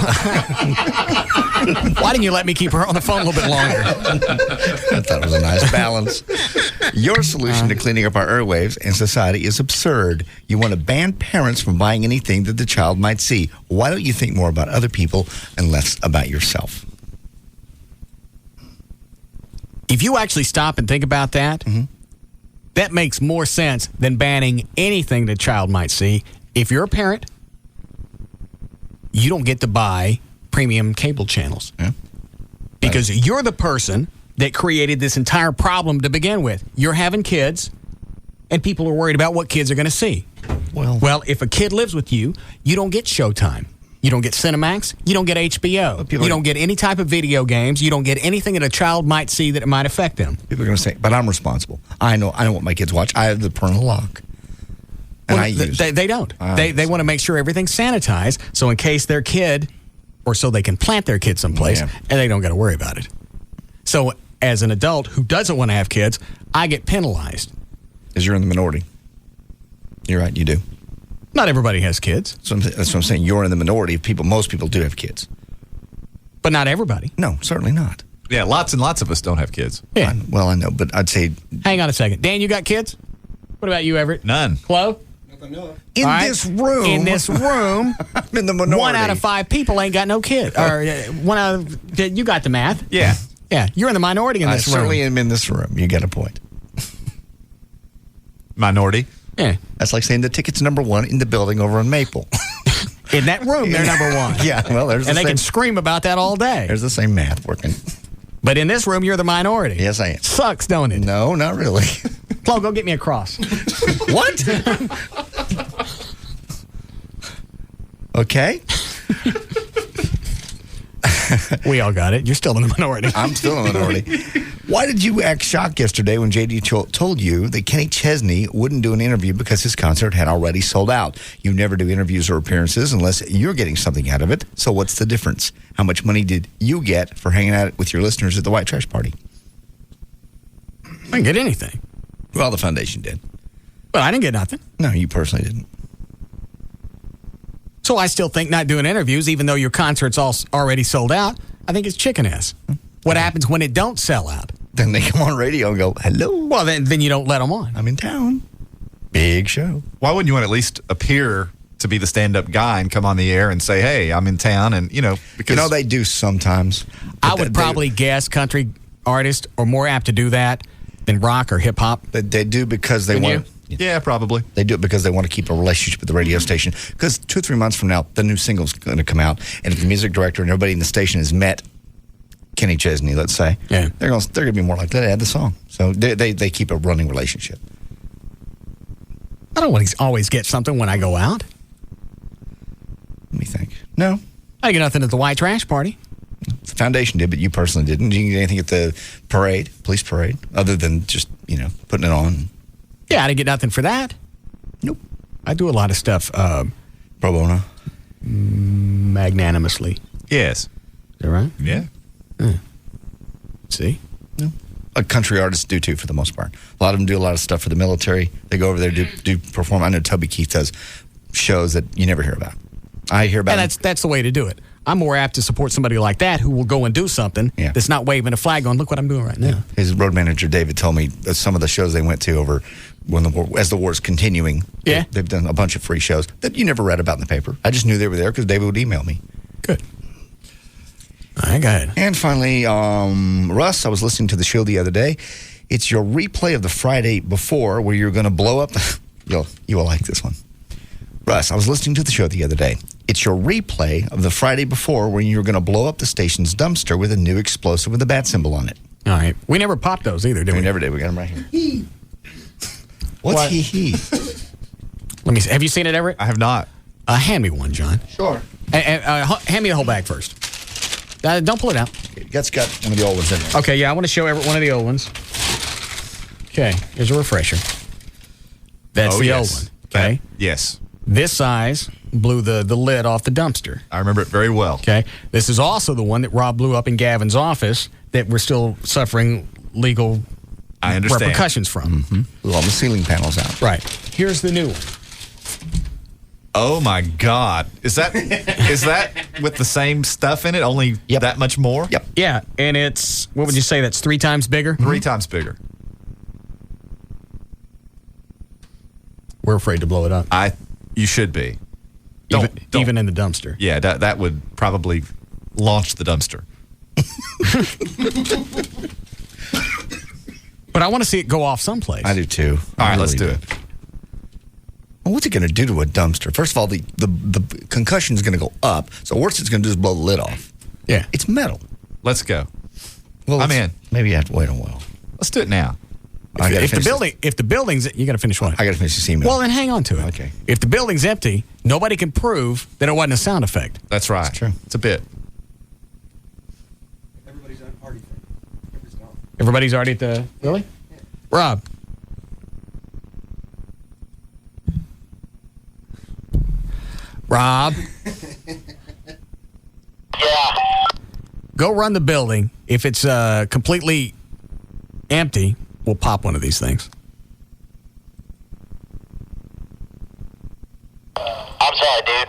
Why didn't you let me keep her on the phone a little bit longer? I thought it was a nice balance. Your solution to cleaning up our airwaves and society is absurd. You want to ban parents from buying anything that the child might see. Why don't you think more about other people and less about yourself? If you actually stop and think about that, that makes more sense than banning anything the child might see. If you're a parent, you don't get to buy premium cable channels. Yeah. Because you're the person that created this entire problem to begin with. You're having kids, and people are worried about what kids are going to see. Well, if a kid lives with you, you don't get Showtime. You don't get Cinemax. You don't get HBO. You don't get any type of video games. You don't get anything that a child might see that it might affect them. People are going to say, but I'm responsible. I know what my kids watch. I have the parental lock. And they don't. They want to make sure everything's sanitized, so in case their kid, or so they can plant their kid someplace, and they don't got to worry about it. So as an adult who doesn't want to have kids, I get penalized. Because you're in the minority. You're right, you do. Not everybody has kids. So that's what I'm saying. You're in the minority. Most people do have kids. But not everybody. No, certainly not. Yeah, lots and lots of us don't have kids. Yeah. I know, but I'd say... Hang on a second. Dan, you got kids? What about you, Everett? None. Chloe? In this room. In this room. I'm in the minority. 1 out of 5 people ain't got no kid. Or you got the math. Yeah. Yeah, you're in the minority in this room. I certainly am in this room. You get a point. Minority? Yeah. That's like saying the ticket's number 1 in the building over in Maple. In that room, they're number 1. Yeah, well, there's and they can scream about that all day. There's the same math working. But in this room, you're the minority. Yes, I am. Sucks, don't it? No, not really. Flo, go get me a cross. What? Okay. We all got it. You're still in the minority. I'm still in the minority. Why did you act shocked yesterday when JD told you that Kenny Chesney wouldn't do an interview because his concert had already sold out? You never do interviews or appearances unless you're getting something out of it. So what's the difference? How much money did you get for hanging out with your listeners at the White Trash Party? I didn't get anything. Well, the foundation did. But I didn't get nothing. No, you personally didn't. So I still think not doing interviews, even though your concert's already sold out, I think it's chicken ass. What happens when it don't sell out? Then they come on radio and go, hello. Well, then you don't let them on. I'm in town. Big show. Why wouldn't you want to at least appear to be the stand-up guy and come on the air and say, hey, I'm in town? And, because... they do sometimes. I would probably guess country artists are more apt to do that than rock or hip-hop. They do because they want to. Yeah, probably. They do it because they want to keep a relationship with the radio station. Because 2 or 3 months from now, the new single's going to come out, and if the music director and everybody in the station has met Kenny Chesney, let's say, they're going to be more likely to add the song. So they keep a running relationship. I don't always get something when I go out. Let me think. No, I get nothing at the White Trash Party. The foundation did, but you personally didn't. Did you get anything at the parade, police parade, other than just putting it on? Yeah, I didn't get nothing for that. Nope. I do a lot of stuff pro bono, magnanimously. Yes. that right? Yeah. See? Yeah. Country artists do too, for the most part. A lot of them do a lot of stuff for the military. They go over there do perform. I know Toby Keith does shows that you never hear about. I hear about. And that's the way to do it. I'm more apt to support somebody like that who will go and do something that's not waving a flag on. Look what I'm doing right now. Yeah. His road manager David told me that some of the shows they went to over when the war, as the war's continuing. Yeah, they've done a bunch of free shows that you never read about in the paper. I just knew they were there because David would email me. Good. All right, go ahead. And finally, Russ, I was listening to the show the other day. It's your replay of the Friday before where you're going to blow up. You will like this one. Russ, I was listening to the show the other day. It's your replay of the Friday before when you're going to blow up the station's dumpster with a new explosive with a bat symbol on it. All right. We never popped those either, did we? We never did. We got them right here. What's he? Let me see. Have you seen it, Everett? I have not. Hand me one, John. Sure. Hand me the whole bag first. Don't pull it out. That's got one of the old ones in there. Okay, yeah, I want to show Everett one of the old ones. Okay, here's a refresher. That's the old one. Okay. Yes. This size blew the lid off the dumpster. I remember it very well. Okay. This is also the one that Rob blew up in Gavin's office that we're still suffering legal repercussions from. Mm-hmm. Blew all the ceiling panels out. Right. Here's the new one. Oh my God! Is that with the same stuff in it? Only that much more? Yep. Yeah, and it's what would you say? That's 3 times bigger. 3 times bigger. We're afraid to blow it up. You should be. Even in the dumpster. Yeah, that would probably launch the dumpster. But I want to see it go off someplace. I do too. All right, let's do it. Well, what's it going to do to a dumpster? First of all, the concussion is going to go up. So worst it's going to do is blow the lid off. Yeah. It's metal. Let's go. Well, I'm in. Maybe you have to wait a while. Let's do it now. If the building's, you got to finish what? I got to finish this email. Well, then hang on to it. Okay. If the building's empty, nobody can prove that it wasn't a sound effect. That's right. That's true. It's a bit. Everybody's already at the... Really? Yeah. Rob. Rob. Yeah. Go run the building. If it's completely empty, we'll pop one of these things. I'm sorry, dude.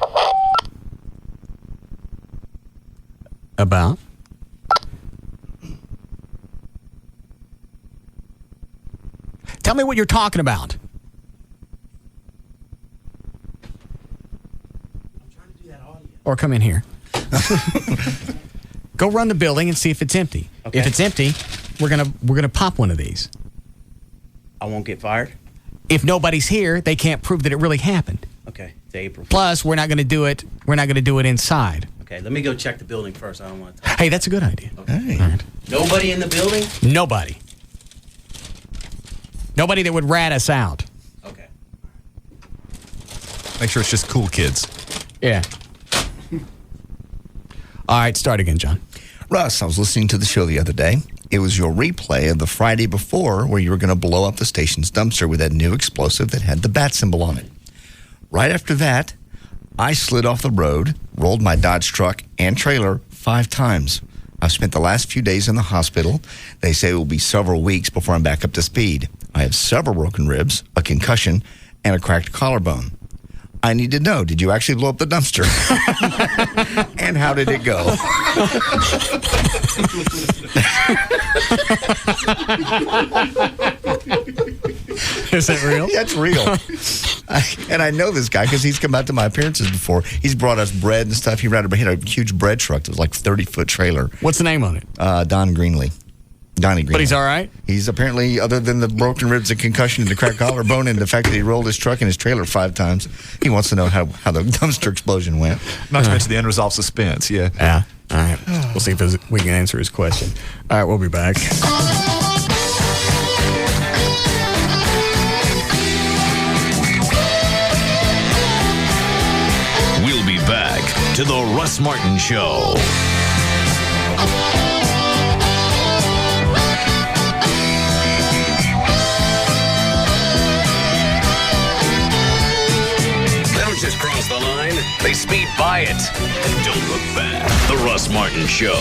About? Tell me what you're talking about. Or come in here. Go run the building and see if it's empty. Okay. If it's empty, we're gonna pop one of these. I won't get fired? If nobody's here, they can't prove that it really happened. Okay, it's April. Plus, we're not gonna do it inside. Okay, let me go check the building first. I don't want to. Hey, that's a good idea. Okay. Hey. All right. Nobody in the building? Nobody. Nobody that would rat us out. Okay. Make sure it's just cool kids. Yeah. All right, start again, John. Russ, I was listening to the show the other day. It was your replay of the Friday before where you were going to blow up the station's dumpster with that new explosive that had the bat symbol on it. Right after that, I slid off the road, rolled my Dodge truck and trailer 5 times. I've spent the last few days in the hospital. They say it will be several weeks before I'm back up to speed. I have several broken ribs, a concussion, and a cracked collarbone. I need to know, did you actually blow up the dumpster? And how did it go? Is that real? That's real. And I know this guy because he's come out to my appearances before. He's brought us bread and stuff. He had a huge bread truck that was like 30-foot trailer. What's the name on it? Donnie Greenlee. But he's all right? He's apparently, other than the broken ribs, the concussion, and the cracked collarbone, and the fact that he rolled his truck and his trailer 5 times, he wants to know how the dumpster explosion went. Not to mention the unresolved suspense, yeah. Yeah. All right. We'll see if we can answer his question. All right, we'll be back. We'll be back to the Russ Martin Show. Just cross the line. They speed by it and don't look back. The Russ Martin Show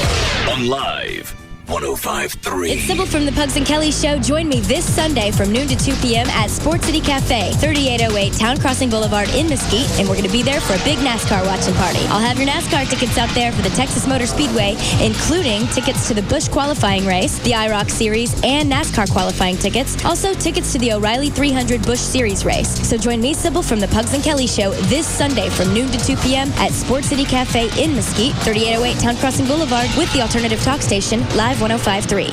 on Live 105.3. It's Sybil from the Pugs and Kelly Show. Join me this Sunday from noon to 2 p.m. at Sports City Cafe, 3808 Town Crossing Boulevard in Mesquite, and we're going to be there for a big NASCAR watching party. I'll have your NASCAR tickets out there for the Texas Motor Speedway, including tickets to the Busch qualifying race, the IROC Series, and NASCAR qualifying tickets. Also, tickets to the O'Reilly 300 Busch Series race. So join me, Sybil, from the Pugs and Kelly Show this Sunday from noon to 2 p.m. at Sports City Cafe in Mesquite, 3808 Town Crossing Boulevard, with the alternative talk station, Live 105.3.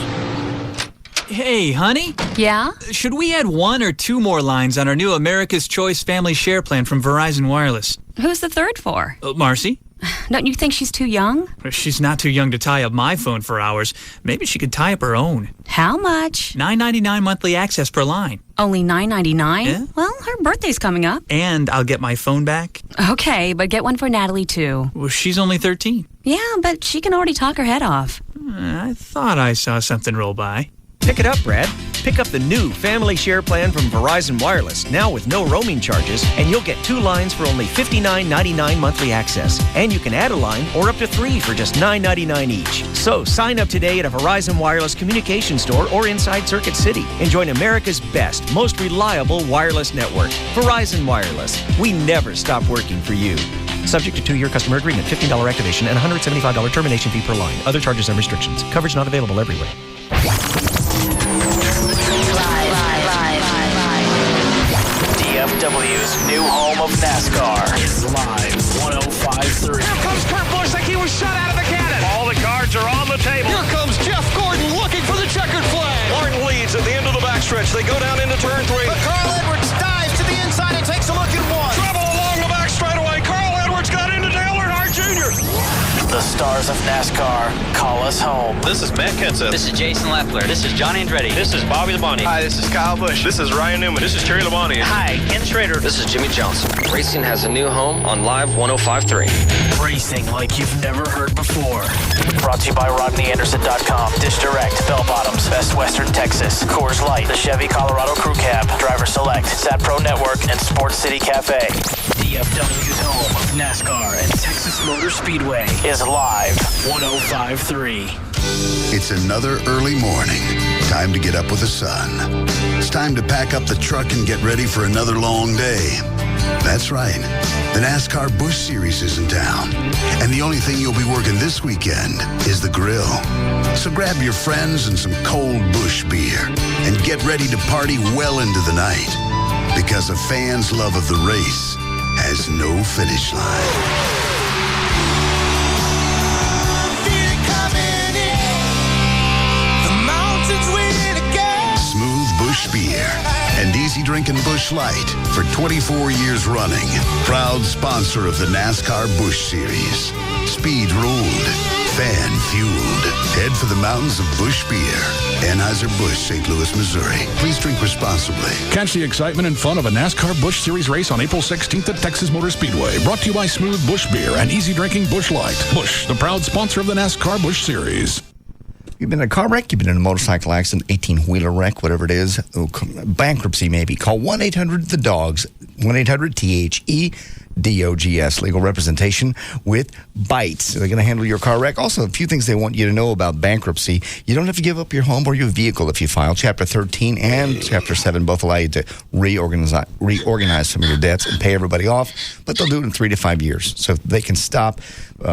Hey, honey? Yeah? Should we add 1 or 2 more lines on our new America's Choice Family Share Plan from Verizon Wireless? Who's the third for? Marcy? Don't you think she's too young? She's not too young to tie up my phone for hours. Maybe she could tie up her own. How much? $9.99 monthly access per line. Only $9.99? Yeah? Well, her birthday's coming up. And I'll get my phone back. Okay, but get one for Natalie, too. Well, she's only 13. Yeah, but she can already talk her head off. I thought I saw something roll by. Pick it up, Brad. Pick up the new Family Share Plan from Verizon Wireless, now with no roaming charges, and you'll get 2 lines for only $59.99 monthly access. And you can add a line or up to 3 for just $9.99 each. So sign up today at a Verizon Wireless communication store or inside Circuit City and join America's best, most reliable wireless network. Verizon Wireless. We never stop working for you. Subject to 2-year customer agreement, $15 activation, and $175 termination fee per line. Other charges and restrictions. Coverage not available everywhere. DFW's new home of NASCAR is Live 105.3. Here comes Kurt Busch like he was shot out of the cannon. All the cards are on the table. Here comes Jeff Gordon looking for the checkered flag. Martin leads at the end of the backstretch. They go down into turn 3. But Carl Edwards dives to the inside and takes a look at 1. Trouble along the back straightaway. Carl Edwards got into Dale Earnhardt Jr. The stars of NASCAR call us home. This is Matt Kenseth. This is Jason Leffler. This is John Andretti. This is Bobby Labonte. Hi, this is Kyle Busch. This is Ryan Newman. This is Terry Labonte. Hi, Ken Schrader. This is Jimmy Johnson. Racing has a new home on Live 105.3. Racing like you've never heard before. Brought to you by RodneyAnderson.com, Dish Direct, Bell Bottoms, Best Western Texas, Coors Light, the Chevy Colorado Crew Cab, Driver Select, Sat Pro Network, and Sports City Cafe. DFW's home of NASCAR and Texas Motor Speedway is Live 105.3. It's another early morning. Time to get up with the sun. It's time to pack up the truck and get ready for another long day. That's right. The NASCAR Busch Series is in town. And the only thing you'll be working this weekend is the grill. So grab your friends and some cold Busch beer and get ready to party well into the night. Because a fan's love of the race has no finish line. Busch Beer and easy drinking Busch Light for 24 years running. Proud sponsor of the NASCAR Busch Series. Speed ruled, fan fueled. Head for the mountains of Busch Beer. Anheuser-Busch, St. Louis, Missouri. Please drink responsibly. Catch the excitement and fun of a NASCAR Busch Series race on April 16th at Texas Motor Speedway. Brought to you by Smooth Busch Beer and easy drinking Busch Light. Busch, the proud sponsor of the NASCAR Busch Series. You've been in a car wreck, you've been in a motorcycle accident, 18-wheeler wreck, whatever it is, bankruptcy maybe. Call 1-800-THE-DOGS, 1-800-THE-DOGS, legal representation with Bites. They're going to handle your car wreck. Also, a few things they want you to know about bankruptcy. You don't have to give up your home or your vehicle if you file. Chapter 13 and Chapter 7 both allow you to reorganize some of your debts and pay everybody off, but they'll do it in 3 to 5 years. So they can stop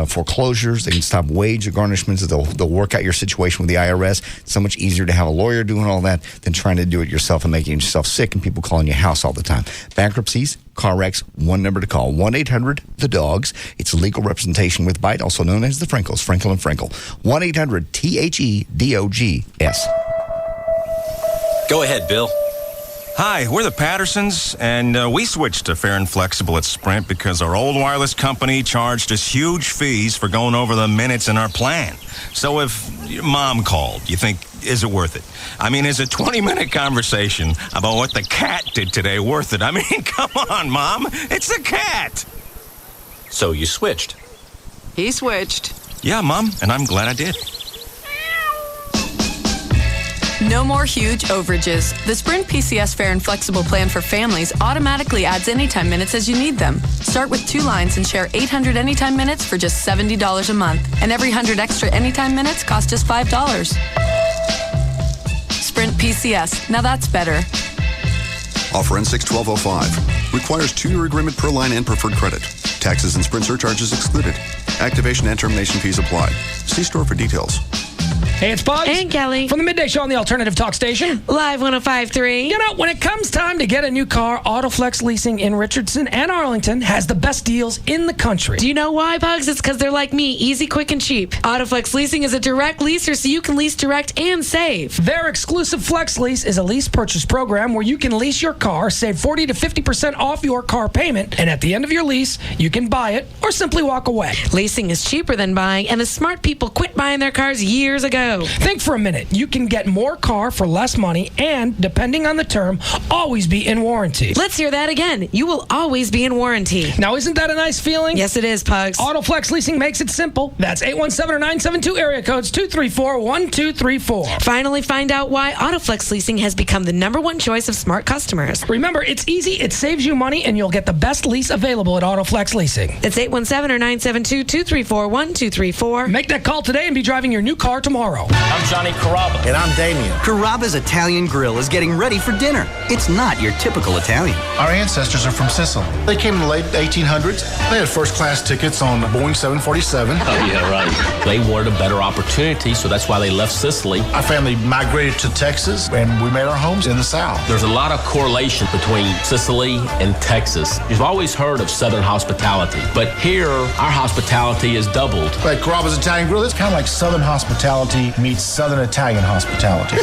foreclosures, they can stop wage garnishments, they'll work out your situation with the IRS. It's so much easier to have a lawyer doing all that than trying to do it yourself and making yourself sick and people calling your house all the time. Bankruptcies, car wrecks, one number to call, 1-800-THE-DOGS. It's legal representation with Bite, also known as the Frenkels, Frenkel and Frenkel. 1-800-THE-DOGS. Go ahead, Bill. Hi, we're the Pattersons, and we switched to Fair and Flexible at Sprint because our old wireless company charged us huge fees for going over the minutes in our plan. So if your mom called, you think, is it worth it? I mean, is a 20-minute conversation about what the cat did today worth it? I mean, come on, Mom. It's a cat. So you switched? He switched. Yeah, Mom, and I'm glad I did. No more huge overages. The Sprint PCS Fair and Flexible plan for families automatically adds anytime minutes as you need them. Start with 2 lines and share 800 anytime minutes for just $70 a month. And every 100 extra anytime minutes costs just $5. Sprint PCS. Now that's better. Offer ends 6/12/05. Requires 2-year agreement per line and preferred credit. Taxes and Sprint surcharges excluded. Activation and termination fees apply. See store for details. Hey, it's Bugs. And Kelly. From the Midday Show on the Alternative Talk Station. Live 105.3. You know, when it comes time to get a new car, Autoflex Leasing in Richardson and Arlington has the best deals in the country. Do you know why, Bugs? It's because they're like me, easy, quick, and cheap. Autoflex Leasing is a direct leaser, so you can lease direct and save. Their exclusive Flex Lease is a lease purchase program where you can lease your car, save 40 to 50% off your car payment, and at the end of your lease, you can buy it or simply walk away. Leasing is cheaper than buying, and the smart people quit buying their cars years ago. Think for a minute. You can get more car for less money and, depending on the term, always be in warranty. Let's hear that again. You will always be in warranty. Now, isn't that a nice feeling? Yes, it is, Pugs. Autoflex Leasing makes it simple. That's 817 or 972 area codes 234-1234. Finally find out why Autoflex Leasing has become the #1 choice of smart customers. Remember, it's easy, it saves you money, and you'll get the best lease available at Autoflex Leasing. It's 817 or 972-234-1234. Make that call today and be driving your new car tomorrow. I'm Johnny Carrabba. And I'm Damien. Carrabba's Italian Grill is getting ready for dinner. It's not your typical Italian. Our ancestors are from Sicily. They came in the late 1800s. They had first-class tickets on Boeing 747. Oh, yeah, right. They wanted a better opportunity, so that's why they left Sicily. Our family migrated to Texas, and we made our homes in the South. There's a lot of correlation between Sicily and Texas. You've always heard of Southern hospitality, but here, our hospitality is doubled. Like Carrabba's Italian Grill, it's kind of like Southern hospitality meets Southern Italian hospitality.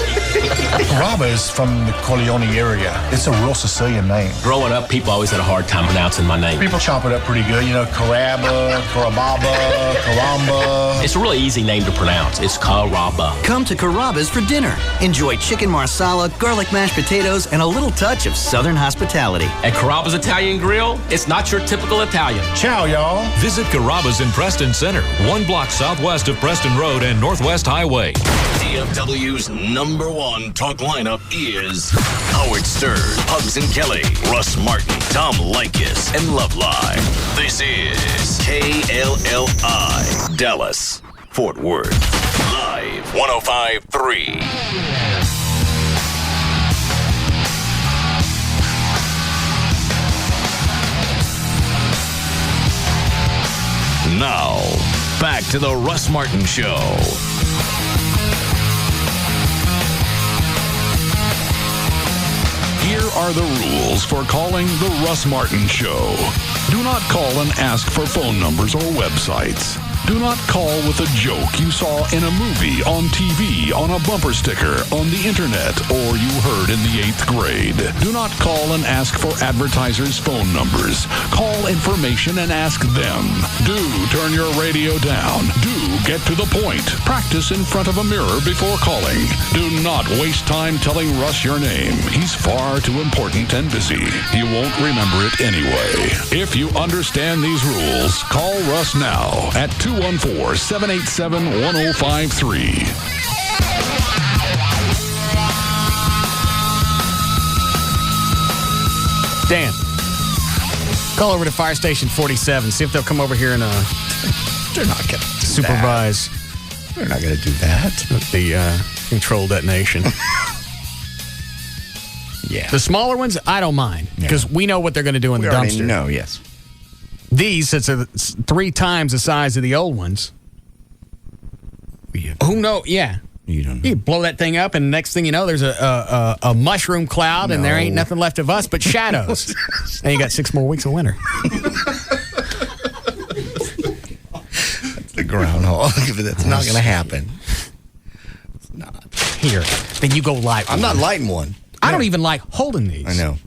Carrabba is from the Corleone area. It's a real Sicilian name. Growing up, people always had a hard time pronouncing my name. People chop it up pretty good. You know, Carrabba, Carababa, Caramba. It's a really easy name to pronounce. It's Carrabba. Come to Carrabba's for dinner. Enjoy chicken marsala, garlic mashed potatoes, and a little touch of Southern hospitality. At Carrabba's Italian Grill, it's not your typical Italian. Ciao, y'all. Visit Carrabba's in Preston Center, 1 block southwest of Preston Road and Northwest Highway. DFW's #1 talk lineup is Howard Stern, Pugs and Kelly, Russ Martin, Tom Likas, and Love Live. This is KLLI, Dallas, Fort Worth. Live 105.3. Now, back to the Russ Martin Show. Here are the rules for calling the Russ Martin Show. Do not call and ask for phone numbers or websites. Do not call with a joke you saw in a movie, on TV, on a bumper sticker, on the internet, or you heard in the 8th grade. Do not call and ask for advertisers' phone numbers. Call information and ask them. Do turn your radio down. Do get to the point. Practice in front of a mirror before calling. Do not waste time telling Russ your name. He's far too important and busy. He won't remember it anyway. If you understand these rules, call Russ now at 214-787-1053. Dan, call over to Fire Station 47. See if they'll come over here and they're not going to supervise. They're not going to do that. The control detonation. Yeah. The smaller ones, I don't mind because we know what they're going to do in the dumpster. No, yes. These, since they're 3 times the size of the old ones. Who knows? Yeah. You don't know. You blow that thing up, and the next thing you know, there's a mushroom cloud, and there ain't nothing left of us but shadows. And you got 6 more weeks of winter. That's the groundhog. That's not going to happen. It's not. Here. Then you go light one. I'm not lighting one. I don't even like holding these. I know.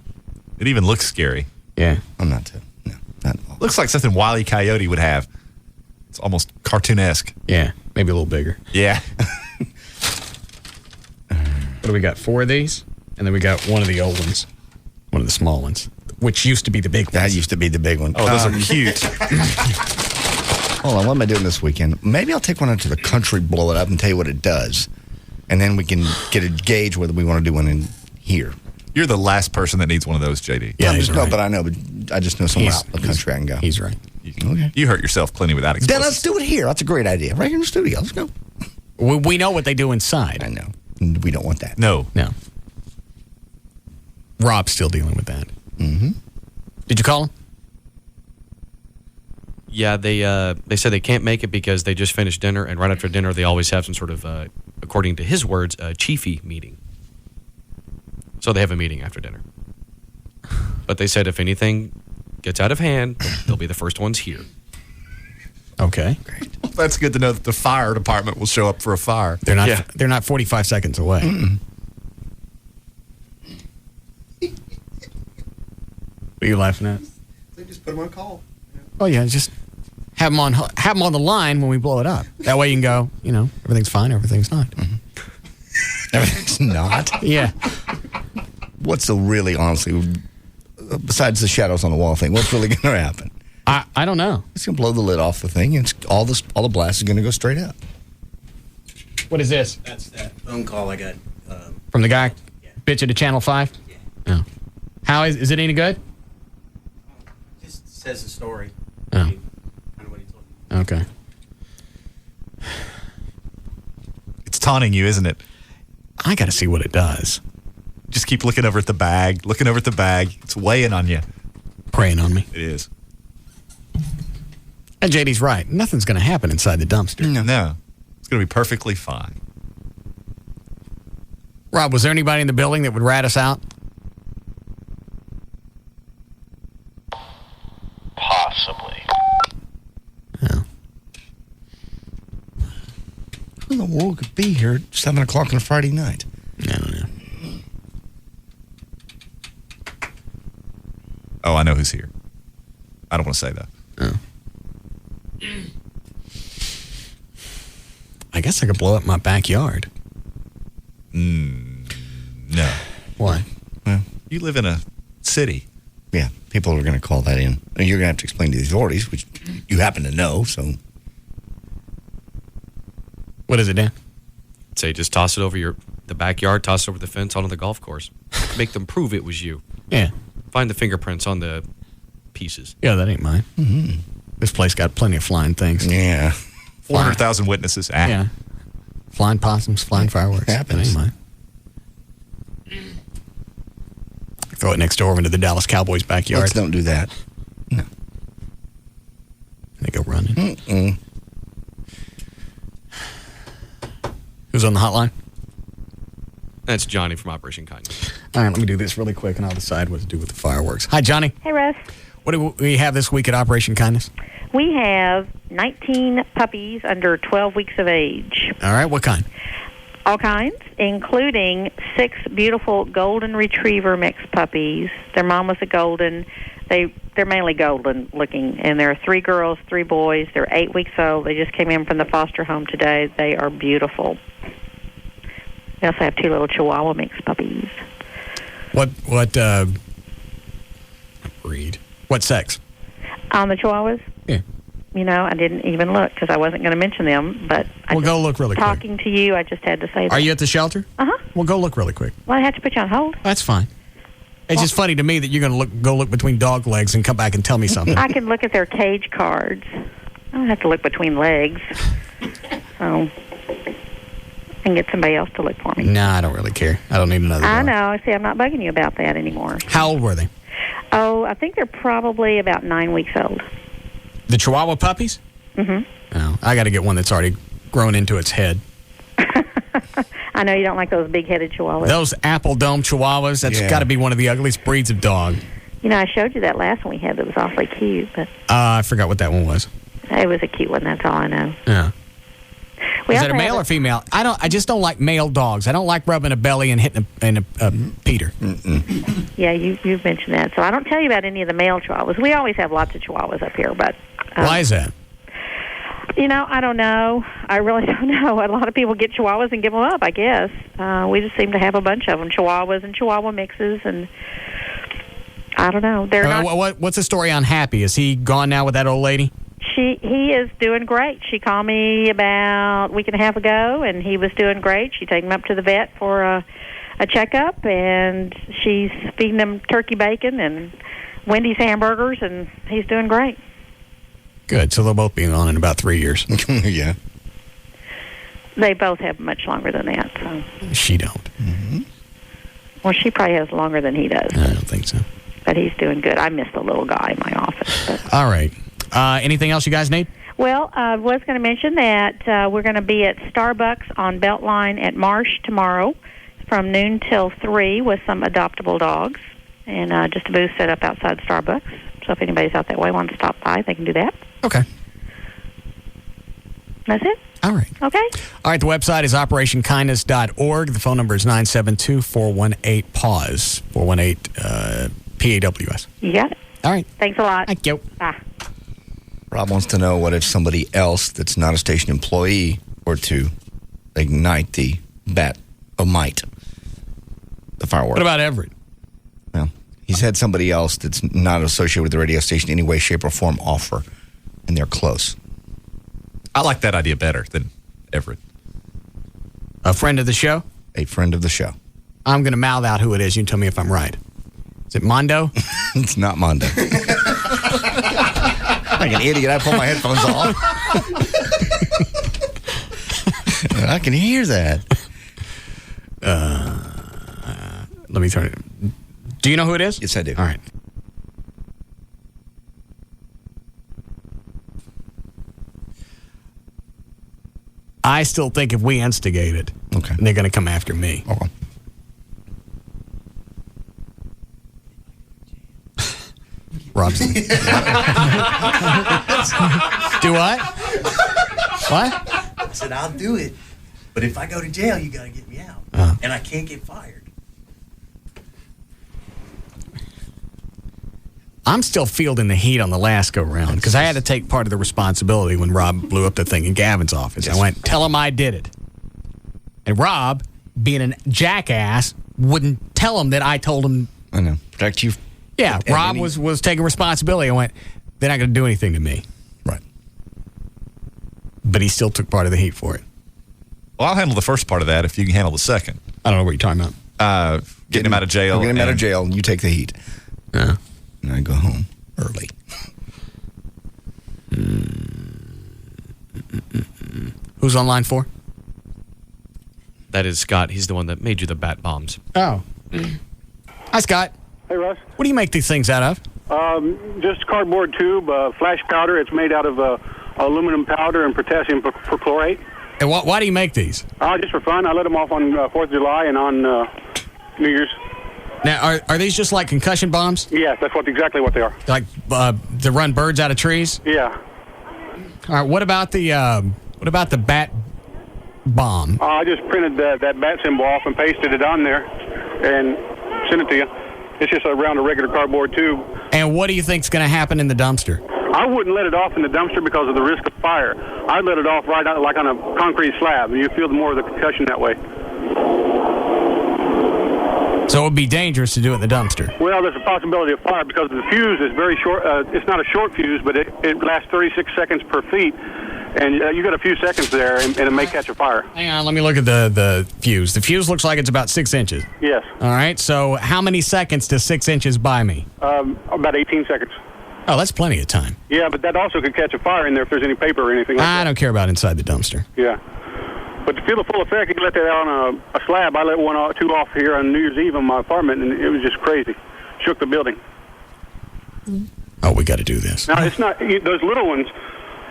It even looks scary. Yeah. I'm not too. No, not at all. Looks like something Wile E. Coyote would have. It's almost cartoonesque. Yeah. Maybe a little bigger. Yeah. What do we got? 4 of these? And then we got one of the old ones. One of the small ones. Which used to be the big ones. That used to be the big one. Oh, those are cute. Hold on, what am I doing this weekend? Maybe I'll take one out to the country, blow it up, and tell you what it does. And then we can get a gauge whether we want to do one in here. You're the last person that needs one of those, JD. Yeah, but I know. But I just know somewhere out in the country I can go. He's right. You hurt yourself plenty without explosives. Then let's do it here. That's a great idea. Right here in the studio. Let's go. We know what they do inside. I know. We don't want that. No. Rob's still dealing with that. Mm-hmm. Did you call him? Yeah, they said they can't make it because they just finished dinner, and right after dinner they always have some sort of, according to his words, a chiefy meeting. So they have a meeting after dinner. But they said if anything gets out of hand, they'll be the first ones here. Okay. Great. That's good to know that the fire department will show up for a fire. They're not. They're not 45 seconds away. Mm-mm. What are you laughing at? They just put them on call. Oh yeah, just have them on the line when we blow it up. That way you can go. Everything's fine. Everything's not. Mm-hmm. Everything's not. Yeah. What's the really, honestly, besides the shadows on the wall thing? What's really going to happen? I don't know. It's going to blow the lid off the thing, and all the blast is going to go straight up. What is this? That's that phone call I got. From the guy bitching to Channel 5? Yeah. Oh. How is it any good? Just says the story. Oh. Kind of what he told me. Okay. It's taunting you, isn't it? I got to see what it does. Just keep looking over at the bag. It's weighing on you. Preying on me. It is. And JD's right. Nothing's going to happen inside the dumpster. No. It's going to be perfectly fine. Rob, was there anybody in the building that would rat us out? Possibly. Yeah. Who in the world could be here at 7 o'clock on a Friday night? I don't know. Oh, I know who's here. I don't want to say that. Oh. I guess I could blow up my backyard. No. Why? Well, you live in a city. Yeah, people are going to call that in. And you're going to have to explain to the authorities, which you happen to know, so. What is it, Dan? Say just toss it over the backyard, toss it over the fence onto the golf course. Make them prove it was you. Yeah. Find the fingerprints on the pieces. Yeah, that ain't mine. Mm-hmm. This place got plenty of flying things. Yeah. 400,000 witnesses. Yeah. Flying possums, flying fireworks. Happens. That ain't mine. Throw it next door into the Dallas Cowboys' backyard. Let's don't do that. No. They go running. Mm-mm. Who's on the hotline? That's Johnny from Operation Kindness. All right, let me do this really quick, and I'll decide what to do with the fireworks. Hi, Johnny. Hey, Russ. What do we have this week at Operation Kindness? We have 19 puppies under 12 weeks of age. All right, what kind? All kinds, including 6 beautiful golden retriever mixed puppies. Their mom was a golden. They're mainly golden looking, and there are 3 girls, 3 boys. They're 8 weeks old. They just came in from the foster home today. They are beautiful. We also have 2 little Chihuahua mixed puppies. What breed? What sex? On the Chihuahuas? Yeah. I didn't even look because I wasn't going to mention them, but We'll go look really quick. talking to you, I just had to say that. Are you at the shelter? Uh-huh. Well, go look really quick. Well, I have to put you on hold. That's fine. It's just funny to me that you're going to go look between dog legs and come back and tell me something. I can look at their cage cards. I don't have to look between legs. So I can get somebody else to look for me. Nah, I don't really care. I don't need another dog. I know. See, I'm not bugging you about that anymore. How old were they? Oh, I think they're probably about 9 weeks old. The Chihuahua puppies? Mm-hmm. No, I got to get one that's already grown into its head. I know you don't like those big-headed Chihuahuas. Those apple dome Chihuahuas, that's got to be one of the ugliest breeds of dog. I showed you that last one we had that was awfully cute, but I forgot what that one was. it was a cute one. That's all I know. Yeah. We Is that also a male have or female? I just don't like male dogs. I don't like rubbing a belly and hitting a Peter. Yeah, you've mentioned that. So I don't tell you about any of the male Chihuahuas. We always have lots of Chihuahuas up here, but why is that? I don't know. I really don't know. A lot of people get Chihuahuas and give them up, I guess. We just seem to have a bunch of them, Chihuahuas and Chihuahua mixes, and I don't know. They're not. What's the story on Happy? Is he gone now with that old lady? he is doing great. She called me about a week and a half ago, and he was doing great. She took him up to the vet for a checkup, and she's feeding him turkey bacon and Wendy's hamburgers, and he's doing great. Good. So they'll both be on in about 3 years. Yeah. They both have much longer than that. So. She don't. Mm-hmm. Well, she probably has longer than he does. I don't think so. But he's doing good. I miss the little guy in my office. But. All right. Anything else you guys need? Well, I was going to mention that we're going to be at Starbucks on Beltline at Marsh tomorrow from noon till 3 with some adoptable dogs. And just a booth set up outside Starbucks. So if anybody's out that way wants to stop by, they can do that. Okay. That's it? All right. Okay. All right, the website is operationkindness.org. The phone number is 972-418-PAWS, 418-PAWS. You got it. All right. Thanks a lot. Thank you. Bye. Rob wants to know what if somebody else that's not a station employee were to ignite the bat of might, the firework. What about Everett? Well, he's had somebody else that's not associated with the radio station in any way, shape, or form offer, and they're close. I like that idea better than Everett. A friend of the show? A friend of the show. I'm going to mouth out who it is. You can tell me if I'm right. Is it Mondo? It's not Mondo. Like an idiot, I pull my headphones off. I can hear that. Let me turn it. Do you know who it is? Yes, I do. All right. I still think if we instigate it, okay, they're going to come after me. Okay. Robson. Do what? What? I said, I'll do it. But if I go to jail, you got to get me out. And I can't get fired. I'm still fielding the heat on the last go-round because I had to take part of the responsibility when Rob blew up the thing in Gavin's office. Yes. I went, tell him I did it. And Rob, being a jackass, wouldn't tell him that I told him. I know. Protect you. Yeah, Rob was taking responsibility. I went, they're not going to do anything to me. Right. But he still took part of the heat for it. Well, I'll handle the first part of that if you can handle the second. I don't know what you're talking about. Getting him out of jail. Getting him out of jail, and you take the heat. Yeah. And I go home early. Who's on line 4? That is Scott. He's the one that made you the bat bombs. Oh. Hi, Scott. Hey, Russ. What do you make these things out of? Just cardboard tube, flash powder. It's made out of aluminum powder and potassium perchlorate. And why do you make these? Just for fun. I let them off on 4th of July and on New Year's. Now, are these just like concussion bombs? Yeah, that's exactly what they are. Like to run birds out of trees? Yeah. All right. What about the bat bomb? I just printed that bat symbol off and pasted it on there and sent it to you. It's just around a regular cardboard tube. And what do you think's going to happen in the dumpster? I wouldn't let it off in the dumpster because of the risk of fire. I'd let it off right out like on a concrete slab, and you feel more of the concussion that way. So it would be dangerous to do it in the dumpster. Well, there's a possibility of fire because the fuse is very short. It's not a short fuse, but it lasts 36 seconds per feet. And you got a few seconds there, and it may catch a fire. Hang on, let me look at the fuse. The fuse looks like it's about 6 inches. Yes. All right, so how many seconds does 6 inches buy me? About 18 seconds. Oh, that's plenty of time. Yeah, but that also could catch a fire in there if there's any paper or anything like that. I don't care about inside the dumpster. Yeah. But to feel the full effect, you can let that out on a slab. I let two off here on New Year's Eve in my apartment, and it was just crazy. Shook the building. Oh, we got to do this. Now, it's not those little ones,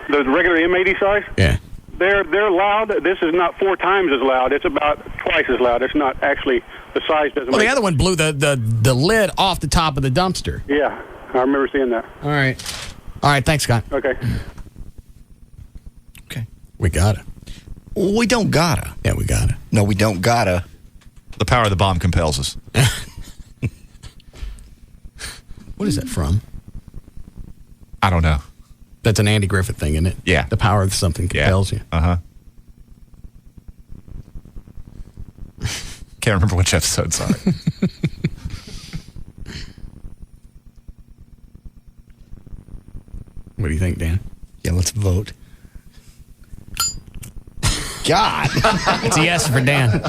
the regular M80 size. Yeah. They're loud. This is not 4 times as loud. It's about twice as loud. It's not actually, the size doesn't Well, make the other one blew the lid off the top of the dumpster. Yeah, I remember seeing that. All right, thanks, Scott. Okay. Okay. We got it. We don't gotta. Yeah, we gotta. No, we don't gotta. The power of the bomb compels us. What is that from? I don't know. That's an Andy Griffith thing, isn't it? Yeah. The power of something compels you. Uh-huh. Can't remember which episode, sorry. What do you think, Dan? Yeah, let's vote. God. It's a yes for Dan.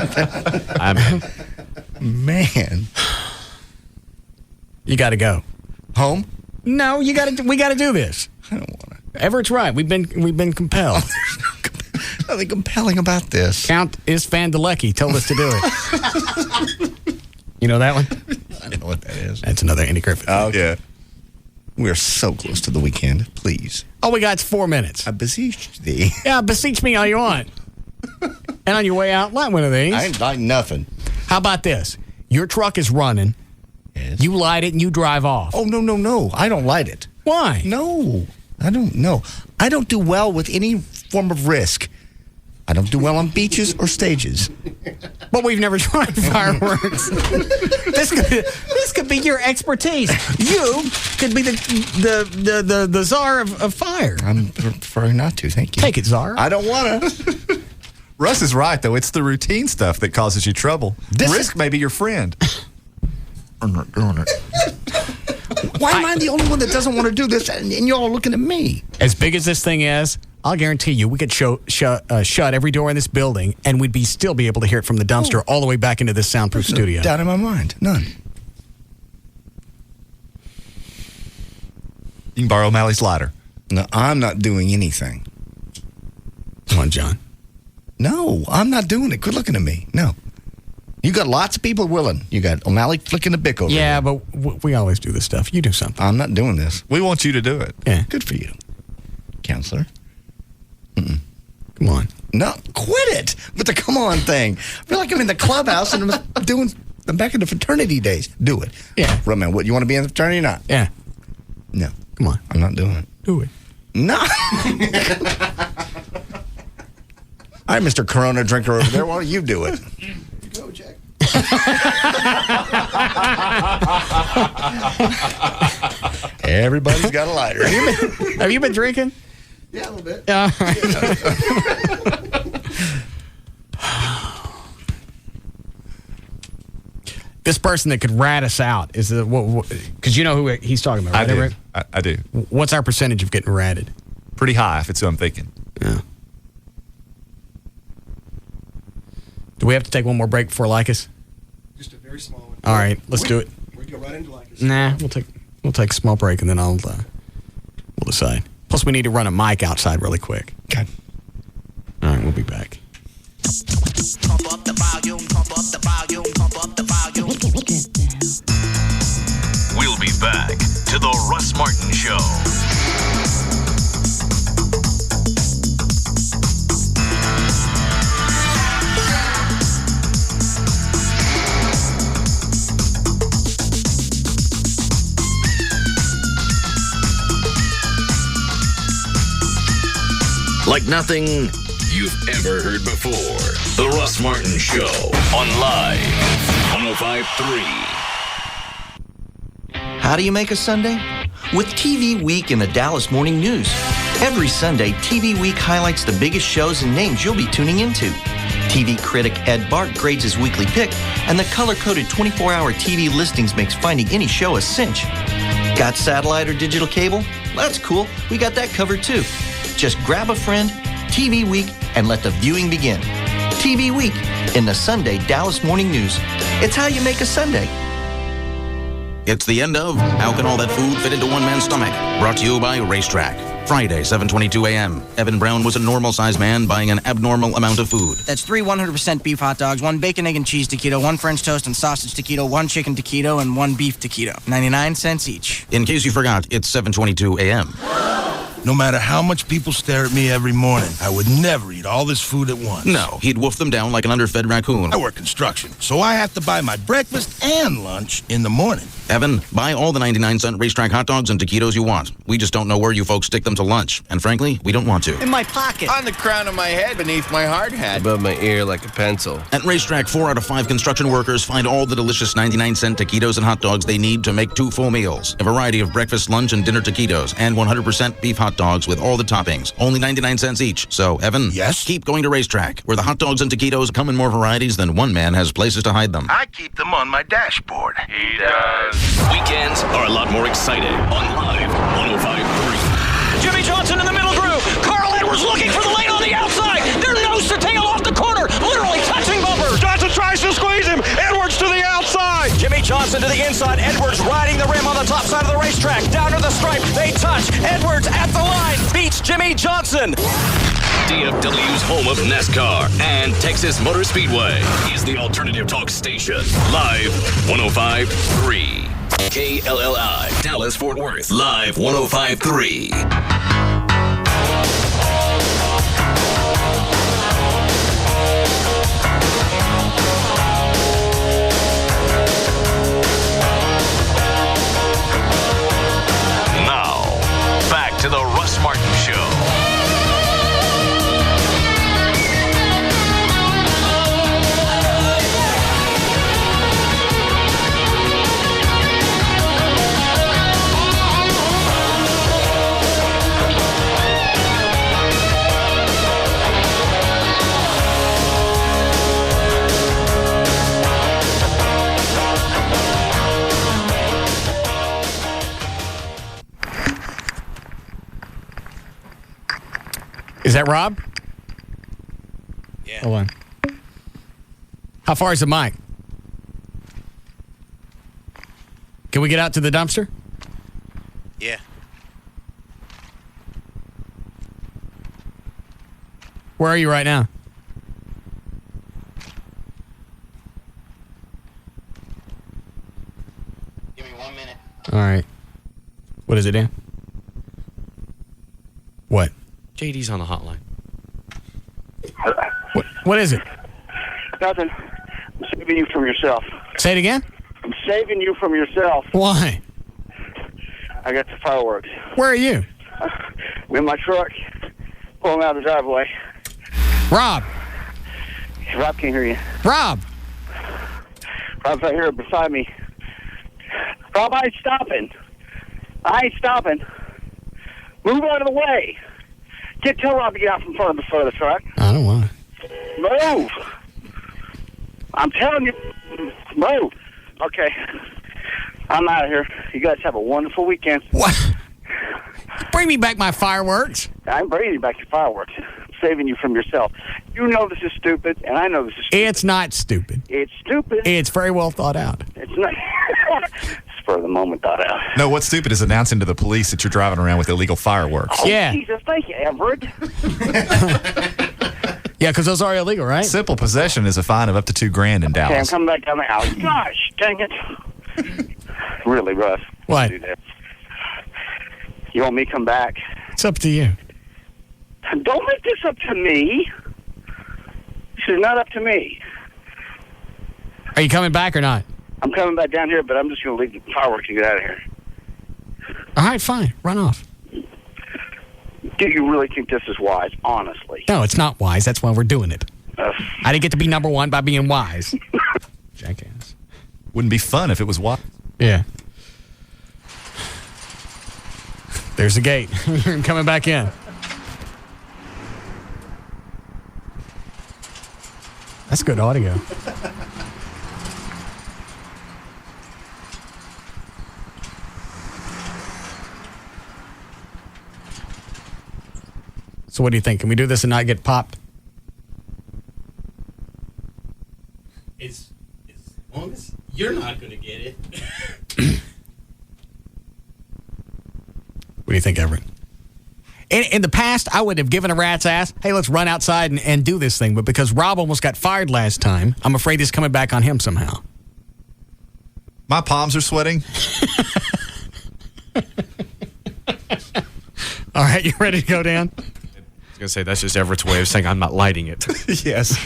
Man. You got to go. Home? No, we got to do this. I don't want to. Everett's right. We've been compelled. Nothing compelling about this. Count Isfandelecki told us to do it. You know that one? I don't know what that is. That's another Andy Griffith. Oh, yeah. We're so close to the weekend. Please. All we got's 4 minutes. I beseech thee. Yeah, beseech me all you want. And on your way out, light one of these. I ain't like nothing. How about this? Your truck is running. Yes. You light it and you drive off. Oh, no. I don't light it. Why? No. I don't know. I don't do well with any form of risk. I don't do well on beaches or stages. But we've never tried fireworks. This could be your expertise. You could be the czar of fire. I'm preferring not to. Thank you. Take it, czar. I don't want to. Russ is right, though. It's the routine stuff that causes you trouble. Risk may be your friend. I'm not doing it. Why am I the only one that doesn't want to do this and y'all are looking at me? As big as this thing is, I'll guarantee you we could shut every door in this building and we'd still be able to hear it from the dumpster all the way back into this soundproof studio. No doubt in my mind. None. You can borrow O'Malley's lighter. No, I'm not doing anything. Come on, John. No, I'm not doing it. Quit looking at me. No. You got lots of people willing. You got O'Malley flicking the bick over Yeah, there. but we always do this stuff. You do something. I'm not doing this. We want you to do it. Yeah. Good for you, counselor. Come on. No, quit it with the come on thing. I feel like I'm in the clubhouse and I'm back in the fraternity days. Do it. Yeah. Roman, what, you want to be in the fraternity or not? Yeah. No. Come on. I'm not doing it. Do it. No. All right, Mr. Corona drinker over there, why don't you do it? Go, Jack. Everybody's got a lighter. Have you been drinking? Yeah, a little bit. Yeah. This person that could rat us out is because you know who he's talking about, right? I do. What's our percentage of getting ratted? Pretty high, if it's who I'm thinking. Yeah. Do we have to take one more break before Lycus? Just a very small one. All right, let's do it. We go right into Lycus. Nah, we'll take a small break and then we'll decide. Plus, we need to run a mic outside really quick. Okay. All right, we'll be back. Pump up the volume, pump up the volume, pump up the volume. We'll be back to the Russ Martin Show. Like nothing you've ever heard before. The Russ Martin Show on Live 105.3. How do you make a Sunday? With TV Week in the Dallas Morning News. Every Sunday, TV Week highlights the biggest shows and names you'll be tuning into. TV critic Ed Bart grades his weekly pick, and the color-coded 24-hour TV listings makes finding any show a cinch. Got satellite or digital cable? That's cool. We got that covered too. Just grab a friend, TV Week, and let the viewing begin. TV Week in the Sunday Dallas Morning News. It's how you make a Sunday. It's the end of How Can All That Food Fit Into One Man's Stomach? Brought to you by Racetrack. Friday, 7:22 a.m. Evan Brown was a normal-sized man buying an abnormal amount of food. That's 3 100% beef hot dogs, 1 bacon, egg, and cheese taquito, 1 French toast and sausage taquito, 1 chicken taquito, and 1 beef taquito. 99 cents each. In case you forgot, it's 7:22 a.m. No matter how much people stare at me every morning, I would never eat all this food at once. No, he'd wolf them down like an underfed raccoon. I work construction, so I have to buy my breakfast and lunch in the morning. Evan, buy all the 99-cent Racetrack hot dogs and taquitos you want. We just don't know where you folks stick them to lunch. And frankly, we don't want to. In my pocket. On the crown of my head, beneath my hard hat. Above my ear like a pencil. At Racetrack, 4 out of 5 construction workers find all the delicious 99-cent taquitos and hot dogs they need to make 2 full meals. A variety of breakfast, lunch, and dinner taquitos. And 100% beef hot dogs with all the toppings. Only 99 cents each. So, Evan, yes? Keep going to Racetrack, where the hot dogs and taquitos come in more varieties than one man has places to hide them. I keep them on my dashboard. He does. Weekends are a lot more exciting on Live 105.3. Jimmy Johnson in the middle groove. inside. Edwards riding the rim on the top side of the racetrack. Down to the stripe. They touch. Edwards at the line. Beats Jimmy Johnson. DFW's home of NASCAR and Texas Motor Speedway is the alternative talk station. Live 105.3. KLLI, Dallas, Fort Worth. Live 105.3. To the Russ Martin Show. Is that Rob? Yeah. Hold on. How far is the mic? Can we get out to the dumpster? Yeah. Where are you right now? Give me 1 minute. All right. What is it, Dan? What? JD's on the hotline. What is it? Nothing. I'm saving you from yourself. Say it again? I'm saving you from yourself. Why? I got the fireworks. Where are you? I'm in my truck, pulling out of the driveway. Rob. Rob can't hear you. Rob. Rob's right here beside me. Rob, I ain't stopping. I ain't stopping. Move out of the way. Tell Rob to get out from front of the truck. I don't want to. Move. I'm telling you, move. Okay. I'm out of here. You guys have a wonderful weekend. What? Bring me back my fireworks. I'm bringing you back your fireworks. I'm saving you from yourself. You know this is stupid, and I know this is stupid. It's not stupid. It's stupid. It's very well thought out. It's not. For the moment thought out. No, what's stupid is announcing to the police that you're driving around with illegal fireworks. Oh, yeah. Jesus, thank you, Everett. Yeah, because those are illegal, right? Simple possession is a fine of up to $2,000 in Okay, I'm Dallas. coming back down the alley. Gosh, dang it. Really, Russ. What? Do that. You want me to come back? It's up to you. Don't make this up to me. This is not up to me. Are you coming back or not? I'm coming back down here, but I'm just going to leave the fireworks and get out of here. All right, fine. Run off. Do you really think this is wise, honestly? No, it's not wise. That's why we're doing it. I didn't get to be number one by being wise. Jackass. Wouldn't be fun if it was wise. Yeah. There's the gate. I'm coming back in. That's good audio. So what do you think? Can we do this and not get popped? As long as you're not going to get it. What do you think, Everett? In the past, I would have given a rat's ass, hey, let's run outside and do this thing. But because Rob almost got fired last time, I'm afraid it's coming back on him somehow. My palms are sweating. All right, you ready to go, Dan? I was going to say, that's just Everett's way of saying I'm not lighting it. Yes.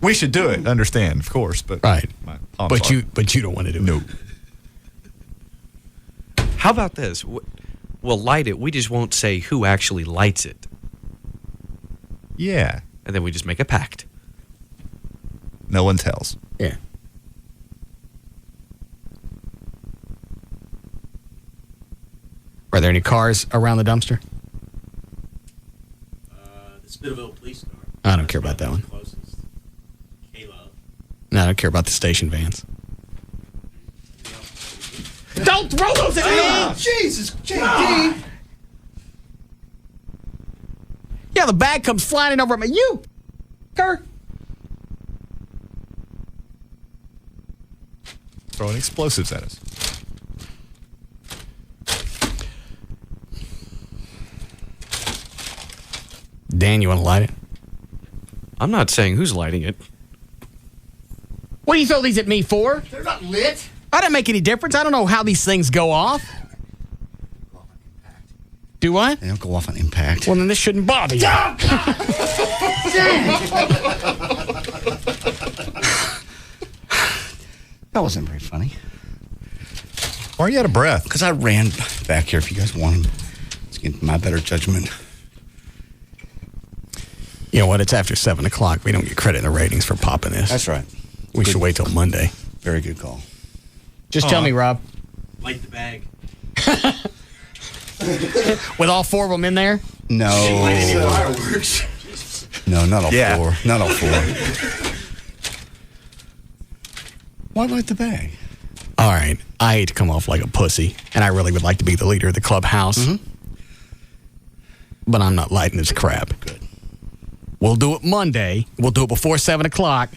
We should do it, understand, of course. But right. My palms But you don't want to do it. No. How about this? We'll light it. We just won't say who actually lights it. Yeah. And then we just make a pact. No one tells. Yeah. Are there any cars around the dumpster? The Spitalville Police Car. I don't care about that one. Closest. KLLI. No, I don't care about the station vans. Don't throw those at me! Jesus, JD. Yeah, the bag comes flying over at me. You, her. throwing explosives at us. Dan, you want to light it? I'm not saying who's lighting it. What do you throw these at me for? They're not lit. I didn't make any difference. I don't know how these things go off. Do what? They don't go off on impact. Well, then this shouldn't bother you. That wasn't very funny. Why are you out of breath? Because I ran back here. If you guys want them, it's getting my better judgment. You know what? It's after 7 o'clock. We don't get credit in the ratings for popping this. That's right. We should wait till Monday. Very good call. Just tell me, Rob. Light the bag. With all 4 of them in there? No. Fireworks. No, not all 4. Not all 4. Why light the bag? All right. I hate to come off like a pussy, and I really would like to be the leader of the clubhouse. Mm-hmm. But I'm not lighting this crap. Good. We'll do it Monday. We'll do it before 7 o'clock.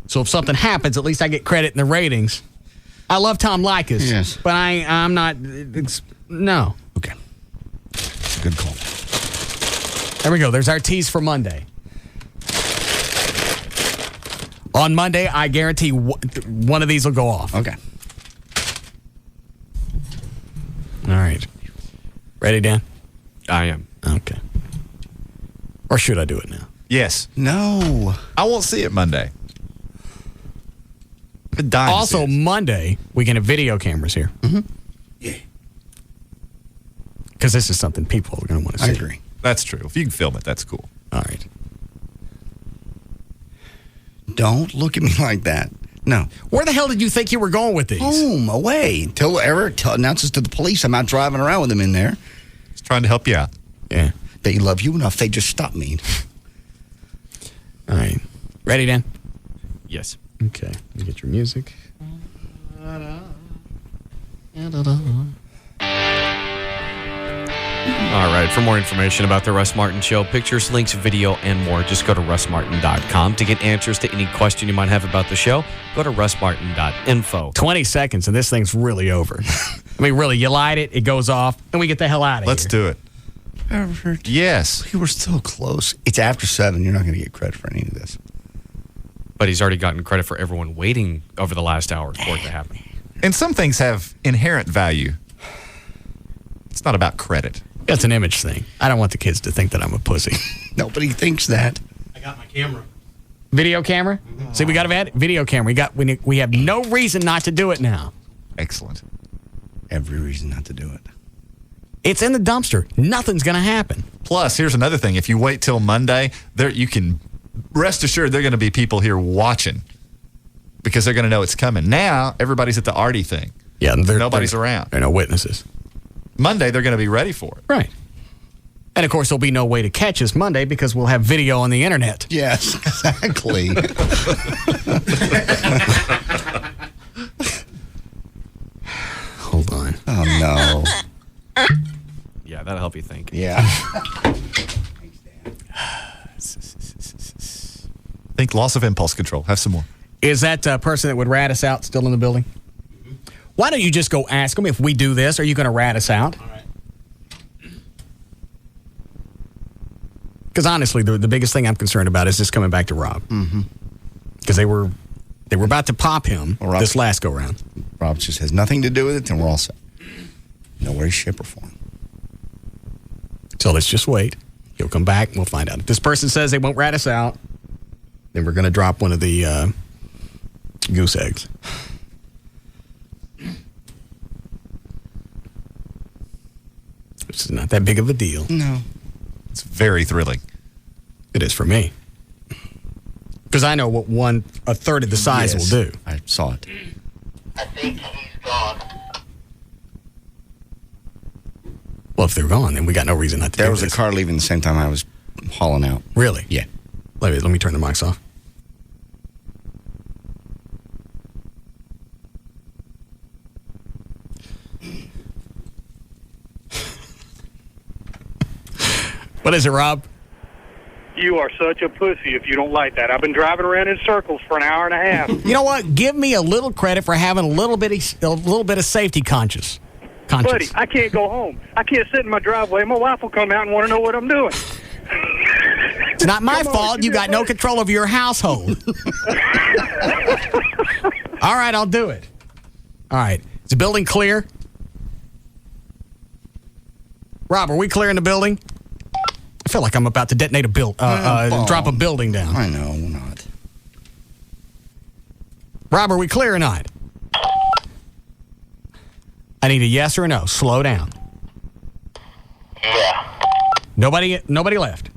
So if something happens, at least I get credit in the ratings. I love Tom Likas. Yes. But I'm not... no. Okay. Good call. There we go. There's our tease for Monday. On Monday, I guarantee one of these will go off. Okay. All right. Ready, Dan? I am. Okay. Or should I do it now? Yes. No. I won't see it Monday. Been dying to Also, see it. Monday, we can have video cameras here. Mm-hmm. Yeah. Because this is something people are going to want to see. I agree. That's true. If you can film it, that's cool. All right. Don't look at me like that. No. Where the hell did you think you were going with these? Home, away. Until Eric announces to the police I'm out driving around with them in there. Just trying to help you out. Yeah. They love you enough, they just stop me. All right. Ready, Dan? Yes. Okay. Let me get your music. All right. For more information about the Russ Martin Show, pictures, links, video, and more, just go to russmartin.com. To get answers to any question you might have about the show, go to russmartin.info. 20 seconds, and this thing's really over. I mean, really, you light it, it goes off, and we get the hell out of Let's here. do it. Yes. We were so close. It's after 7. You're not going to get credit for any of this. But he's already gotten credit for everyone waiting over the last hour for it to happen. And some things have inherent value. It's not about credit. That's an image thing. I don't want the kids to think that I'm a pussy. Nobody thinks that. I got my camera. Video camera? See, we got a video camera. We have no reason not to do it now. Excellent. Every reason not to do it. It's in the dumpster. Nothing's going to happen. Plus, here's another thing. If you wait till Monday, you can rest assured there are going to be people here watching because they're going to know it's coming. Now, everybody's at the Artie thing. Yeah, nobody's around. There are no witnesses. Monday, they're going to be ready for it. Right. And, of course, there'll be no way to catch us Monday because we'll have video on the internet. Yes, exactly. Hold on. Oh, no. Yeah, that'll help you think. Yeah. Think loss of impulse control. Have some more. Is that person that would rat us out still in the building? Why don't you just go ask them if we do this? Are you going to rat us out? All right. Because honestly, the biggest thing I'm concerned about is this coming back to Rob. Because they were about to pop him this last go round. Rob just has nothing to do with it, and we're all set. No worries, shipper for him. So let's just wait. He'll come back and we'll find out. If this person says they won't rat us out, then we're going to drop one of the goose eggs. Which is not that big of a deal. No. It's very thrilling. It is for me. Because I know what a third of the size will do. I saw it. I think he's gone. Well, if they're gone, then we got no reason not to do There was this. a car leaving the same time I was hauling out. Really? Yeah. Let me turn the mics off. What is it, Rob? You are such a pussy if you don't like that. I've been driving around in circles for an hour and a half. You know what? Give me a little credit for having a little bit of safety conscious. Buddy, I can't go home. I can't sit in my driveway. My wife will come out and want to know what I'm doing. It's not my fault. You got no control over your household. All right, I'll do it. All right. Is the building clear? Rob, are we clearing the building? I feel like I'm about to detonate a drop a building down. I know, we're not. Rob, are we clear or not? I need a yes or a no. Slow down. Yeah. Nobody left.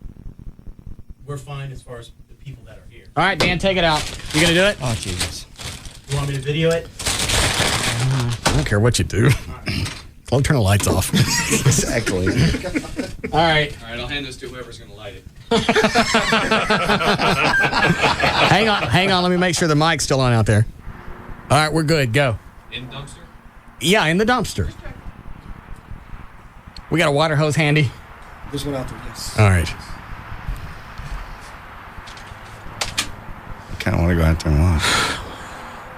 We're fine as far as the people that are here. All right, Dan, take it out. You gonna do it? Oh, Jesus. You want me to video it? I don't care what you do. I'll turn the lights off. Exactly. All right. All right, I'll hand this to whoever's going to light it. Hang on. Let me make sure the mic's still on out there. All right, we're good. Go. In the dumpster? Yeah, in the dumpster. We got a water hose handy? There's one out there, yes. All right. I kind of want to go out there and watch.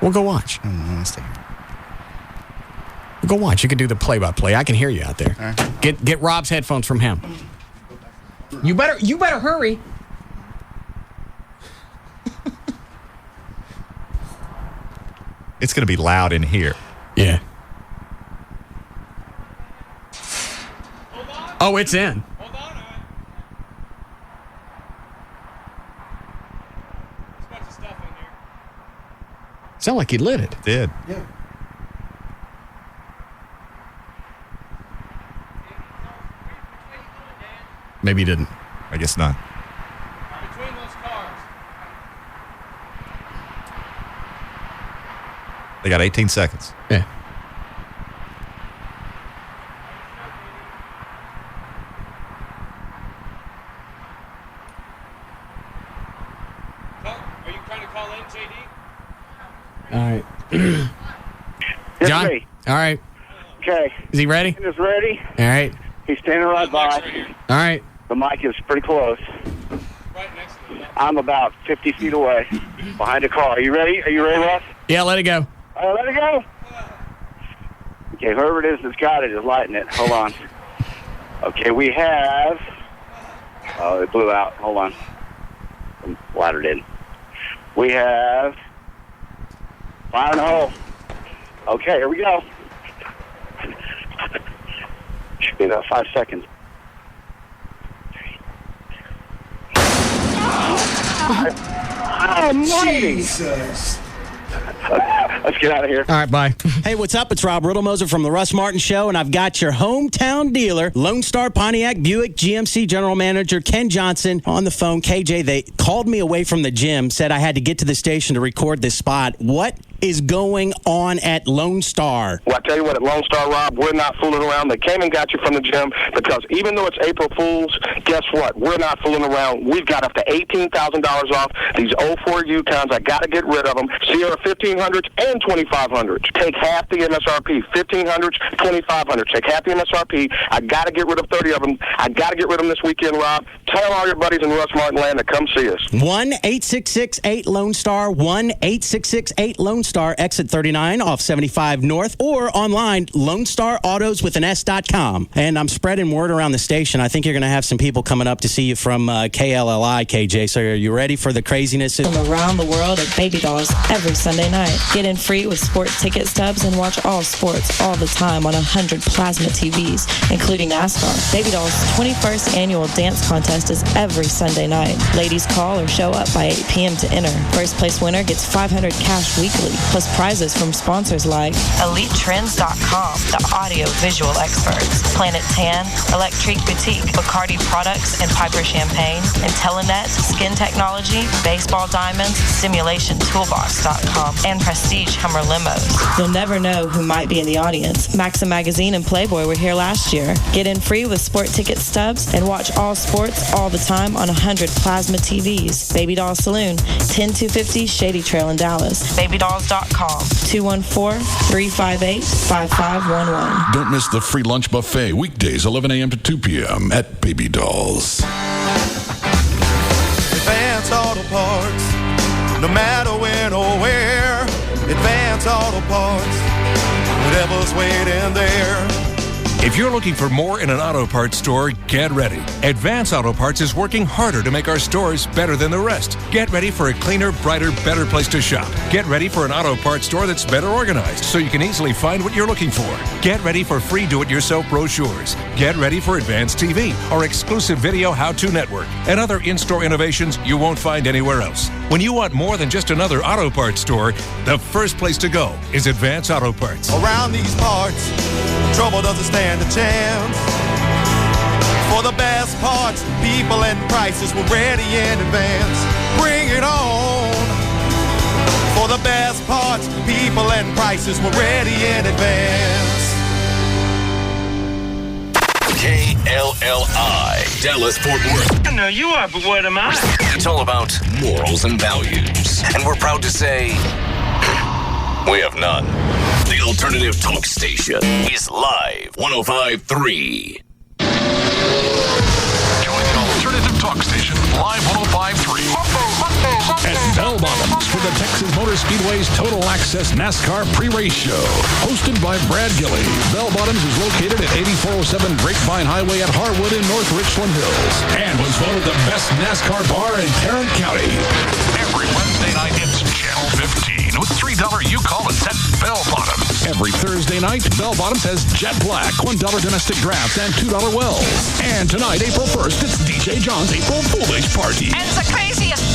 We'll go watch. I don't know. Stay here. Go watch. You can do the play-by-play. I can hear you out there. Right. Get Rob's headphones from him. You better hurry. It's going to be loud in here. Yeah. Oh, it's in. Hold on. There's a bunch of stuff in here. Sound like he lit it. Did. Yeah. Maybe he didn't. I guess not. Between those cars. They got 18 seconds. Yeah. Are you trying to call in, JD? All right. Yes, John? me. All right. Okay. Is he ready? He is ready. All right. He's standing right by. All right. The mic is pretty close. Right next to me. I'm about 50 feet away behind a car. Are you ready? Are you ready, Russ? Yeah, let it go. All right, let it go. Okay, whoever it is that's got it is lighting it. Hold on. Okay, we have... Oh, it blew out. Hold on. Lighter did. We have... Fire in the hole. Okay, here we go. Should be about 5 seconds. Almighty! Jesus. Let's get out of here. All right, bye. Hey, what's up? It's Rob Riddlemoser from the Russ Martin Show, and I've got your hometown dealer, Lone Star Pontiac Buick GMC General Manager Ken Johnson on the phone. KJ, they called me away from the gym, said I had to get to the station to record this spot. What is going on at Lone Star? Well, I tell you what, at Lone Star, Rob, we're not fooling around. They came and got you from the gym because even though it's April Fools, guess what? We're not fooling around. We've got up to $18,000 off these 04 Yukons. I got to get rid of them. Sierra 1500s and 2500s. Take half the MSRP. 1500s, 2500s. Take half the MSRP. I got to get rid of 30 of them. I got to get rid of them this weekend, Rob. Tell all your buddies in Russ Martin Land to come see us. 1-866-8-LONE STAR. 1-866-8-LONE STAR, exit 39 off 75 North, or online, LoneStarAutos.com. And I'm spreading word around the station. I think you're going to have some people coming up to see you from KLLI, KJ. So are you ready for the craziness? From around the world at Baby Dolls every Sunday night. Get in free with sports ticket stubs and watch all sports all the time on 100 plasma TVs, including NASCAR. Baby Dolls' 21st annual dance contest is every Sunday night. Ladies call or show up by 8 p.m. to enter. First place winner gets $500 cash weekly, plus prizes from sponsors like EliteTrends.com, the audio-visual experts, Planet Tan, Electric Boutique, Bacardi Products and Piper Champagne, IntelliNet, Skin Technology, Baseball Diamonds, SimulationToolbox.com, and Prestige Hummer Limos. You'll never know who might be in the audience. Maxim Magazine and Playboy were here last year. Get in free with sport ticket stubs and watch all sports all the time on 100 plasma TVs. Baby Doll Saloon, 10250 Shady Trail in Dallas. BabyDolls.com, 214-358-5511. Don't miss the free lunch buffet weekdays 11 a.m. to 2 p.m. at Baby Dolls. Auto Parts. No matter when or where, Advance Auto Parts. Whatever's waiting there. If you're looking for more in an auto parts store, get ready. Advance Auto Parts is working harder to make our stores better than the rest. Get ready for a cleaner, brighter, better place to shop. Get ready for an auto parts store that's better organized so you can easily find what you're looking for. Get ready for free do-it-yourself brochures. Get ready for Advanced TV, our exclusive video how-to network, and other in-store innovations you won't find anywhere else. When you want more than just another auto parts store, the first place to go is Advance Auto Parts. Around these parts, trouble doesn't stand a chance. For the best parts, people and prices, we're ready in advance. Bring it on. For the best parts, people and prices, we're ready in advance. KLLI, Dallas, Fort Worth. I know you are, but what am I? It's all about morals and values. And we're proud to say, we have none. The alternative talk station is live 105.3. Join the alternative talk station, live 105.3. At Bell Bottoms for the Texas Motor Speedway's Total Access NASCAR pre-race show. Hosted by Brad Gilley. Bell Bottoms is located at 8407 Grapevine Highway at Harwood in North Richland Hills. And was voted the best NASCAR bar in Tarrant County. Every Wednesday night, it's Channel 15 with $3 you call it at Bell Bottoms. Every Thursday night, Bell Bottoms has Jet Black, $1 domestic draft, and $2 wells. And tonight, April 1st, it's DJ John's April Foolish Party. And the craziest